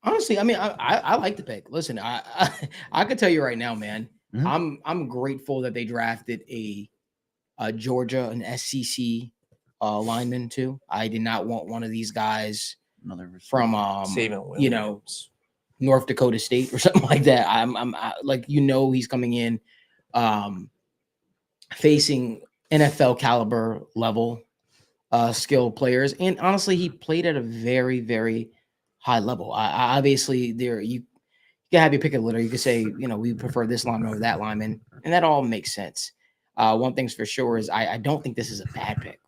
Honestly, I mean, I like the pick. Listen, I could tell you right now, man. I'm grateful that they drafted a Georgia, an SEC lineman too. I did not want one of these guys from North Dakota State or something like that. I'm he's coming in facing NFL caliber level skilled players, and honestly, he played at a very, very high level. I obviously you can have your pick of the litter. You could say, we prefer this lineman over that lineman, and that all makes sense. One thing's for sure is I don't think this is a bad pick.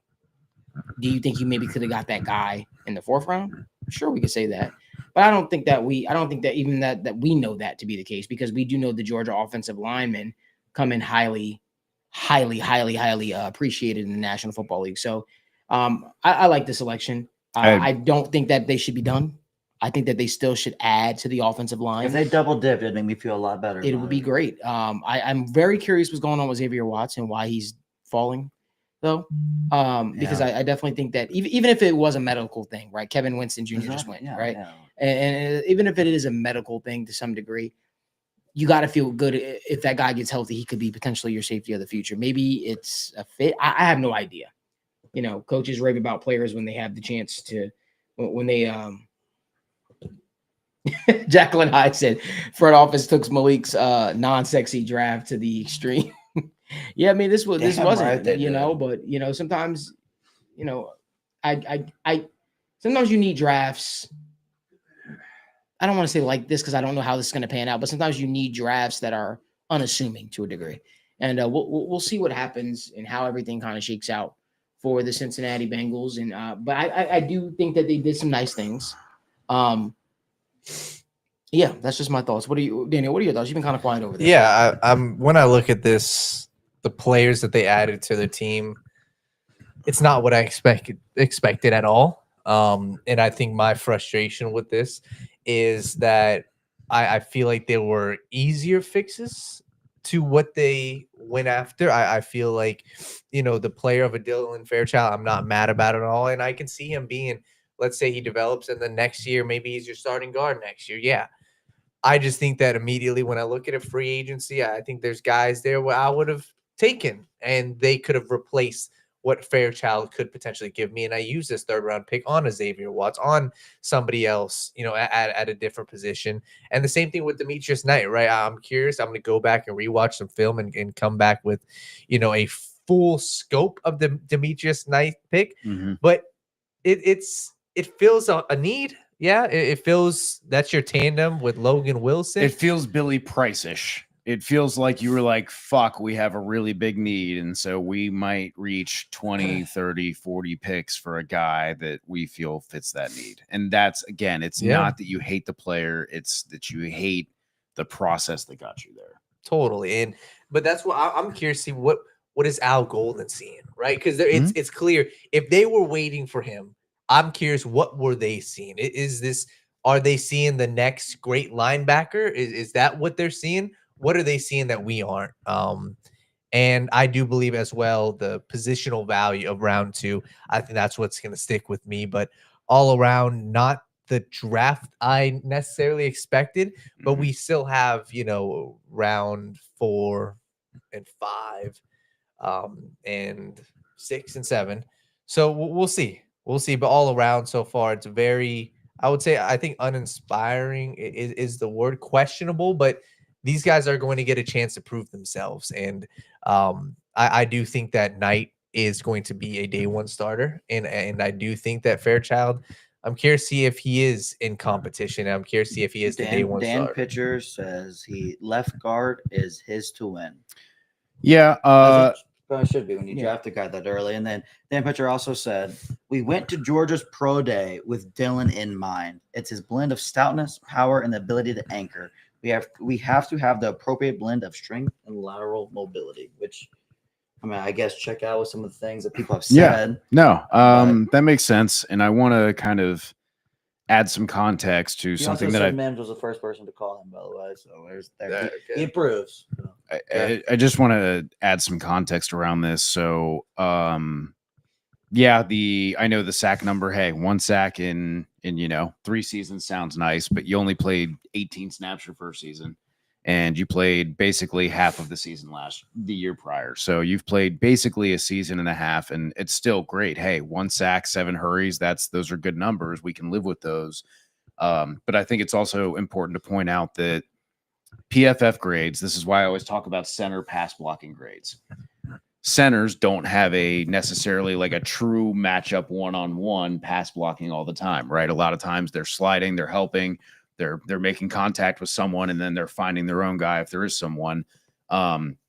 Do you think you maybe could have got that guy in the 4th round? Sure, we could say that, but I don't think that we know that to be the case, because we do know the Georgia offensive linemen come in highly appreciated in the National Football League. So I like the selection. I don't think that they should be done. I think that they still should add to the offensive line. If they double dipped, it'd make me feel a lot better. It would be great. I'm very curious what's going on with Xavier Watts and why he's falling, though. Because I definitely think that even if it was a medical thing, right? Kevin Winston Jr. just went, right? Yeah. And even if it is a medical thing to some degree, you got to feel good. If that guy gets healthy, he could be potentially your safety of the future. Maybe it's a fit. I have no idea. Coaches rave about players when they have the chance to, when they, Jacqueline Hyde said, front office took Malik's non-sexy draft to the extreme. Yeah, I mean, this wasn't, right, but sometimes, sometimes you need drafts. I don't want to say like this because I don't know how this is going to pan out, but sometimes you need drafts that are unassuming to a degree. And we'll see what happens and how everything kind of shakes out for the Cincinnati Bengals. And but I do think that they did some nice things. Yeah, that's just my thoughts. Daniel, what are your thoughts? You've been kind of quiet over there. Yeah, I'm when I look at this, the players that they added to their team, it's not what I expected at all. And I think my frustration with this is that I feel like there were easier fixes to what they went after. I feel like, the player of a Dylan Fairchild, I'm not mad about it at all. And I can see him being, let's say he develops and then next year, maybe he's your starting guard next year. Yeah. I just think that immediately when I look at a free agency, I think there's guys there where I would have taken and they could have replaced what Fairchild could potentially give me. And I use this 3rd round pick on a Xavier Watts, on somebody else, at a different position. And the same thing with Demetrius Knight, right? I'm curious. I'm going to go back and rewatch some film and come back with, a full scope of the Demetrius Knight pick. But it feels a need. Yeah, it feels that's your tandem with Logan Wilson. It feels Billy Price-ish. It feels like you were like, fuck, we have a really big need. And so we might reach 20, 30, 40 picks for a guy that we feel fits that need. And that's, again, it's not that you hate the player. It's that you hate the process that got you there. Totally. But that's what I'm curious to see what is Al Golden seeing, right? Because it's clear if they were waiting for him, I'm curious, what were they seeing? Are they seeing the next great linebacker? Is that what they're seeing? What are they seeing that we aren't? And I do believe as well the positional value of round 2. I think that's what's going to stick with me. But all around, not the draft I necessarily expected, but we still have round 4 and 5, and 6 and 7. So we'll see. We'll see. But all around so far, it's very, I would say, I think uninspiring is the word, questionable, but these guys are going to get a chance to prove themselves. And I do think that Knight is going to be a day 1 starter. And I do think that Fairchild, I'm curious to see if he is in competition. I'm curious to see if he is the day 1 starter. Dan Pitcher says left guard is his to win. Yeah. It should be when you draft a guy that early. And then Dan Pitcher also said, we went to Georgia's pro day with Dylan in mind. It's his blend of stoutness, power, and the ability to anchor. We have to have the appropriate blend of strength and lateral mobility, which, I guess check out with some of the things that people have said. That makes sense. And I want to kind of add some context to something that Mims was the first person to call him, by the way. So there's there. He approves. I just want to add some context around this. So, I know the sack number. Hey, 1 sack in 3 seasons sounds nice, but you only played 18 snaps your first season, and you played basically half of the season the year prior. So you've played basically a season and a half, and it's still great. Hey, 1 sack, 7 hurries. Those are good numbers. We can live with those. But I think it's also important to point out that PFF grades, this is why I always talk about center pass blocking grades. Centers don't have necessarily like a true matchup one-on-one pass blocking all the time, right? A lot of times they're sliding, they're helping, they're making contact with someone, and then they're finding their own guy if there is someone.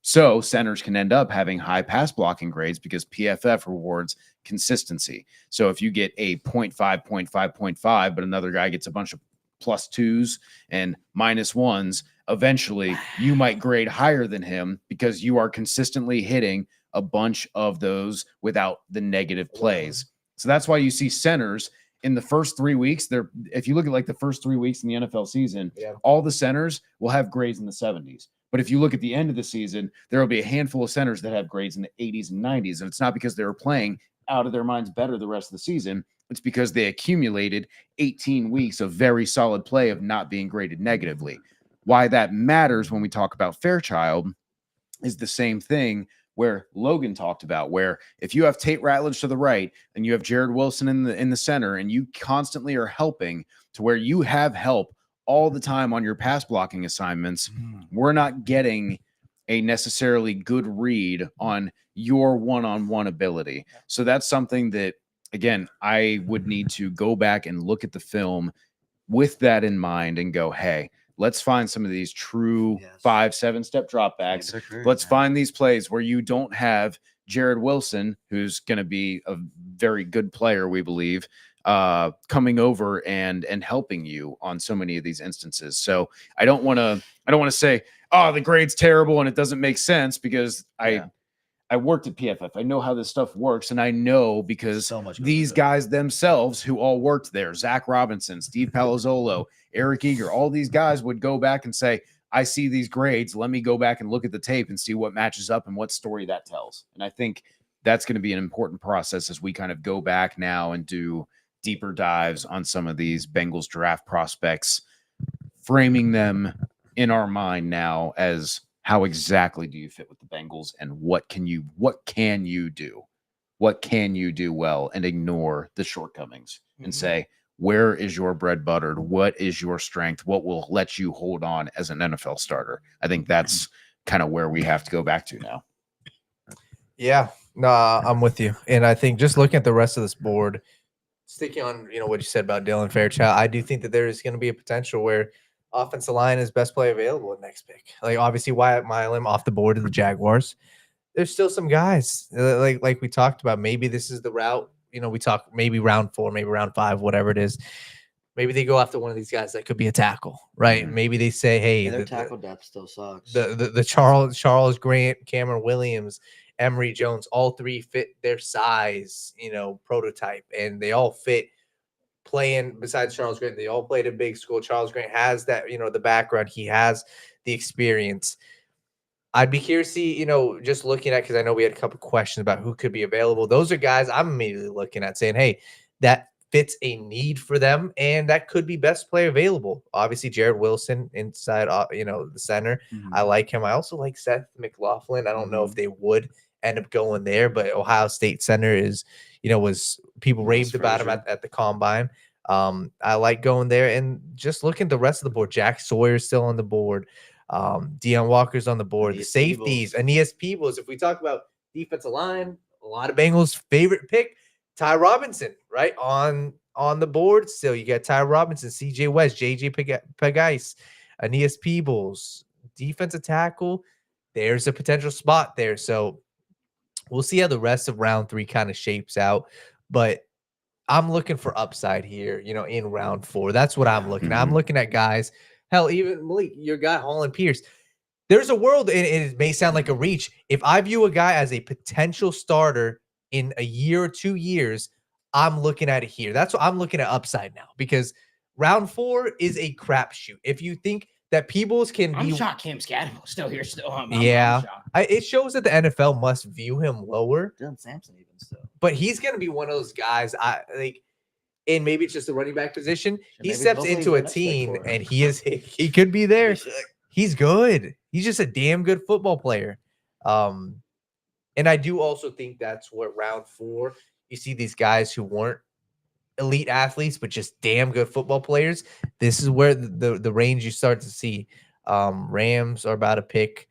So centers can end up having high pass blocking grades because PFF rewards consistency. So if you get a 0.5, 0.5, 0.5, but another guy gets a bunch of +2s and -1s, eventually you might grade higher than him because you are consistently hitting a bunch of those without the negative plays. So that's why you see centers in the first 3 weeks. If you look at like the first 3 weeks in the NFL season, all the centers will have grades in the 70s. But if you look at the end of the season, there will be a handful of centers that have grades in the 80s and 90s. And it's not because they were playing out of their minds better the rest of the season. It's because they accumulated 18 weeks of very solid play of not being graded negatively. Why that matters when we talk about Fairchild is the same thing where Logan talked about, where if you have Tate Ratledge to the right and you have Jared Wilson in the center, and you constantly are helping to where you have help all the time on your pass blocking assignments, we're not getting a necessarily good read on your one-on-one ability. So that's something that, again, I would need to go back and look at the film with that in mind and go, hey, let's find some of these true 5-7 step dropbacks. Let's find these plays where you don't have Jared Wilson, who's going to be a very good player, we believe, coming over and helping you on so many of these instances. So I don't want to say, oh, the grade's terrible and it doesn't make sense, because I worked at PFF. I know how this stuff works, and I know because these guys themselves who all worked there, Zach Robinson, Steve Palazzolo, Eric Eager, all these guys would go back and say, I see these grades. Let me go back and look at the tape and see what matches up and what story that tells. And I think that's going to be an important process as we kind of go back now and do deeper dives on some of these Bengals draft prospects, framing them in our mind now as how exactly do you fit with the Bengals and what can you do? what can you do well, and ignore the shortcomings and say, where is your bread buttered? What is your strength? What will let you hold on as an NFL starter? I think that's kind of where we have to go back to now. Yeah, no, I'm with you. And I think just looking at the rest of this board, sticking on, what you said about Dylan Fairchild, I do think that there is going to be a potential where offensive line is best play available at next pick. Like, obviously, Wyatt Milam off the board of the Jaguars. There's still some guys like we talked about. Maybe this is the route. We talk maybe round 4, maybe round 5, whatever it is. Maybe they go after one of these guys that could be a tackle, right? Mm-hmm. Maybe they say, "Hey, their tackle depth still sucks." The Charles Grant, Cameron Williams, Emory Jones, all 3 fit their size, prototype, and they all fit playing. Besides Charles Grant, they all played at big school. Charles Grant has that, the background. He has the experience. I'd be curious to see, just looking at, because I know we had a couple questions about who could be available. Those are guys I'm immediately looking at saying, hey, that fits a need for them, and that could be best player available. Obviously, Jared Wilson inside, the center. Mm-hmm. I like him. I also like Seth McLaughlin. I don't know if they would end up going there, but Ohio State center is, was people raved about him at the combine. I like going there, and just looking at the rest of the board. Jack Sawyer's still on the board. Deion Walker's on the board. The safeties, Aeneas Peebles. If we talk about defensive line, a lot of Bengals' favorite pick, Ty Robinson, right on the board. Still, you got Ty Robinson, C.J. West, J.J. Pagais, Aeneas Peebles, defensive tackle. There's a potential spot there. So we'll see how the rest of round 3 kind of shapes out. But I'm looking for upside here, in round 4. That's what I'm looking at. I'm looking at guys. Hell, even Malik, your guy, Holland Pierce. There's a world, and it may sound like a reach. If I view a guy as a potential starter in a year or 2 years, I'm looking at it here. That's what I'm looking at upside now, because round 4 is a crapshoot. If you think that Peebles can I'm shocked Cam Scatterville still here. It shows that the NFL must view him lower. Dylan Sampson even still. But he's going to be one of those guys, and maybe it's just the running back position. He steps into a team, and he could be there. He's good. He's just a damn good football player. And I do also think that's what round 4, you see these guys who weren't elite athletes, but just damn good football players. This is where the range you start to see. Rams are about to pick,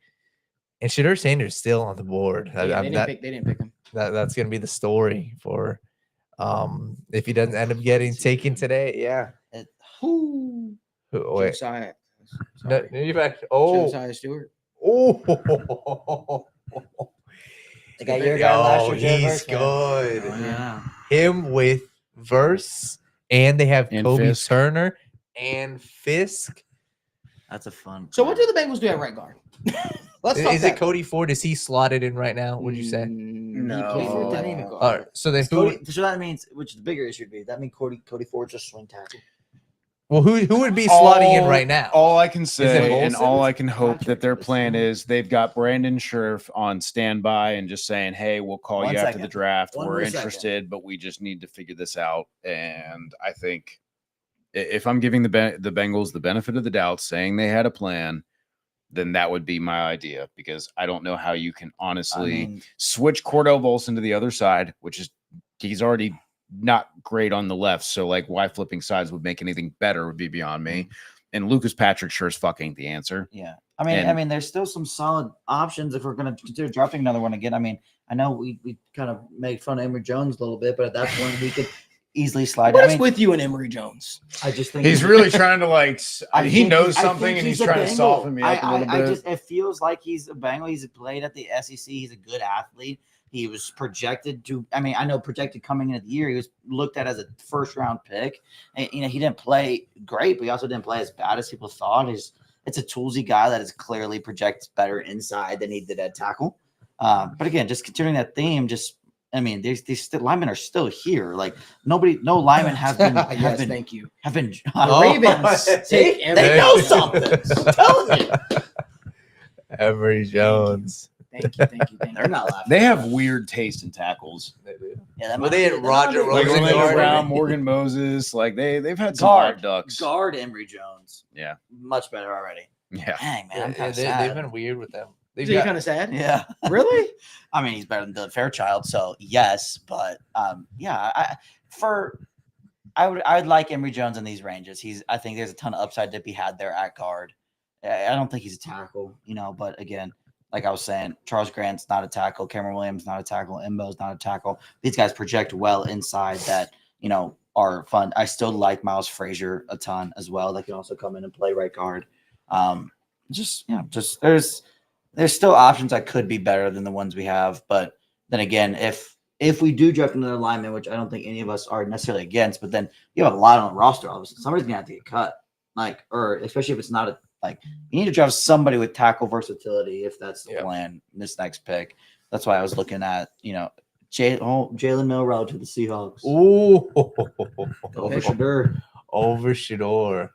and Shedeur Sanders still on the board. They didn't pick him. That's going to be the story for if he doesn't end up getting taken today. Yeah. Wait. Josiah. Josiah Stewart. Oh. They got your guy last year. He's good. Yeah. Him with Verse, and they have Kobe Turner and Fisk. That's a fun. So what do the Bengals do at right guard? Is it Cody Ford? Is he slotted in right now? Would you say? No. All right. So then so that means, which the bigger issue would be, that means Cody Ford just swing tackle. Well, who would be slotting in right now? All I can say, and all I can hope that their plan is, they've got Brandon Scherf on standby and just saying, hey, we'll call you after the draft. We're interested, but we just need to figure this out. And I think if I'm giving the Bengals the benefit of the doubt, saying they had a plan, then that would be my idea, because I don't know how you can honestly switch Cordell Volson to the other side, which is he's already not great on the left. So why flipping sides would make anything better would be beyond me. And Lucas Patrick sure as fuck ain't the answer. Yeah. I mean, there's still some solid options if we're going to consider drafting another one again. I mean, I know we kind of made fun of Emory Jones a little bit, but that's one we could easily slide. What is with you and Emory Jones? I just think he's really trying to he knows something and he's trying to soften me up a little bit. It feels like he's a Bengal. He's played at the SEC. He's a good athlete. He was projected to, I know projected coming into the year, he was looked at as a first round pick. And, he didn't play great, but he also didn't play as bad as people thought. It's a toolsy guy that is clearly projects better inside than he did at tackle. But again, just considering that theme, these linemen are still here. No linemen have been. Thank you. Have been. Ravens. They know something. I'm telling you. Emory Jones. Thank you. They're not laughing. They have weird taste in tackles. They do. Yeah, they had Roger Orlando Brown, Morgan Moses. They've had some hard ducks. Guard Emory Jones. Yeah, much better already. Yeah, dang man, they've been weird with them. So you're kind of sad? Yeah. Really? I mean, he's better than Dylan Fairchild, so yes, but I'd like Emory Jones in these ranges. I think there's a ton of upside to be had there at guard. I don't think he's a tackle, but again, like I was saying, Charles Grant's not a tackle, Cameron Williams not a tackle, Imbo's not a tackle. These guys project well inside that, are fun. I still like Miles Frazier a ton as well. That can also come in and play right guard. There's still options that could be better than the ones we have. But then again, if we do draft another lineman, which I don't think any of us are necessarily against, but then you have a lot on the roster. Obviously, somebody's gonna have to get cut. Or especially if it's not you need to draft somebody with tackle versatility if that's the plan. This next pick. That's why I was looking at Jalen Milroe to the Seahawks. Ooh, Over Shedeur. Over Shedeur.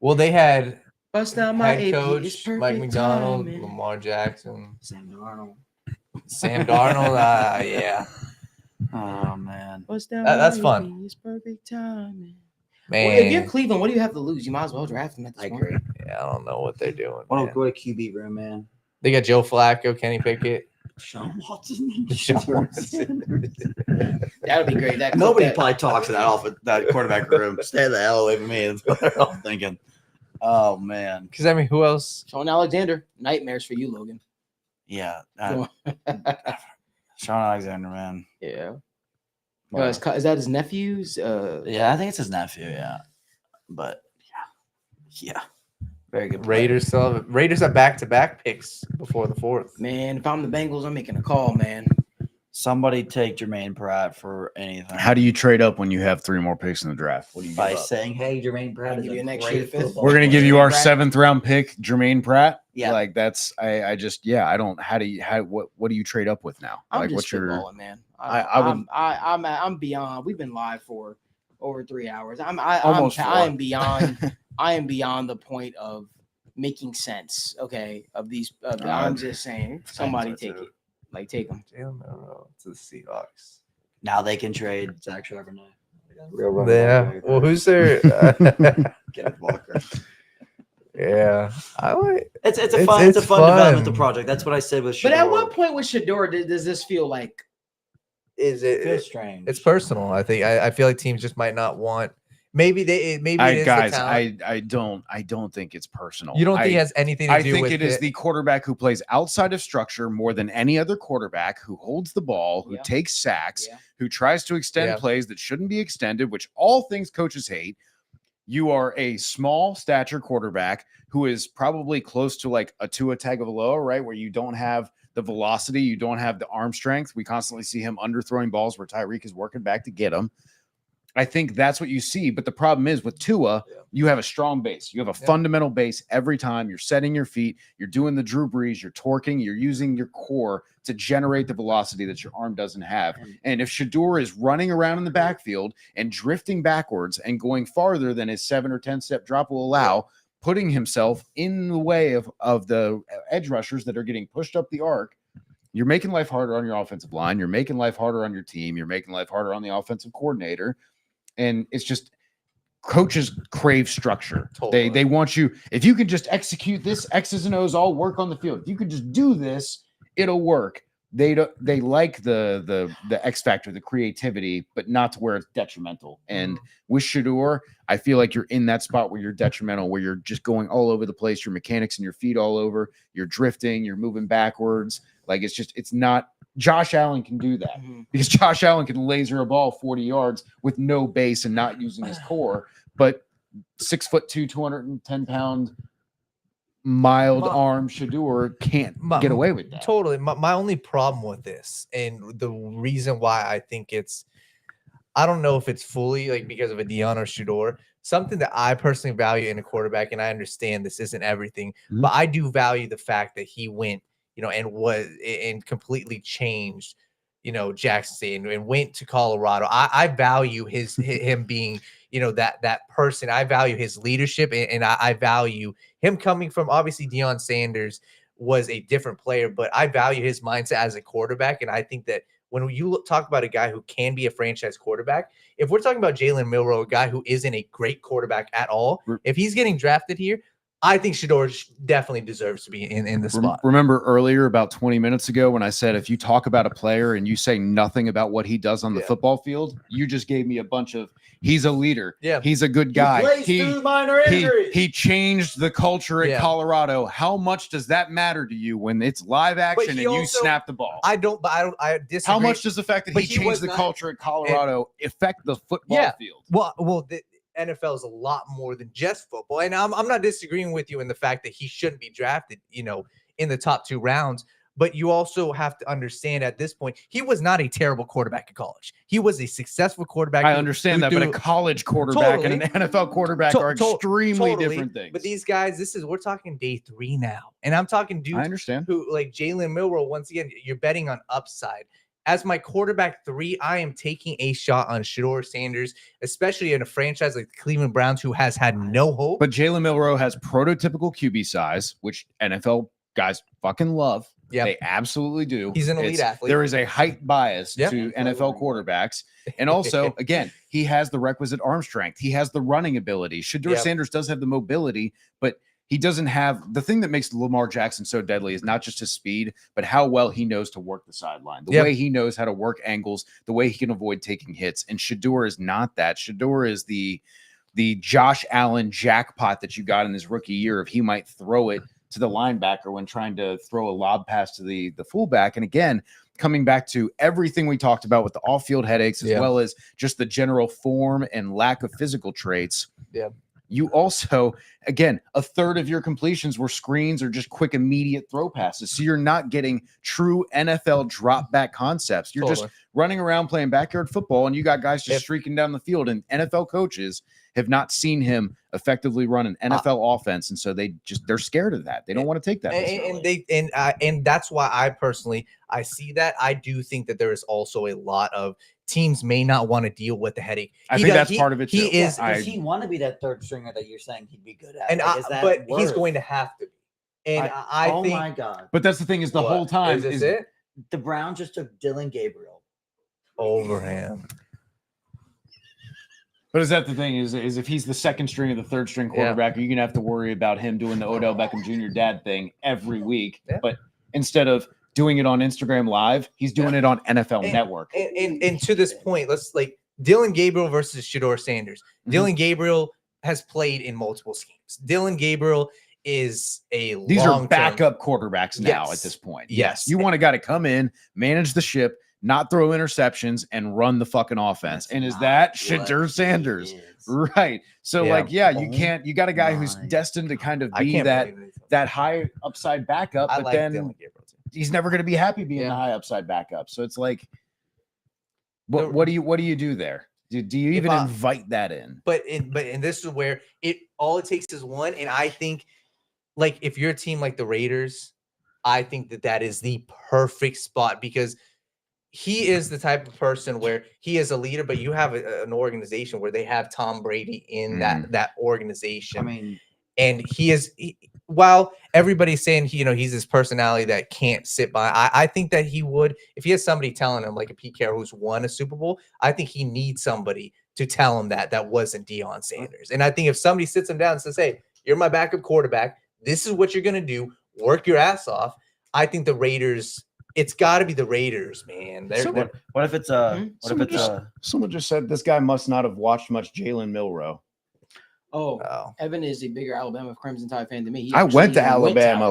Well, they had Bust out my head AP, coach it's perfect Mike McDonald, timing. Lamar Jackson, Sam Darnold. Yeah. Oh man, Bust out That's my fun. AP, it's perfect timing. Man, Well, if you're Cleveland, what do you have to lose? You might as well draft him at this I point. agree. yeah, I don't know what they're doing. What man. a QB room, man. They got Joe Flacco, Kenny Pickett. Sean Watson. Sean Watson. That would be great. Nobody probably talks to that quarterback room. Stay the hell away from me. That's what they're all thinking. Oh man. Because I mean, who else? Sean Alexander. Nightmares for you, Logan. Yeah. Sean Alexander, man. Yeah. Wow. Is that his nephew's? Yeah, I think it's his nephew. Yeah, but yeah, very good. Player. Raiders have back-to-back picks before the fourth. Man, if I'm the Bengals, I'm making a call, man. Somebody take Jermaine Pratt for anything. How do you trade up when you have 3 more picks in the draft? What do you By give up? saying, "Hey, Jermaine Pratt I'll is give you a an extra great fifth. football We're gonna give player." you our Pratt. 7th round pick, Jermaine Pratt. Yeah. Like that's I don't. How what do you trade up with now? I'm Like just spitballing, man. I'm beyond. We've been live for over 3 hours. Almost I am 4. beyond. I am beyond the point of making sense. Okay, of these. I'm just saying, somebody take it. Like take them. Jalen Milroe to the Seahawks. Now they can trade Zach Charbonnet. Real running Yeah. back Well, there. who's there? Kenneth Walker. Yeah, I like. It's a It's- fun it's fun. developmental project. That's what I said with. But at Shedeur. what point with Shedeur does this feel like? Is It feels it? strange. It's personal. I think. I feel like teams just might not want. Maybe it is Guys, the talent. I don't think it's personal. You don't think it has anything to I do think with it is the quarterback who plays outside of structure more than any other quarterback, who holds the ball, who Yeah. takes sacks, Yeah. who tries to extend Yeah. plays that shouldn't be extended, which all things coaches hate. You are a small stature quarterback who is probably close to like a Tua Tagovailoa, right? Where you don't have the velocity, you don't have the arm strength. We constantly see him underthrowing balls where Tyreek is working back to get him. I think that's what you see. But the problem is with Tua, you have a strong base. You have a fundamental base every time. You're setting your feet. You're doing the Drew Brees. You're torquing. You're using your core to generate the velocity that your arm doesn't have. And if Shedeur is running around in the backfield and drifting backwards and going farther than his 7 or 10 step drop will allow, putting himself in the way of the edge rushers that are getting pushed up the arc, you're making life harder on your offensive line. You're making life harder on your team. You're making life harder on the offensive coordinator. And it's just coaches crave structure. Totally. They want you, if you can just execute this, X's and O's all work on the field. If you could just do this, it'll work. They like the X factor, the creativity, but not to where it's detrimental. And with Shedeur, I feel like you're in that spot where you're detrimental, where you're just going all over the place, your mechanics and your feet all over, you're drifting, you're moving backwards. Like it's not. Josh Allen can do that because Josh Allen can laser a ball 40 yards with no base and not using his core. But 6'2", 210-pound, mild arm Shedeur can't get away with that. Totally. My only problem with this, and the reason why I think I don't know if it's fully like because of a Deion or Shedeur, something that I personally value in a quarterback, and I understand this isn't everything, but I do value the fact that he went, and completely changed, Jackson State and went to Colorado. I value him being, that person. I value his leadership, and I value him coming from, obviously Deion Sanders was a different player, but I value his mindset as a quarterback. And I think that when you talk about a guy who can be a franchise quarterback, if we're talking about Jalen Milroe, a guy who isn't a great quarterback at all, if he's getting drafted here, I think Shador definitely deserves to be in the spot. Remember earlier about 20 minutes ago when I said if you talk about a player and you say nothing about what he does on the football field, you just gave me a bunch of he's a leader. Yeah, he's a good guy. He changed the culture at Colorado. How much does that matter to you when it's live action and you snap the ball? I disagree. How much does the fact that he changed the culture at Colorado affect the football field? Well, the NFL is a lot more than just football. And I'm not disagreeing with you in the fact that he shouldn't be drafted, in the top 2 rounds. But you also have to understand at this point, he was not a terrible quarterback in college. He was a successful quarterback. I understand that, but a college quarterback and an NFL quarterback are extremely different things. But these guys, we're talking day 3 now. And I'm talking dudes I understand. who like Jalen Milroe, once again, you're betting on upside. As my quarterback 3, I am taking a shot on Shador Sanders, especially in a franchise like the Cleveland Browns, who has had no hope. But Jalen Milroe has prototypical QB size, which NFL guys fucking love. Yeah, they absolutely do. He's an elite athlete. There is a height bias to NFL quarterbacks. And also, again, he has the requisite arm strength. He has the running ability. Shador Sanders does have the mobility, but he doesn't have the thing that makes Lamar Jackson so deadly is not just his speed, but how well he knows to work the sideline, the way he knows how to work angles, the way he can avoid taking hits. And Shador is not that. Shador is the Josh Allen jackpot that you got in his rookie year if he might throw it to the linebacker when trying to throw a lob pass to the fullback. And again, coming back to everything we talked about with the off-field headaches, as well as just the general form and lack of physical traits. Yeah. You also, again, a third of your completions were screens or just quick, immediate throw passes. So you're not getting true NFL drop back concepts. You're just running around playing backyard football, and you got guys just streaking down the field. And NFL coaches have not seen him effectively run an NFL offense, and so they're scared of that. They don't want to take that. And that's why I see that. I do think that there is also a lot of teams may not want to deal with the headache. I think that's part of it too. Does he want to be that third stringer that you're saying he'd be good at? And but he's going to have to be. And I think, oh my God. But that's the thing is the whole time is it? The Browns just took Dylan Gabriel over him. But is that the thing is if he's the second string or the third string quarterback, are you going to have to worry about him doing the Odell Beckham Jr. dad thing every week? Yeah. But instead of doing it on Instagram Live, he's doing it on NFL Network. And to this point, let's Dylan Gabriel versus Shador Sanders. Dylan Gabriel has played in multiple schemes. Dylan Gabriel is these are backup quarterbacks now at this point. Yes. You want a guy to come in, manage the ship, not throw interceptions, and run the fucking offense. And is that Shador Sanders? Right. So you got a guy who's destined to kind of be that high upside backup, but then he's never going to be happy being the high upside backup. So it's like, what do you do there? Do you even invite that in? But this is where all it takes is one. And I think if you're a team like the Raiders, I think that is the perfect spot because he is the type of person where he is a leader, but you have an organization where they have Tom Brady in that organization. I mean, and while everybody's saying he's this personality that can't sit by, I think that he would, if he has somebody telling him like a Pete Carroll who's won a Super Bowl, I think he needs somebody to tell him that wasn't Deion Sanders. And I think if somebody sits him down and says, "Hey, you're my backup quarterback. This is what you're going to do. Work your ass off." I think the Raiders. It's got to be the Raiders, man. What if it's someone just said this guy must not have watched much Jalen Milroe. Oh, Evan is a bigger Alabama Crimson Tide fan than me. I went to Alabama.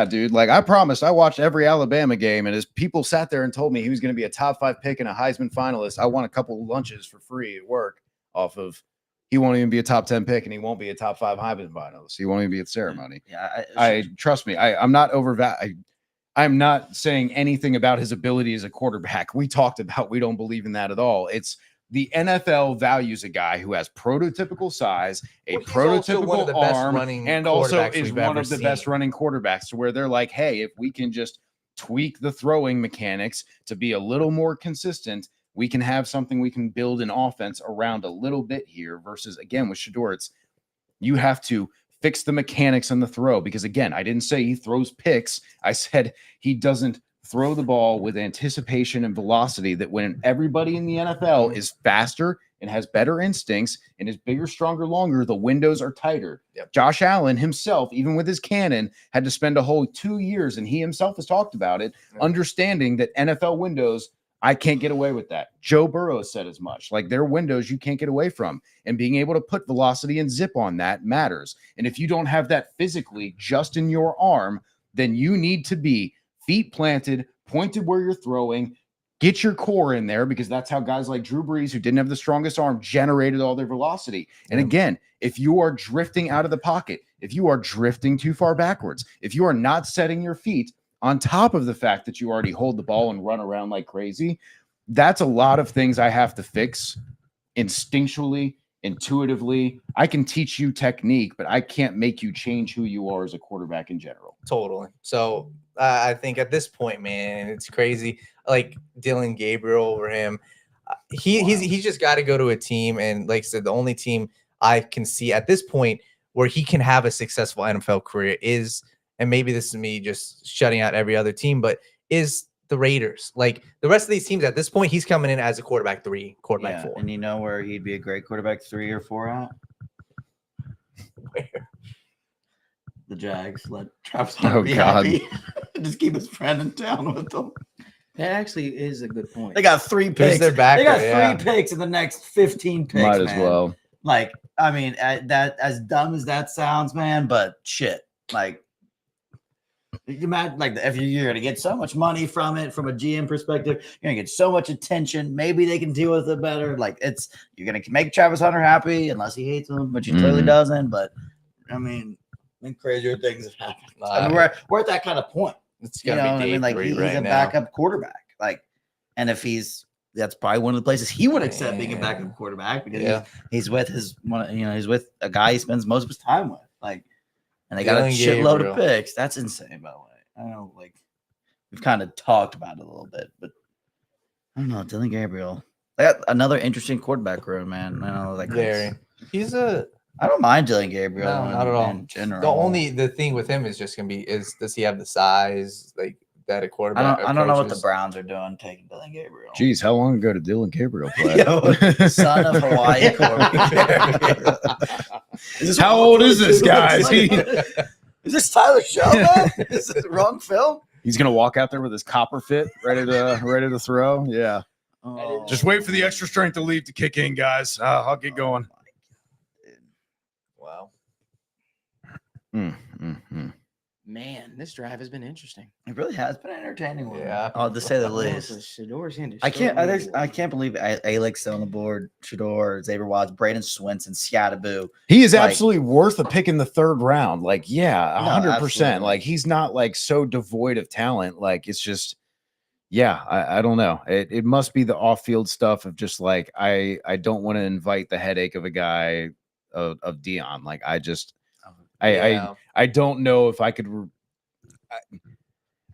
Dude. Like I promised, I watched every Alabama game, and as people sat there and told me he was going to be a top 5 pick and a Heisman finalist, I won a couple lunches for free at work off of. He won't even be a top 10 pick, and he won't be a top 5 Heisman finalist. He won't even be at the ceremony. Yeah, I trust me. I'm not I'm not saying anything about his ability as a quarterback. We talked about we don't believe in that at all. It's the NFL values a guy who has prototypical size, prototypical arm, and also is one of the best running quarterbacks to where they're like, hey, if we can just tweak the throwing mechanics to be a little more consistent, we can have something we can build an offense around a little bit here versus, again, with Shador, you have to fix the mechanics on the throw because, again, I didn't say he throws picks. I said he doesn't throw the ball with anticipation and velocity that when everybody in the NFL is faster and has better instincts and is bigger, stronger, longer, the windows are tighter. Yep. Josh Allen himself, even with his cannon, had to spend a whole 2 years, and he himself has talked about it, understanding that NFL windows, I can't get away with that. Joe Burrow said as much. Like, their windows you can't get away from, and being able to put velocity and zip on that matters. And if you don't have that physically just in your arm, then you need to be feet planted, pointed where you're throwing, get your core in there, because that's how guys like Drew Brees, who didn't have the strongest arm, generated all their velocity. And again, if you are drifting out of the pocket, if you are drifting too far backwards, if you are not setting your feet on top of the fact that you already hold the ball and run around like crazy, that's a lot of things I have to fix instinctually, intuitively. I can teach you technique, but I can't make you change who you are as a quarterback in general. Totally. So I think at this point, man, it's crazy. Like Dylan Gabriel over him, he's just got to go to a team, and like I said, the only team I can see at this point where he can have a successful NFL career is, and maybe this is me just shutting out every other team, but is the Raiders. Like the rest of these teams at this point, he's coming in as a quarterback 3, quarterback 4. And you know where he'd be a great quarterback 3 or 4 at? Where? The Jags. Let Travis Hunter be happy. Just keep his friend in town with them. That actually is a good point. They got 3 Who's picks. their backer? They got 3 picks in the next 15 picks. Might as man. well. Like, I mean, that as dumb as that sounds, man, but shit. Like, you imagine, like, if you're going to get so much money from it, from a GM perspective, you're going to get so much attention. Maybe they can deal with it better. Like, you're going to make Travis Hunter happy, unless he hates him, which he clearly doesn't. But, I mean, crazier things have happened. I mean, we're at that kind of point. It's gonna be day 3 like he's right a now. backup quarterback. Like, and if that's probably one of the places he would accept being a backup quarterback, because he's with he's with a guy he spends most of his time with. Like, and they got a shitload of picks. That's insane, by the way. I don't know, like, we've kind of talked about it a little bit, but I don't know, Dylan Gabriel. They got another interesting quarterback room, man. I know, like, I don't mind Dylan Gabriel. No, not at all. In general. The thing with him is just gonna be, does he have the size like that a quarterback? I don't know what the Browns are doing taking Dylan Gabriel. Geez, how long ago did Dylan Gabriel play? Son of Hawaii quarterback. How old is this guy? Is this Tyler Shelby? Is this the wrong film? He's gonna walk out there with his copper fit, ready to throw. Yeah. Oh. Just wait for the extra strength to leave to kick in, guys. I'll get going. Wow. Man, this drive has been interesting. It really has been an entertaining one. Yeah. Oh, to say the least. Shador's hand is I so can't believe Alex still on the board. Shador, Xavier Watts, Braden Swinson, Scataboo. He is Like- absolutely worth a pick in the 3rd round. Like, yeah, 100%. absolutely. Like, he's not like so devoid of talent. Like, it's just, yeah, I don't know. It must be the off-field stuff of just like, I don't want to invite the headache of a guy of Dion. Like, I don't know if I could.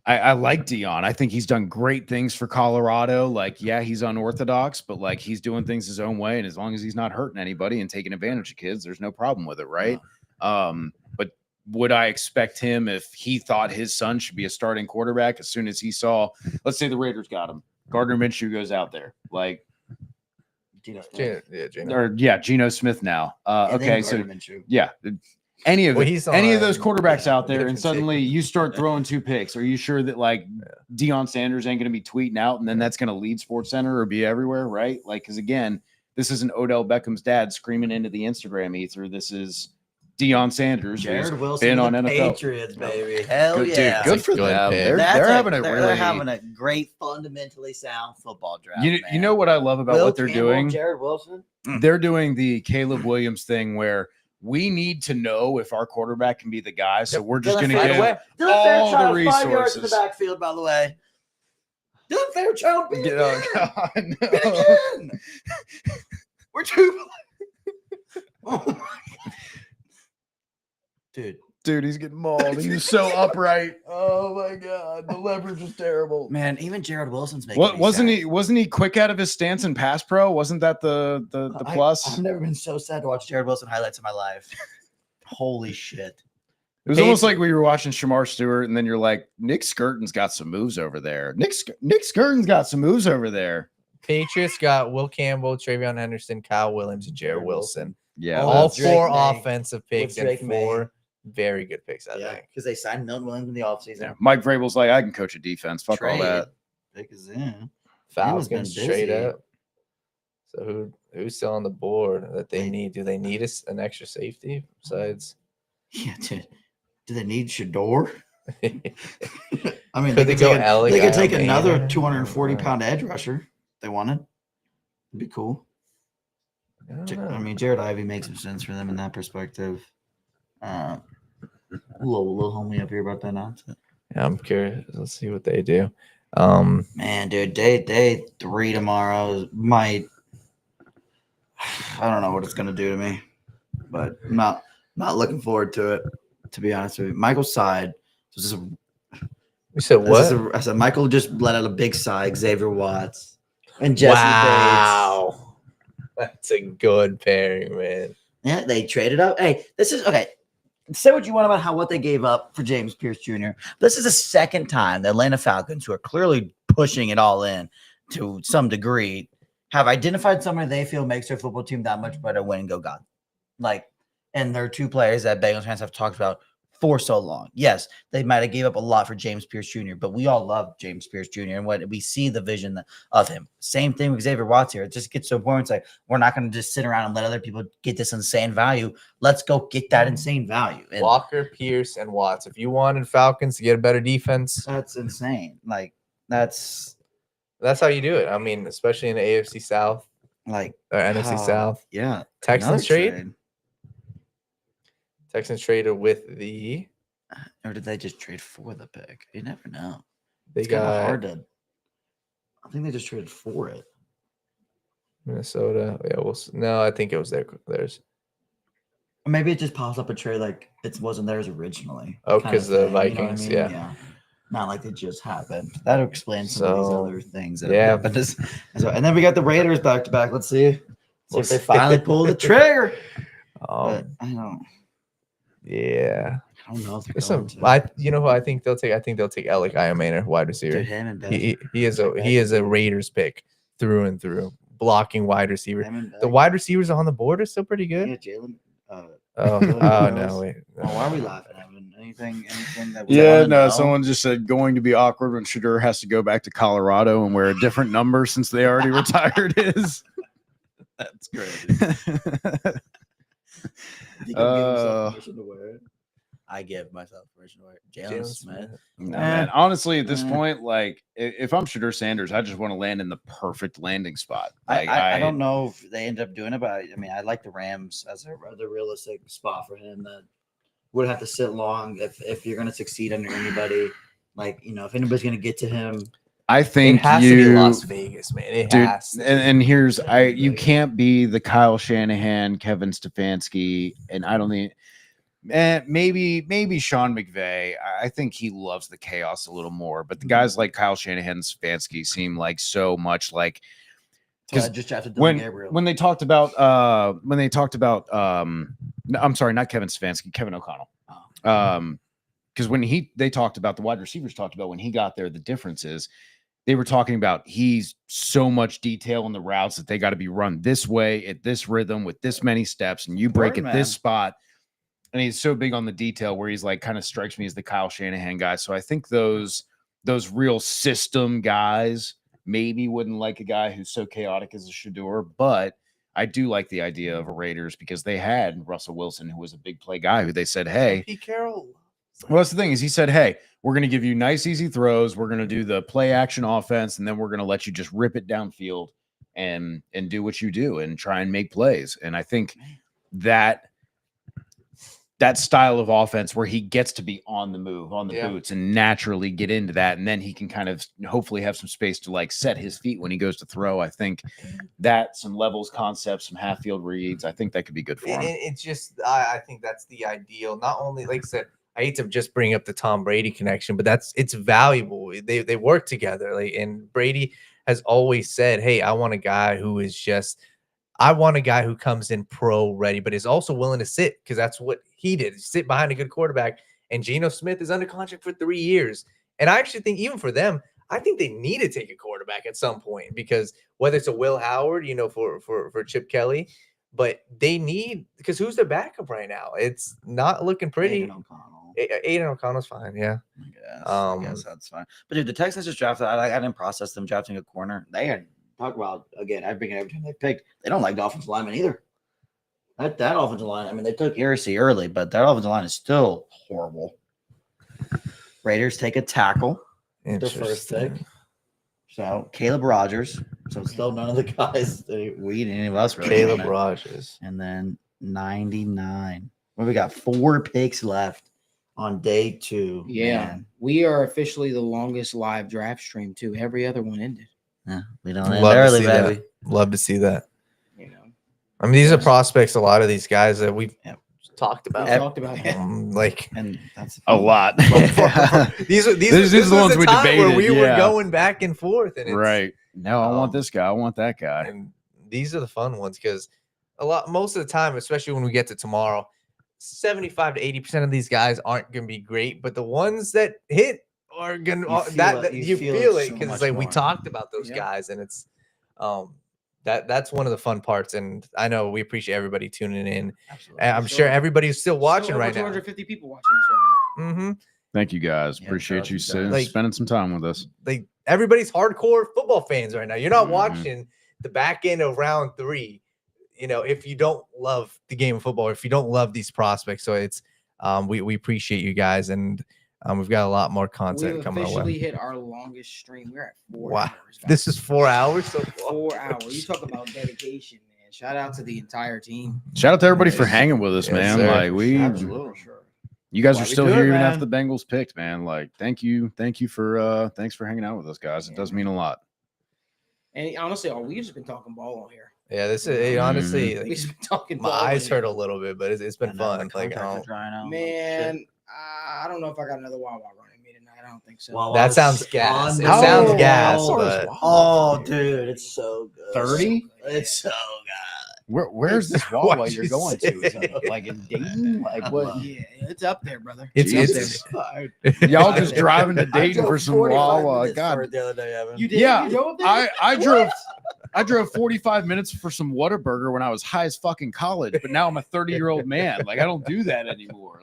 I like Dion. I think he's done great things for Colorado. Like, yeah, he's unorthodox, but like he's doing things his own way, and as long as he's not hurting anybody and taking advantage of kids, there's no problem with it, right? But would I expect him, if he thought his son should be a starting quarterback, as soon as he saw, let's say the Raiders got him, Gardner Minshew goes out there, like, Geno Smith now. And Okay, then so Gardner Minshew. yeah. Any of those quarterbacks out there, different and suddenly you start throwing 2 picks. Are you sure that like Deion Sanders ain't going to be tweeting out, and then that's going to lead SportsCenter or be everywhere, right? Like, because again, this isn't Odell Beckham's dad screaming into the Instagram ether. This is Deion Sanders, Jared Wilson, been on the NFL. Patriots, baby. Hell Good, yeah! dude, good for them. pick. They're having a they're really. having a great, fundamentally sound football draft. You know what I love about Will what they're Campbell, doing? Jared Wilson. They're doing the Caleb Williams thing where we need to know if our quarterback can be the guy. So we're just going to give Dylan all Fairchild, the 5 yards in the resources. backfield, by the way. Dylan Fairchild, beat Get again. God, Beat no. again. We're too. Oh my God. Dude, he's getting mauled. He was so upright. Oh my God, the leverage was terrible. Man, even Jared Wilson's making. What me wasn't sad. he? Wasn't he quick out of his stance in pass pro? Wasn't that the plus? I've never been so sad to watch Jared Wilson highlights in my life. Holy shit! It was almost like we were watching Shamar Stewart, and then you're like, Nick Skirton's got some moves over there. Nick Skirton's got some moves over there. Patriots got Will Campbell, Travion Henderson, Kyle Williams, and Jared Wilson. Yeah, All with Drake 4 May. offensive picks With Drake and 4 very good picks, I Yeah, think. because they signed Milton Williams in the offseason. yeah. Mike Vrabel's like, I can coach a defense. Fuck all that. Because yeah. Falcons been straight busy. up. So who's still on the board that they Wait. need? Do they need an extra safety besides? Yeah, dude. Do they need Shador? I mean, Could they go Alec They could take Almeida? another 240-pound edge rusher. If they wanted. It'd be cool. I don't I know. mean, Jared Ivey makes some sense for them in that perspective. Little homie up here about that nonsense. Yeah, I'm curious. Let's see what they do. Man, dude, day 3 tomorrow might. I don't know what it's gonna do to me, but I'm not looking forward to it. To be honest with you, Michael's side. This is You said what? I said Michael just let out a big sigh. Xavier Watts and Jesse Bates. Wow, that's a good pairing, man. Yeah, they traded up. Hey, this is okay. Say what you want about what they gave up for James Pierce Jr. This is the second time the Atlanta Falcons, who are clearly pushing it all in to some degree, have identified somebody they feel makes their football team that much better win and go God. And there are 2 players that Bengals fans have talked about for so long. Yes, they might have gave up a lot for James Pierce Jr., but we all love James Pierce Jr. and what we see the vision of him. Same thing with Xavier Watts here. It just gets to a point. It's like, we're not going to just sit around and let other people get this insane value. Let's go get that insane value. And Walker, Pierce, and Watts. If you wanted Falcons to get a better defense, that's insane. That's how you do it. I mean, especially in the AFC South like or NFC South. Yeah. Texans Another trade. Texans traded with the. Or did they just trade for the pick? You never know. They It's kind of got hard to. I think they just traded for it. Minnesota. Yeah, no, I think it was theirs. Or maybe it just pops up a trade like it wasn't theirs originally. Oh, kind of 'cause the thing, you know what I Vikings, mean? yeah. Not like it just happened. That'll explain some of these So, other things. That yeah. But and then we got the Raiders back to back. Let's see. We'll if they see. finally pull the trigger. But I Yeah. don't know if they're There's going some. to. You know who I think they'll take? I think they'll take Alec Iomana, wide receiver. Dude, him and He is Beck. a Raiders pick through and through, blocking wide receiver. Him and The Beck. wide receivers on the board are still pretty good. Yeah, Jalen. Oh no, wait. Why are we laughing, Evan? Anything that Yeah, no, someone just said going to be awkward when Shador has to go back to Colorado and wear a different number since they already retired his. That's crazy. I give myself permission to wear it. Jalen Smith. No, man. Honestly, at this point, like if I'm Shador Sanders, I just want to land in the perfect landing spot. Like, I don't know if they end up doing it, but I mean, I like the Rams as a realistic spot for him that would have to sit long if you're going to succeed under anybody. Like, if anybody's going to get to him. I think it has to be Las Vegas, man. It dude, has to. and here's you can't be the Kyle Shanahan, Kevin Stefanski, and I don't think maybe Sean McVay. I think he loves the chaos a little more, but the guys like Kyle Shanahan and Stefanski seem like so much like Because just drafted Dylan Gabriel. when they talked about I'm sorry, not Kevin Stefanski, Kevin O'Connell. Because when they talked about the wide receivers talked about when he got there, the differences. They were talking about he's so much detail in the routes that they got to be run this way at this rhythm with this many steps, and you break at this spot. And he's so big on the detail where he's like kind of strikes me as the Kyle Shanahan guy. So I think those real system guys maybe wouldn't like a guy who's so chaotic as a Shador, but I do like the idea of a Raiders because they had Russell Wilson, who was a big play guy, who they said, hey, Pete Carroll. well, that's the thing is he said, hey, we're going to give you nice, easy throws. We're going to do the play action offense, and then we're going to let you just rip it downfield and do what you do and try and make plays. And I think that style of offense where he gets to be on the move, on the boots, and naturally get into that, and then he can kind of hopefully have some space to like set his feet when he goes to throw. I think that some levels, concepts, some half field reads, I think that could be good for him. It's just I think that's the ideal. Not only, like I said, I hate to just bring up the Tom Brady connection, but it's valuable. They work together. And Brady has always said, hey, I want a guy who comes in pro ready, but is also willing to sit, because that's what he did. Sit behind a good quarterback. And Geno Smith is under contract for 3 years. And I actually think even for them, I think they need to take a quarterback at some point because whether it's a Will Howard, for Chip Kelly, but they need because who's their backup right now? It's not looking pretty. Aiden O'Connell's fine, yeah. I guess that's fine. But dude, the Texans just drafted. I didn't process them drafting a corner. They had talk about again. Every time they picked, they don't like the offensive lineman either. That offensive line. I mean, they took Irsay early, but that offensive line is still horrible. Raiders take a tackle. The first pick. So Caleb Rogers. So still none of the guys that we any of us. Really Caleb Rogers. And then 99. Well, we got 4 picks left on day 2. Yeah, man. we are officially the longest live draft stream too. Every other one ended. Yeah, we don't end early, baby. Love to see that. I mean, these are prospects. A lot of these guys that we've talked about. And that's a lot. These are the ones we debated. Where we were going back and forth, and right. No, I want this guy. I want that guy. And these are the fun ones because most of the time, especially when we get to tomorrow, 75 to 80% of these guys aren't going to be great, but the ones that hit are going to you feel it because it's like we talked about those guys, and it's that's one of the fun parts. And I know we appreciate everybody tuning in. Absolutely. I'm sure everybody's still watching right now. 250 people watching this right now. Mm-hmm. Thank you guys. Appreciate you spending some time with us. Everybody's hardcore football fans right now. You're not watching the back end of round 3. If you don't love the game of football, if you don't love these prospects, so it's we appreciate you guys, and we've got a lot more content coming our way. We officially hit our longest stream. We're at 4 hours. This is 4 hours so far. 4 hours. You talk about dedication, man. Shout out to the entire team. Shout out to everybody for hanging with us, man. Sir. Absolutely. You guys are still here even after the Bengals picked, man. Thanks for hanging out with us, guys. It does mean a lot. And honestly, we've just been talking ball on here. Yeah, this is honestly. We've just been talking. My eyes hurt a little bit, but it's been fun. Man, I don't know if I got another Wawa running me tonight. I don't think so. Wawa that sounds gas. It sounds gas. Oh, dude, it's so good. 30? It's so good. Where's this Wawa you're going to? Is it like in Dayton? Like what? Yeah, it's up there, brother. It's y'all just driving to Dayton for some Wawa. God, the other day, Evan. You did? Yeah, you drove there? I drove 45 minutes for some Whataburger when I was high as fucking college, but now I'm a 30-year-old man. I don't do that anymore.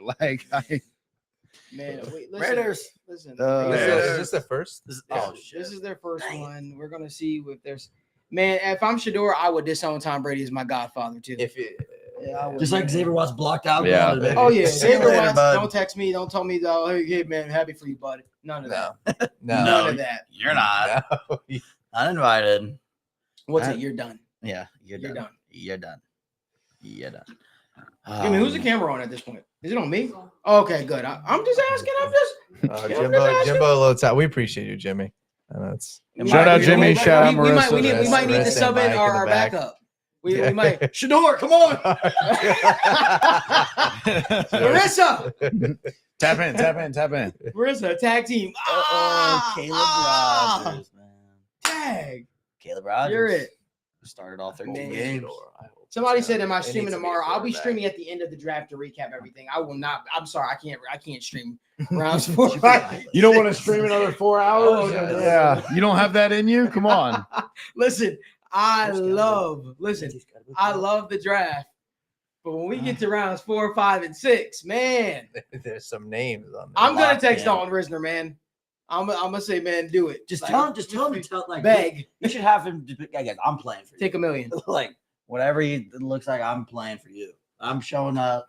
Man, wait, Raiders. Listen. Is this the first? This is their first one. We're gonna see if there's. Man, if I'm Shador, I would disown Tom Brady as my godfather too. Just like Xavier Watts blocked out. Yeah. Oh yeah, Xavier Watts. Don't text me. Don't tell me. Hey man, happy for you, buddy. None of that. None of that. You're not. No. Uninvited. What's it? You're done. Yeah, you're done. You're done. I mean, who's the camera on at this point? Is it on me? Okay, good. I'm just asking. Jimbo loads out. We appreciate you, Jimmy. Shout out Jimmy. Shout out Marissa. We might need to sub in our backup. We might. Shador, come on. Marissa. Tap in. Marissa, tag team. Caleb Rogers, man. Tag. Caleb Rogers. You're it. Started all 13 games. Somebody said, "Am I streaming tomorrow?" I'll be streaming at the end of the draft to recap everything. I will not. I'm sorry, I can't stream rounds 4. You don't want to stream another 4 hours? Oh, no. Yeah. You don't have that in you? Come on. Listen, I love the draft. But when we get to rounds 4, 5, and 6, man, there's some names on there. I'm gonna text Dalton Risner, man. I'm gonna say, man, do it. Just tell him to beg. You should have him. Guys, I'm playing for you. Take $1 million. Whatever it looks like, I'm playing for you. I'm showing up.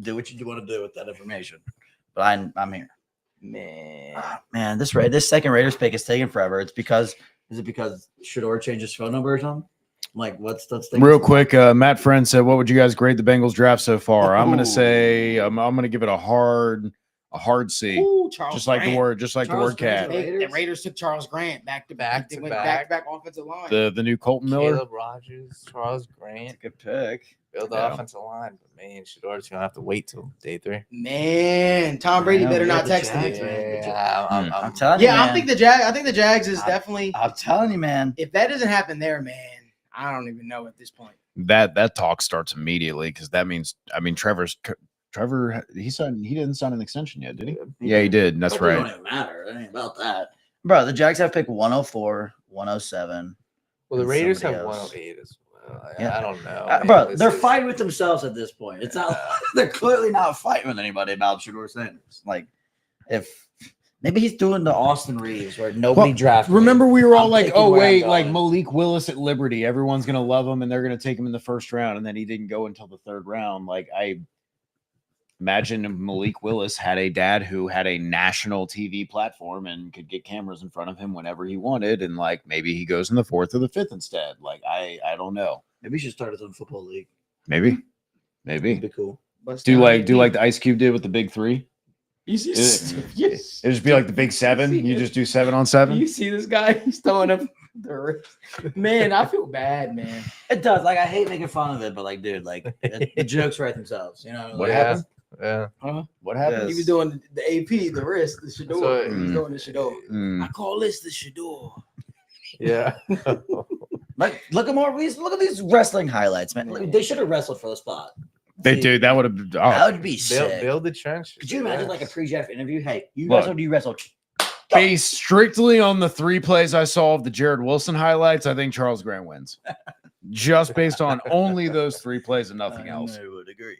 Do what you want to do with that information. But I'm here. Man, this second Raiders pick is taking forever. Is it because Shador changed his phone number or something? What's real quick? Matt Friend said, "What would you guys grade the Bengals draft so far?" I'm gonna say I'm gonna give it a hard C. Ooh, just like the word cat. The Raiders took Charles Grant back to back. They went back to back offensive line. The new Colton Miller, Caleb Rogers, Charles Grant. Good pick. Build the offensive line, but man, Shador's gonna have to wait till day 3. Man, Tom Brady better not text him. I'm telling you. Yeah, I think the Jags is definitely. I'm telling you, man. If that doesn't happen there, man, I don't even know at this point. That talk starts immediately because that means Trevor, he didn't sign an extension yet, did he? Yeah, he did. That's right. It don't even matter. It ain't about that. Bro, the Jags have pick 104, 107. Well, the and Raiders somebody have else. 108 as well. Yeah. I don't know. man. Bro, This they're is- fighting with themselves at this point. It's not. They're clearly not fighting with anybody about Shedeur Sanders. Like, if maybe he's doing the Austin Reeves where nobody drafted. Remember, we were all I'm like, picking "Oh where I'm wait, like going." Malik Willis at Liberty, everyone's gonna love him, and they're gonna take him in the first round." And then he didn't go until the third round. Like, I imagine if Malik Willis had a dad who had a national TV platform and could get cameras in front of him whenever he wanted, and like maybe he goes in the fourth or the fifth instead. Like, I don't know. Maybe he should start his own football league. Maybe. It'd be cool. Do like the Ice Cube did with the Big Three. Yes. It'd just be like the Big Seven. You just do 7 on 7. You see this guy? He's throwing up the wrist. Man, I feel bad, man. It does. Like, I hate making fun of it, but like, dude, like the jokes write themselves. You know What like, happened? Yeah. What happened? He was doing the AP, the wrist, the Shedeur. So- He was doing the Shedeur. Mm. I call this the Shedeur. Yeah. Like, look at these wrestling highlights, man. Like, they should have wrestled for the spot. They do. That would have. That would be sick. Build the trench. Could you imagine like a pre-draft interview? Hey, you Look. wrestled, you wrestled. Based strictly on the 3 plays I saw of the Jared Wilson highlights, I think Charles Grant wins. Just based on only those 3 plays and nothing else. I would agree.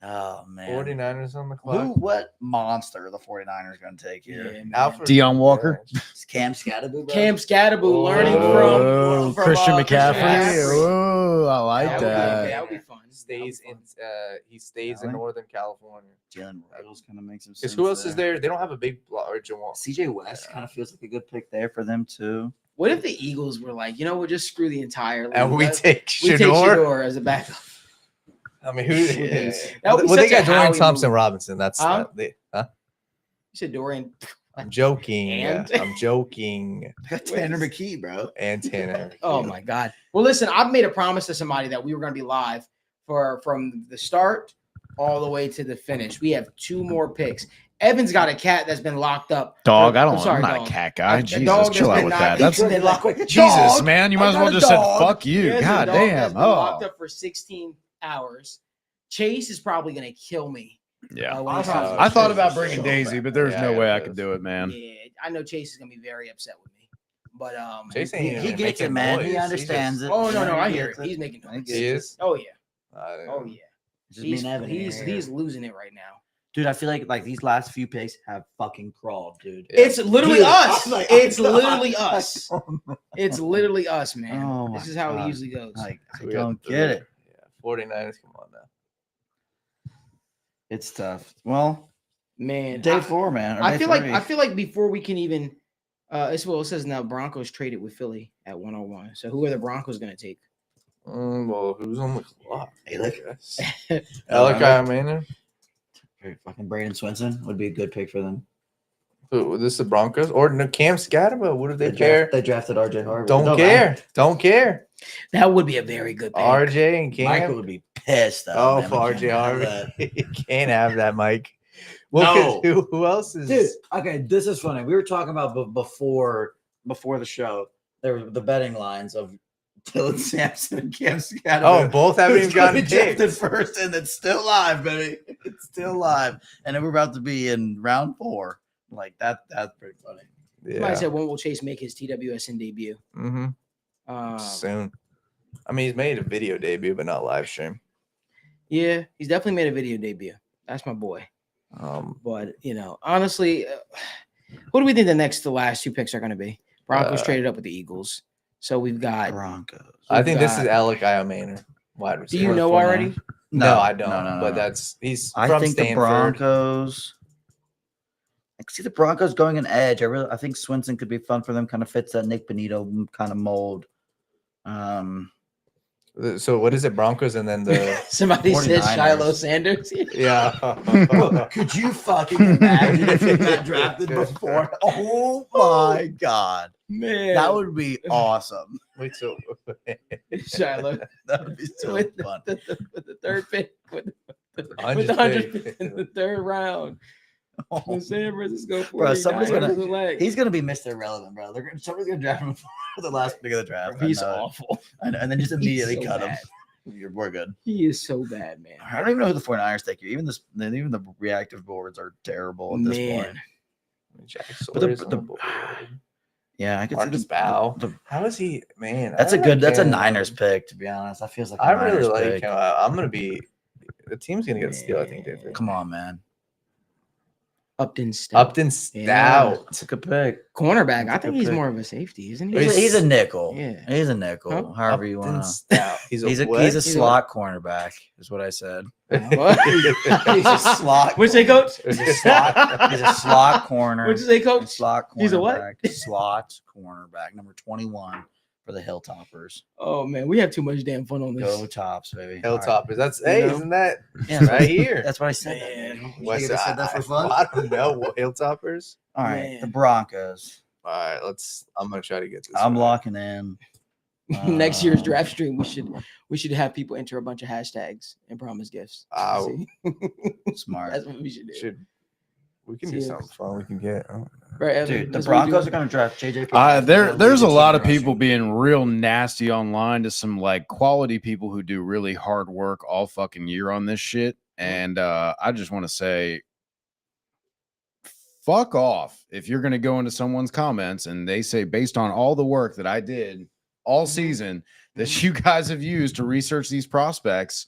Oh man. 49ers on the clock. What monster are the 49ers going to take here? man. Alfred Deion Walker. It's Cam Scatterboo, bro? Cam Scatterboo learning Oh, from Christian Christian McCaffrey. McCaffrey. Oh, I like That that. would be fun. Stays in. He stays in Really? Northern California. Jalen Ruggles kind of makes some sense. Because who else is there? They don't have a big or Jamal. CJ West kind of feels like a good pick there for them too. What if the Eagles were like, you know, we'll just screw the entire league. And we take we take Shedeur. Shedeur as a backup. I mean, who? Yeah. That would be Well, they such a got Dorian Howie Thompson move. Robinson. That's Huh? huh? You said Dorian. I'm joking. And? I'm joking. They got Tanner McKee, bro. And Tanner. Oh my God. Well, listen, I've made a promise to somebody that we were going to be live from the start all the way to the finish. We have 2 more picks. Evan's got a cat that's been locked up. Dog, I'm I'm not dog. a cat guy. A Jesus, dog chill that's out been with knocked- that. That's he's been locked- Jesus, Dog, man. You might I as well got a just said dog. fuck you. He has a God dog that's damn. been locked Oh, up for 16 hours. Chase is probably going to kill me. yeah. when he I comes thought- up. I thought Chase about is bringing so Daisy, bad. but there's Yeah, no yeah, way I it could is. do it, man. Yeah, I know Chase is going to be very upset with me. But Chase ain't He even gets it, making man. noise. He understands it. oh no, I He hear gets it. He's making He noise. gets He it. is. Oh yeah. Oh Oh yeah. It's just me and Evan He's here. he's losing it right now. Dude, I feel like these last few picks have fucking crawled, dude. Yeah. It's literally Dude, us. I'm like, It's I'm literally not- us. It's literally us, man. Oh my this is how God. it usually goes. Like, I So we got don't the- get it. Yeah, 49ers. Come on now. It's tough. Well, Man, day 4, man. or I day feel like 3. I feel like before we can even it says now Broncos traded with Philly at 101. So who are the Broncos going to take? Well, who's on the clock? Alec. Alec Iamana. Fucking Braden Swinson would be a good pick for them. Who? This is the Broncos or no? Cam Scatterbo? What do they care? They drafted RJ Harvey. Don't No, care. Don't care. That would be a very good pick. RJ and Cam. Michael would be pissed. Oh, man, for we RJ can't have Harvey. that. You can't have that, Mike. Well, 'cause No. who else is? Dude, okay, this is funny. We were talking about before the show. There were the betting lines of Dylan Sampson and Cam Scatterbo. Oh, both haven't even gotten drafted picked. first, and it's still live, baby. It's still live, and then we're about to be in round 4. Like that. That's pretty funny. Somebody Yeah. said when will Chase make his TWSN debut? Mm-hmm. Soon. I mean, he's made a video debut, but not live stream. Yeah, he's definitely made a video debut. That's my boy. But honestly, what do we think the last 2 picks are going to be? Broncos traded up with the Eagles, so we've got. Broncos. I think this is got- Alec Iamana, wide Do receiver. you know full name? already? No, I don't. No. But that's he's I from think Stanford. the Broncos. I can see the Broncos going an edge. I think Swinson could be fun for them. Kind of fits that Nick Benito kind of mold. So what is it? Broncos and then the Somebody said 49ers. Shiloh Sanders. yeah. Could you fucking imagine if he got drafted before? Oh my god, Man, that would be awesome. Wait, so Shiloh That would be so with fun. with the third pick with the 100th 100th pick. pick in the third round. The Oh, San Francisco Bro, somebody's 49ers gonna- select. he's gonna be Mr. Irrelevant, bro. Somebody's gonna draft him for the last pick of the draft. He's and, awful. and then just immediately so cut bad. him. We're good. He is so bad, man. I don't even know who the 49ers take here. Even the reactive boards are terrible at this point. Jack But Sawyer's on the the board. yeah, I could Marcus see Bow. the How is he, man? that's I a good. That's a him. Niners pick, to be honest. That feels like a I really Niners like pick. him. I'm gonna be. The team's gonna get a steal. I think. Day 3. Come on, man. Upton Stout. Upton Stout. That's a good pick. Cornerback. That's I a think good he's pick. more of a safety, isn't he? He's a nickel. Yeah. He's a nickel. Huh? However you Upton want to. Stout. He's a what? He's a slot cornerback, is what I said. What? He's a slot. What'd you say, coach? He's a slot. He's a slot corner. What'd you say, coach? Slot cornerback. He's a what? Slot cornerback, number 21 for the Hilltoppers. Oh man, we have too much damn fun on this. Go Tops, baby. Hilltoppers. That's You hey, know? isn't that Yeah, right here? That's what I said. Man. Man. What's You said that for fun? I don't know. What Hilltoppers? All right, Man. the Broncos. All right, I'm gonna try to get this. I'm right. locking in. Next year's draft stream, we should have people enter a bunch of hashtags and promise gifts. Oh. See? Smart. That's what we should do. We can do See, something fun. We can get. Right, Evan? Dude, the That's what we Broncos do? are going to draft JJ. There's a lot of people being real nasty online to some like quality people who do really hard work all fucking year on this shit. And I just want to say, fuck off if you're going to go into someone's comments and they say, based on all the work that I did all season that you guys have used to research these prospects,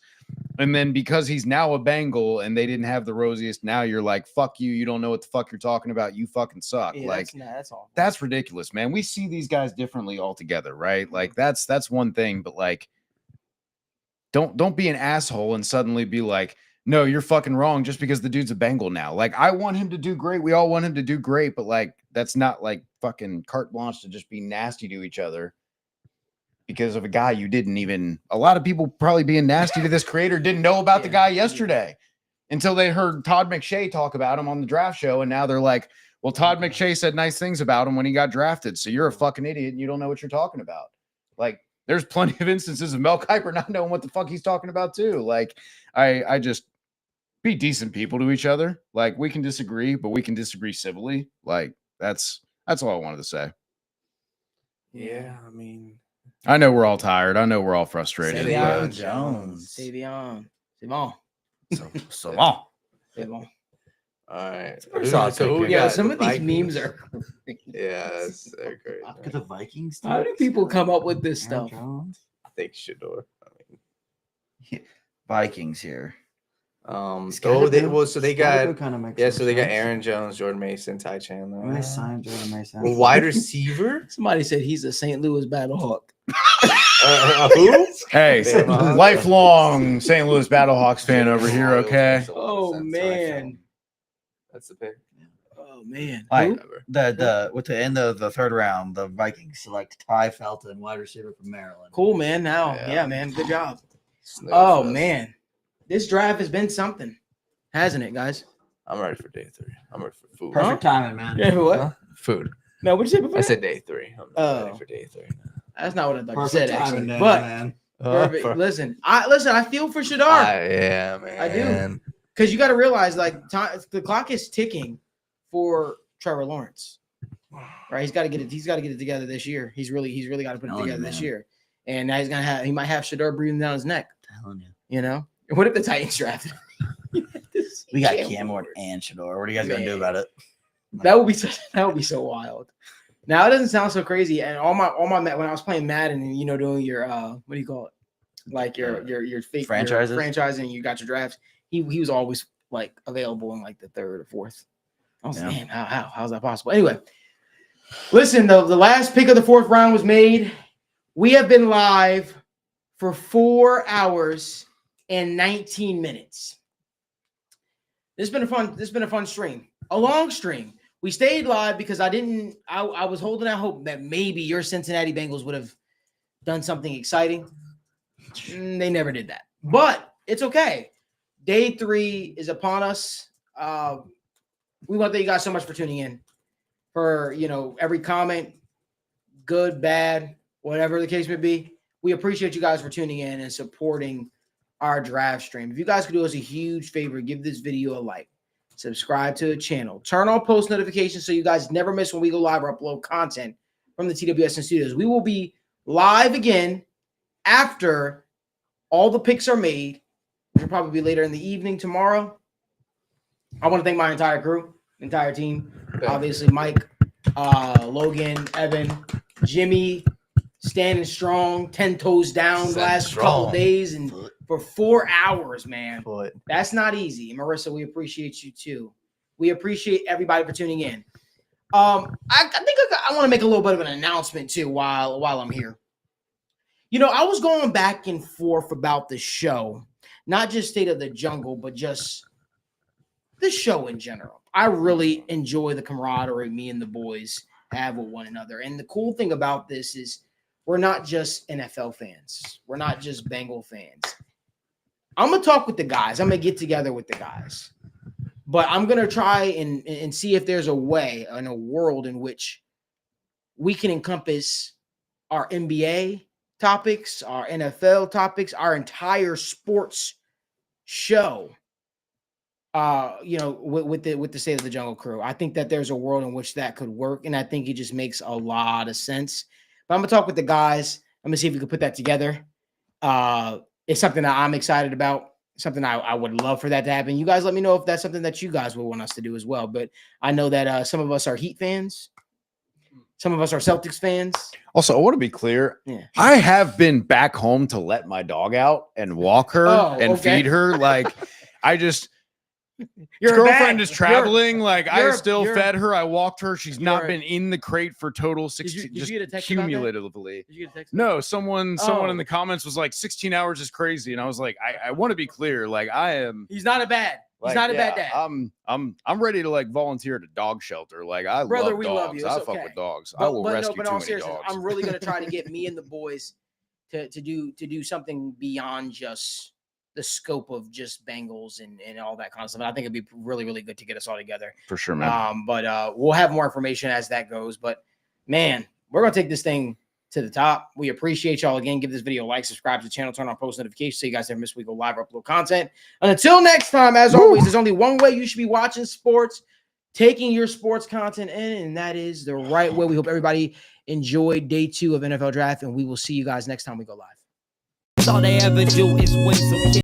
and then because he's now a Bengal and they didn't have the rosiest, now you're like, fuck you, you don't know what the fuck you're talking about, you fucking suck. Yeah, Like that's all. that's ridiculous, man. We see these guys differently altogether, right? Like that's one thing, but like don't be an asshole and suddenly be like, no, you're fucking wrong just because the dude's a Bengal now. Like I want him to do great. We all want him to do great, but like that's not like fucking carte blanche to just be nasty to each other because of a guy you didn't even. A lot of people probably being nasty to this creator didn't know about the guy yesterday until they heard Todd McShay talk about him on the draft show, and now they're like, well, Todd McShay said nice things about him when he got drafted, so you're a fucking idiot and you don't know what you're talking about. Like there's plenty of instances of Mel Kiper not knowing what the fuck he's talking about too. Like I just be decent people to each other. Like we can disagree, but we can disagree civilly. Like that's all I wanted to say. Yeah, I mean, I know we're all tired. I know we're all frustrated. Savion but- Jones. Savion. C'est bon. So long. C'est bon. all right. pretty solid pick, who man. Yeah, got some the of these Vikings? memes are. Yeah, they're great. Look at the Vikings. How do people come up with this Aaron stuff? Jones. I think Shador. Vikings here. So they got kind of makes so they got Aaron Jones, Jordan Mason, Ty Chandler. They signed Jordan Mason. Well, wide receiver. Somebody said he's a St. Louis Battlehawk. Who? Hey, Bama. lifelong St. Louis Battlehawks fan over here. Okay. Oh, man. That's the pick. Oh man. All right. Who? The with the end of the third round, the Vikings select Ty Felton, wide receiver from Maryland. Cool, man. Now, Yeah. yeah, man. Good job. Snooze Oh fest. man, this draft has been something, hasn't it, guys? I'm ready for day 3. I'm ready for food. Perfect timing, man. Yeah. What? Huh? Food. No, what'd you say before? I said day 3. I'm not Oh. ready for day 3. That's not what I thought Perfect you said, timing, actually. then, But man. perfect. Listen, I feel for Shadar Yeah, man. I do. because you got to realize, like, the clock is ticking for Trevor Lawrence. Right? He's got to get it. He's got to get it together this year. He's really got to put it Telling you, together this man. year. And now he might have Shadar breathing down his neck. Telling you. You know, what if the Titans drafted? We got Cam Ward and Shador. What are you guys gonna do about it? That would be so wild. Now it doesn't sound so crazy. And all my when I was playing Madden and doing your what do you call it? Like your fake Franchises? your franchising, you got your drafts. He was always like available in like the third or fourth. I was like, Yeah. man, how's that possible? Anyway, listen, the last pick of the fourth round was made. We have been live for 4 hours and 19 minutes. This has been a fun stream, a long stream. We stayed live because I was holding out hope that maybe your Cincinnati Bengals would have done something exciting. They never did that, but it's okay. Day 3 is upon us. We want to thank you guys so much for tuning in, for every comment, good, bad, whatever the case may be. We appreciate you guys for tuning in and supporting our draft stream. If you guys could do us a huge favor, give this video a like, subscribe to the channel, turn on post notifications so you guys never miss when we go live or upload content from the TWSN studios. We will be live again after all the picks are made, which will probably be later in the evening tomorrow. I want to thank my entire crew, entire team. Obviously, Mike, Logan, Evan, Jimmy, standing strong, 10 toes down the last couple days and for 4 hours, man. That's not easy. Marissa, we appreciate you too. We appreciate everybody for tuning in. I think I want to make a little bit of an announcement too while I'm here. You know, I was going back and forth about the show, not just State of the Jungle, but just the show in general. I really enjoy the camaraderie me and the boys have with one another. And the cool thing about this is we're not just NFL fans. We're not just Bengal fans. I'm going to talk with the guys. I'm going to get together with the guys. But I'm going to try and see if there's a way in a world in which we can encompass our NBA topics, our NFL topics, our entire sports show, with the State of the Jungle crew. I think that there's a world in which that could work, and I think it just makes a lot of sense. But I'm going to talk with the guys. I'm going to see if we can put that together. It's something that I'm excited about. Something I would love for that to happen. You guys let me know if that's something that you guys would want us to do as well. But I know that some of us are Heat fans. Some of us are Celtics fans. Also, I want to be clear. Yeah. I have been back home to let my dog out and walk her feed her. Like, I just... His girlfriend is traveling. I still fed her. I walked her. She's not been in the crate for total 16. Did you get a text cumulatively. Did you get a text? No, someone in the comments was like 16 hours is crazy, and I was like, I want to be clear. Like, I am. He's not a bad. He's not a bad dad. I'm ready to volunteer at a dog shelter. Like, Brother, love we dogs. love you. I fuck with dogs. I will rescue too many dogs. I'm really gonna try to get me and the boys to do something beyond just the scope of just Bengals and all that kind of stuff. And I think it'd be really, really good to get us all together. For sure, man. But we'll have more information as that goes. But man, we're gonna take this thing to the top. We appreciate y'all again. Give this video a like, subscribe to the channel, turn on post notifications so you guys never miss when we go live or upload content. And until next time, as always, there's only one way you should be watching sports, taking your sports content in, and that is the right way. We hope everybody enjoyed day 2 of NFL Draft, and we will see you guys next time we go live. All they ever do is win some